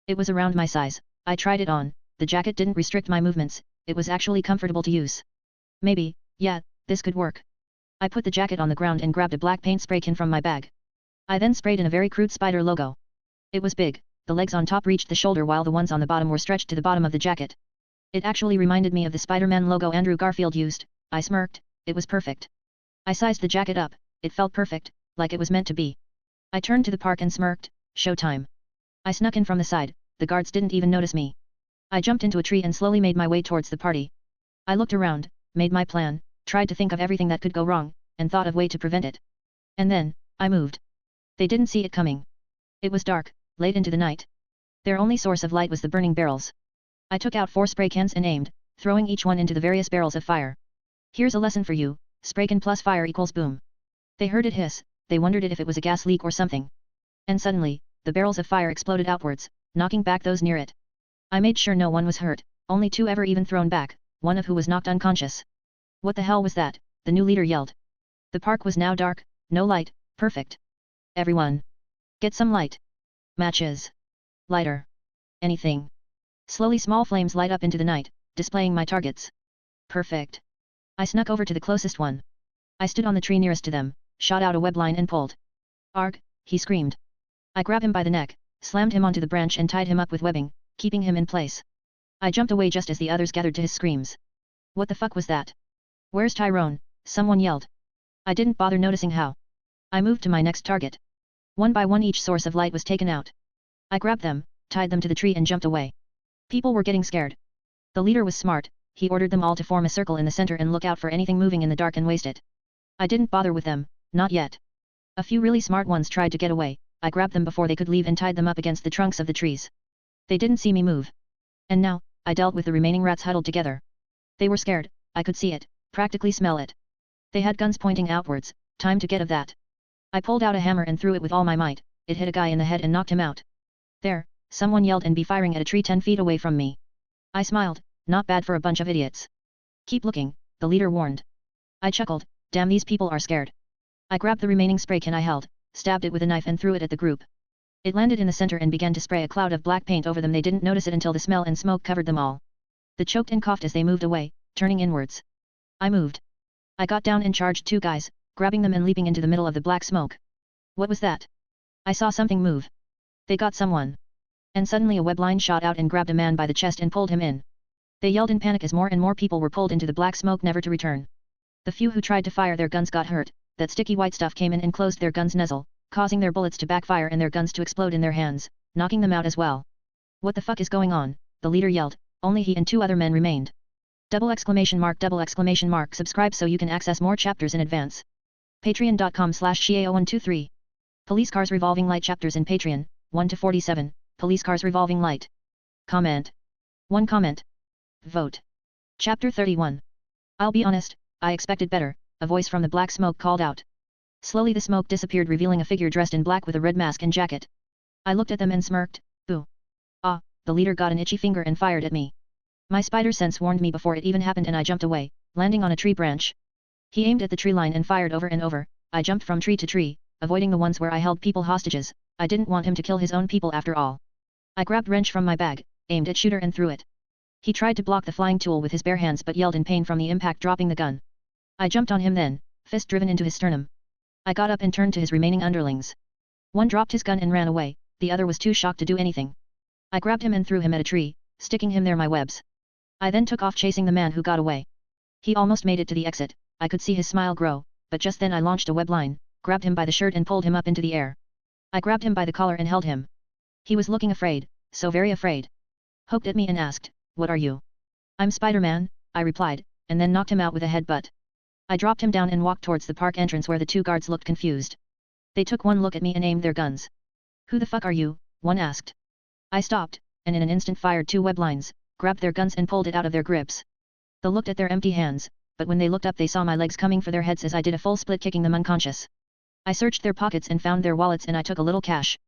It was around my size. I tried it on. The jacket didn't restrict my movements, it was actually comfortable to use. Maybe, yeah, this could work. I put the jacket on the ground and grabbed a black paint spray can from my bag. I then sprayed in a very crude spider logo. It was big, the legs on top reached the shoulder while the ones on the bottom were stretched to the bottom of the jacket. It actually reminded me of the Spider-Man logo Andrew Garfield used. I smirked, it was perfect. I sized the jacket up, it felt perfect, like it was meant to be. I turned to the park and smirked, showtime. I snuck in from the side, the guards didn't even notice me. I jumped into a tree and slowly made my way towards the party. I looked around, made my plan, tried to think of everything that could go wrong, and thought of way to prevent it. And then, I moved. They didn't see it coming. It was dark, late into the night. Their only source of light was the burning barrels. I took out 4 spray cans and aimed, throwing each one into the various barrels of fire. Here's a lesson for you, spray can plus fire equals boom. They heard it hiss, they wondered if it was a gas leak or something. And suddenly, the barrels of fire exploded outwards, knocking back those near it. I made sure no one was hurt, only 2 ever even thrown back, one of who was knocked unconscious. What the hell was that? The new leader yelled. The park was now dark, no light, perfect. Everyone. Get some light. Matches. Lighter. Anything. Slowly small flames light up into the night, displaying my targets. Perfect. I snuck over to the closest one. I stood on the tree nearest to them, shot out a web line and pulled. Arg, he screamed. I grabbed him by the neck, slammed him onto the branch and tied him up with webbing, keeping him in place. I jumped away just as the others gathered to his screams. What the fuck was that? Where's Tyrone? Someone yelled. I didn't bother noticing how. I moved to my next target. One by one each source of light was taken out. I grabbed them, tied them to the tree and jumped away. People were getting scared. The leader was smart, he ordered them all to form a circle in the center and look out for anything moving in the dark and waste it. I didn't bother with them, not yet. A few really smart ones tried to get away, I grabbed them before they could leave and tied them up against the trunks of the trees. They didn't see me move. And now, I dealt with the remaining rats huddled together. They were scared, I could see it, practically smell it. They had guns pointing outwards, time to get of that. I pulled out a hammer and threw it with all my might, it hit a guy in the head and knocked him out. There, someone yelled and be firing at a tree 10 feet away from me. I smiled, not bad for a bunch of idiots. Keep looking, the leader warned. I chuckled, damn these people are scared. I grabbed the remaining spray can I held, stabbed it with a knife and threw it at the group. It landed in the center and began to spray a cloud of black paint over them. They didn't notice it until the smell and smoke covered them all. They choked and coughed as they moved away, turning inwards. I moved. I got down and charged 2 guys, grabbing them and leaping into the middle of the black smoke. What was that? I saw something move. They got someone. And suddenly a web line shot out and grabbed a man by the chest and pulled him in. They yelled in panic as more and more people were pulled into the black smoke never to return. The few who tried to fire their guns got hurt, that sticky white stuff came in and closed their guns' nozzle, causing their bullets to backfire and their guns to explode in their hands, knocking them out as well. What the fuck is going on? The leader yelled, only he and 2 other men remained. Double exclamation mark. Subscribe so you can access more chapters in advance. Patreon.com/Shiao123. Police Cars Revolving Light chapters in Patreon, 1 to 47, Police Cars Revolving Light. Comment. 1 comment. Vote. Chapter 31. I'll be honest, I expected better, a voice from the black smoke called out. Slowly the smoke disappeared revealing a figure dressed in black with a red mask and jacket. I looked at them and smirked, boo. Ah, the leader got an itchy finger and fired at me. My spider sense warned me before it even happened and I jumped away, landing on a tree branch. He aimed at the tree line and fired over and over. I jumped from tree to tree, avoiding the ones where I held people hostages. I didn't want him to kill his own people after all. I grabbed wrench from my bag, aimed at shooter and threw it. He tried to block the flying tool with his bare hands but yelled in pain from the impact dropping the gun. I jumped on him then, fist driven into his sternum. I got up and turned to his remaining underlings. One dropped his gun and ran away, the other was too shocked to do anything. I grabbed him and threw him at a tree, sticking him there my webs. I then took off chasing the man who got away. He almost made it to the exit, I could see his smile grow, but just then I launched a web line, grabbed him by the shirt and pulled him up into the air. I grabbed him by the collar and held him. He was looking afraid, so very afraid. Poked at me and asked, "What are you?" "I'm Spider-Man," I replied, and then knocked him out with a headbutt. I dropped him down and walked towards the park entrance where the two guards looked confused. They took one look at me and aimed their guns. "Who the fuck are you?" one asked. I stopped, and in an instant fired two web lines, grabbed their guns and pulled it out of their grips. They looked at their empty hands, but when they looked up they saw my legs coming for their heads as I did a full split kicking them unconscious. I searched their pockets and found their wallets and I took a little cash.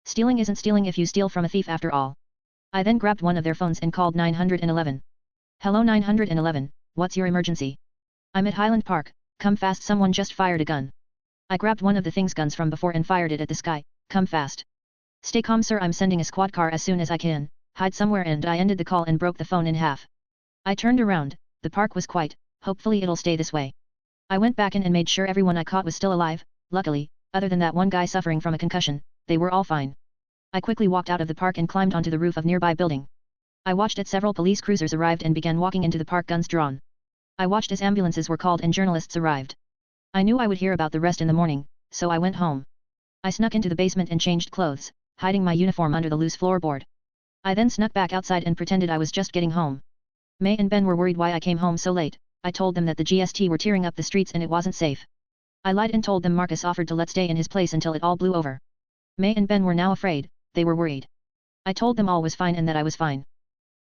Stealing isn't stealing if you steal from a thief after all. I then grabbed one of their phones and called 911. "Hello 911, what's your emergency?" "I'm at Highland Park, come fast, someone just fired a gun." I grabbed one of the thing's guns from before and fired it at the sky, "Come fast." "Stay calm sir, I'm sending a squad car as soon as I can, hide somewhere," and I ended the call and broke the phone in half. I turned around, the park was quiet, hopefully it'll stay this way. I went back in and made sure everyone I caught was still alive, luckily, other than that one guy suffering from a concussion, they were all fine. I quickly walked out of the park and climbed onto the roof of nearby building. I watched as several police cruisers arrived and began walking into the park, guns drawn. I watched as ambulances were called and journalists arrived. I knew I would hear about the rest in the morning, so I went home. I snuck into the basement and changed clothes, hiding my uniform under the loose floorboard. I then snuck back outside and pretended I was just getting home. May and Ben were worried why I came home so late. I told them that the GST were tearing up the streets and it wasn't safe. I lied and told them Marcus offered to let stay in his place until it all blew over. May and Ben were now afraid, they were worried. I told them all was fine and that I was fine.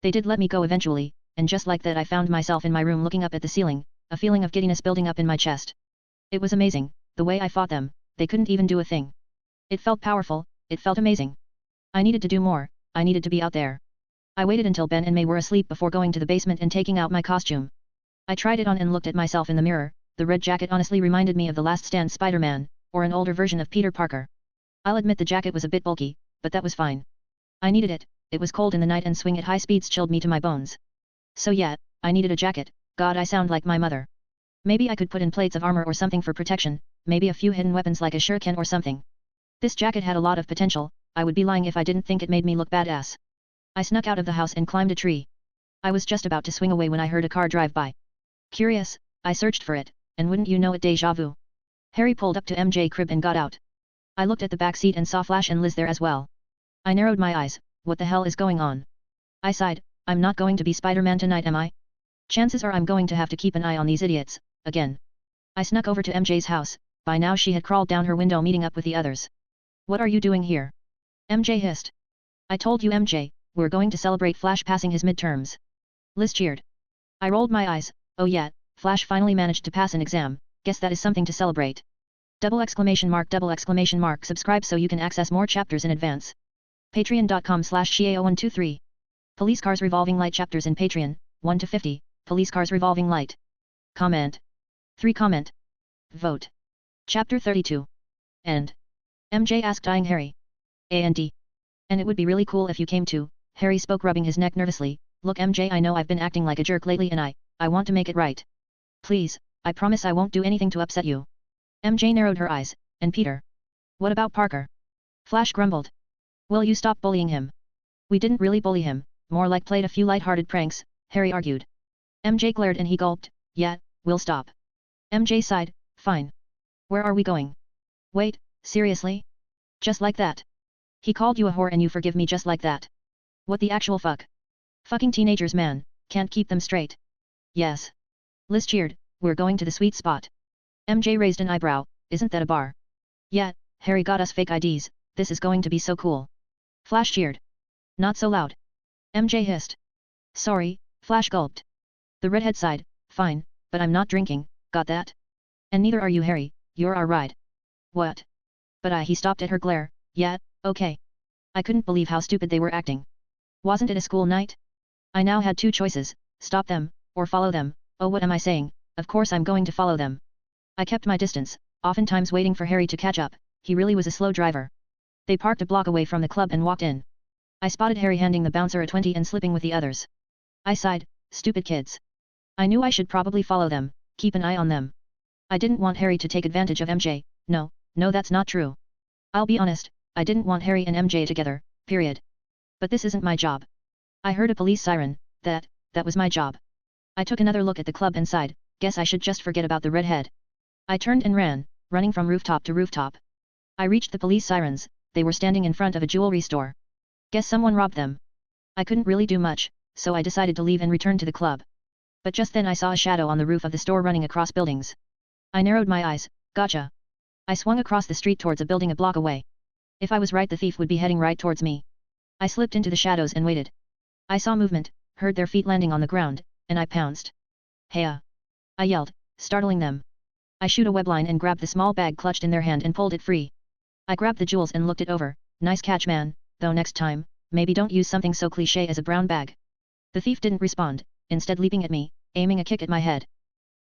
They did let me go eventually, and just like that I found myself in my room looking up at the ceiling, a feeling of giddiness building up in my chest. It was amazing, the way I fought them, they couldn't even do a thing. It felt powerful, it felt amazing. I needed to do more, I needed to be out there. I waited until Ben and May were asleep before going to the basement and taking out my costume. I tried it on and looked at myself in the mirror. The red jacket honestly reminded me of the Last Stand Spider-Man, or an older version of Peter Parker. I'll admit the jacket was a bit bulky, but that was fine. I needed it, it was cold in the night and swing at high speeds chilled me to my bones. So yeah, I needed a jacket. God, I sound like my mother. Maybe I could put in plates of armor or something for protection, maybe a few hidden weapons like a shuriken or something. This jacket had a lot of potential, I would be lying if I didn't think it made me look badass. I snuck out of the house and climbed a tree. I was just about to swing away when I heard a car drive by. Curious, I searched for it, and wouldn't you know it, déjà vu. Harry pulled up to MJ crib and got out. I looked at the back seat and saw Flash and Liz there as well. I narrowed my eyes, what the hell is going on? I sighed, I'm not going to be Spider-Man tonight, am I? Chances are I'm going to have to keep an eye on these idiots, again. I snuck over to MJ's house, by now she had crawled down her window meeting up with the others. What are you doing here? MJ hissed. I told you MJ, we're going to celebrate Flash passing his midterms. Liz cheered. I rolled my eyes, oh yeah, Flash finally managed to pass an exam, guess that is something to celebrate. Double exclamation mark, subscribe so you can access more chapters in advance. Patreon.com/ShiAO123. Police Cars Revolving Light chapters in Patreon, 1 to 50, Police Cars Revolving Light. Comment. 3 comment. Vote. Chapter 32. End. MJ asked, eyeing Harry. And it would be really cool if you came too, Harry spoke, rubbing his neck nervously. Look MJ, I know I've been acting like a jerk lately and I want to make it right. Please, I promise I won't do anything to upset you. MJ narrowed her eyes, and Peter? What about Parker? Flash grumbled. Will you stop bullying him? We didn't really bully him, more like played a few light-hearted pranks, Harry argued. MJ glared and he gulped, yeah, we'll stop. MJ sighed, fine. Where are we going? Wait, seriously? Just like that? He called you a whore and you forgive me just like that? What the actual fuck? Fucking teenagers, man, can't keep them straight. Yes. Liz cheered, we're going to the sweet spot. MJ raised an eyebrow, isn't that a bar? Yeah, Harry got us fake IDs, this is going to be so cool. Flash cheered. Not so loud. MJ hissed. Sorry, Flash gulped. The redhead sighed, fine, but I'm not drinking, got that? And neither are you Harry, you're our ride. What? But he stopped at her glare, yeah, okay. I couldn't believe how stupid they were acting. Wasn't it a school night? I now had two choices, stop them, or follow them. Oh, what am I saying, of course I'm going to follow them. I kept my distance, oftentimes waiting for Harry to catch up, he really was a slow driver. They parked a block away from the club and walked in. I spotted Harry handing the bouncer a 20 and slipping with the others. I sighed, stupid kids. I knew I should probably follow them, keep an eye on them. I didn't want Harry to take advantage of MJ, no, that's not true. I'll be honest, I didn't want Harry and MJ together, period. But this isn't my job. I heard a police siren, that was my job. I took another look at the club and sighed, guess I should just forget about the redhead. I turned and ran, running from rooftop to rooftop. I reached the police sirens, they were standing in front of a jewelry store. Guess someone robbed them. I couldn't really do much, so I decided to leave and return to the club. But just then I saw a shadow on the roof of the store running across buildings. I narrowed my eyes, gotcha. I swung across the street towards a building a block away. If I was right, the thief would be heading right towards me. I slipped into the shadows and waited. I saw movement, heard their feet landing on the ground, and I pounced. Heya! I yelled, startling them. I shoot a webline and grabbed the small bag clutched in their hand and pulled it free. I grabbed the jewels and looked it over. Nice catch, man, though next time, maybe don't use something so cliché as a brown bag. The thief didn't respond, instead leaping at me, aiming a kick at my head.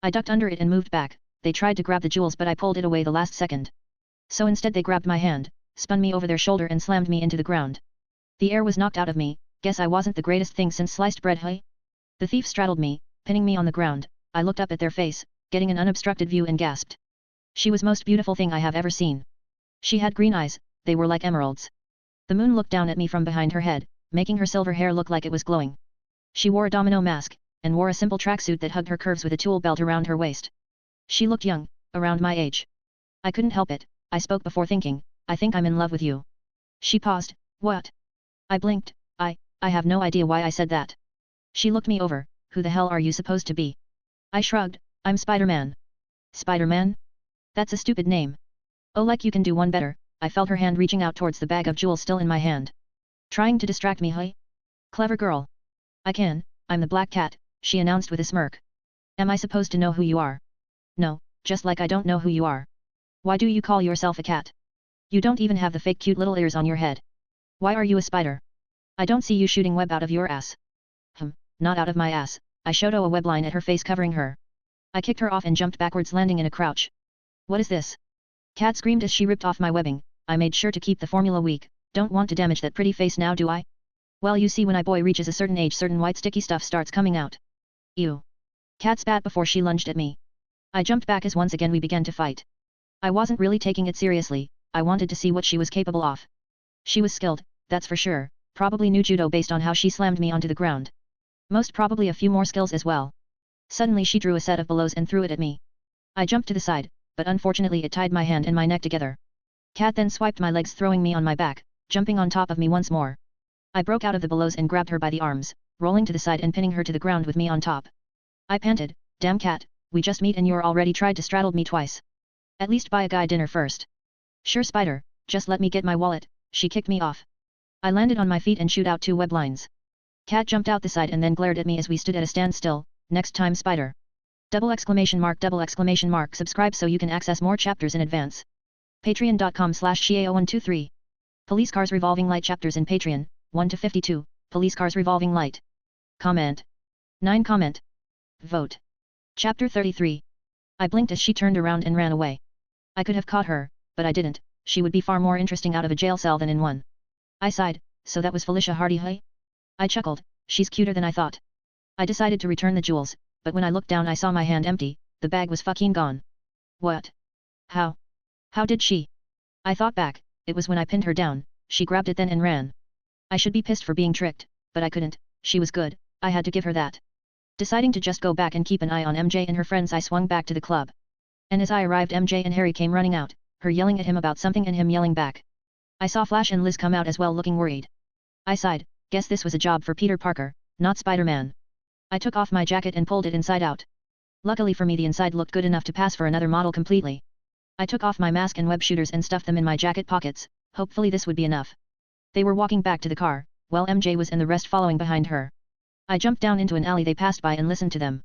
I ducked under it and moved back. They tried to grab the jewels but I pulled it away the last second. So instead they grabbed my hand, spun me over their shoulder and slammed me into the ground. The air was knocked out of me, guess I wasn't the greatest thing since sliced bread, hey? The thief straddled me, pinning me on the ground. I looked up at their face, getting an unobstructed view and gasped. She was most beautiful thing I have ever seen. She had green eyes, they were like emeralds. The moon looked down at me from behind her head, making her silver hair look like it was glowing. She wore a domino mask, and wore a simple tracksuit that hugged her curves with a tool belt around her waist. She looked young, around my age. I couldn't help it, I spoke before thinking, I think I'm in love with you. She paused, what? I blinked, I have no idea why I said that. She looked me over, who the hell are you supposed to be? I shrugged, I'm Spider-Man. Spider-Man? That's a stupid name. Oh, like you can do one better. I felt her hand reaching out towards the bag of jewels still in my hand. Trying to distract me, hey? Clever girl. I can, I'm the Black Cat, she announced with a smirk. Am I supposed to know who you are? No, just like I don't know who you are. Why do you call yourself a cat? You don't even have the fake cute little ears on your head. Why are you a spider? I don't see you shooting web out of your ass. Not out of my ass, I showed a webline at her face covering her. I kicked her off and jumped backwards, landing in a crouch. What is this? Cat screamed as she ripped off my webbing. I made sure to keep the formula weak, don't want to damage that pretty face now, do I? Well, you see, when a boy reaches a certain age, certain white sticky stuff starts coming out. Ew. Cat spat before she lunged at me. I jumped back as once again we began to fight. I wasn't really taking it seriously, I wanted to see what she was capable of. She was skilled, that's for sure, probably knew judo based on how she slammed me onto the ground. Most probably a few more skills as well. Suddenly she drew a set of bellows and threw it at me. I jumped to the side, but unfortunately it tied my hand and my neck together. Cat then swiped my legs, throwing me on my back, jumping on top of me once more. I broke out of the bellows and grabbed her by the arms, rolling to the side and pinning her to the ground with me on top. I panted, damn Cat, we just meet and you're already tried to straddle me twice. At least buy a guy dinner first. Sure, Spider, just let me get my wallet. She kicked me off. I landed on my feet and shoot out 2 web lines. Cat jumped out the side and then glared at me as we stood at a standstill. Next time, Spider. ! Subscribe so you can access more chapters in advance. Patreon.com/Shiao123. Police Cars Revolving Light chapters in Patreon, 1 to 52, Police Cars Revolving Light. Comment. 9 comment. Vote. Chapter 33. I blinked as she turned around and ran away. I could have caught her, but I didn't, she would be far more interesting out of a jail cell than in one. I sighed, so that was Felicia Hardy, hey? I chuckled, she's cuter than I thought. I decided to return the jewels, but when I looked down I saw my hand empty, the bag was fucking gone. What? How? How did she? I thought back, it was when I pinned her down, she grabbed it then and ran. I should be pissed for being tricked, but I couldn't, she was good, I had to give her that. Deciding to just go back and keep an eye on MJ and her friends, I swung back to the club. And as I arrived, MJ and Harry came running out, her yelling at him about something and him yelling back. I saw Flash and Liz come out as well, looking worried. I sighed, guess this was a job for Peter Parker, not Spider-Man. I took off my jacket and pulled it inside out. Luckily for me, the inside looked good enough to pass for another model completely. I took off my mask and web shooters and stuffed them in my jacket pockets, hopefully this would be enough. They were walking back to the car, while MJ was and the rest following behind her. I jumped down into an alley they passed by and listened to them.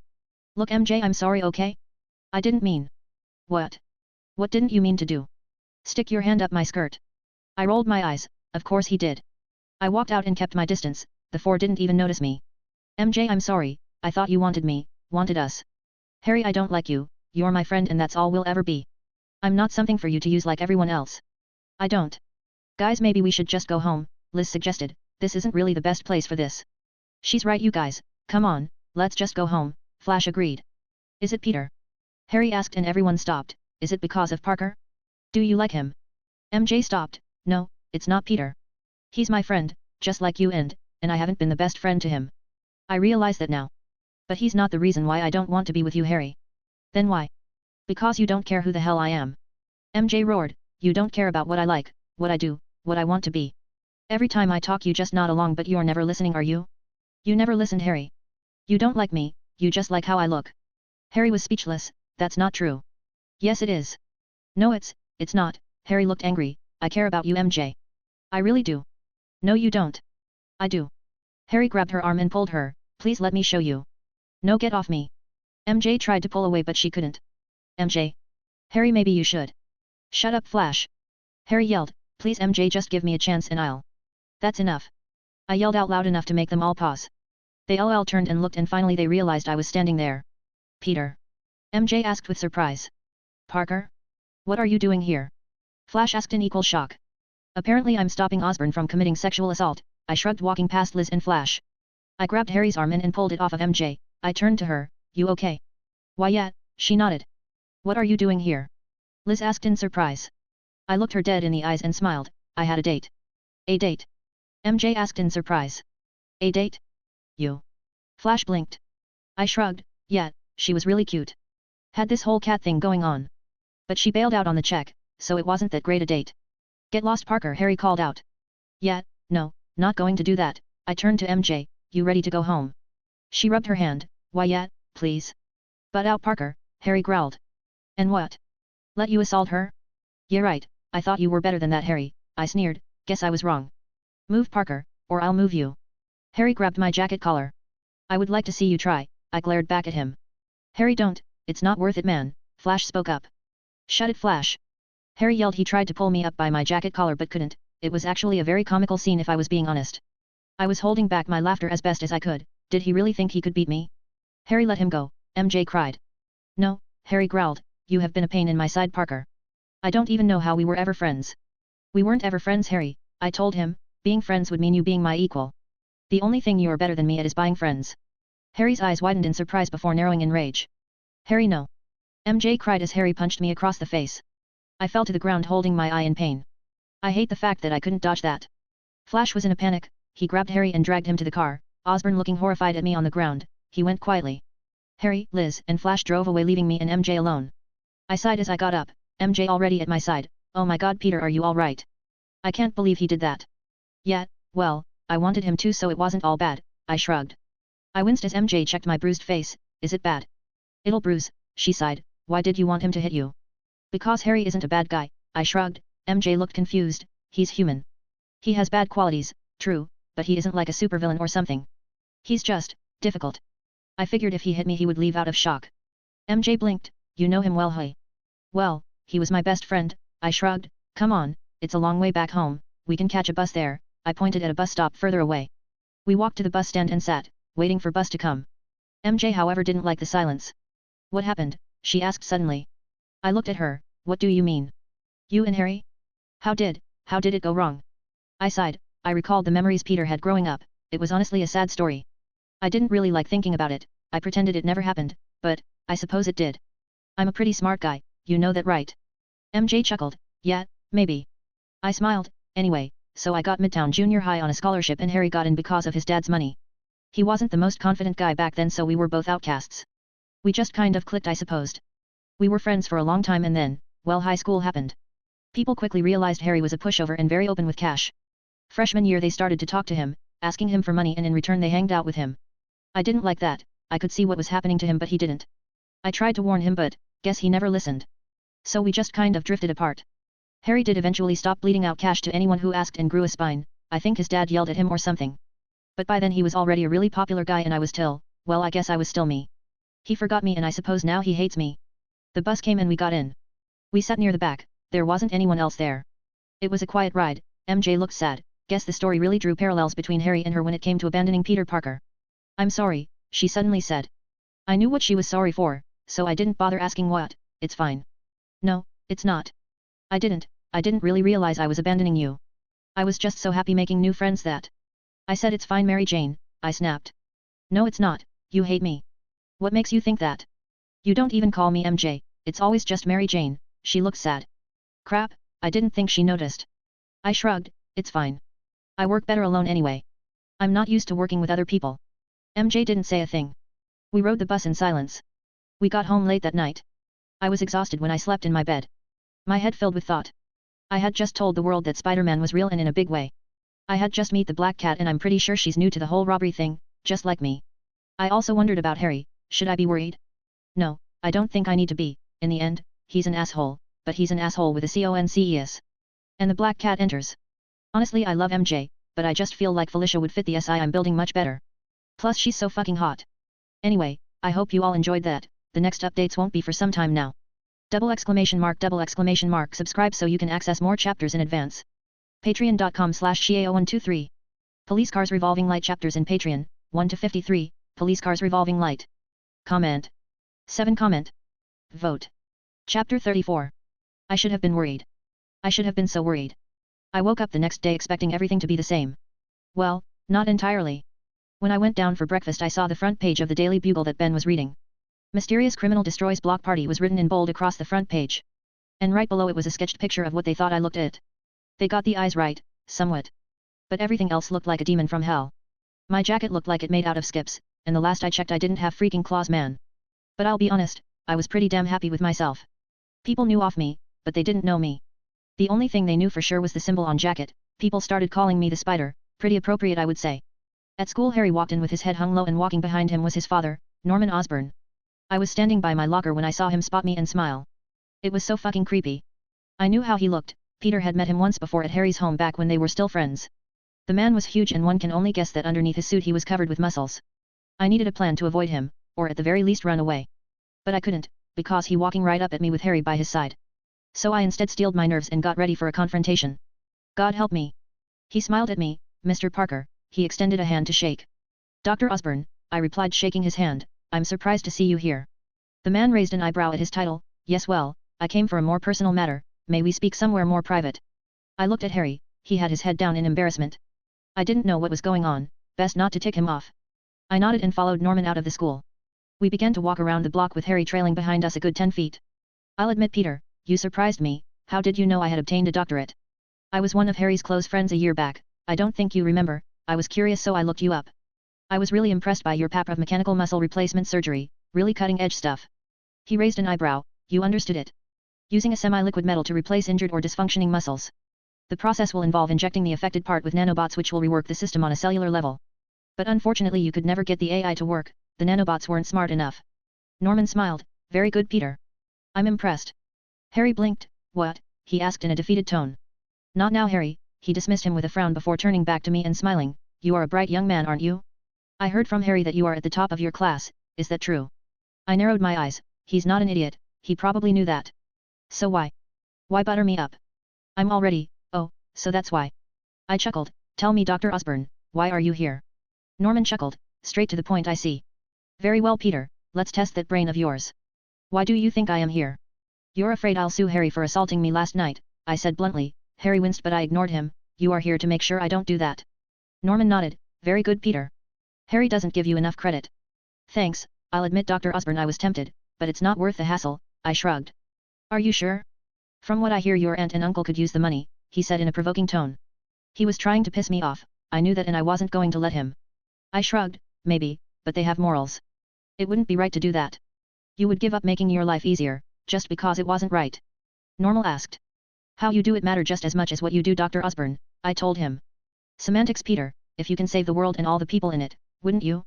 Look, MJ, I'm sorry, okay? I didn't mean. What? What didn't you mean to do? Stick your hand up my skirt. I rolled my eyes, of course he did. I walked out and kept my distance, the 4 didn't even notice me. MJ, I'm sorry, I thought you wanted me, wanted us. Harry, I don't like you, you're my friend and that's all we'll ever be. I'm not something for you to use like everyone else. I don't. Guys, maybe we should just go home, Liz suggested, this isn't really the best place for this. She's right, you guys, come on, let's just go home, Flash agreed. Is it Peter? Harry asked and everyone stopped. Is it because of Parker? Do you like him? MJ stopped. No, it's not Peter. He's my friend, just like you and I haven't been the best friend to him. I realize that now. But he's not the reason why I don't want to be with you, Harry. Then why? Because you don't care who the hell I am. MJ roared, you don't care about what I like, what I do, what I want to be. Every time I talk you just nod along but you're never listening, are you? You never listened, Harry. You don't like me, you just like how I look. Harry was speechless. That's not true. Yes it is. No it's not. Harry looked angry. I care about you, MJ. I really do. No you don't. I do. Harry grabbed her arm and pulled her. Please let me show you. No, get off me. MJ tried to pull away but she couldn't. MJ. Harry, maybe you should. Shut up, Flash. Harry yelled, please MJ, just give me a chance and I'll. That's enough. I yelled out loud enough to make them all pause. They all turned and looked and finally they realized I was standing there. Peter. MJ asked with surprise. Parker? What are you doing here? Flash asked in equal shock. Apparently I'm stopping Osborne from committing sexual assault, I shrugged, walking past Liz and Flash. I grabbed Harry's arm and pulled it off of MJ. I turned to her, you okay? Why yeah, she nodded. What are you doing here? Liz asked in surprise. I looked her dead in the eyes and smiled. I had a date. A date? MJ asked in surprise. A date? You? Flash blinked. I shrugged. Yeah, she was really cute. Had this whole cat thing going on. But she bailed out on the check, so it wasn't that great a date. Get lost, Parker, Harry called out. Yeah, no, not going to do that. I turned to MJ, you ready to go home? She rubbed her hand. Why yeah, please. Butt out, Parker, Harry growled. And what? Let you assault her? Yeah right, I thought you were better than that, Harry, I sneered. Guess I was wrong. Move, Parker, or I'll move you. Harry grabbed my jacket collar. I would like to see you try, I glared back at him. Harry, don't, it's not worth it, man, Flash spoke up. Shut it, Flash. Harry yelled. He tried to pull me up by my jacket collar but couldn't. It was actually a very comical scene if I was being honest. I was holding back my laughter as best as I could. Did he really think he could beat me? Harry, let him go, MJ cried. No, Harry growled, you have been a pain in my side, Parker. I don't even know how we were ever friends. We weren't ever friends, Harry, I told him. Being friends would mean you being my equal. The only thing you are better than me at is buying friends. Harry's eyes widened in surprise before narrowing in rage. Harry, no. MJ cried as Harry punched me across the face. I fell to the ground holding my eye in pain. I hate the fact that I couldn't dodge that. Flash was in a panic. He grabbed Harry and dragged him to the car, Osborne looking horrified at me on the ground. He went quietly. Harry, Liz, and Flash drove away, leaving me and MJ alone. I sighed as I got up, MJ already at my side. Oh my god, Peter, are you alright? I can't believe he did that. Yeah, well, I wanted him to, so it wasn't all bad, I shrugged. I winced as MJ checked my bruised face. Is it bad? It'll bruise, she sighed. Why did you want him to hit you? Because Harry isn't a bad guy, I shrugged. MJ looked confused. He's human. He has bad qualities, true, but he isn't like a supervillain or something. He's just difficult. I figured if he hit me he would leave out of shock. MJ blinked. You know him well, hey? Well, he was my best friend, I shrugged. Come on, it's a long way back home, we can catch a bus there. I pointed at a bus stop further away. We walked to the bus stand and sat, waiting for bus to come. MJ, however, didn't like the silence. What happened? She asked suddenly. I looked at her. What do you mean? You and Harry? How did it go wrong? I sighed. I recalled the memories Peter had growing up. It was honestly a sad story. I didn't really like thinking about it. I pretended it never happened, but I suppose it did. I'm a pretty smart guy, you know that, right? MJ chuckled. Yeah, maybe. I smiled. Anyway, so I got Midtown Junior High on a scholarship and Harry got in because of his dad's money. He wasn't the most confident guy back then, so we were both outcasts. We just kind of clicked, I supposed. We were friends for a long time and then, well, high school happened. People quickly realized Harry was a pushover and very open with cash. Freshman year they started to talk to him, asking him for money, and in return they hanged out with him. I didn't like that. I could see what was happening to him but he didn't. I tried to warn him but, guess he never listened. So we just kind of drifted apart. Harry did eventually stop bleeding out cash to anyone who asked and grew a spine. I think his dad yelled at him or something. But by then he was already a really popular guy and I was still, well, I guess I was still me. He forgot me and I suppose now he hates me. The bus came and we got in. We sat near the back. There wasn't anyone else there. It was a quiet ride. MJ looked sad. Guess the story really drew parallels between Harry and her when it came to abandoning Peter Parker. I'm sorry, she suddenly said. I knew what she was sorry for, so I didn't bother asking what. It's fine. No, it's not. I didn't really realize I was abandoning you. I was just so happy making new friends that. I said it's fine, Mary Jane, I snapped. No, it's not. You hate me. What makes you think that? You don't even call me MJ, it's always just Mary Jane, she looks sad. Crap, I didn't think she noticed. I shrugged, it's fine. I work better alone anyway. I'm not used to working with other people. MJ didn't say a thing. We rode the bus in silence. We got home late that night. I was exhausted when I slept in my bed. My head filled with thought. I had just told the world that Spider-Man was real and in a big way. I had just met the Black Cat and I'm pretty sure she's new to the whole robbery thing, just like me. I also wondered about Harry, should I be worried? No, I don't think I need to be, in the end, he's an asshole, but he's an asshole with a CONCES. And the Black Cat enters. Honestly I love MJ, but I just feel like Felicia would fit the SI I'm building much better. Plus she's so fucking hot. Anyway, I hope you all enjoyed that, the next updates won't be for some time now. Double exclamation mark subscribe so you can access more chapters in advance. Patreon.com/Shiao123. Police Cars Revolving Light chapters in Patreon, 1-53, Police Cars Revolving Light. Comment. 7 comment. Vote. Chapter 34. I should have been worried. I should have been so worried. I woke up the next day expecting everything to be the same. Well, not entirely. When I went down for breakfast I saw the front page of the Daily Bugle that Ben was reading. Mysterious criminal destroys block party was written in bold across the front page. And right below it was a sketched picture of what they thought I looked at. They got the eyes right, somewhat. But everything else looked like a demon from hell. My jacket looked like it made out of skips, and the last I checked I didn't have freaking claws, man. But I'll be honest, I was pretty damn happy with myself. People knew of me, but they didn't know me. The only thing they knew for sure was the symbol on jacket. People started calling me the Spider, pretty appropriate I would say. At school Harry walked in with his head hung low and walking behind him was his father, Norman Osborne. I was standing by my locker when I saw him spot me and smile. It was so fucking creepy. I knew how he looked. Peter had met him once before at Harry's home back when they were still friends. The man was huge and one can only guess that underneath his suit he was covered with muscles. I needed a plan to avoid him, or at the very least run away. But I couldn't, because he walking right up at me with Harry by his side. So I instead steeled my nerves and got ready for a confrontation. God help me. He smiled at me, Mr. Parker, he extended a hand to shake. Dr. Osborne, I replied shaking his hand, I'm surprised to see you here. The man raised an eyebrow at his title, yes well, I came for a more personal matter, may we speak somewhere more private? I looked at Harry, he had his head down in embarrassment. I didn't know what was going on, best not to tick him off. I nodded and followed Norman out of the school. We began to walk around the block with Harry trailing behind us a good 10 feet. I'll admit Peter, you surprised me, how did you know I had obtained a doctorate? I was one of Harry's close friends a year back, I don't think you remember, I was curious so I looked you up. I was really impressed by your PAP of mechanical muscle replacement surgery, really cutting edge stuff. He raised an eyebrow, you understood it. Using a semi-liquid metal to replace injured or dysfunctioning muscles. The process will involve injecting the affected part with nanobots which will rework the system on a cellular level. But unfortunately you could never get the AI to work, the nanobots weren't smart enough. Norman smiled, very good Peter. I'm impressed. Harry blinked, what? He asked in a defeated tone. Not now Harry, he dismissed him with a frown before turning back to me and smiling, you are a bright young man aren't you? I heard from Harry that you are at the top of your class, is that true? I narrowed my eyes, he's not an idiot, he probably knew that. So why? Why butter me up? I'm already, oh, so that's why. I chuckled, tell me Dr. Osborne, why are you here? Norman chuckled, straight to the point I see. Very well Peter, let's test that brain of yours. Why do you think I am here? You're afraid I'll sue Harry for assaulting me last night, I said bluntly. Harry winced but I ignored him, you are here to make sure I don't do that. Norman nodded, very good Peter. Harry doesn't give you enough credit. Thanks, I'll admit Dr. Osborne I was tempted, but it's not worth the hassle, I shrugged. Are you sure? From what I hear your aunt and uncle could use the money, he said in a provoking tone. He was trying to piss me off, I knew that and I wasn't going to let him. I shrugged, maybe, but they have morals. It wouldn't be right to do that. You would give up making your life easier, just because it wasn't right. Normal asked. How you do it matter just as much as what you do Dr. Osborne, I told him. Semantics Peter, if you can save the world and all the people in it, wouldn't you?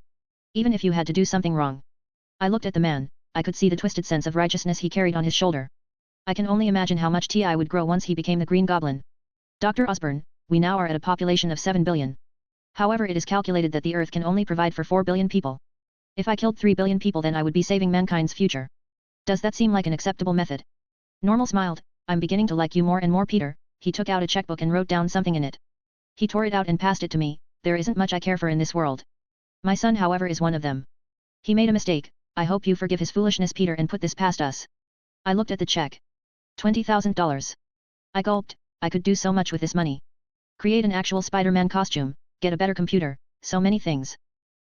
Even if you had to do something wrong. I looked at the man, I could see the twisted sense of righteousness he carried on his shoulder. I can only imagine how much Ti would grow once he became the Green Goblin. Dr. Osborne, we now are at a population of 7 billion. However it is calculated that the Earth can only provide for 4 billion people. If I killed 3 billion people then I would be saving mankind's future. Does that seem like an acceptable method? Normal smiled, I'm beginning to like you more and more Peter, he took out a checkbook and wrote down something in it. He tore it out and passed it to me, there isn't much I care for in this world. My son however is one of them. He made a mistake, I hope you forgive his foolishness Peter and put this past us. I looked at the check. $20,000. I gulped, I could do so much with this money. Create an actual Spider-Man costume, get a better computer, so many things.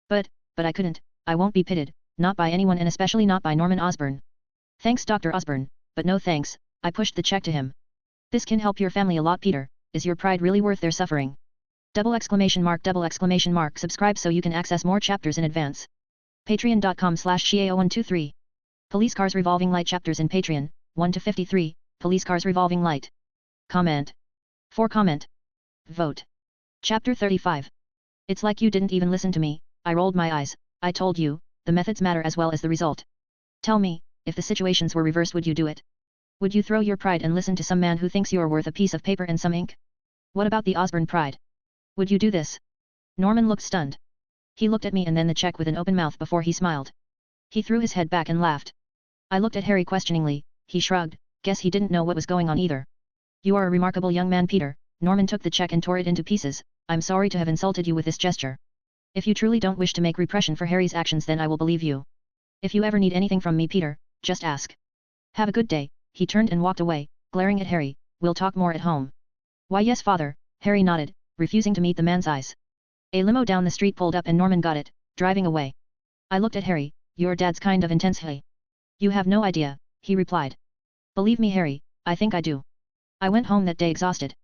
But I couldn't, I won't be pitted, not by anyone and especially not by Norman Osborne. Thanks Dr. Osborne, but no thanks, I pushed the check to him. This can help your family a lot Peter, is your pride really worth their suffering? Double exclamation mark subscribe so you can access more chapters in advance. Patreon.com/Xiao123. Police Cars Revolving Light chapters in Patreon, 1 to 53, Police Cars Revolving Light. Comment. For comment. Vote. Chapter 35. It's like you didn't even listen to me, I rolled my eyes, I told you, the methods matter as well as the result. Tell me, if the situations were reversed would you do it? Would you throw your pride and listen to some man who thinks you're worth a piece of paper and some ink? What about the Osborne pride? Would you do this? Norman looked stunned. He looked at me and then the check with an open mouth before he smiled. He threw his head back and laughed. I looked at Harry questioningly, he shrugged, guess he didn't know what was going on either. You are a remarkable young man Peter, Norman took the check and tore it into pieces, I'm sorry to have insulted you with this gesture. If you truly don't wish to make repression for Harry's actions then I will believe you. If you ever need anything from me Peter, just ask. Have a good day, he turned and walked away, glaring at Harry, we'll talk more at home. Why yes father, Harry nodded, refusing to meet the man's eyes. A limo down the street pulled up and Norman got it, driving away. I looked at Harry, your dad's kind of intense hey. You have no idea, he replied. Believe me Harry, I think I do. I went home that day exhausted.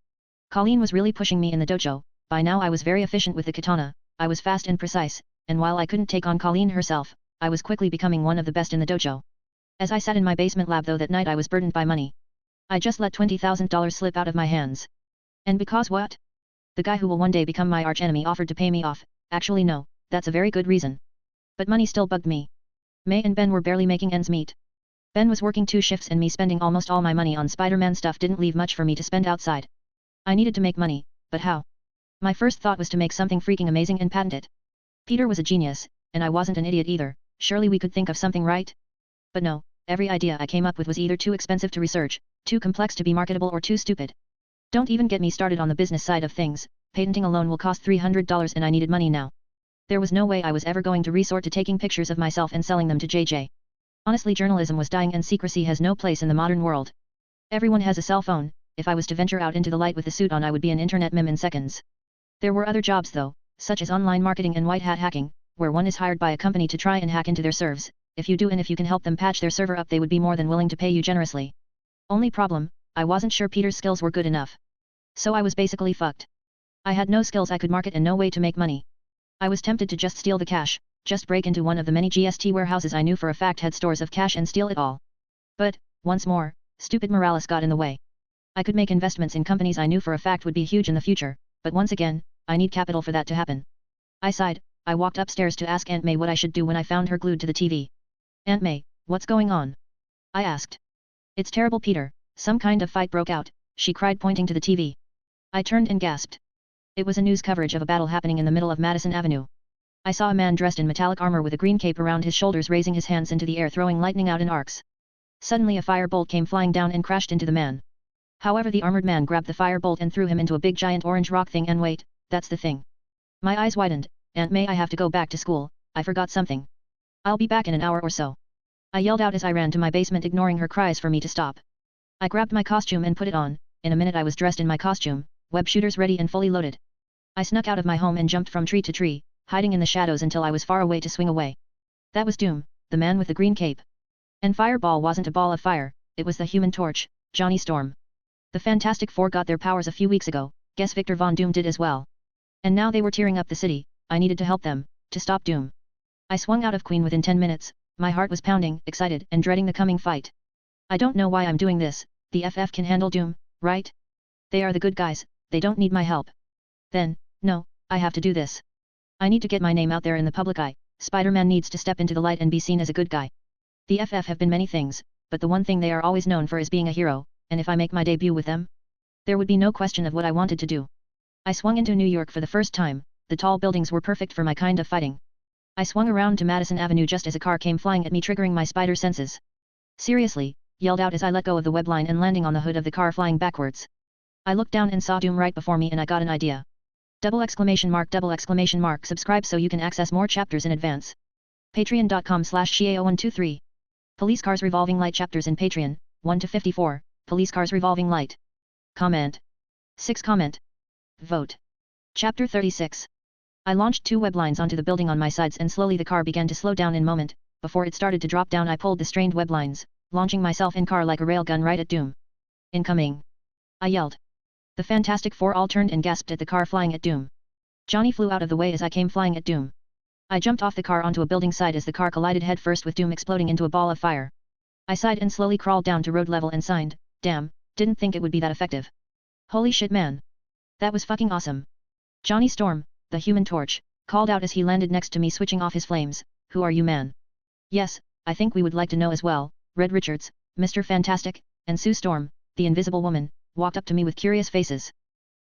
Colleen was really pushing me in the dojo, by now I was very efficient with the katana, I was fast and precise, and while I couldn't take on Colleen herself, I was quickly becoming one of the best in the dojo. As I sat in my basement lab though that night I was burdened by money. I just let $20,000 slip out of my hands. And because what? The guy who will one day become my archenemy offered to pay me off, actually no, that's a very good reason. But money still bugged me. May and Ben were barely making ends meet. Ben was working 2 shifts and me spending almost all my money on Spider-Man stuff didn't leave much for me to spend outside. I needed to make money, but how? My first thought was to make something freaking amazing and patent it. Peter was a genius, and I wasn't an idiot either, surely we could think of something right? But no, every idea I came up with was either too expensive to research, too complex to be marketable or too stupid. Don't even get me started on the business side of things, patenting alone will cost $300 and I needed money now. There was no way I was ever going to resort to taking pictures of myself and selling them to JJ. Honestly journalism was dying and secrecy has no place in the modern world. Everyone has a cell phone, if I was to venture out into the light with the suit on I would be an internet meme in seconds. There were other jobs though, such as online marketing and white hat hacking, where one is hired by a company to try and hack into their servers, if you do and if you can help them patch their server up they would be more than willing to pay you generously. Only problem, I wasn't sure Peter's skills were good enough. So I was basically fucked. I had no skills I could market and no way to make money. I was tempted to just steal the cash, just break into one of the many GST warehouses I knew for a fact had stores of cash and steal it all. But, once more, stupid Morales got in the way. I could make investments in companies I knew for a fact would be huge in the future, but once again, I need capital for that to happen. I sighed, I walked upstairs to ask Aunt May what I should do when I found her glued to the TV. Aunt May, what's going on? I asked. It's terrible Peter, some kind of fight broke out, she cried pointing to the TV. I turned and gasped. It was a news coverage of a battle happening in the middle of Madison Avenue. I saw a man dressed in metallic armor with a green cape around his shoulders raising his hands into the air throwing lightning out in arcs. Suddenly a firebolt came flying down and crashed into the man. However the armored man grabbed the firebolt and threw him into a big giant orange rock thing and wait, that's the thing. My eyes widened, Aunt May I have to go back to school, I forgot something. I'll be back in an hour or so. I yelled out as I ran to my basement ignoring her cries for me to stop. I grabbed my costume and put it on, in a minute I was dressed in my costume, web shooters ready and fully loaded. I snuck out of my home and jumped from tree to tree, hiding in the shadows until I was far away to swing away. That was Doom, the man with the green cape. And Fireball wasn't a ball of fire, it was the Human Torch, Johnny Storm. The Fantastic Four got their powers a few weeks ago, guess Victor Von Doom did as well. And now they were tearing up the city, I needed to help them, to stop Doom. I swung out of Queen within 10 minutes, my heart was pounding, excited and dreading the coming fight. I don't know why I'm doing this, the FF can handle Doom, right? They are the good guys, they don't need my help. Then, no, I have to do this. I need to get my name out there in the public eye, Spider-Man needs to step into the light and be seen as a good guy. The FF have been many things, but the one thing they are always known for is being a hero, and if I make my debut with them, there would be no question of what I wanted to do. I swung into New York for the first time, the tall buildings were perfect for my kind of fighting. I swung around to Madison Avenue just as a car came flying at me triggering my spider senses. Seriously, yelled out as I let go of the web line and landing on the hood of the car flying backwards. I looked down and saw Doom right before me and I got an idea. Double exclamation mark subscribe so you can access more chapters in advance. Patreon.com/Xiao123. Police Cars Revolving Light chapters in Patreon, 1 to 54, Police Cars Revolving Light. Comment. 6 comment. Vote. Chapter 36. I launched 2 web lines onto the building on my sides and slowly the car began to slow down in moment, Before it started to drop down I pulled the strained web lines, launching myself in car like a railgun right at Doom. Incoming! I yelled. The Fantastic Four all turned and gasped at the car flying at Doom. Johnny flew out of the way as I came flying at Doom. I jumped off the car onto a building side as the car collided headfirst with Doom exploding into a ball of fire. I sighed and slowly crawled down to road level and signed, damn, didn't think it would be that effective. Holy shit man. That was fucking awesome. Johnny Storm, the Human Torch, called out as he landed next to me switching off his flames, who are you man? Yes, I think we would like to know as well. Red Richards, Mr. Fantastic, and Sue Storm, the Invisible Woman, walked up to me with curious faces.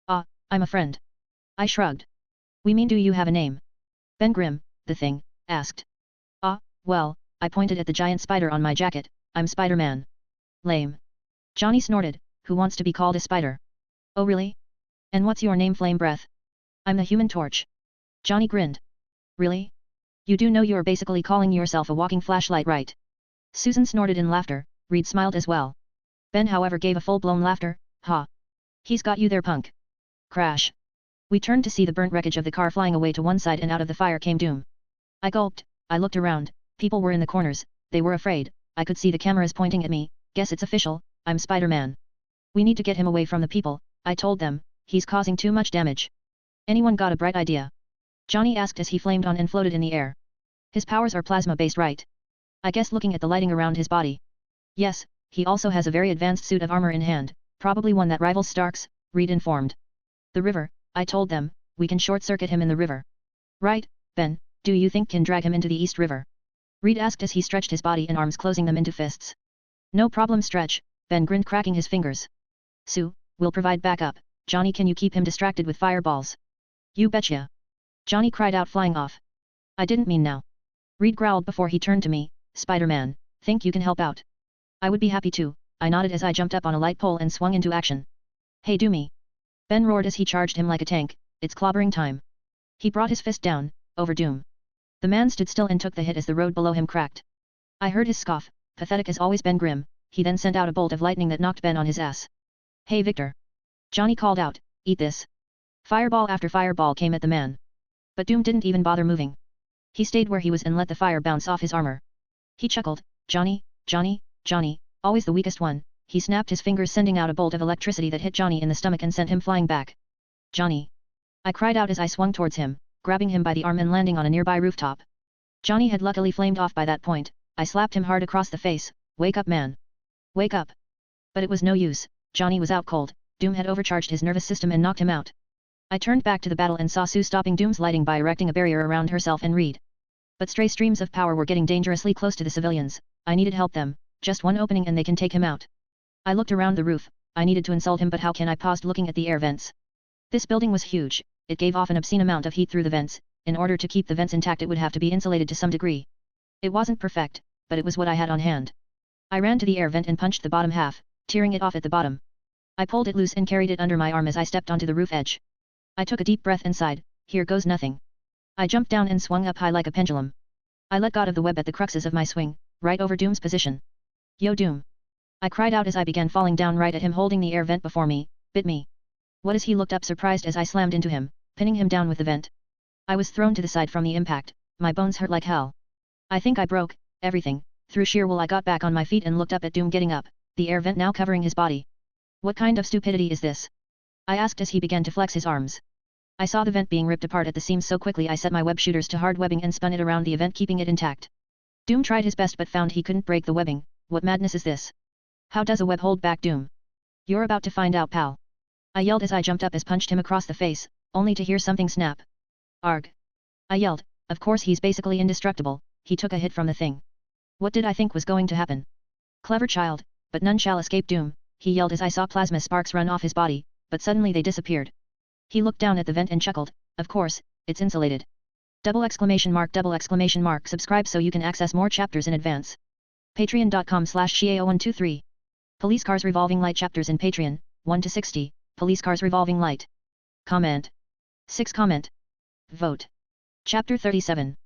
Ah, I'm a friend. I shrugged. We mean do you have a name? Ben Grimm, the Thing, asked. Ah, well, I pointed at the giant spider on my jacket, I'm Spider-Man. Lame. Johnny snorted, who wants to be called a spider? Oh really? And what's your name Flame Breath? I'm the Human Torch. Johnny grinned. Really? You do know you're basically calling yourself a walking flashlight right? Susan snorted in laughter, Reed smiled as well. Ben however gave a full-blown laughter, ha. He's got you there punk. Crash. We turned to see the burnt wreckage of the car flying away to one side and out of the fire came Doom. I gulped, I looked around, people were in the corners, they were afraid, I could see the cameras pointing at me, guess it's official, I'm Spider-Man. We need to get him away from the people, I told them, he's causing too much damage. Anyone got a bright idea? Johnny asked as he flamed on and floated in the air. His powers are plasma-based right? I guess looking at the lighting around his body. Yes, he also has a very advanced suit of armor in hand, probably one that rivals Stark's, Reed informed. The river, I told them, we can short-circuit him in the river. Right, Ben, do you think can drag him into the East River? Reed asked as he stretched his body and arms closing them into fists. No problem Stretch, Ben grinned cracking his fingers. Sue, we'll provide backup, Johnny can you keep him distracted with fireballs? You betcha. Johnny cried out flying off. I didn't mean now. Reed growled before he turned to me, Spider-Man, think you can help out? I would be happy to, I nodded as I jumped up on a light pole and swung into action. Hey do me. Ben roared as he charged him like a tank, it's clobbering time. He brought his fist down, over Doom. The man stood still and took the hit as the road below him cracked. I heard his scoff, pathetic as always Ben Grimm, he then sent out a bolt of lightning that knocked Ben on his ass. Hey Victor. Johnny called out, eat this. Fireball after fireball came at the man. But Doom didn't even bother moving. He stayed where he was and let the fire bounce off his armor. He chuckled, Johnny, Johnny, Johnny, always the weakest one, he snapped his fingers sending out a bolt of electricity that hit Johnny in the stomach and sent him flying back. Johnny. I cried out as I swung towards him, grabbing him by the arm and landing on a nearby rooftop. Johnny had luckily flamed off by that point, I slapped him hard across the face, wake up man. Wake up. But it was no use, Johnny was out cold, Doom had overcharged his nervous system and knocked him out. I turned back to the battle and saw Sue stopping Doom's lighting by erecting a barrier around herself and Reed. But stray streams of power were getting dangerously close to the civilians, I needed help them, just one opening and they can take him out. I looked around the roof, I needed to insult him but how can I paused looking at the air vents. This building was huge, it gave off an obscene amount of heat through the vents, in order to keep the vents intact it would have to be insulated to some degree. It wasn't perfect, but it was what I had on hand. I ran to the air vent and punched the bottom half, tearing it off at the bottom. I pulled it loose and carried it under my arm as I stepped onto the roof edge. I took a deep breath and sighed, here goes nothing. I jumped down and swung up high like a pendulum. I let go of the web at the cruxes of my swing, right over Doom's position. Yo Doom. I cried out as I began falling down right at him holding the air vent before me, bit me. What as he looked up surprised as I slammed into him, pinning him down with the vent. I was thrown to the side from the impact, my bones hurt like hell. I think I broke everything, through sheer will I got back on my feet and looked up at Doom getting up, the air vent now covering his body. What kind of stupidity is this? I asked as he began to flex his arms. I saw the vent being ripped apart at the seams so quickly I set my web shooters to hard webbing and spun it around the event keeping it intact. Doom tried his best but found he couldn't break the webbing, what madness is this? How does a web hold back Doom? You're about to find out pal. I yelled as I jumped up as punched him across the face, only to hear something snap. Arg. I yelled, of course he's basically indestructible, he took a hit from the thing. What did I think was going to happen? Clever child, but none shall escape Doom, he yelled as I saw plasma sparks run off his body, but suddenly they disappeared. He looked down at the vent and chuckled, of course, it's insulated. Double exclamation mark subscribe so you can access more chapters in advance. Patreon.com/Shiao123. Police Cars Revolving Light chapters in Patreon, 1 to 60, Police Cars Revolving Light. Comment. 6 comment. Vote. Chapter 37.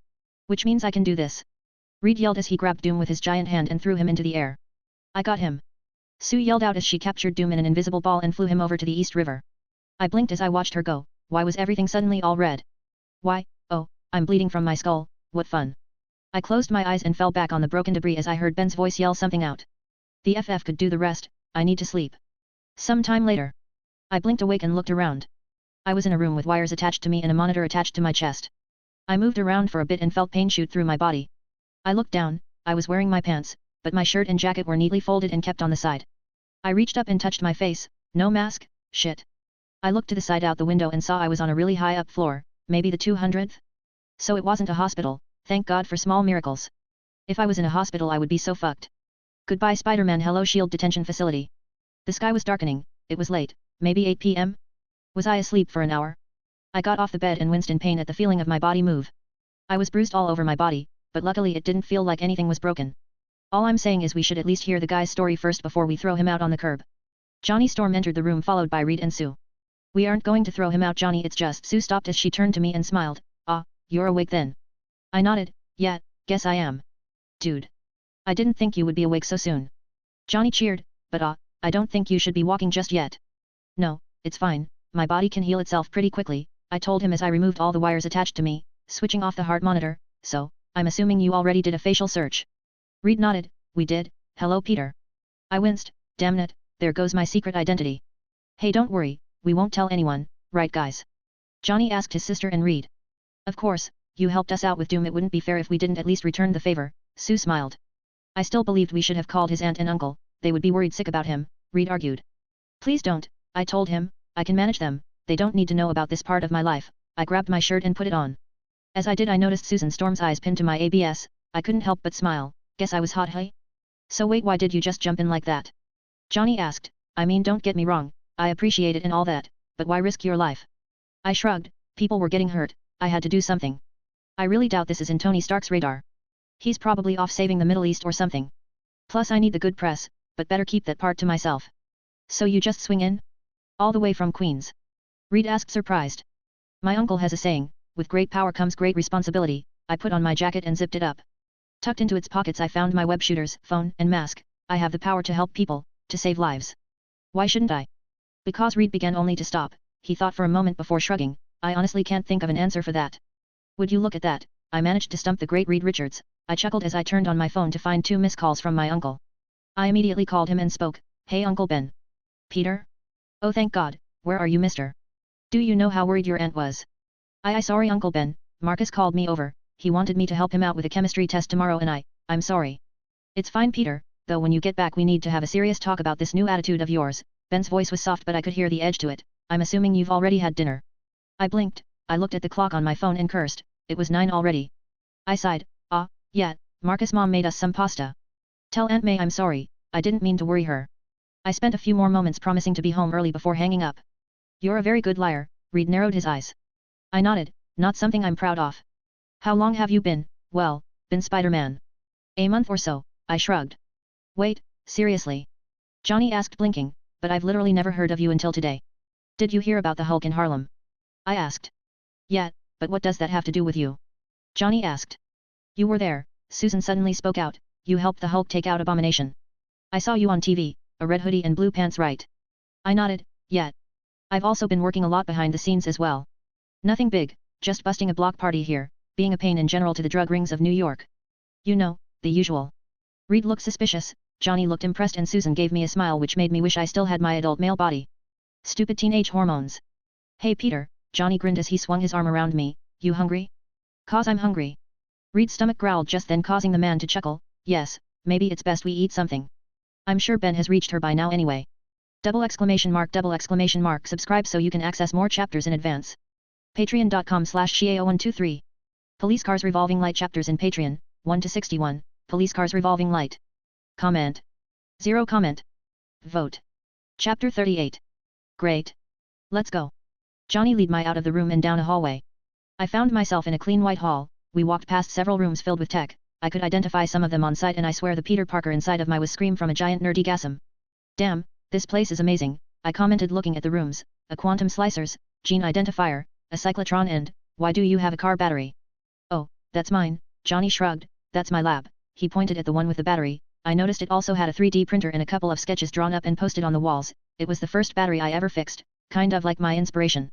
Which means I can do this. Reed yelled as he grabbed Doom with his giant hand and threw him into the air. I got him. Sue yelled out as she captured Doom in an invisible ball and flew him over to the East River. I blinked as I watched her go, why was everything suddenly all red? Why, oh, I'm bleeding from my skull, what fun. I closed my eyes and fell back on the broken debris as I heard Ben's voice yell something out. The FF could do the rest, I need to sleep. Some time later. I blinked awake and looked around. I was in a room with wires attached to me and a monitor attached to my chest. I moved around for a bit and felt pain shoot through my body. I looked down, I was wearing my pants, but my shirt and jacket were neatly folded and kept on the side. I reached up and touched my face, no mask, shit. I looked to the side out the window and saw I was on a really high up floor, maybe the 200th? So it wasn't a hospital, thank God for small miracles. If I was in a hospital I would be so fucked. Goodbye Spider-Man. Hello SHIELD detention facility. The sky was darkening, it was late, maybe 8 p.m.? Was I asleep for an hour? I got off the bed and winced in pain at the feeling of my body move. I was bruised all over my body, but luckily it didn't feel like anything was broken. All I'm saying is we should at least hear the guy's story first before we throw him out on the curb. Johnny Storm entered the room followed by Reed and Sue. We aren't going to throw him out Johnny, it's just. Sue stopped as she turned to me and smiled. Ah, you're awake then. I nodded, yeah, guess I am. Dude. I didn't think you would be awake so soon. Johnny cheered, but I don't think you should be walking just yet. No, it's fine, my body can heal itself pretty quickly, I told him as I removed all the wires attached to me, switching off the heart monitor. So, I'm assuming you already did a facial search. Reed nodded, we did. Hello Peter. I winced, damn it, there goes my secret identity. Hey don't worry, we won't tell anyone, right guys? Johnny asked his sister and Reed. Of course, you helped us out with Doom, it wouldn't be fair if we didn't at least return the favor, Sue smiled. I still believed we should have called his aunt and uncle, they would be worried sick about him, Reed argued. Please don't, I told him, I can manage them, they don't need to know about this part of my life. I grabbed my shirt and put it on. As I did I noticed Susan Storm's eyes pinned to my ABS, I couldn't help but smile, guess I was hot hey? So wait, why did you just jump in like that? Johnny asked, I mean don't get me wrong, I appreciate it and all that, but why risk your life? I shrugged, people were getting hurt, I had to do something. I really doubt this is in Tony Stark's radar. He's probably off saving the Middle East or something. Plus I need the good press, but better keep that part to myself. So you just swing in? All the way from Queens? Reed asked surprised. My uncle has a saying, with great power comes great responsibility. I put on my jacket and zipped it up. Tucked into its pockets I found my web shooters, phone, and mask. I have the power to help people, to save lives. Why shouldn't I? Because Reed began only to stop, he thought for a moment before shrugging, I honestly can't think of an answer for that. Would you look at that, I managed to stump the great Reed Richards, I chuckled as I turned on my phone to find 2 missed calls from my uncle. I immediately called him and spoke, hey Uncle Ben. Peter? Oh thank God, where are you mister? Do you know how worried your aunt was? I sorry Uncle Ben, Marcus called me over, he wanted me to help him out with a chemistry test tomorrow and I'm sorry. It's fine Peter, though when you get back we need to have a serious talk about this new attitude of yours. Ben's voice was soft but I could hear the edge to it, I'm assuming you've already had dinner. I blinked, I looked at the clock on my phone and cursed, it was 9 already. I sighed, yeah, Marcus' mom made us some pasta. Tell Aunt May I'm sorry, I didn't mean to worry her. I spent a few more moments promising to be home early before hanging up. You're a very good liar, Reed narrowed his eyes. I nodded, not something I'm proud of. How long have you been Spider-Man? A month or so, I shrugged. Wait, seriously? Johnny asked blinking, but I've literally never heard of you until today. Did you hear about the Hulk in Harlem? I asked. Yeah, but what does that have to do with you? Johnny asked. You were there, Susan suddenly spoke out, you helped the Hulk take out Abomination. I saw you on TV, a red hoodie and blue pants right? I nodded, yeah. I've also been working a lot behind the scenes as well. Nothing big, just busting a block party here, being a pain in general to the drug rings of New York. You know, the usual. Reed looked suspicious, Johnny looked impressed and Susan gave me a smile which made me wish I still had my adult male body. Stupid teenage hormones. Hey Peter, Johnny grinned as he swung his arm around me, you hungry? 'Cause I'm hungry. Reed's stomach growled just then causing the man to chuckle, yes, maybe it's best we eat something. I'm sure Ben has reached her by now anyway. ! Subscribe so you can access more chapters in advance. Patreon.com/Shiao123. Police Cars Revolving Light chapters in Patreon, 1-61, Police Cars Revolving Light. Comment. 0 comment. Vote. Chapter 38. Great. Let's go. Johnny led me out of the room and down a hallway. I found myself in a clean white hall, we walked past several rooms filled with tech, I could identify some of them on sight and I swear the Peter Parker inside of me was scream from a giant nerdy gasm. Damn, this place is amazing, I commented looking at the rooms, a quantum slicers, gene identifier, a cyclotron and, why do you have a car battery? Oh, that's mine, Johnny shrugged, that's my lab, he pointed at the one with the battery, I noticed it also had a 3D printer and a couple of sketches drawn up and posted on the walls, it was the first battery I ever fixed, kind of like my inspiration.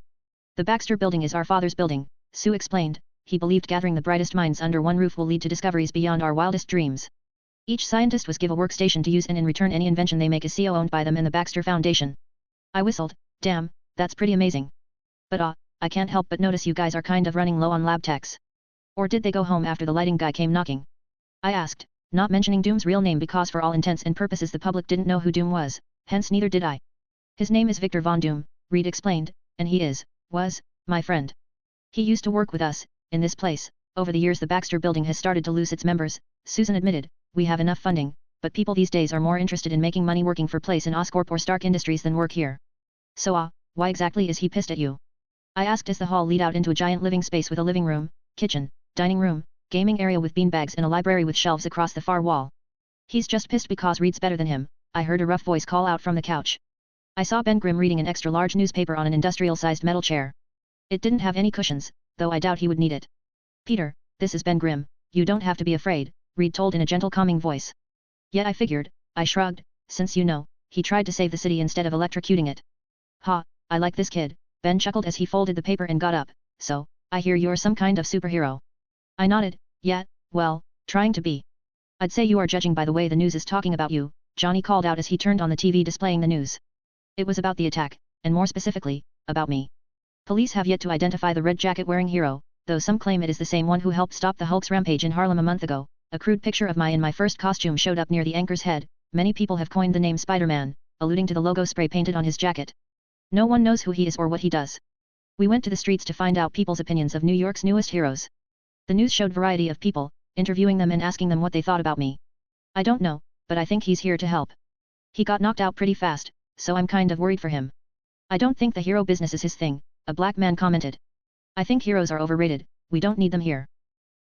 The Baxter building is our father's building, Sue explained, he believed gathering the brightest minds under one roof will lead to discoveries beyond our wildest dreams. Each scientist was given a workstation to use, and in return any invention they make is CEO-owned by them and the Baxter Foundation. I whistled. Damn, that's pretty amazing. But I can't help but notice you guys are kind of running low on lab techs. Or did they go home after the lighting guy came knocking? I asked, not mentioning Doom's real name because for all intents and purposes the public didn't know who Doom was, hence neither did I. His name is Victor Von Doom, Reed explained, and he was, my friend. He used to work with us, in this place. Over the years the Baxter building has started to lose its members, Susan admitted. We have enough funding, but people these days are more interested in making money working for place in Oscorp or Stark Industries than work here. So why exactly is he pissed at you? I asked as the hall led out into a giant living space with a living room, kitchen, dining room, gaming area with beanbags and a library with shelves across the far wall. He's just pissed because Reed's better than him, I heard a rough voice call out from the couch. I saw Ben Grimm reading an extra-large newspaper on an industrial-sized metal chair. It didn't have any cushions, though I doubt he would need it. Peter, this is Ben Grimm, you don't have to be afraid, Reed told in a gentle calming voice. Yet I figured, I shrugged, since he tried to save the city instead of electrocuting it. Ha, I like this kid, Ben chuckled as he folded the paper and got up, so, I hear you're some kind of superhero. I nodded, well, trying to be. I'd say you are judging by the way the news is talking about you, Johnny called out as he turned on the TV displaying the news. It was about the attack, and more specifically, about me. Police have yet to identify the red jacket-wearing hero, though some claim it is the same one who helped stop the Hulk's rampage in Harlem a month ago. A crude picture of in my first costume showed up near the anchor's head. Many people have coined the name Spider-Man, alluding to the logo spray painted on his jacket. No one knows who he is or what he does. We went to the streets to find out people's opinions of New York's newest heroes. The news showed variety of people, interviewing them and asking them what they thought about me. I don't know, but I think he's here to help. He got knocked out pretty fast, so I'm kind of worried for him. I don't think the hero business is his thing, a black man commented. I think heroes are overrated, we don't need them here.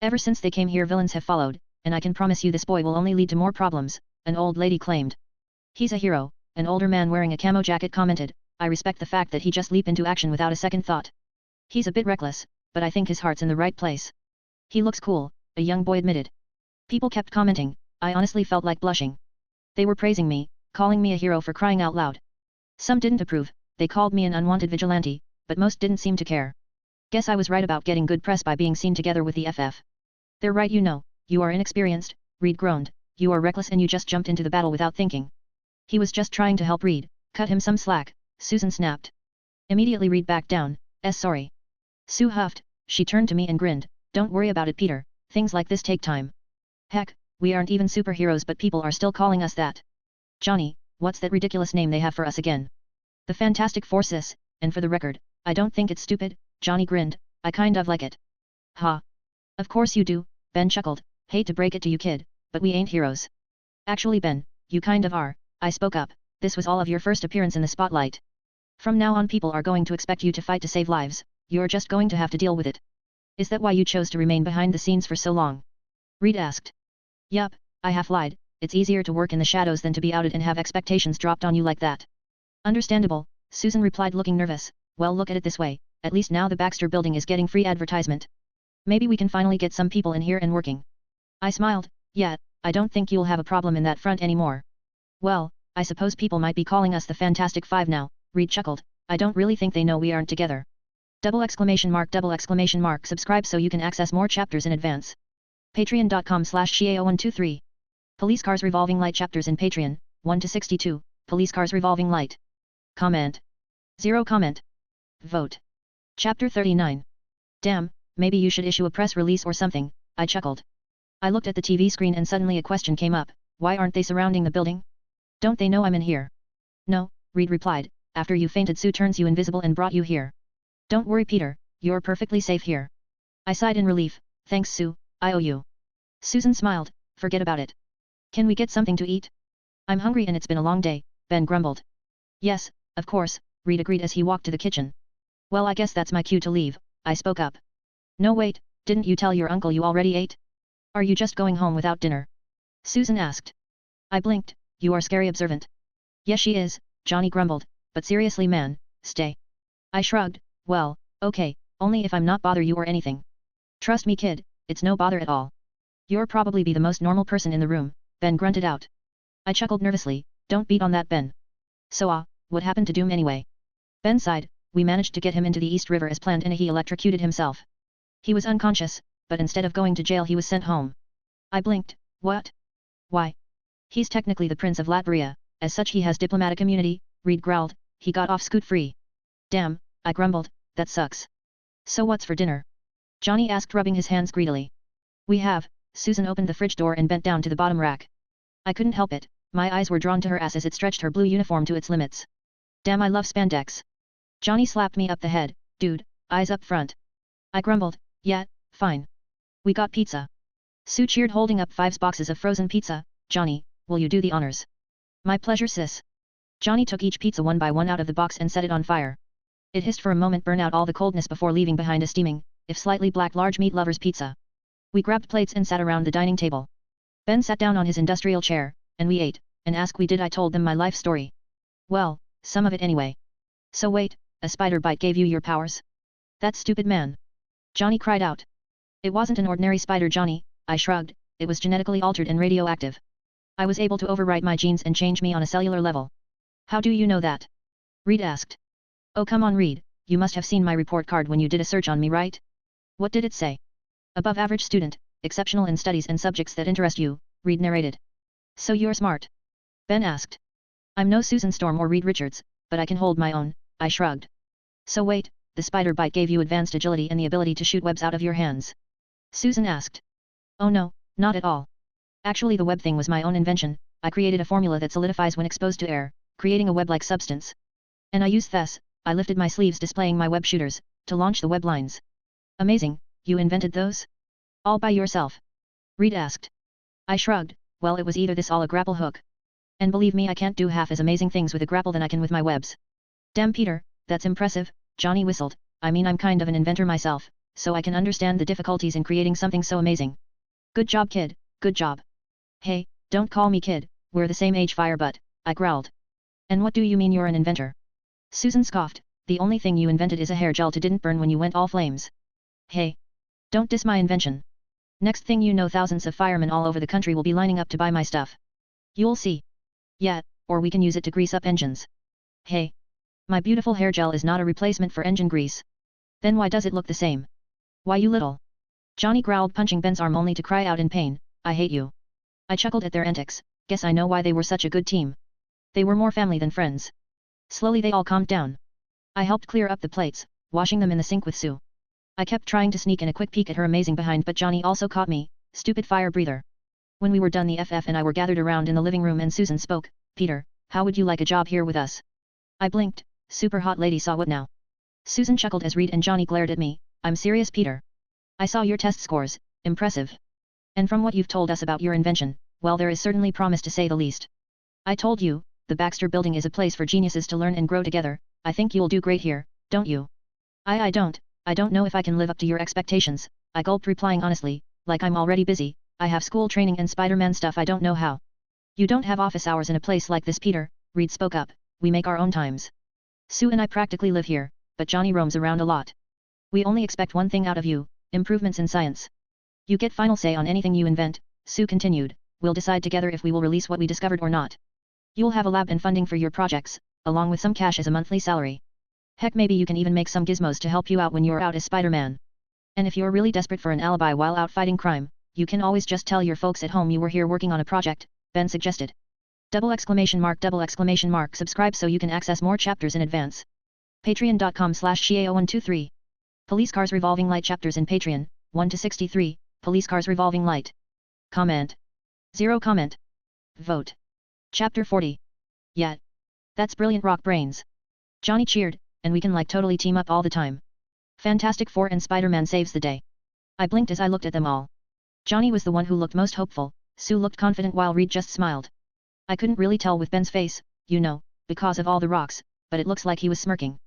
Ever since they came here villains have followed, and I can promise you this boy will only lead to more problems, an old lady claimed. He's a hero, an older man wearing a camo jacket commented. I respect the fact that he just leaped into action without a second thought. He's a bit reckless, but I think his heart's in the right place. He looks cool, a young boy admitted. People kept commenting. I honestly felt like blushing. They were praising me, calling me a hero for crying out loud. Some didn't approve, they called me an unwanted vigilante, but most didn't seem to care. Guess I was right about getting good press by being seen together with the FF. They're right, you are inexperienced, Reed groaned, you are reckless and you just jumped into the battle without thinking. He was just trying to help Reed, cut him some slack, Susan snapped. Immediately Reed backed down, sorry. Sue huffed, she turned to me and grinned, don't worry about it Peter, things like this take time. Heck, we aren't even superheroes but people are still calling us that. Johnny, what's that ridiculous name they have for us again? The Fantastic Forces, and for the record, I don't think it's stupid, Johnny grinned, I kind of like it. Ha. Of course you do, Ben chuckled, hate to break it to you kid, but we ain't heroes. Actually Ben, you kind of are, I spoke up, this was all of your first appearance in the spotlight. From now on people are going to expect you to fight to save lives, you're just going to have to deal with it. Is that why you chose to remain behind the scenes for so long? Reed asked. Yup, I half lied, it's easier to work in the shadows than to be outed and have expectations dropped on you like that. Understandable, Susan replied looking nervous, well look at it this way, at least now the Baxter building is getting free advertisement. Maybe we can finally get some people in here and working. I smiled, yeah, I don't think you'll have a problem in that front anymore. Well, I suppose people might be calling us the Fantastic Five now, Reed chuckled, I don't really think they know we aren't together. ! Subscribe so you can access more chapters in advance. Patreon.com/Shia0123. Police Cars Revolving Light chapters in Patreon, 1-62, Police Cars Revolving Light. Comment. 0 comment. Vote. Chapter 39. Damn, maybe you should issue a press release or something, I chuckled. I looked at the TV screen and suddenly a question came up, why aren't they surrounding the building? Don't they know I'm in here? No, Reed replied, after you fainted Sue turns you invisible and brought you here. Don't worry Peter, you're perfectly safe here. I sighed in relief, thanks Sue, I owe you. Susan smiled, forget about it. Can we get something to eat? I'm hungry and it's been a long day, Ben grumbled. Yes, of course, Reed agreed as he walked to the kitchen. Well I guess that's my cue to leave, I spoke up. No wait, didn't you tell your uncle you already ate? Are you just going home without dinner? Susan asked. I blinked, you are scary observant. Yes she is, Johnny grumbled, but seriously man, stay. I shrugged, well, okay, only if I'm not bother you or anything. Trust me kid, it's no bother at all. You're probably be the most normal person in the room, Ben grunted out. I chuckled nervously, don't beat on that Ben. So what happened to Doom anyway? Ben sighed, we managed to get him into the East River as planned and he electrocuted himself. He was unconscious, but instead of going to jail he was sent home. I blinked. What? Why? He's technically the Prince of Latveria, as such he has diplomatic immunity, Reed growled, he got off scot-free. Damn, I grumbled, that sucks. So what's for dinner? Johnny asked rubbing his hands greedily. We have, Susan opened the fridge door and bent down to the bottom rack. I couldn't help it, my eyes were drawn to her as it stretched her blue uniform to its limits. Damn, I love spandex. Johnny slapped me up the head, dude, eyes up front. I grumbled, yeah, fine. We got pizza. Sue cheered holding up 5 boxes of frozen pizza. Johnny, will you do the honors? My pleasure sis. Johnny took each pizza one by one out of the box and set it on fire. It hissed for a moment, burn out all the coldness before leaving behind a steaming, if slightly black large meat lover's pizza. We grabbed plates and sat around the dining table. Ben sat down on his industrial chair, and we ate, and asked we did. I told them my life story. Well, some of it anyway. So wait, a spider bite gave you your powers? That stupid man. Johnny cried out. It wasn't an ordinary spider, Johnny, I shrugged, it was genetically altered and radioactive. I was able to overwrite my genes and change me on a cellular level. How do you know that? Reed asked. Oh come on Reed, you must have seen my report card when you did a search on me, right? What did it say? Above average student, exceptional in studies and subjects that interest you, Reed narrated. So you're smart? Ben asked. I'm no Susan Storm or Reed Richards, but I can hold my own, I shrugged. So wait, the spider bite gave you advanced agility and the ability to shoot webs out of your hands? Susan asked. Oh no, not at all. Actually the web thing was my own invention, I created a formula that solidifies when exposed to air, creating a web-like substance. And I used this, I lifted my sleeves displaying my web shooters, to launch the web lines. Amazing, you invented those? All by yourself? Reed asked. I shrugged, well it was either this or a grapple hook. And believe me I can't do half as amazing things with a grapple than I can with my webs. Damn Peter, that's impressive, Johnny whistled, I mean I'm kind of an inventor myself, so I can understand the difficulties in creating something so amazing. Good job kid, good job. Hey, don't call me kid, we're the same age Firebutt, I growled. And what do you mean you're an inventor? Susan scoffed, the only thing you invented is a hair gel to didn't burn when you went all flames. Hey. Don't diss my invention. Next thing you know thousands of firemen all over the country will be lining up to buy my stuff. You'll see. Yeah, or we can use it to grease up engines. Hey. My beautiful hair gel is not a replacement for engine grease. Then why does it look the same? Why you little? Johnny growled punching Ben's arm only to cry out in pain, I hate you. I chuckled at their antics, guess I know why they were such a good team. They were more family than friends. Slowly they all calmed down. I helped clear up the plates, washing them in the sink with Sue. I kept trying to sneak in a quick peek at her amazing behind but Johnny also caught me, stupid fire breather. When we were done the FF and I were gathered around in the living room and Susan spoke, Peter, how would you like a job here with us? I blinked, super hot lady saw what now? Susan chuckled as Reed and Johnny glared at me, I'm serious Peter. I saw your test scores, impressive. And from what you've told us about your invention, well there is certainly promise to say the least. I told you, the Baxter building is a place for geniuses to learn and grow together, I think you'll do great here, don't you? I don't know if I can live up to your expectations, I gulped replying honestly, like I'm already busy, I have school training and Spider-Man stuff I don't know how. You don't have office hours in a place like this Peter, Reed spoke up, we make our own times. Sue and I practically live here, but Johnny roams around a lot. We only expect one thing out of you, improvements in science. You get final say on anything you invent, Sue continued, we'll decide together if we will release what we discovered or not. You'll have a lab and funding for your projects, along with some cash as a monthly salary. Heck maybe you can even make some gizmos to help you out when you're out as Spider-Man. And if you're really desperate for an alibi while out fighting crime, you can always just tell your folks at home you were here working on a project, Ben suggested. Double exclamation mark subscribe so you can access more chapters in advance. Patreon.com/Shiao123. Police Cars Revolving Light chapters in Patreon, 1 to 63, Police Cars Revolving Light. Comment. 0 comment. Vote. Chapter 40. Yeah. That's brilliant rock brains. Johnny cheered, and we can like totally team up all the time. Fantastic Four and Spider-Man saves the day. I blinked as I looked at them all. Johnny was the one who looked most hopeful, Sue looked confident while Reed just smiled. I couldn't really tell with Ben's face, you know, because of all the rocks, but it looks like he was smirking.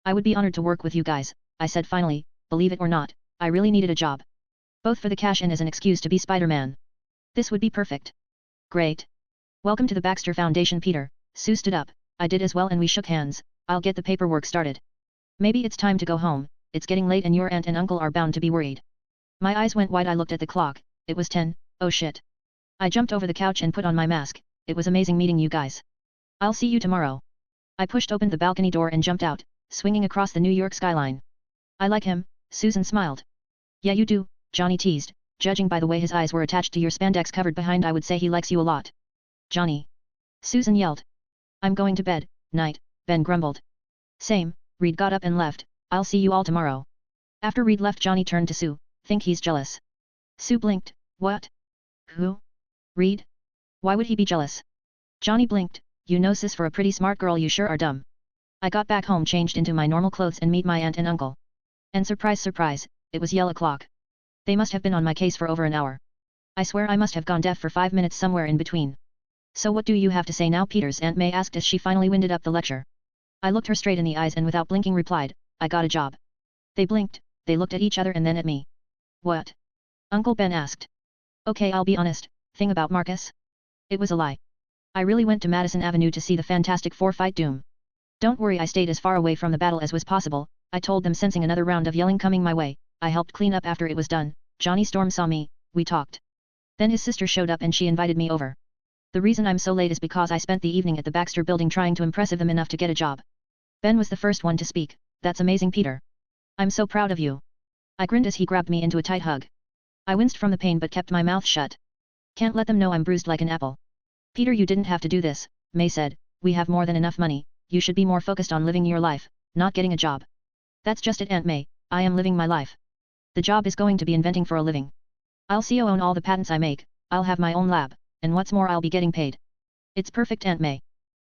I would be honored to work with you guys, I said finally, believe it or not, I really needed a job. Both for the cash and as an excuse to be Spider-Man. This would be perfect. Great. Welcome to the Baxter Foundation Peter, Sue stood up, I did as well and we shook hands, I'll get the paperwork started. Maybe it's time to go home, it's getting late and your aunt and uncle are bound to be worried. My eyes went wide, I looked at the clock, it was 10, oh shit. I jumped over the couch and put on my mask, it was amazing meeting you guys. I'll see you tomorrow. I pushed open the balcony door and jumped out, swinging across the New York skyline. I like him, Susan smiled. Yeah you do, Johnny teased, judging by the way his eyes were attached to your spandex covered behind I would say he likes you a lot. Johnny. Susan yelled. I'm going to bed, night, Ben grumbled. Same, Reed got up and left, I'll see you all tomorrow. After Reed left Johnny turned to Sue, think he's jealous. Sue blinked, what? Who? Reed? Why would he be jealous? Johnny blinked, you know sis for a pretty smart girl you sure are dumb. I got back home changed into my normal clothes and meet my aunt and uncle. And surprise surprise, it was yell o'clock. They must have been on my case for over an hour. I swear I must have gone deaf for 5 minutes somewhere in between. So what do you have to say now? Peter's Aunt May asked as she finally winded up the lecture. I looked her straight in the eyes and without blinking replied, I got a job. They blinked, they looked at each other and then at me. What? Uncle Ben asked. Okay I'll be honest, thing about Marcus? It was a lie. I really went to Madison Avenue to see the Fantastic Four fight Doom. Don't worry I stayed as far away from the battle as was possible, I told them sensing another round of yelling coming my way, I helped clean up after it was done, Johnny Storm saw me, we talked. Then his sister showed up and she invited me over. The reason I'm so late is because I spent the evening at the Baxter building trying to impress them enough to get a job. Ben was the first one to speak, that's amazing Peter. I'm so proud of you. I grinned as he grabbed me into a tight hug. I winced from the pain but kept my mouth shut. Can't let them know I'm bruised like an apple. Peter you didn't have to do this, May said, we have more than enough money, you should be more focused on living your life, not getting a job. That's just it Aunt May, I am living my life. The job is going to be inventing for a living. I'll co-own all the patents I make, I'll have my own lab, and what's more I'll be getting paid. It's perfect Aunt May.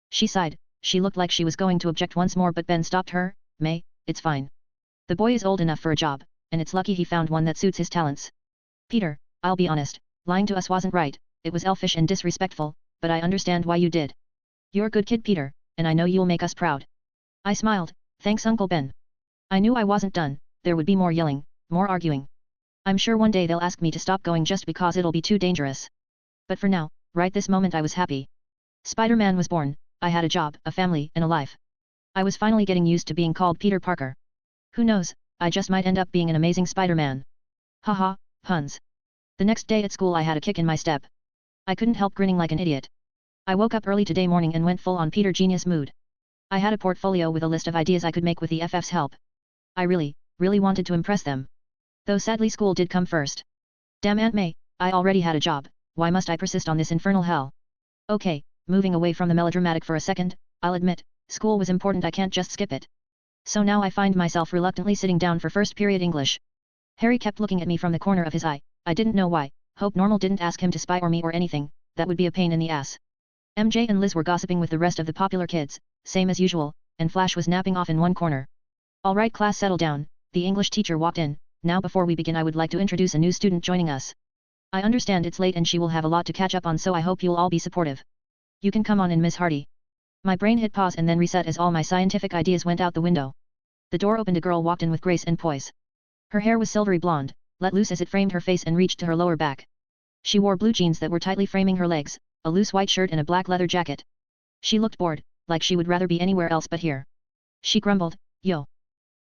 She sighed, she looked like she was going to object once more but Ben stopped her, May, it's fine. The boy is old enough for a job, and it's lucky he found one that suits his talents. Peter, I'll be honest, lying to us wasn't right, it was elfish and disrespectful, but I understand why you did. You're a good kid Peter, and I know you'll make us proud. I smiled, thanks Uncle Ben. I knew I wasn't done, there would be more yelling, more arguing. I'm sure one day they'll ask me to stop going just because it'll be too dangerous. But for now, right this moment I was happy. Spider-Man was born, I had a job, a family, and a life. I was finally getting used to being called Peter Parker. Who knows, I just might end up being an amazing Spider-Man. Haha, puns. The next day at school I had a kick in my step. I couldn't help grinning like an idiot. I woke up early today morning and went full on Peter Genius mood. I had a portfolio with a list of ideas I could make with the FF's help. I really wanted to impress them. Though sadly school did come first. Damn Aunt May, I already had a job, why must I persist on this infernal hell? Okay, moving away from the melodramatic for a second, I'll admit, school was important I can't just skip it. So now I find myself reluctantly sitting down for first period English. Harry kept looking at me from the corner of his eye, I didn't know why, hope Normal didn't ask him to spy on me or anything, that would be a pain in the ass. MJ and Liz were gossiping with the rest of the popular kids, same as usual, and Flash was napping off in one corner. Alright class settle down, the English teacher walked in, now before we begin I would like to introduce a new student joining us. I understand it's late and she will have a lot to catch up on so I hope you'll all be supportive. You can come on in Miss Hardy. My brain hit pause and then reset as all my scientific ideas went out the window. The door opened a girl walked in with grace and poise. Her hair was silvery blonde, let loose as it framed her face and reached to her lower back. She wore blue jeans that were tightly framing her legs, a loose white shirt and a black leather jacket. She looked bored, like she would rather be anywhere else but here. She grumbled, yo.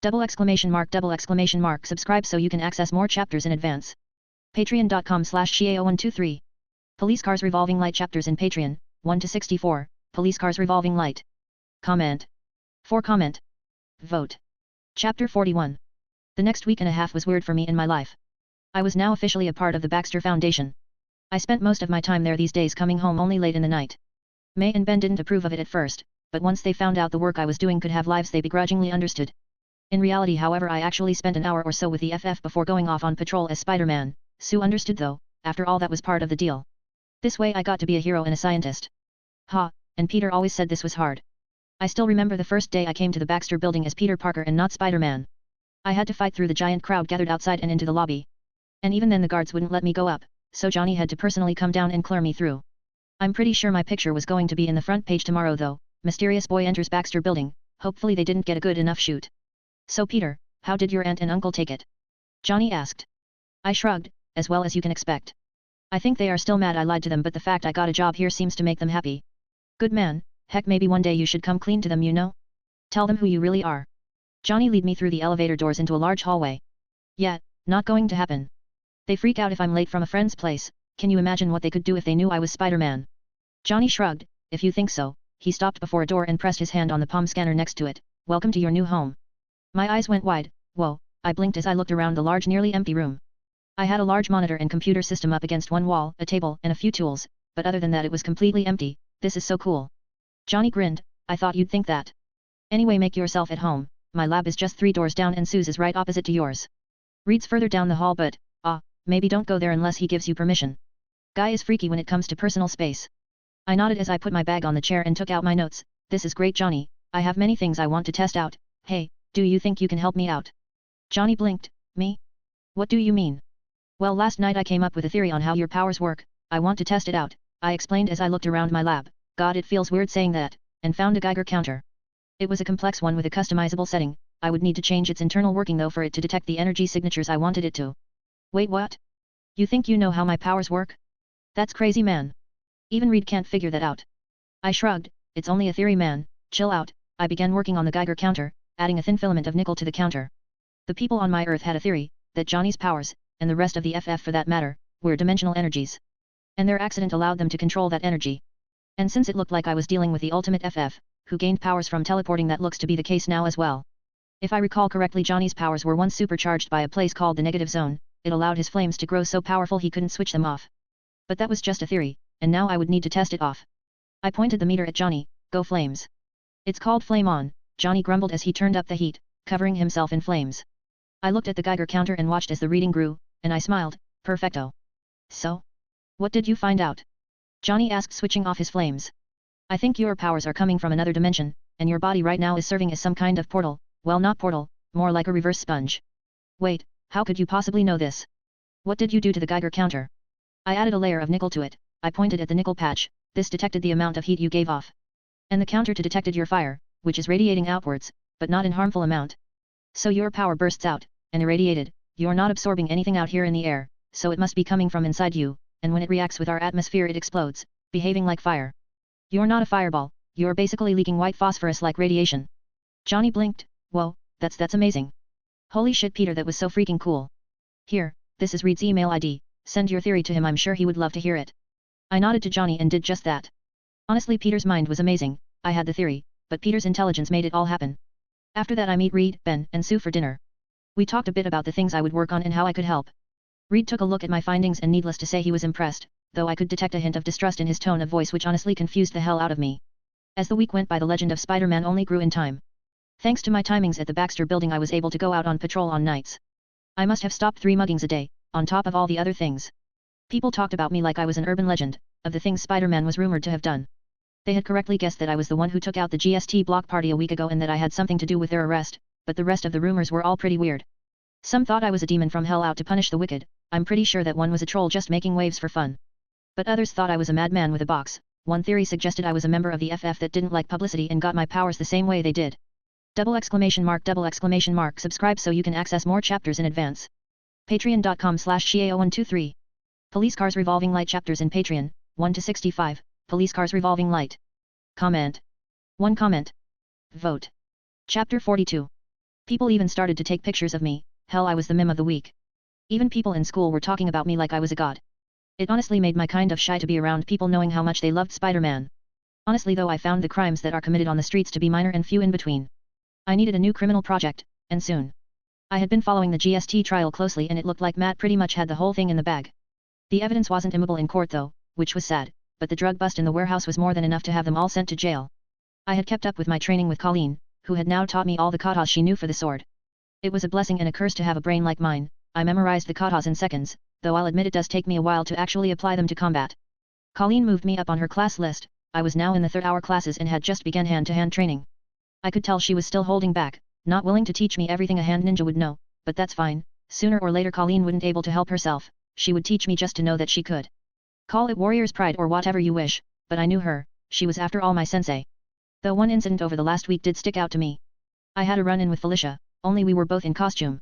Double exclamation mark subscribe so you can access more chapters in advance. Patreon.com/ShiAO123. Police Cars Revolving Light chapters in Patreon, 1-64, Police Cars Revolving Light. Comment. For comment. Vote. Chapter 41. The next week and a half was weird for me in my life. I was now officially a part of the Baxter Foundation. I spent most of my time there these days coming home only late in the night. May and Ben didn't approve of it at first, but once they found out the work I was doing could have lives they begrudgingly understood. In reality however I actually spent an hour or so with the FF before going off on patrol as Spider-Man. Sue understood though, after all that was part of the deal. This way I got to be a hero and a scientist. Ha, and Peter always said this was hard. I still remember the first day I came to the Baxter building as Peter Parker and not Spider-Man. I had to fight through the giant crowd gathered outside and into the lobby. And even then the guards wouldn't let me go up, so Johnny had to personally come down and clear me through. I'm pretty sure my picture was going to be in the front page tomorrow though, mysterious boy enters Baxter building, hopefully they didn't get a good enough shoot. So Peter, how did your aunt and uncle take it? Johnny asked. I shrugged, as well as you can expect. I think they are still mad I lied to them but the fact I got a job here seems to make them happy. Good man, heck maybe one day you should come clean to them you know? Tell them who you really are. Johnny lead me through the elevator doors into a large hallway. Yeah, not going to happen. They freak out if I'm late from a friend's place, can you imagine what they could do if they knew I was Spider-Man? Johnny shrugged, if you think so, he stopped before a door and pressed his hand on the palm scanner next to it, welcome to your new home. My eyes went wide, whoa, I blinked as I looked around the large nearly empty room. I had a large monitor and computer system up against one wall, a table, and a few tools, but other than that it was completely empty. This is so cool. Johnny grinned, I thought you'd think that. Anyway, make yourself at home, my lab is just 3 doors down and Sue's is right opposite to yours. Reed's further down the hall but, maybe don't go there unless he gives you permission. Guy is freaky when it comes to personal space. I nodded as I put my bag on the chair and took out my notes. This is great, Johnny, I have many things I want to test out. Hey, do you think you can help me out? Johnny blinked. Me? What do you mean? Well, last night I came up with a theory on how your powers work. I want to test it out, I explained as I looked around my lab. God, it feels weird saying that, and found a Geiger counter. It was a complex one with a customizable setting. I would need to change its internal working though for it to detect the energy signatures I wanted it to. Wait, what? You think you know how my powers work? That's crazy, man. Even Reed can't figure that out. I shrugged. It's only a theory, man, chill out. I began working on the Geiger counter, adding a thin filament of nickel to the counter. The people on my Earth had a theory, that Johnny's powers, and the rest of the FF for that matter, were dimensional energies. And their accident allowed them to control that energy. And since it looked like I was dealing with the ultimate FF, who gained powers from teleporting, that looks to be the case now as well. If I recall correctly, Johnny's powers were once supercharged by a place called the negative zone. It allowed his flames to grow so powerful he couldn't switch them off. But that was just a theory, and now I would need to test it off. I pointed the meter at Johnny. Go flames. It's called flame on, Johnny grumbled as he turned up the heat, covering himself in flames. I looked at the Geiger counter and watched as the reading grew, and I smiled. Perfecto. So? What did you find out? Johnny asked, switching off his flames. I think your powers are coming from another dimension, and your body right now is serving as some kind of portal. Well, not portal, more like a reverse sponge. Wait, how could you possibly know this? What did you do to the Geiger counter? I added a layer of nickel to it. I pointed at the nickel patch. This detected the amount of heat you gave off. And the counter detected your fire, which is radiating outwards, but not in harmful amount. So your power bursts out, and irradiated. You're not absorbing anything out here in the air, so it must be coming from inside you, and when it reacts with our atmosphere it explodes, behaving like fire. You're not a fireball, you're basically leaking white phosphorus like radiation. Johnny blinked. Whoa, that's amazing. Holy shit, Peter, that was so freaking cool. Here, this is Reed's email ID, send your theory to him, I'm sure he would love to hear it. I nodded to Johnny and did just that. Honestly, Peter's mind was amazing. I had the theory, but Peter's intelligence made it all happen. After that I meet Reed, Ben, and Sue for dinner. We talked a bit about the things I would work on and how I could help. Reed took a look at my findings and needless to say he was impressed, though I could detect a hint of distrust in his tone of voice which honestly confused the hell out of me. As the week went by, the legend of Spider-Man only grew in time. Thanks to my timings at the Baxter building, I was able to go out on patrol on nights. I must have stopped 3 muggings a day, on top of all the other things. People talked about me like I was an urban legend, of the things Spider-Man was rumored to have done. They had correctly guessed that I was the one who took out the GST block party a week ago and that I had something to do with their arrest, but the rest of the rumors were all pretty weird. Some thought I was a demon from hell out to punish the wicked. I'm pretty sure that one was a troll just making waves for fun. But others thought I was a madman with a box. One theory suggested I was a member of the FF that didn't like publicity and got my powers the same way they did. ! Subscribe so you can access more chapters in advance. Patreon.com/Shiao123. Police Cars Revolving Light chapters in Patreon, 1 to 65, Police Cars Revolving Light. Comment. 1 comment. Vote. Chapter 42. People even started to take pictures of me. Hell, I was the meme of the week. Even people in school were talking about me like I was a god. It honestly made my kind of shy to be around people knowing how much they loved Spider-Man. Honestly though, I found the crimes that are committed on the streets to be minor and few in between. I needed a new criminal project, and soon. I had been following the GST trial closely and it looked like Matt pretty much had the whole thing in the bag. The evidence wasn't immobile in court though, which was sad, but the drug bust in the warehouse was more than enough to have them all sent to jail. I had kept up with my training with Colleen, who had now taught me all the katas she knew for the sword. It was a blessing and a curse to have a brain like mine. I memorized the katas in seconds, though I'll admit it does take me a while to actually apply them to combat. Colleen moved me up on her class list. I was now in the 3rd hour classes and had just begun hand-to-hand training. I could tell she was still holding back, not willing to teach me everything a hand ninja would know, but that's fine. Sooner or later Colleen wouldn't able to help herself, she would teach me just to know that she could. Call it warrior's pride or whatever you wish, but I knew her, she was after all my sensei. Though one incident over the last week did stick out to me. I had a run-in with Felicia, only we were both in costume.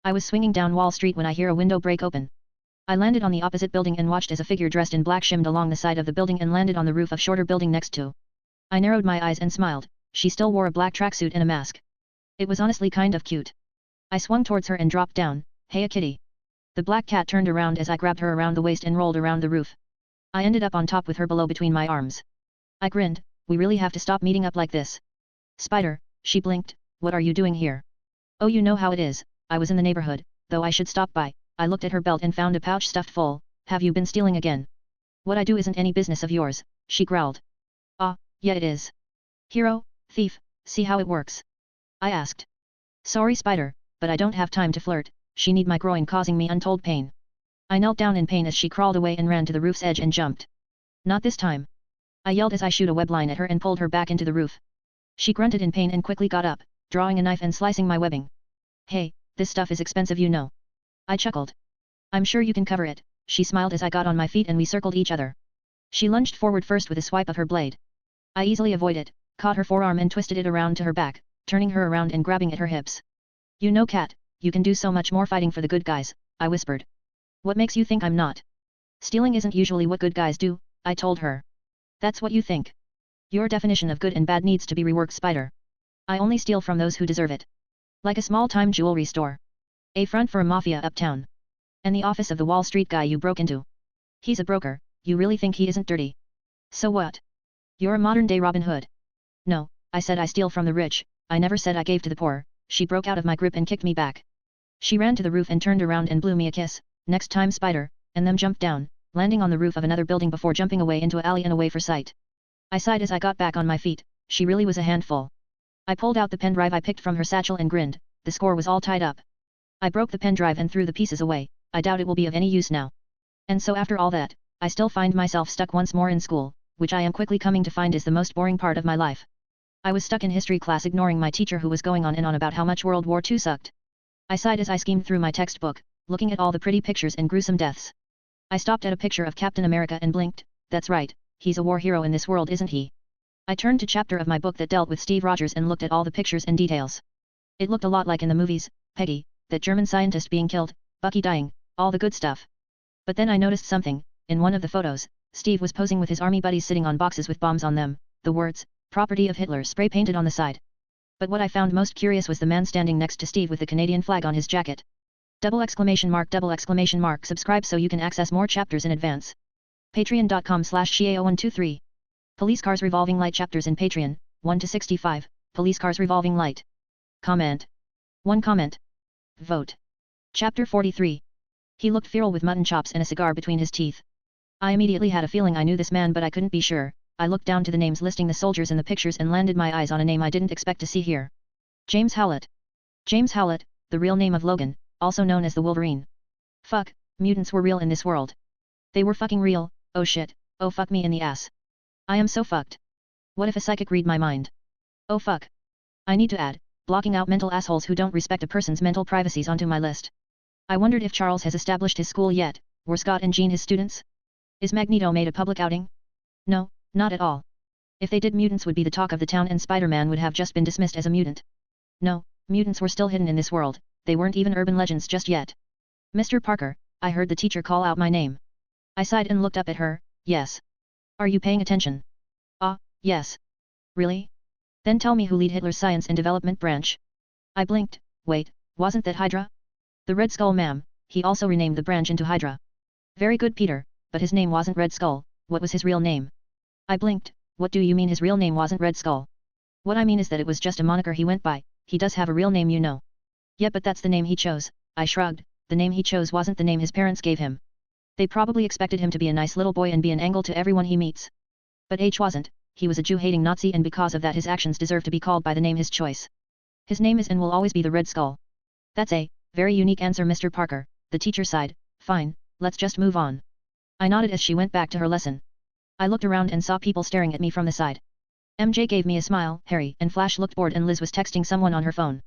I was swinging down Wall Street when I hear a window break open. I landed on the opposite building and watched as a figure dressed in black shimmed along the side of the building and landed on the roof of shorter building next to. I narrowed my eyes and smiled. She still wore a black tracksuit and a mask. It was honestly kind of cute. I swung towards her and dropped down. Hey, a kitty. The black cat turned around as I grabbed her around the waist and rolled around the roof. I ended up on top with her below between my arms. I grinned. We really have to stop meeting up like this. Spider, she blinked. What are you doing here? Oh, you know how it is. I was in the neighborhood, though I should stop by. I looked at her belt and found a pouch stuffed full. Have you been stealing again? What I do isn't any business of yours, she growled. Ah, yeah it is. Hero, thief, see how it works? I asked. Sorry Spider, but I don't have time to flirt, she kneed my groin causing me untold pain. I knelt down in pain as she crawled away and ran to the roof's edge and jumped. Not this time. I yelled as I shoot a web line at her and pulled her back into the roof. She grunted in pain and quickly got up, drawing a knife and slicing my webbing. Hey, this stuff is expensive you know. I chuckled. I'm sure you can cover it, she smiled as I got on my feet and we circled each other. She lunged forward first with a swipe of her blade. I easily avoided, caught her forearm and twisted it around to her back, turning her around and grabbing at her hips. You know Cat, you can do so much more fighting for the good guys, I whispered. What makes you think I'm not? Stealing isn't usually what good guys do, I told her. That's what you think. Your definition of good and bad needs to be reworked Spider. I only steal from those who deserve it. Like a small-time jewelry store. A front for a mafia uptown. And the office of the Wall Street guy you broke into. He's a broker, you really think he isn't dirty? So what? You're a modern-day Robin Hood. No, I said I steal from the rich, I never said I gave to the poor. She broke out of my grip and kicked me back. She ran to the roof and turned around and blew me a kiss. Next time Spider, and them jumped down, landing on the roof of another building before jumping away into an alley and away for sight. I sighed as I got back on my feet, she really was a handful. I pulled out the pen drive I picked from her satchel and grinned, the score was all tied up. I broke the pen drive and threw the pieces away, I doubt it will be of any use now. And so after all that, I still find myself stuck once more in school, which I am quickly coming to find is the most boring part of my life. I was stuck in history class ignoring my teacher who was going on and on about how much World War II sucked. I sighed as I skimmed through my textbook, looking at all the pretty pictures and gruesome deaths. I stopped at a picture of Captain America and blinked, that's right, he's a war hero in this world isn't he? I turned to chapter of my book that dealt with Steve Rogers and looked at all the pictures and details. It looked a lot like in the movies, Peggy, that German scientist being killed, Bucky dying, all the good stuff. But then I noticed something, in one of the photos, Steve was posing with his army buddies sitting on boxes with bombs on them, the words, property of Hitler spray painted on the side. But what I found most curious was the man standing next to Steve with the Canadian flag on his jacket. Double exclamation mark, subscribe so you can access more chapters in advance. Patreon.com/Shiao123. Police Cars Revolving Light chapters in Patreon, 1 to 65, Police Cars Revolving Light. Comment. 1 comment. Vote. Chapter 43. He looked feral with mutton chops and a cigar between his teeth. I immediately had a feeling I knew this man but I couldn't be sure. I looked down to the names listing the soldiers in the pictures and landed my eyes on a name I didn't expect to see here. James Howlett. James Howlett, the real name of Logan, also known as the Wolverine. Fuck, mutants were real in this world. They were fucking real, oh shit, oh fuck me in the ass. I am so fucked. What if a psychic read my mind? Oh fuck. I need to add, blocking out mental assholes who don't respect a person's mental privacies onto my list. I wondered if Charles has established his school yet, were Scott and Jean his students? Is Magneto made a public outing? No, not at all. If they did, mutants would be the talk of the town and Spider-Man would have just been dismissed as a mutant. No, mutants were still hidden in this world, they weren't even urban legends just yet. Mr. Parker, I heard the teacher call out my name. I sighed and looked up at her, yes. Are you paying attention? Ah, yes. Really? Then tell me who lead Hitler's Science and Development Branch? I blinked, wait, wasn't that Hydra? The Red Skull ma'am, he also renamed the branch into Hydra. Very good Peter, but his name wasn't Red Skull, what was his real name? I blinked, what do you mean his real name wasn't Red Skull? What I mean is that it was just a moniker he went by, he does have a real name you know. Yeah but that's the name he chose, I shrugged, the name he chose wasn't the name his parents gave him. They probably expected him to be a nice little boy and be an angle to everyone he meets. But H wasn't, he was a Jew-hating Nazi and because of that his actions deserve to be called by the name his choice. His name is and will always be the Red Skull. That's a very unique answer Mr. Parker, the teacher sighed, fine, let's just move on. I nodded as she went back to her lesson. I looked around and saw people staring at me from the side. MJ gave me a smile, Harry and Flash looked bored and Liz was texting someone on her phone.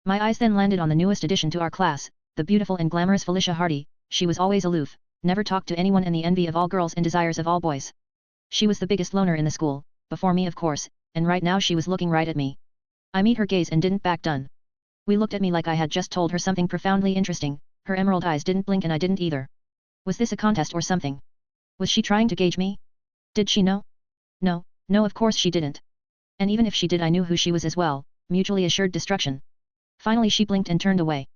My eyes then landed on the newest addition to our class, the beautiful and glamorous Felicia Hardy. She was always aloof, never talked to anyone and the envy of all girls and desires of all boys. She was the biggest loner in the school, before me of course, and right now she was looking right at me. I met her gaze and didn't back down. We looked at me like I had just told her something profoundly interesting, her emerald eyes didn't blink and I didn't either. Was this a contest or something? Was she trying to gauge me? Did she know? No, of course she didn't. And even if she did I knew who she was as well, mutually assured destruction. Finally she blinked and turned away.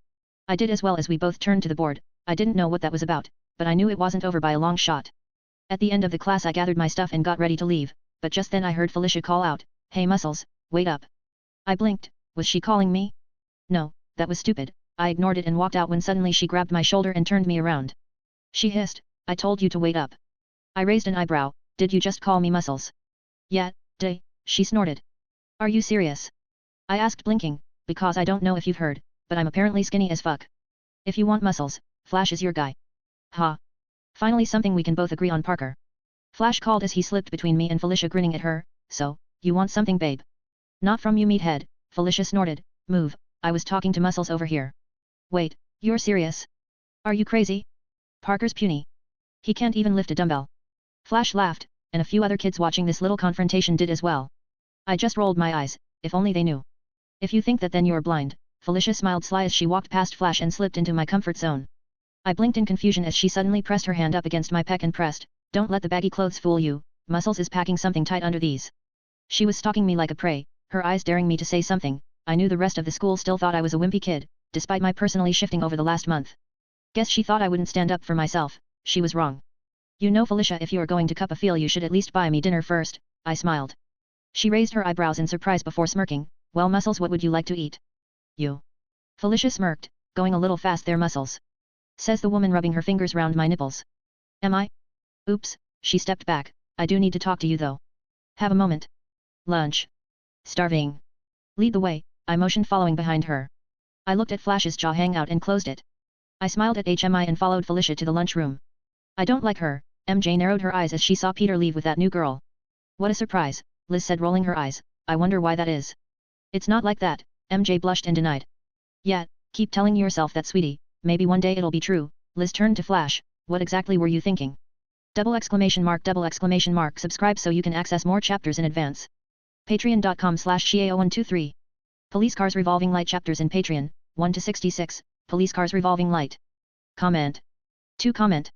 I did as well as we both turned to the board. I didn't know what that was about, but I knew it wasn't over by a long shot. At the end of the class I gathered my stuff and got ready to leave, but just then I heard Felicia call out, "Hey Muscles, wait up." I blinked, was she calling me? No, that was stupid, I ignored it and walked out when suddenly she grabbed my shoulder and turned me around. She hissed, "I told you to wait up." I raised an eyebrow, "Did you just call me muscles?" "Yeah, duh," she snorted. "Are you serious?" I asked, blinking, "Because I don't know if you've heard, but I'm apparently skinny as fuck. If you want muscles, Flash is your guy." Ha. Finally something we can both agree on, Parker. Flash called as he slipped between me and Felicia, grinning at her. "So, you want something, babe?" "Not from you, meathead," Felicia snorted. "Move, I was talking to muscles over here." "Wait, you're serious? Are you crazy?" "Parker's puny. He can't even lift a dumbbell." Flash laughed, and a few other kids watching this little confrontation did as well. I just rolled my eyes, if only they knew. "If you think that, then you're blind," Felicia smiled sly as she walked past Flash and slipped into my comfort zone. I blinked in confusion as she suddenly pressed her hand up against my pec and pressed, "Don't let the baggy clothes fool you, Muscles is packing something tight under these." She was stalking me like a prey, her eyes daring me to say something. I knew the rest of the school still thought I was a wimpy kid, despite my personally shifting over the last month. Guess she thought I wouldn't stand up for myself. She was wrong. "You know, Felicia, if you are going to cup a feel, you should at least buy me dinner first," I smiled. She raised her eyebrows in surprise before smirking. "Well, Muscles, what would you like to eat?" "You." Felicia smirked, "Going a little fast there, Muscles," says the woman, rubbing her fingers round my nipples. "Am I?" "Oops," she stepped back. "I do need to talk to you though." "Have a moment." "Lunch." "Starving." "Lead the way," I motioned, following behind her. I looked at Flash's jaw hang out and closed it. I smiled at HMI and followed Felicia to the lunchroom. "I don't like her." MJ narrowed her eyes as she saw Peter leave with that new girl. "What a surprise," Liz said, rolling her eyes. "I wonder why that is." "It's not like that," MJ blushed and denied. "Yeah, keep telling yourself that, sweetie, maybe one day it'll be true." Liz turned to Flash. "What exactly were you thinking?" Double exclamation mark. Subscribe so you can access more chapters in advance. Patreon.com/Shiao123. Police Cars Revolving Light chapters in Patreon, 1-66, Police Cars Revolving Light. Comment. 2 comment.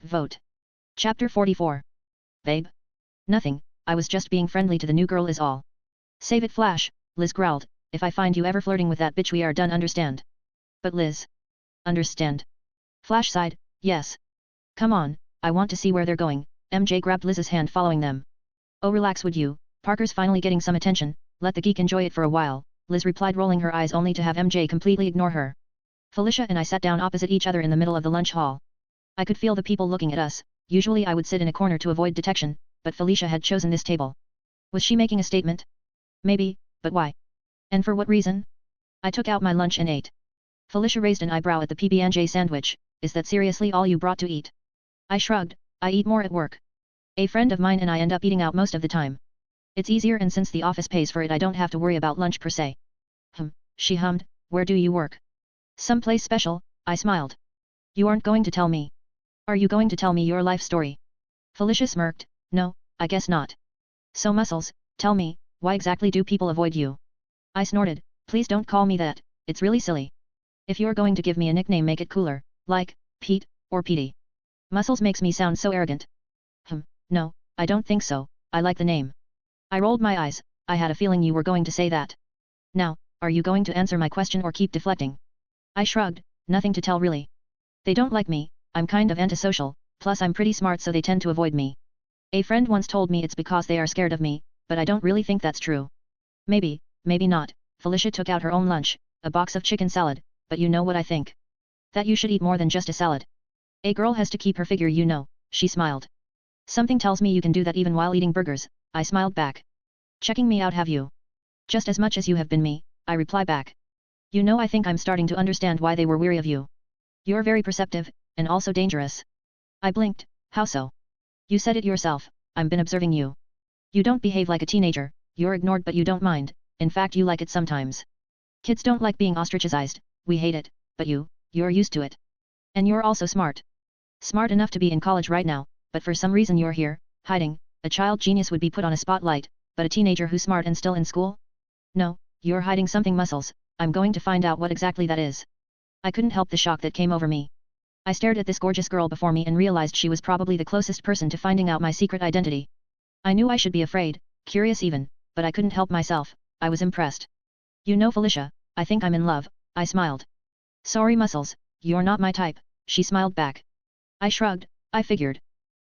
Vote. Chapter 44. Babe? Nothing, I was just being friendly to the new girl is all. "Save it, Flash," Liz growled. "If I find you ever flirting with that bitch, we are done, understand?" "But Liz." "Understand." Flash sighed. "Yes. Come on, I want to see where they're going." MJ grabbed Liz's hand, following them. "Oh, relax, would you? Parker's finally getting some attention, let the geek enjoy it for a while," Liz replied, rolling her eyes only to have MJ completely ignore her. Felicia and I sat down opposite each other in the middle of the lunch hall. I could feel the people looking at us. Usually I would sit in a corner to avoid detection, but Felicia had chosen this table. Was she making a statement? Maybe, but why? And for what reason? I took out my lunch and ate. Felicia raised an eyebrow at the PB&J sandwich. "Is that seriously all you brought to eat?" I shrugged. "I eat more at work. A friend of mine and I end up eating out most of the time. It's easier, and since the office pays for it, I don't have to worry about lunch per se." She hummed. "Where do you work?" "Someplace special," I smiled. "You aren't going to tell me? Are you going to tell me your life story?" Felicia smirked. "No, I guess not." "So Muscles, tell me, why exactly do people avoid you?" I snorted. "Please don't call me that, it's really silly. If you're going to give me a nickname, make it cooler, like Pete or Petey. Muscles makes me sound so arrogant." No, I don't think so, I like the name." I rolled my eyes. "I had a feeling you were going to say that. Now, are you going to answer my question or keep deflecting?" I shrugged. "Nothing to tell, really. They don't like me, I'm kind of antisocial, plus I'm pretty smart, so they tend to avoid me. A friend once told me it's because they are scared of me, but I don't really think that's true." "Maybe, maybe not." Felicia took out her own lunch, a box of chicken salad. "But you know what I think? That you should eat more than just a salad. A girl has to keep her figure, you know," she smiled. "Something tells me you can do that even while eating burgers," I smiled back. "Checking me out, have you?" "Just as much as you have been me," I reply back. "You know, I think I'm starting to understand why they were weary of you. You're very perceptive, and also dangerous." I blinked. "How so?" "You said it yourself, I've been observing you. You don't behave like a teenager, you're ignored but you don't mind, in fact you like it sometimes. Kids don't like being ostracized, we hate it, but you're used to it. And you're also smart. Smart enough to be in college right now, but for some reason you're here, hiding. A child genius would be put on a spotlight, but a teenager who's smart and still in school? No, you're hiding something, Muscles. I'm going to find out what exactly that is." I couldn't help the shock that came over me. I stared at this gorgeous girl before me and realized she was probably the closest person to finding out my secret identity. I knew I should be afraid, curious even, but I couldn't help myself. I was impressed. "You know, Felicia, I think I'm in love," I smiled. "Sorry, Muscles, you're not my type," she smiled back. I shrugged. I figured.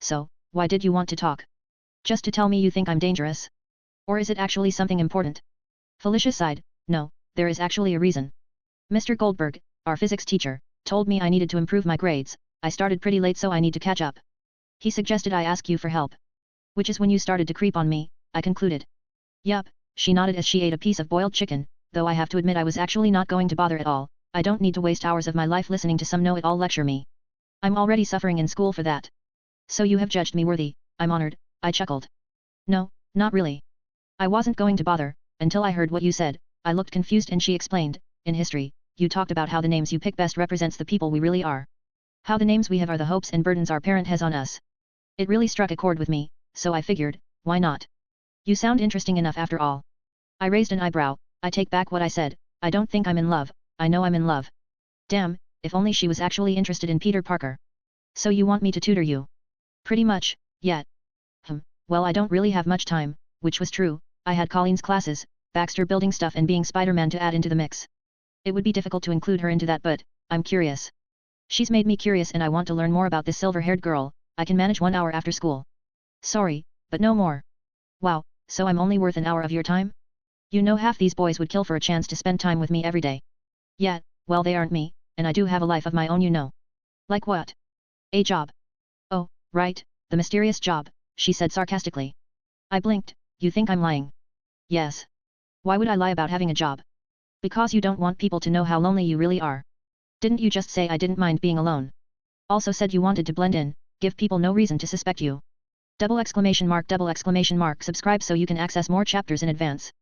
"So, why did you want to talk? Just to tell me you think I'm dangerous? Or is it actually something important?" Felicia sighed. "No, there is actually a reason. Mr. Goldberg, our physics teacher, told me I needed to improve my grades. I started pretty late so I need to catch up. He suggested I ask you for help. Which is when you started to creep on me, I concluded. Yup, she nodded as she ate a piece of boiled chicken, though I have to admit I was actually not going to bother at all. I don't need to waste hours of my life listening to some know-it-all lecture me. I'm already suffering in school for that. So you have judged me worthy, I'm honored, I chuckled. No, not really. I wasn't going to bother, until I heard what you said. I looked confused and she explained, in history, you talked about how the names you pick best represents the people we really are. How the names we have are the hopes and burdens our parent has on us. It really struck a chord with me, so I figured, why not? You sound interesting enough after all. I raised an eyebrow. I take back what I said, I don't think I'm in love, I know I'm in love. Damn, if only she was actually interested in Peter Parker. So you want me to tutor you? Pretty much, yet. Well I don't really have much time, which was true. I had Colleen's classes, Baxter building stuff and being Spider-Man to add into the mix. It would be difficult to include her into that but, I'm curious. She's made me curious and I want to learn more about this silver-haired girl. I can manage 1 hour after school. Sorry, but no more. Wow, so I'm only worth an hour of your time? You know half these boys would kill for a chance to spend time with me every day. Yet, well they aren't me, and I do have a life of my own you know. Like what? A job. Oh, right, the mysterious job, she said sarcastically. I blinked. You think I'm lying? Yes. Why would I lie about having a job? Because you don't want people to know how lonely you really are. Didn't you just say I didn't mind being alone? Also said you wanted to blend in, give people no reason to suspect you. Double exclamation mark. Subscribe so you can access more chapters in advance.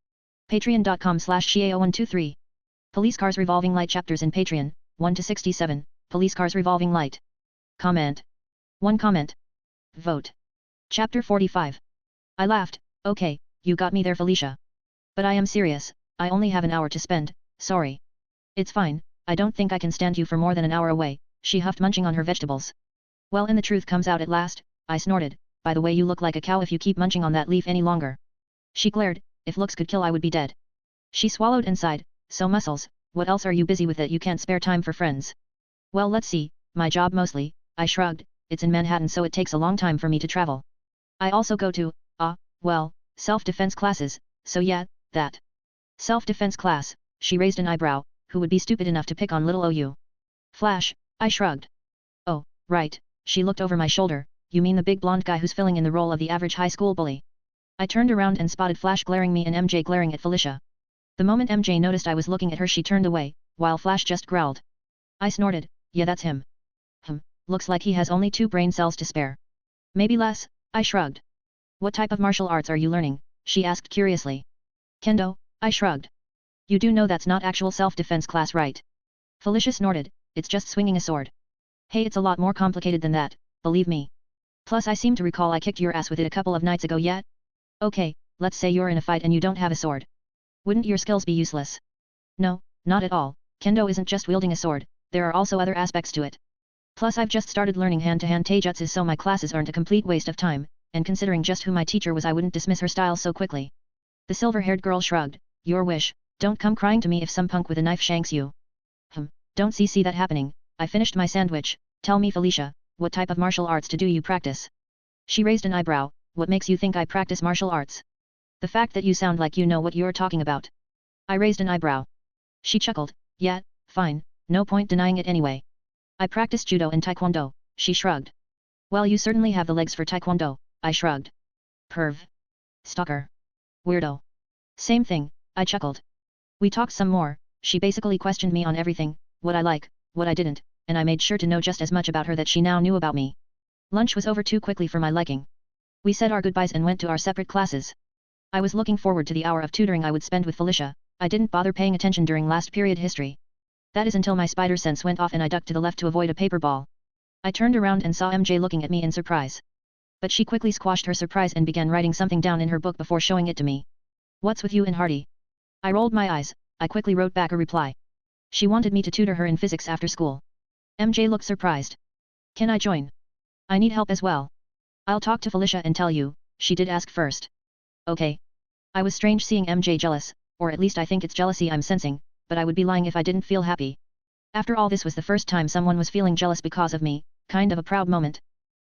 Patreon.com/Shiao123. Police Cars Revolving Light chapters in Patreon, 1-67, Police Cars Revolving Light. Comment. 1 comment. Vote. Chapter 45. I laughed. Okay, you got me there Felicia. But I am serious, I only have an hour to spend, sorry. It's fine, I don't think I can stand you for more than an hour away, she huffed munching on her vegetables. Well and the truth comes out at last, I snorted, by the way you look like a cow if you keep munching on that leaf any longer. She glared, if looks could kill I would be dead. She swallowed and sighed, so muscles, what else are you busy with that you can't spare time for friends? Well let's see, my job mostly, I shrugged, it's in Manhattan so it takes a long time for me to travel. I also go to, well, self-defense classes, so yeah, that. Self-defense class, she raised an eyebrow, who would be stupid enough to pick on little OU? Flash, I shrugged. Oh, right, she looked over my shoulder, you mean the big blonde guy who's filling in the role of the average high school bully? I turned around and spotted Flash glaring me and MJ glaring at Felicia. The moment MJ noticed I was looking at her she turned away, while Flash just growled. I snorted, yeah that's him. Looks like he has only 2 brain cells to spare. Maybe less, I shrugged. What type of martial arts are you learning? She asked curiously. Kendo, I shrugged. You do know that's not actual self-defense class right? Felicia snorted, it's just swinging a sword. Hey it's a lot more complicated than that, believe me. Plus I seem to recall I kicked your ass with it a couple of nights ago yet? Okay, let's say you're in a fight and you don't have a sword. Wouldn't your skills be useless? No, not at all, Kendo isn't just wielding a sword, there are also other aspects to it. Plus I've just started learning hand-to-hand taijutsu so my classes aren't a complete waste of time, and considering just who my teacher was I wouldn't dismiss her style so quickly. The silver-haired girl shrugged, your wish, don't come crying to me if some punk with a knife shanks you. Don't see that happening, I finished my sandwich, tell me Felicia, what type of martial arts do you practice? She raised an eyebrow, what makes you think I practice martial arts? The fact that you sound like you know what you're talking about. I raised an eyebrow. She chuckled, yeah, fine, no point denying it anyway. I practice judo and taekwondo, she shrugged. Well you certainly have the legs for taekwondo, I shrugged. Perv. Stalker. Weirdo. Same thing, I chuckled. We talked some more, she basically questioned me on everything, what I like, what I didn't, and I made sure to know just as much about her that she now knew about me. Lunch was over too quickly for my liking. We said our goodbyes and went to our separate classes. I was looking forward to the hour of tutoring I would spend with Felicia, I didn't bother paying attention during last period history. That is until my spider sense went off and I ducked to the left to avoid a paper ball. I turned around and saw MJ looking at me in surprise. But she quickly squashed her surprise and began writing something down in her book before showing it to me. What's with you and Hardy? I rolled my eyes, I quickly wrote back a reply. She wanted me to tutor her in physics after school. MJ looked surprised. Can I join? I need help as well. I'll talk to Felicia and tell you, she did ask first. Okay. I was strange seeing MJ jealous, or at least I think it's jealousy I'm sensing, but I would be lying if I didn't feel happy. After all this was the first time someone was feeling jealous because of me, kind of a proud moment.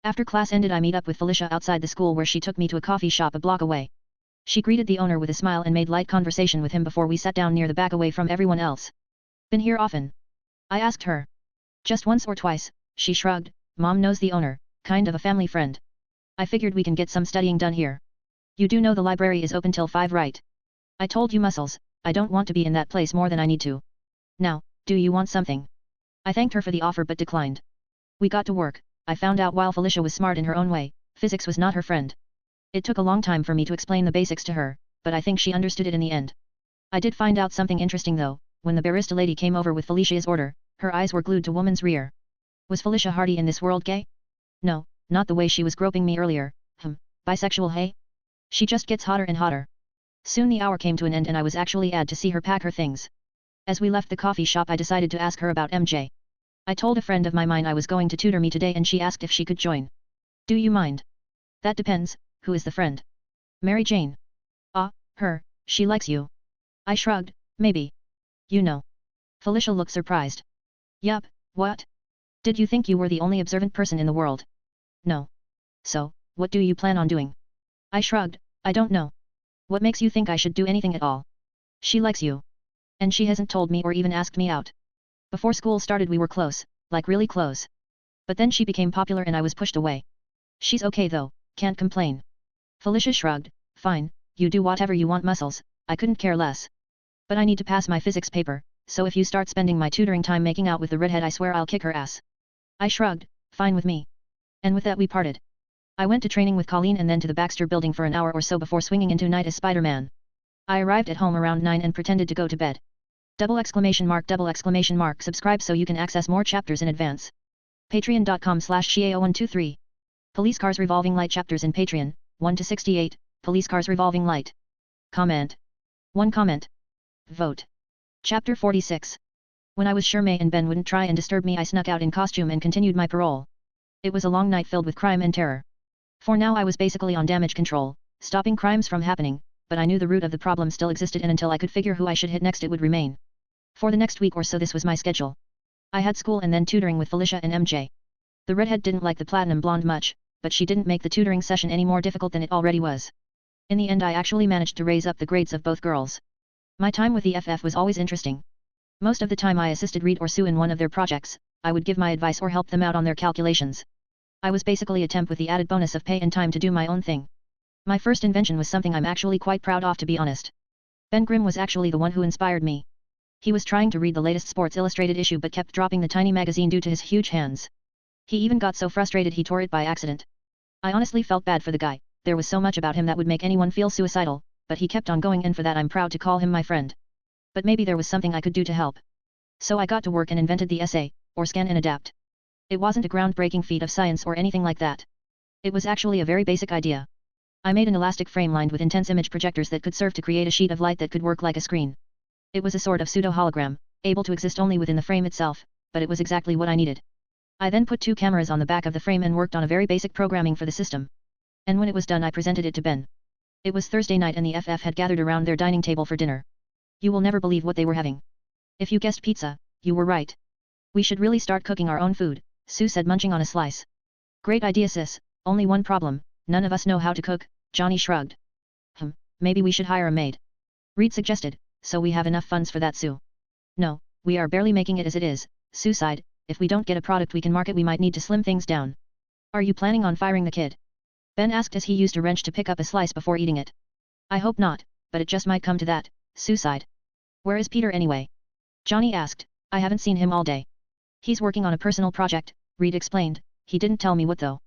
After class ended I meet up with Felicia outside the school where she took me to a coffee shop a block away. She greeted the owner with a smile and made light conversation with him before we sat down near the back away from everyone else. Been here often? I asked her. Just once or twice, she shrugged. Mom knows the owner, kind of a family friend. I figured we can get some studying done here. You do know the library is open till 5, right? I told you muscles, I don't want to be in that place more than I need to. Now, do you want something? I thanked her for the offer but declined. We got to work. I found out while Felicia was smart in her own way, physics was not her friend. It took a long time for me to explain the basics to her, but I think she understood it in the end. I did find out something interesting though. When the barista lady came over with Felicia's order, her eyes were glued to woman's rear. Was Felicia Hardy in this world gay? No, not the way she was groping me earlier. Bisexual, hey? She just gets hotter and hotter. Soon the hour came to an end and I was actually ad to see her pack her things. As we left the coffee shop I decided to ask her about MJ. I told a friend of mine I was going to tutor me today and she asked if she could join. Do you mind? That depends, who is the friend? Mary Jane. Ah, her, she likes you. I shrugged, maybe. You know. Felicia looked surprised. Yup, what? Did you think you were the only observant person in the world? No. So, what do you plan on doing? I shrugged, I don't know. What makes you think I should do anything at all? She likes you. And she hasn't told me or even asked me out. Before school started we were close, like really close. But then she became popular and I was pushed away. She's okay though, can't complain. Felicia shrugged, fine, you do whatever you want muscles, I couldn't care less. But I need to pass my physics paper, so if you start spending my tutoring time making out with the redhead I swear I'll kick her ass. I shrugged, fine with me. And with that we parted. I went to training with Colleen and then to the Baxter building for an hour or so before swinging into night as Spider-Man. I arrived at home around 9 and pretended to go to bed. ! Subscribe so you can access more chapters in advance. Patreon.com/Xiao123. Police Cars Revolving Light chapters in Patreon, 1 to 68, Police Cars Revolving Light. Comment. 1 comment. Vote. Chapter 46. When I was sure May and Ben wouldn't try and disturb me I snuck out in costume and continued my parole. It was a long night filled with crime and terror. For now I was basically on damage control, stopping crimes from happening, but I knew the root of the problem still existed and until I could figure who I should hit next it would remain. For the next week or so this was my schedule. I had school and then tutoring with Felicia and MJ. The redhead didn't like the platinum blonde much, but she didn't make the tutoring session any more difficult than it already was. In the end I actually managed to raise up the grades of both girls. My time with the FF was always interesting. Most of the time I assisted Reed or Sue in one of their projects, I would give my advice or help them out on their calculations. I was basically a temp with the added bonus of pay and time to do my own thing. My first invention was something I'm actually quite proud of to be honest. Ben Grimm was actually the one who inspired me. He was trying to read the latest Sports Illustrated issue but kept dropping the tiny magazine due to his huge hands. He even got so frustrated he tore it by accident. I honestly felt bad for the guy, there was so much about him that would make anyone feel suicidal, but he kept on going and for that I'm proud to call him my friend. But maybe there was something I could do to help. So I got to work and invented the essay, or scan and adapt. It wasn't a groundbreaking feat of science or anything like that. It was actually a very basic idea. I made an elastic frame lined with intense image projectors that could serve to create a sheet of light that could work like a screen. It was a sort of pseudo-hologram, able to exist only within the frame itself, but it was exactly what I needed. I then put 2 cameras on the back of the frame and worked on a very basic programming for the system. And when it was done I presented it to Ben. It was Thursday night and the FF had gathered around their dining table for dinner. You will never believe what they were having. If you guessed pizza, you were right. We should really start cooking our own food, Sue said munching on a slice. Great idea sis, only one problem, none of us know how to cook, Johnny shrugged. Maybe we should hire a maid. Reed suggested, so we have enough funds for that Sue. No, we are barely making it as it is, Sue sighed, if we don't get a product we can market we might need to slim things down. Are you planning on firing the kid? Ben asked as he used a wrench to pick up a slice before eating it. I hope not, but it just might come to that, Sue sighed. Where is Peter anyway? Johnny asked, I haven't seen him all day. He's working on a personal project, Reed explained, he didn't tell me what though.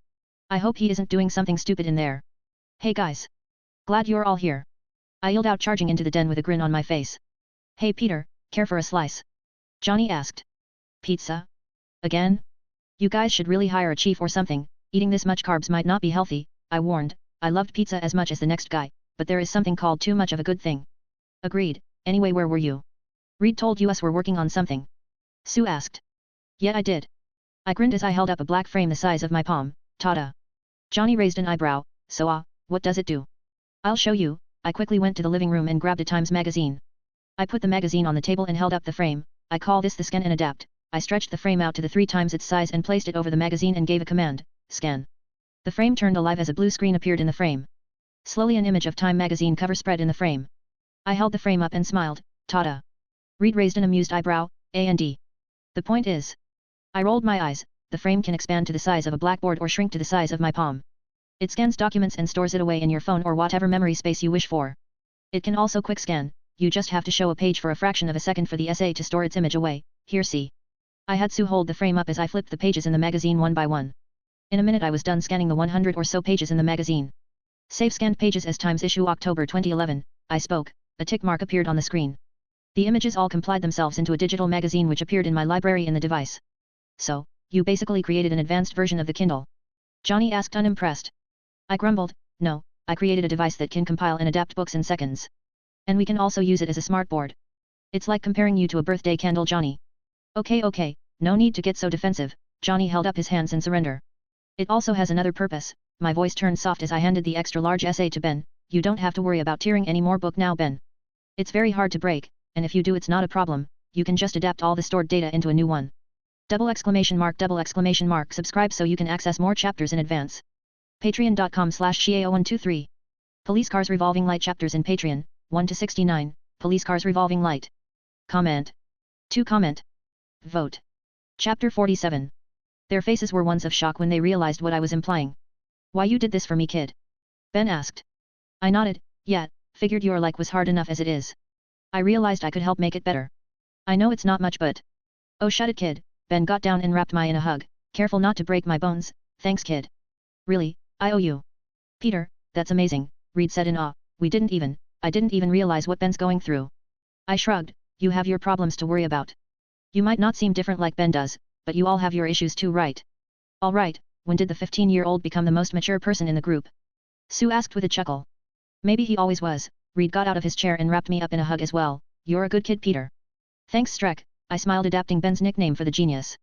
I hope he isn't doing something stupid in there. Hey guys. Glad you're all here. I yelled out charging into the den with a grin on my face. Hey Peter, care for a slice? Johnny asked. Pizza? Again? You guys should really hire a chief or something, eating this much carbs might not be healthy, I warned. I loved pizza as much as the next guy, but there is something called too much of a good thing. Agreed, anyway where were you? Reed told you us were working on something. Sue asked. Yeah I did. I grinned as I held up a black frame the size of my palm, ta-da. Johnny raised an eyebrow, so what does it do? I'll show you. I quickly went to the living room and grabbed a Times magazine. I put the magazine on the table and held up the frame. I call this the scan and adapt. I stretched the frame out to the 3 times its size and placed it over the magazine and gave a command, scan. The frame turned alive as a blue screen appeared in the frame. Slowly an image of Time magazine cover spread in the frame. I held the frame up and smiled, ta-da. Reed raised an amused eyebrow, A&D. The point is. I rolled my eyes, the frame can expand to the size of a blackboard or shrink to the size of my palm. It scans documents and stores it away in your phone or whatever memory space you wish for. It can also quick scan, you just have to show a page for a fraction of a second for the essay to store its image away. Here see. I had Sue hold the frame up as I flipped the pages in the magazine one by one. In a minute I was done scanning the 100 or so pages in the magazine. Save scanned pages as Times issue October 2011, I spoke, a tick mark appeared on the screen. The images all complied themselves into a digital magazine which appeared in my library in the device. So, you basically created an advanced version of the Kindle? Johnny asked unimpressed. I grumbled, no, I created a device that can compile and adapt books in seconds. And we can also use it as a smartboard. It's like comparing you to a birthday candle, Johnny. Okay, no need to get so defensive, Johnny held up his hands in surrender. It also has another purpose. My voice turned soft as I handed the extra-large essay to Ben. You don't have to worry about tearing any more book now, Ben. It's very hard to break, and if you do it's not a problem, you can just adapt all the stored data into a new one. ! Subscribe so you can access more chapters in advance. Patreon.com/Shiao123. Police Cars Revolving Light chapters in Patreon, 1-69, Police Cars Revolving Light. Comment. 2 comment. Vote. Chapter 47. Their faces were ones of shock when they realized what I was implying. Why you did this for me, kid? Ben asked. I nodded, yeah, figured your like was hard enough as it is. I realized I could help make it better. I know it's not much but... Oh shut it, kid, Ben got down and wrapped me in a hug. Careful not to break my bones, thanks kid. Really, I owe you. Peter, that's amazing, Reed said in awe, I didn't even realize what Ben's going through. I shrugged, you have your problems to worry about. You might not seem different like Ben does, but you all have your issues too, right? Alright, when did the 15-year-old become the most mature person in the group? Sue asked with a chuckle. Maybe he always was. Reed got out of his chair and wrapped me up in a hug as well. You're a good kid, Peter. Thanks, Streck, I smiled, adapting Ben's nickname for the genius.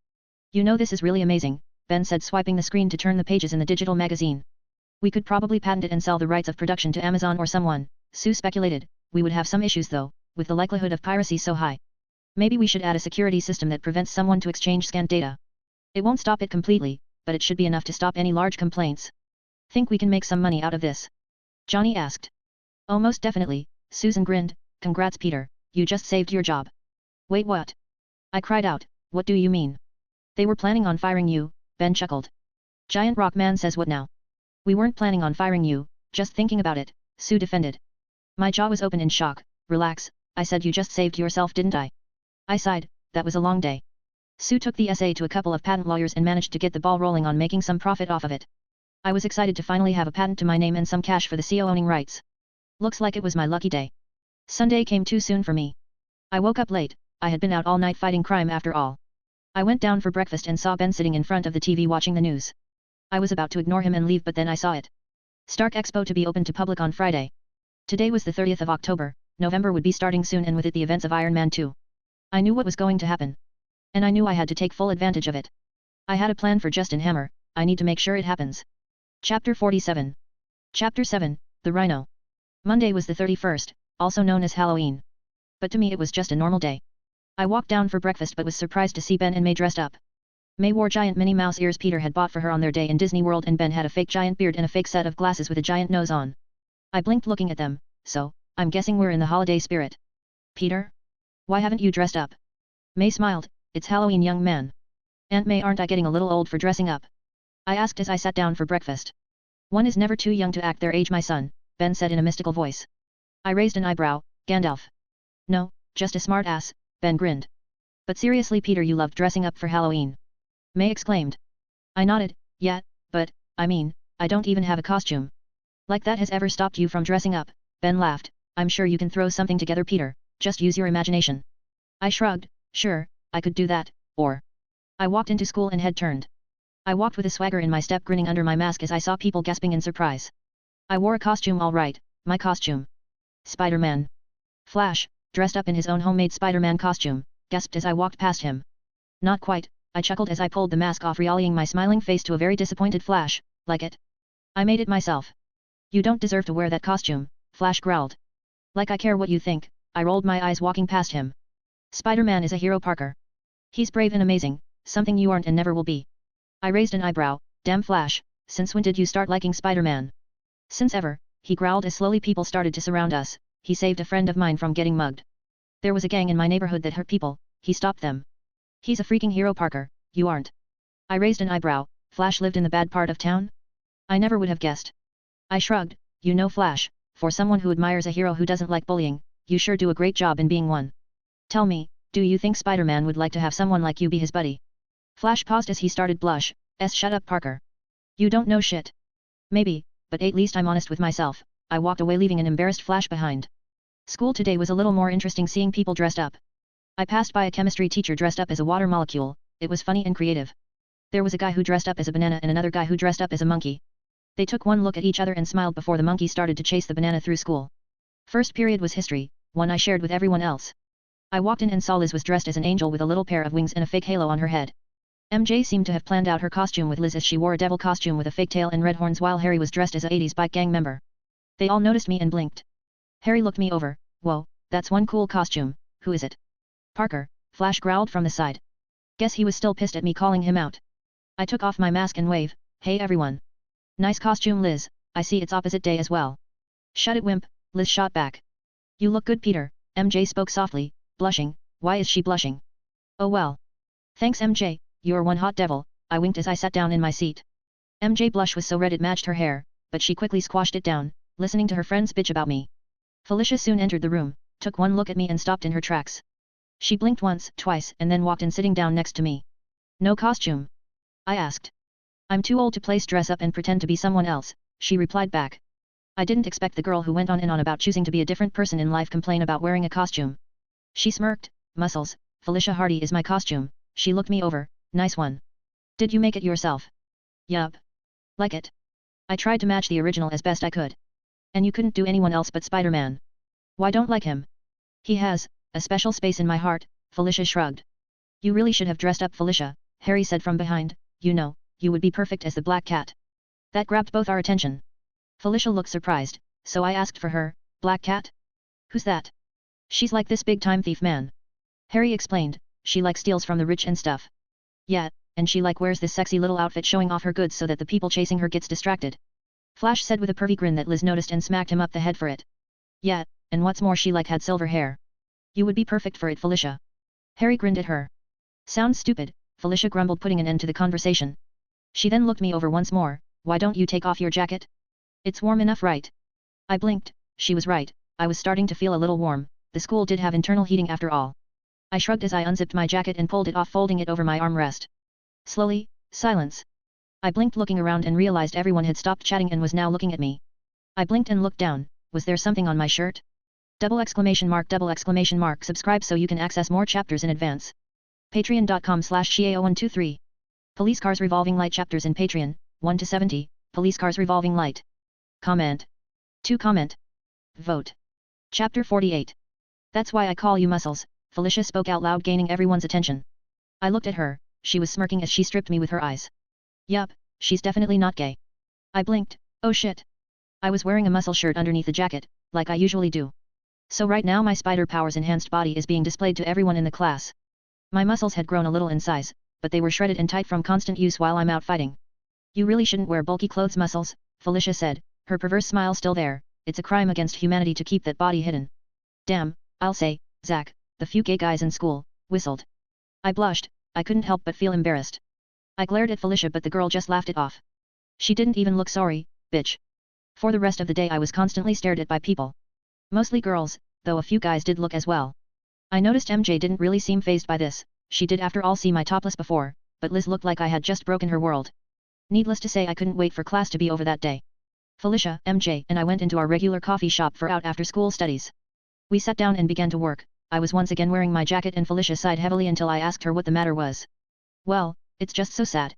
You know, this is really amazing, Ben said, swiping the screen to turn the pages in the digital magazine. We could probably patent it and sell the rights of production to Amazon or someone, Sue speculated. We would have some issues though, with the likelihood of piracy so high. Maybe we should add a security system that prevents someone to exchange scanned data. It won't stop it completely, but it should be enough to stop any large complaints. Think we can make some money out of this? Johnny asked. Oh, most definitely, Susan grinned. Congrats, Peter, you just saved your job. Wait, what? I cried out, what do you mean? They were planning on firing you, Ben chuckled. Giant Rock Man says what now? We weren't planning on firing you, just thinking about it, Sue defended. My jaw was open in shock. Relax, I said you just saved yourself, didn't I? I sighed, that was a long day. Sue took the essay to a couple of patent lawyers and managed to get the ball rolling on making some profit off of it. I was excited to finally have a patent to my name and some cash for the CO owning rights. Looks like it was my lucky day. Sunday came too soon for me. I woke up late, I had been out all night fighting crime after all. I went down for breakfast and saw Ben sitting in front of the TV watching the news. I was about to ignore him and leave, but then I saw it. Stark Expo to be open to public on Friday. Today was the 30th of October, November would be starting soon, and with it the events of Iron Man 2. I knew what was going to happen. And I knew I had to take full advantage of it. I had a plan for Justin Hammer, I need to make sure it happens. Chapter 47. Chapter 7, The Rhino. Monday was the 31st, also known as Halloween. But to me it was just a normal day. I walked down for breakfast but was surprised to see Ben and May dressed up. May wore giant Minnie Mouse ears Peter had bought for her on their day in Disney World, and Ben had a fake giant beard and a fake set of glasses with a giant nose on. I blinked looking at them, so, I'm guessing we're in the holiday spirit. Peter? Why haven't you dressed up? May smiled, it's Halloween, young man. Aunt May, aren't I getting a little old for dressing up? I asked as I sat down for breakfast. One is never too young to act their age, my son, Ben said in a mystical voice. I raised an eyebrow. Gandalf. No, just a smart ass, Ben grinned. But seriously, Peter, you loved dressing up for Halloween. May exclaimed. I nodded, yeah, but, I mean, I don't even have a costume. Like that has ever stopped you from dressing up, Ben laughed. I'm sure you can throw something together, Peter, just use your imagination. I shrugged, sure, I could do that, or... I walked into school and head turned. I walked with a swagger in my step, grinning under my mask as I saw people gasping in surprise. I wore a costume, all right, my costume. Spider-Man. Flash, dressed up in his own homemade Spider-Man costume, gasped as I walked past him. Not quite, I chuckled as I pulled the mask off, rallying my smiling face to a very disappointed Flash. Like it? I made it myself. You don't deserve to wear that costume, Flash growled. Like I care what you think, I rolled my eyes walking past him. Spider-Man is a hero, Parker. He's brave and amazing, something you aren't and never will be. I raised an eyebrow. Damn, Flash, since when did you start liking Spider-Man? Since ever, he growled as slowly people started to surround us. He saved a friend of mine from getting mugged. There was a gang in my neighborhood that hurt people, he stopped them. He's a freaking hero, Parker, you aren't. I raised an eyebrow. Flash lived in the bad part of town? I never would have guessed. I shrugged. You know, Flash, for someone who admires a hero who doesn't like bullying, you sure do a great job in being one. Tell me, do you think Spider-Man would like to have someone like you be his buddy? Flash paused as he started blush. Shut up, Parker. You don't know shit. Maybe, but at least I'm honest with myself. I walked away leaving an embarrassed Flash behind. School today was a little more interesting seeing people dressed up. I passed by a chemistry teacher dressed up as a water molecule. It was funny and creative. There was a guy who dressed up as a banana and another guy who dressed up as a monkey. They took one look at each other and smiled before the monkey started to chase the banana through school. First period was history, one I shared with everyone else. I walked in and saw Liz was dressed as an angel with a little pair of wings and a fake halo on her head. MJ seemed to have planned out her costume with Liz as she wore a devil costume with a fake tail and red horns while Harry was dressed as a 80s bike gang member. They all noticed me and blinked. Harry looked me over. Whoa, that's one cool costume, who is it? Parker, Flash growled from the side. Guess he was still pissed at me calling him out. I took off my mask and waved. Hey everyone. Nice costume, Liz. I see it's opposite day as well. Shut it, wimp, Liz shot back. You look good, Peter, MJ spoke softly, blushing. Why is she blushing? Oh well. Thanks, MJ, you're one hot devil, I winked as I sat down in my seat. MJ blush was so red it matched her hair, but she quickly squashed it down, listening to her friends bitch about me. Felicia soon entered the room, took one look at me and stopped in her tracks. She blinked once, twice, and then walked in sitting down next to me. No costume? I asked. I'm too old to play dress up and pretend to be someone else, she replied back. I didn't expect the girl who went on and on about choosing to be a different person in life complain about wearing a costume. She smirked. Muscles, Felicia Hardy is my costume. She looked me over. Nice one. Did you make it yourself? Yup. Like it? I tried to match the original as best I could. And you couldn't do anyone else but Spider-Man. Why don't like him? He has a special space in my heart, Felicia shrugged. You really should have dressed up, Felicia, Harry said from behind. You know, you would be perfect as the Black Cat. That grabbed both our attention. Felicia looked surprised, so I asked for her. Black Cat? Who's that? She's like this big-time thief man. Harry explained. She like steals from the rich and stuff. Yeah, and she like wears this sexy little outfit showing off her goods so that the people chasing her gets distracted. Flash said with a pervy grin that Liz noticed and smacked him up the head for it. Yeah, and what's more, she like had silver hair. You would be perfect for it, Felicia. Harry grinned at her. Sounds stupid, Felicia grumbled, putting an end to the conversation. She then looked me over once more. Why don't you take off your jacket? It's warm enough, right? I blinked. She was right. I was starting to feel a little warm. The school did have internal heating after all. I shrugged as I unzipped my jacket and pulled it off, folding it over my armrest. Slowly, silence. I blinked, looking around, and realized everyone had stopped chatting and was now looking at me. I blinked and looked down. Was there something on my shirt? Double exclamation mark, double exclamation mark. Subscribe so you can access more chapters in advance. Patreon.com/Shiao123. Police Cars Revolving Light chapters in Patreon, 1 to 70, Police Cars Revolving Light. Comment. 2 comment. Vote. Chapter 48. That's why I call you muscles, Felicia spoke out loud, gaining everyone's attention. I looked at her. She was smirking as she stripped me with her eyes. Yup, she's definitely not gay. I blinked. Oh shit. I was wearing a muscle shirt underneath the jacket, like I usually do. So right now my spider powers enhanced body is being displayed to everyone in the class. My muscles had grown a little in size, but they were shredded and tight from constant use while I'm out fighting. You really shouldn't wear bulky clothes, muscles, Felicia said, her perverse smile still there. It's a crime against humanity to keep that body hidden. Damn, I'll say, Zach, the few gay guys in school, whistled. I blushed. I couldn't help but feel embarrassed. I glared at Felicia, but the girl just laughed it off. She didn't even look sorry, bitch. For the rest of the day I was constantly stared at by people. Mostly girls, though a few guys did look as well. I noticed MJ didn't really seem fazed by this. She did after all see my topless before, but Liz looked like I had just broken her world. Needless to say, I couldn't wait for class to be over that day. Felicia, MJ, and I went into our regular coffee shop for out-after-school studies. We sat down and began to work. I was once again wearing my jacket and Felicia sighed heavily until I asked her what the matter was. Well, it's just so sad.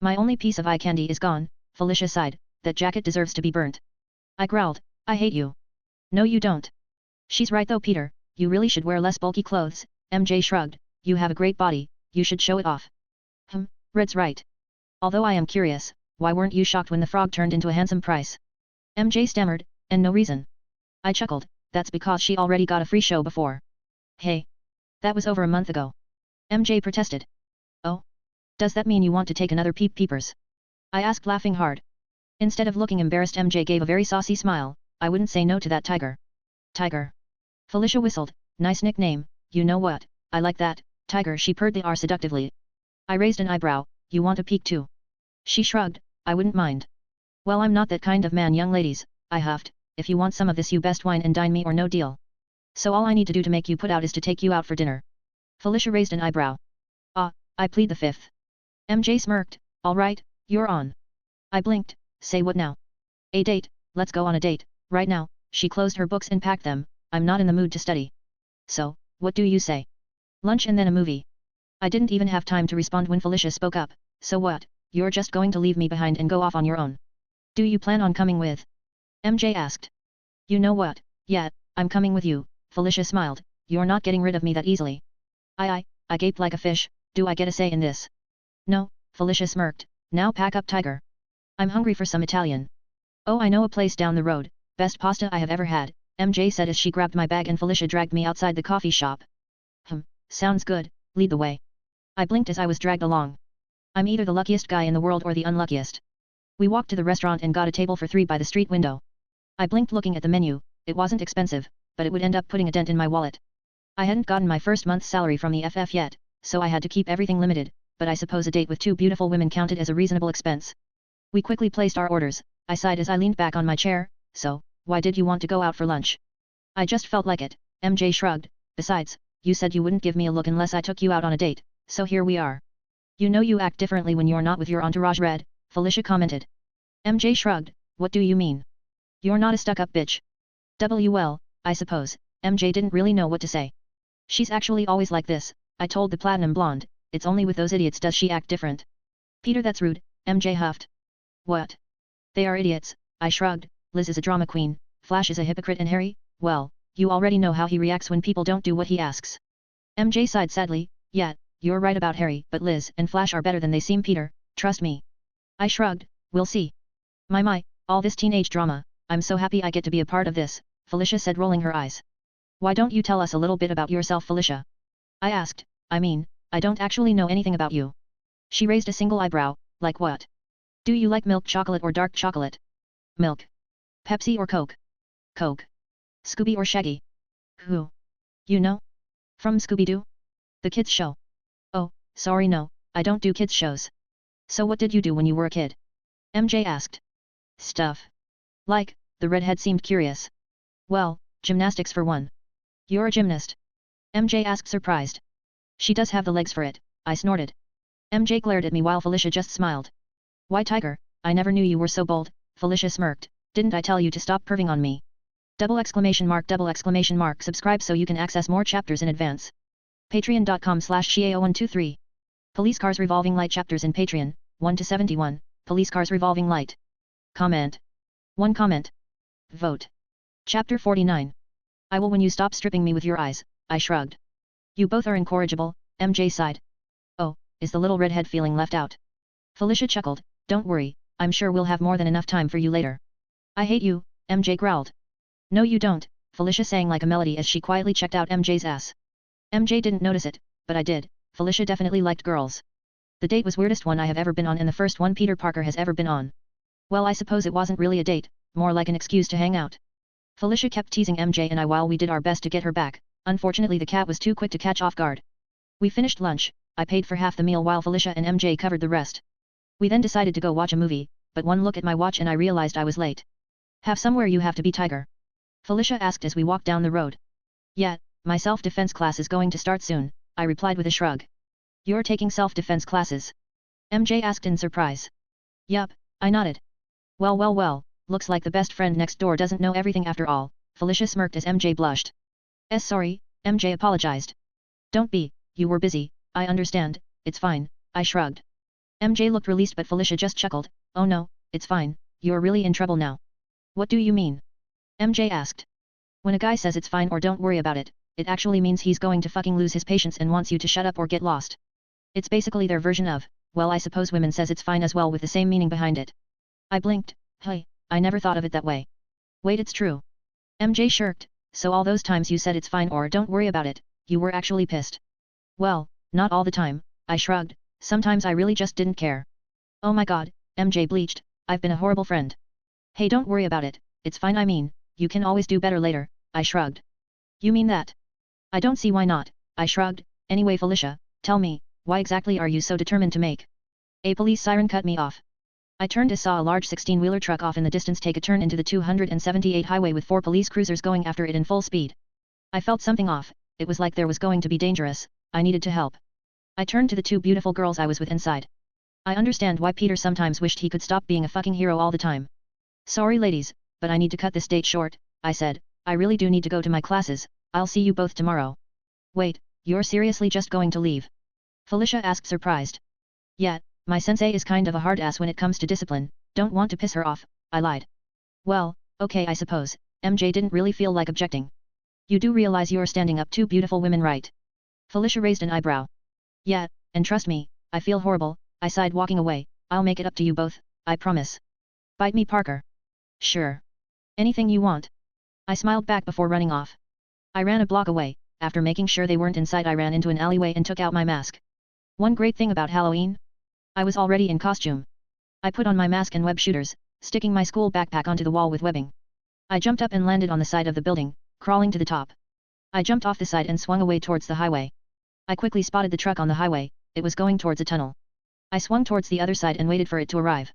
My only piece of eye candy is gone, Felicia sighed. That jacket deserves to be burnt. I growled. I hate you. No you don't. She's right though, Peter, you really should wear less bulky clothes. MJ shrugged. You have a great body, you should show it off. Red's right. Although I am curious, why weren't you shocked when the frog turned into a handsome price? MJ stammered, and no reason. I chuckled. That's because she already got a free show before. Hey. That was over a month ago. MJ protested. Oh? Does that mean you want to take another peepers? I asked, laughing hard. Instead of looking embarrassed, MJ gave a very saucy smile. I wouldn't say no to that, Tiger. Tiger. Felicia whistled. Nice nickname, you know what, I like that. Tiger, she purred the R seductively. I raised an eyebrow. You want a peek too? She shrugged. I wouldn't mind. Well, I'm not that kind of man, young ladies, I huffed. If you want some of this, you best wine and dine me or no deal. So all I need to do to make you put out is to take you out for dinner. Felicia raised an eyebrow. Ah, I plead the fifth. MJ smirked. All right, you're on. I blinked. Say what now? A date, let's go on a date, right now. She closed her books and packed them. I'm not in the mood to study. So, what do you say? Lunch and then a movie. I didn't even have time to respond when Felicia spoke up. So what, you're just going to leave me behind and go off on your own? Do you plan on coming with? MJ asked. You know what, yeah, I'm coming with you, Felicia smiled. You're not getting rid of me that easily. I gaped like a fish. Do I get a say in this? No, Felicia smirked. Now pack up, Tiger. I'm hungry for some Italian. Oh, I know a place down the road. Best pasta I have ever had, MJ said as she grabbed my bag and Felicia dragged me outside the coffee shop. Sounds good, lead the way. I blinked as I was dragged along. I'm either the luckiest guy in the world or the unluckiest. We walked to the restaurant and got a table for 3 by the street window. I blinked looking at the menu. It wasn't expensive, but it would end up putting a dent in my wallet. I hadn't gotten my first month's salary from the FF yet, so I had to keep everything limited, but I suppose a date with 2 beautiful women counted as a reasonable expense. We quickly placed our orders. I sighed as I leaned back on my chair. So, why did you want to go out for lunch? I just felt like it, MJ shrugged. Besides, you said you wouldn't give me a look unless I took you out on a date, so here we are. You know you act differently when you're not with your entourage, Red, Felicia commented. MJ shrugged. What do you mean? You're not a stuck-up bitch. Well, I suppose. MJ didn't really know what to say. She's actually always like this, I told the platinum blonde. It's only with those idiots does she act different. Peter, that's rude, MJ huffed. What? They are idiots, I shrugged. Liz is a drama queen, Flash is a hypocrite, and Harry, well, you already know how he reacts when people don't do what he asks. MJ sighed sadly. Yeah, you're right about Harry, but Liz and Flash are better than they seem, Peter, trust me. I shrugged. We'll see. My, all this teenage drama, I'm so happy I get to be a part of this, Felicia said, rolling her eyes. Why don't you tell us a little bit about yourself, Felicia? I asked. I mean, I don't actually know anything about you. She raised a single eyebrow. Like what? Do you like milk chocolate or dark chocolate? Milk. Pepsi or Coke? Coke. Scooby or Shaggy? Who? You know? From Scooby-Doo? The kids show. Oh, sorry, no, I don't do kids shows. So what did you do when you were a kid? MJ asked. Stuff. Like, the redhead seemed curious. Well, gymnastics for one. You're a gymnast? MJ asked, surprised. She does have the legs for it, I snorted. MJ glared at me while Felicia just smiled. Why, Tiger, I never knew you were so bold, Felicia smirked. Didn't I tell you to stop perving on me? ! Subscribe so you can access more chapters in advance. Patreon.com/Shiao123. Police Cars Revolving Light chapters in Patreon, 1-71, Police Cars Revolving Light. Comment. 1 comment. Vote. Chapter 49. I will when you stop stripping me with your eyes, I shrugged. You both are incorrigible, MJ sighed. Oh, is the little redhead feeling left out? Felicia chuckled. Don't worry, I'm sure we'll have more than enough time for you later. I hate you, MJ growled. No you don't, Felicia sang like a melody as she quietly checked out MJ's ass. MJ didn't notice it, but I did. Felicia definitely liked girls. The date was weirdest one I have ever been on and the first one Peter Parker has ever been on. Well, I suppose it wasn't really a date, more like an excuse to hang out. Felicia kept teasing MJ and I while we did our best to get her back. Unfortunately the cat was too quick to catch off guard. We finished lunch. I paid for half the meal while Felicia and MJ covered the rest. We then decided to go watch a movie, but one look at my watch and I realized I was late. Have somewhere you have to be, Tiger? Felicia asked as we walked down the road. Yeah, my self-defense class is going to start soon, I replied with a shrug. You're taking self-defense classes? MJ asked in surprise. Yup, I nodded. Well, looks like the best friend next door doesn't know everything after all, Felicia smirked as MJ blushed. Sorry, MJ apologized. Don't be, you were busy, I understand, it's fine, I shrugged. MJ looked released but Felicia just chuckled. Oh no, it's fine, you're really in trouble now. What do you mean? MJ asked. When a guy says it's fine or don't worry about it, it actually means he's going to fucking lose his patience and wants you to shut up or get lost. It's basically their version of, well, I suppose women says it's fine as well with the same meaning behind it. I blinked. Hey, I never thought of it that way. Wait, it's true. MJ shirked. So all those times you said it's fine or don't worry about it, you were actually pissed. Well, not all the time, I shrugged. Sometimes I really just didn't care. Oh my god, MJ bleached. I've been a horrible friend. Hey, don't worry about it, it's fine, I mean, you can always do better later, I shrugged. You mean that? I don't see why not, I shrugged. Anyway Felicia, tell me, why exactly are you so determined to make? A police siren cut me off. I turned and saw a large 16-wheeler truck off in the distance take a turn into the 278 highway with 4 police cruisers going after it in full speed. I felt something off, it was like there was going to be dangerous, I needed to help. I turned to the 2 beautiful girls I was with inside. I understand why Peter sometimes wished he could stop being a fucking hero all the time. Sorry ladies, but I need to cut this date short, I said, I really do need to go to my classes, I'll see you both tomorrow. Wait, you're seriously just going to leave? Felicia asked surprised. Yeah, my sensei is kind of a hard ass when it comes to discipline, don't want to piss her off, I lied. Well, okay I suppose, MJ didn't really feel like objecting. You do realize you're standing up 2 beautiful women right? Felicia raised an eyebrow. Yeah, and trust me, I feel horrible, I sighed walking away, I'll make it up to you both, I promise. Bite me Parker. Sure. Anything you want. I smiled back before running off. I ran a block away, after making sure they weren't inside I ran into an alleyway and took out my mask. One great thing about Halloween? I was already in costume. I put on my mask and web shooters, sticking my school backpack onto the wall with webbing. I jumped up and landed on the side of the building, crawling to the top. I jumped off the side and swung away towards the highway. I quickly spotted the truck on the highway, it was going towards a tunnel. I swung towards the other side and waited for it to arrive.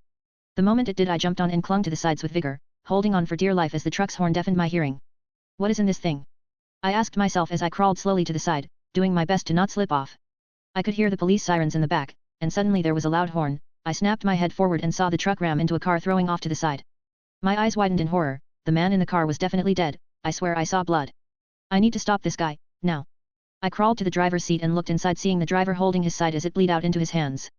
The moment it did I jumped on and clung to the sides with vigor, holding on for dear life as the truck's horn deafened my hearing. What is in this thing? I asked myself as I crawled slowly to the side, doing my best to not slip off. I could hear the police sirens in the back, and suddenly there was a loud horn. I snapped my head forward and saw the truck ram into a car throwing off to the side. My eyes widened in horror, the man in the car was definitely dead, I swear I saw blood. I need to stop this guy, now. I crawled to the driver's seat and looked inside seeing the driver holding his side as it bleed out into his hands.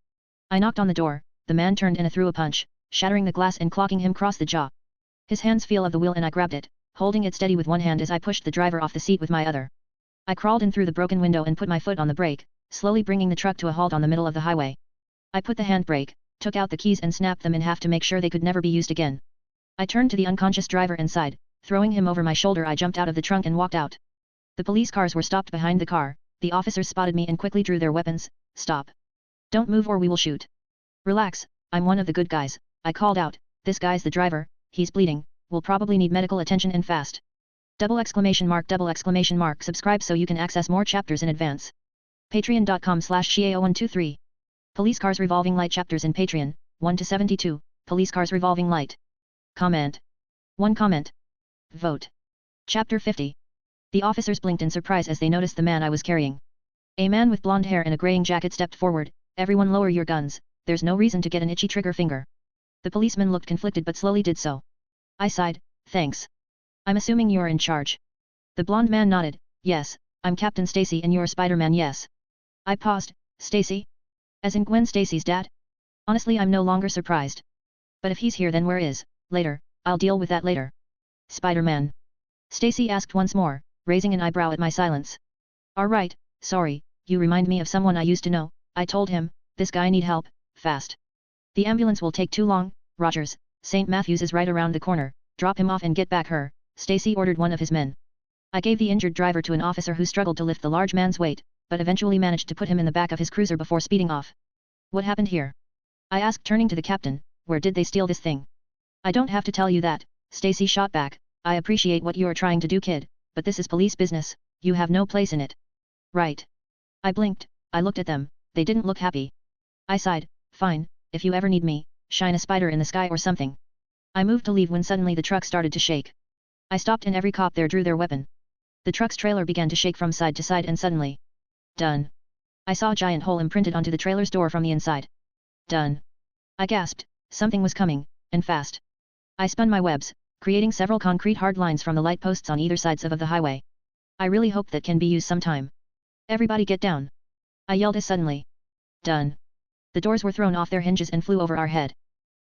I knocked on the door, the man turned and threw a punch, shattering the glass and clocking him across the jaw. His hands fell of the wheel and I grabbed it, holding it steady with one hand as I pushed the driver off the seat with my other. I crawled in through the broken window and put my foot on the brake, slowly bringing the truck to a halt on the middle of the highway. I put the handbrake, took out the keys and snapped them in half to make sure they could never be used again. I turned to the unconscious driver inside, throwing him over my shoulder I jumped out of the trunk and walked out. The police cars were stopped behind the car, the officers spotted me and quickly drew their weapons. Stop. Don't move or we will shoot. Relax, I'm one of the good guys, I called out, this guy's the driver, he's bleeding, will probably need medical attention and fast. Double exclamation mark. Subscribe so you can access more chapters in advance. Patreon.com/Xiao123. Police Cars Revolving Light chapters in Patreon, 1-72, Police Cars Revolving Light. Comment. 1 comment. Vote. Chapter 50. The officers blinked in surprise as they noticed the man I was carrying. A man with blonde hair and a graying jacket stepped forward. Everyone lower your guns, there's no reason to get an itchy trigger finger. The policeman looked conflicted but slowly did so. I sighed, thanks. I'm assuming you're in charge. The blonde man nodded, yes, I'm Captain Stacy and you're Spider-Man yes. I paused, Stacy? As in Gwen Stacy's dad? Honestly I'm no longer surprised. But if he's here then where is, later, I'll deal with that later. Spider-Man. Stacy asked once more, raising an eyebrow at my silence. Alright, sorry, you remind me of someone I used to know, I told him, this guy need help, fast. The ambulance will take too long, Rogers, St. Matthews is right around the corner, drop him off and get back her, Stacy ordered one of his men. I gave the injured driver to an officer who struggled to lift the large man's weight, but eventually managed to put him in the back of his cruiser before speeding off. What happened here? I asked turning to the captain, where did they steal this thing? I don't have to tell you that, Stacy shot back, I appreciate what you're trying to do kid, but this is police business, you have no place in it. Right. I blinked, I looked at them, they didn't look happy. I sighed, fine, if you ever need me, shine a spider in the sky or something. I moved to leave when suddenly the truck started to shake. I stopped and every cop there drew their weapon. The truck's trailer began to shake from side to side and suddenly. Done. I saw a giant hole imprinted onto the trailer's door from the inside. Done. I gasped, something was coming, and fast. I spun my webs, creating several concrete hard lines from the light posts on either sides of the highway. I really hope that can be used sometime. Everybody get down. I yelled as suddenly. Done. The doors were thrown off their hinges and flew over our head.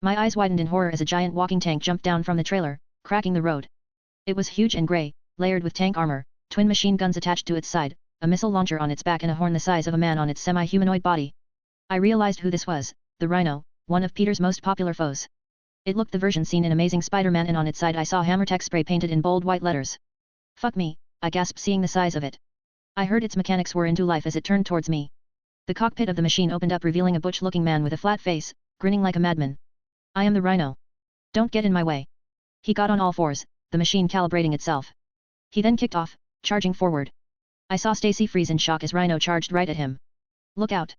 My eyes widened in horror as a giant walking tank jumped down from the trailer, cracking the road. It was huge and grey, layered with tank armor, twin machine guns attached to its side, a missile launcher on its back and a horn the size of a man on its semi-humanoid body. I realized who this was, the Rhino, one of Peter's most popular foes. It looked the version seen in Amazing Spider-Man and on its side I saw HammerTech spray painted in bold white letters. Fuck me, I gasped seeing the size of it. I heard its mechanics were into life as it turned towards me. The cockpit of the machine opened up revealing a butch-looking man with a flat face, grinning like a madman. I am the Rhino. Don't get in my way. He got on all fours, the machine calibrating itself. He then kicked off, charging forward. I saw Stacy freeze in shock as Rhino charged right at him. Look out!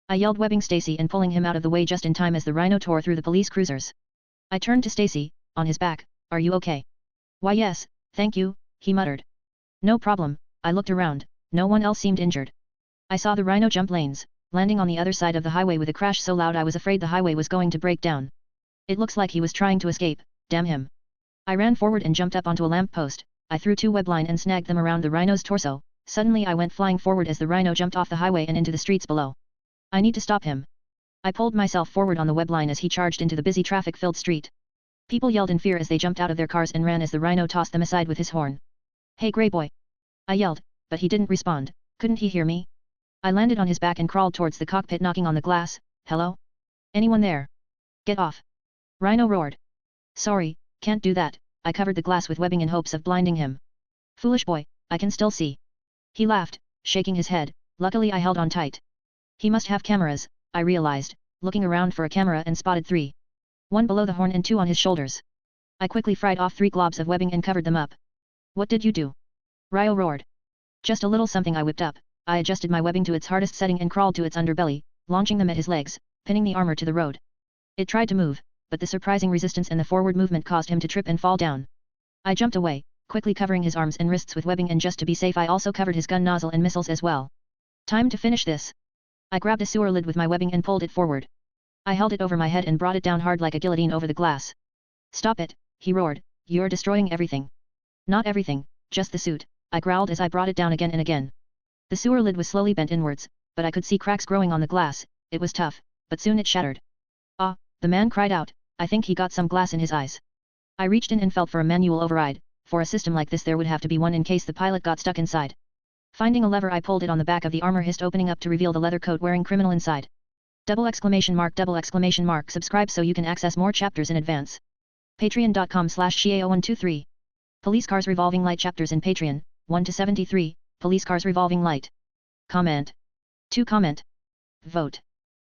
I yelled, webbing Stacy and pulling him out of the way just in time as the Rhino tore through the police cruisers. I turned to Stacy, on his back. Are you okay? Why yes, thank you, he muttered. No problem. I looked around, no one else seemed injured. I saw the Rhino jump lanes, landing on the other side of the highway with a crash so loud I was afraid the highway was going to break down. It looks like he was trying to escape, damn him. I ran forward and jumped up onto a lamp post. I threw 2 web line and snagged them around the Rhino's torso. Suddenly I went flying forward as the Rhino jumped off the highway and into the streets below. I need to stop him. I pulled myself forward on the web line as he charged into the busy traffic-filled street. People yelled in fear as they jumped out of their cars and ran as the Rhino tossed them aside with his horn. Hey grey boy! I yelled, but he didn't respond. Couldn't he hear me? I landed on his back and crawled towards the cockpit, knocking on the glass. Hello? Anyone there? Get off! Rhino roared. Sorry, can't do that. I covered the glass with webbing in hopes of blinding him. Foolish boy, I can still see. He laughed, shaking his head. Luckily I held on tight. He must have cameras, I realized, looking around for a camera and spotted 3. 1 below the horn and 2 on his shoulders. I quickly fried off 3 globs of webbing and covered them up. What did you do? Ryo roared. Just a little something I whipped up. I adjusted my webbing to its hardest setting and crawled to its underbelly, launching them at his legs, pinning the armor to the road. It tried to move, but the surprising resistance and the forward movement caused him to trip and fall down. I jumped away, quickly covering his arms and wrists with webbing, and just to be safe I also covered his gun nozzle and missiles as well. Time to finish this. I grabbed a sewer lid with my webbing and pulled it forward. I held it over my head and brought it down hard like a guillotine over the glass. Stop it, he roared, you're destroying everything. Not everything, just the suit, I growled as I brought it down again and again. The sewer lid was slowly bent inwards, but I could see cracks growing on the glass. It was tough, but soon it shattered. Ah, the man cried out, I think he got some glass in his eyes. I reached in and felt for a manual override. For a system like this there would have to be one in case the pilot got stuck inside. Finding a lever I pulled it on the back of the armor hist, opening up to reveal the leather coat wearing criminal inside. ! Subscribe so you can access more chapters in advance. Patreon.com/Shiao123. Police Cars Revolving Light chapters in Patreon, 1 to 73, Police Cars Revolving Light. Comment. 2 comment. Vote.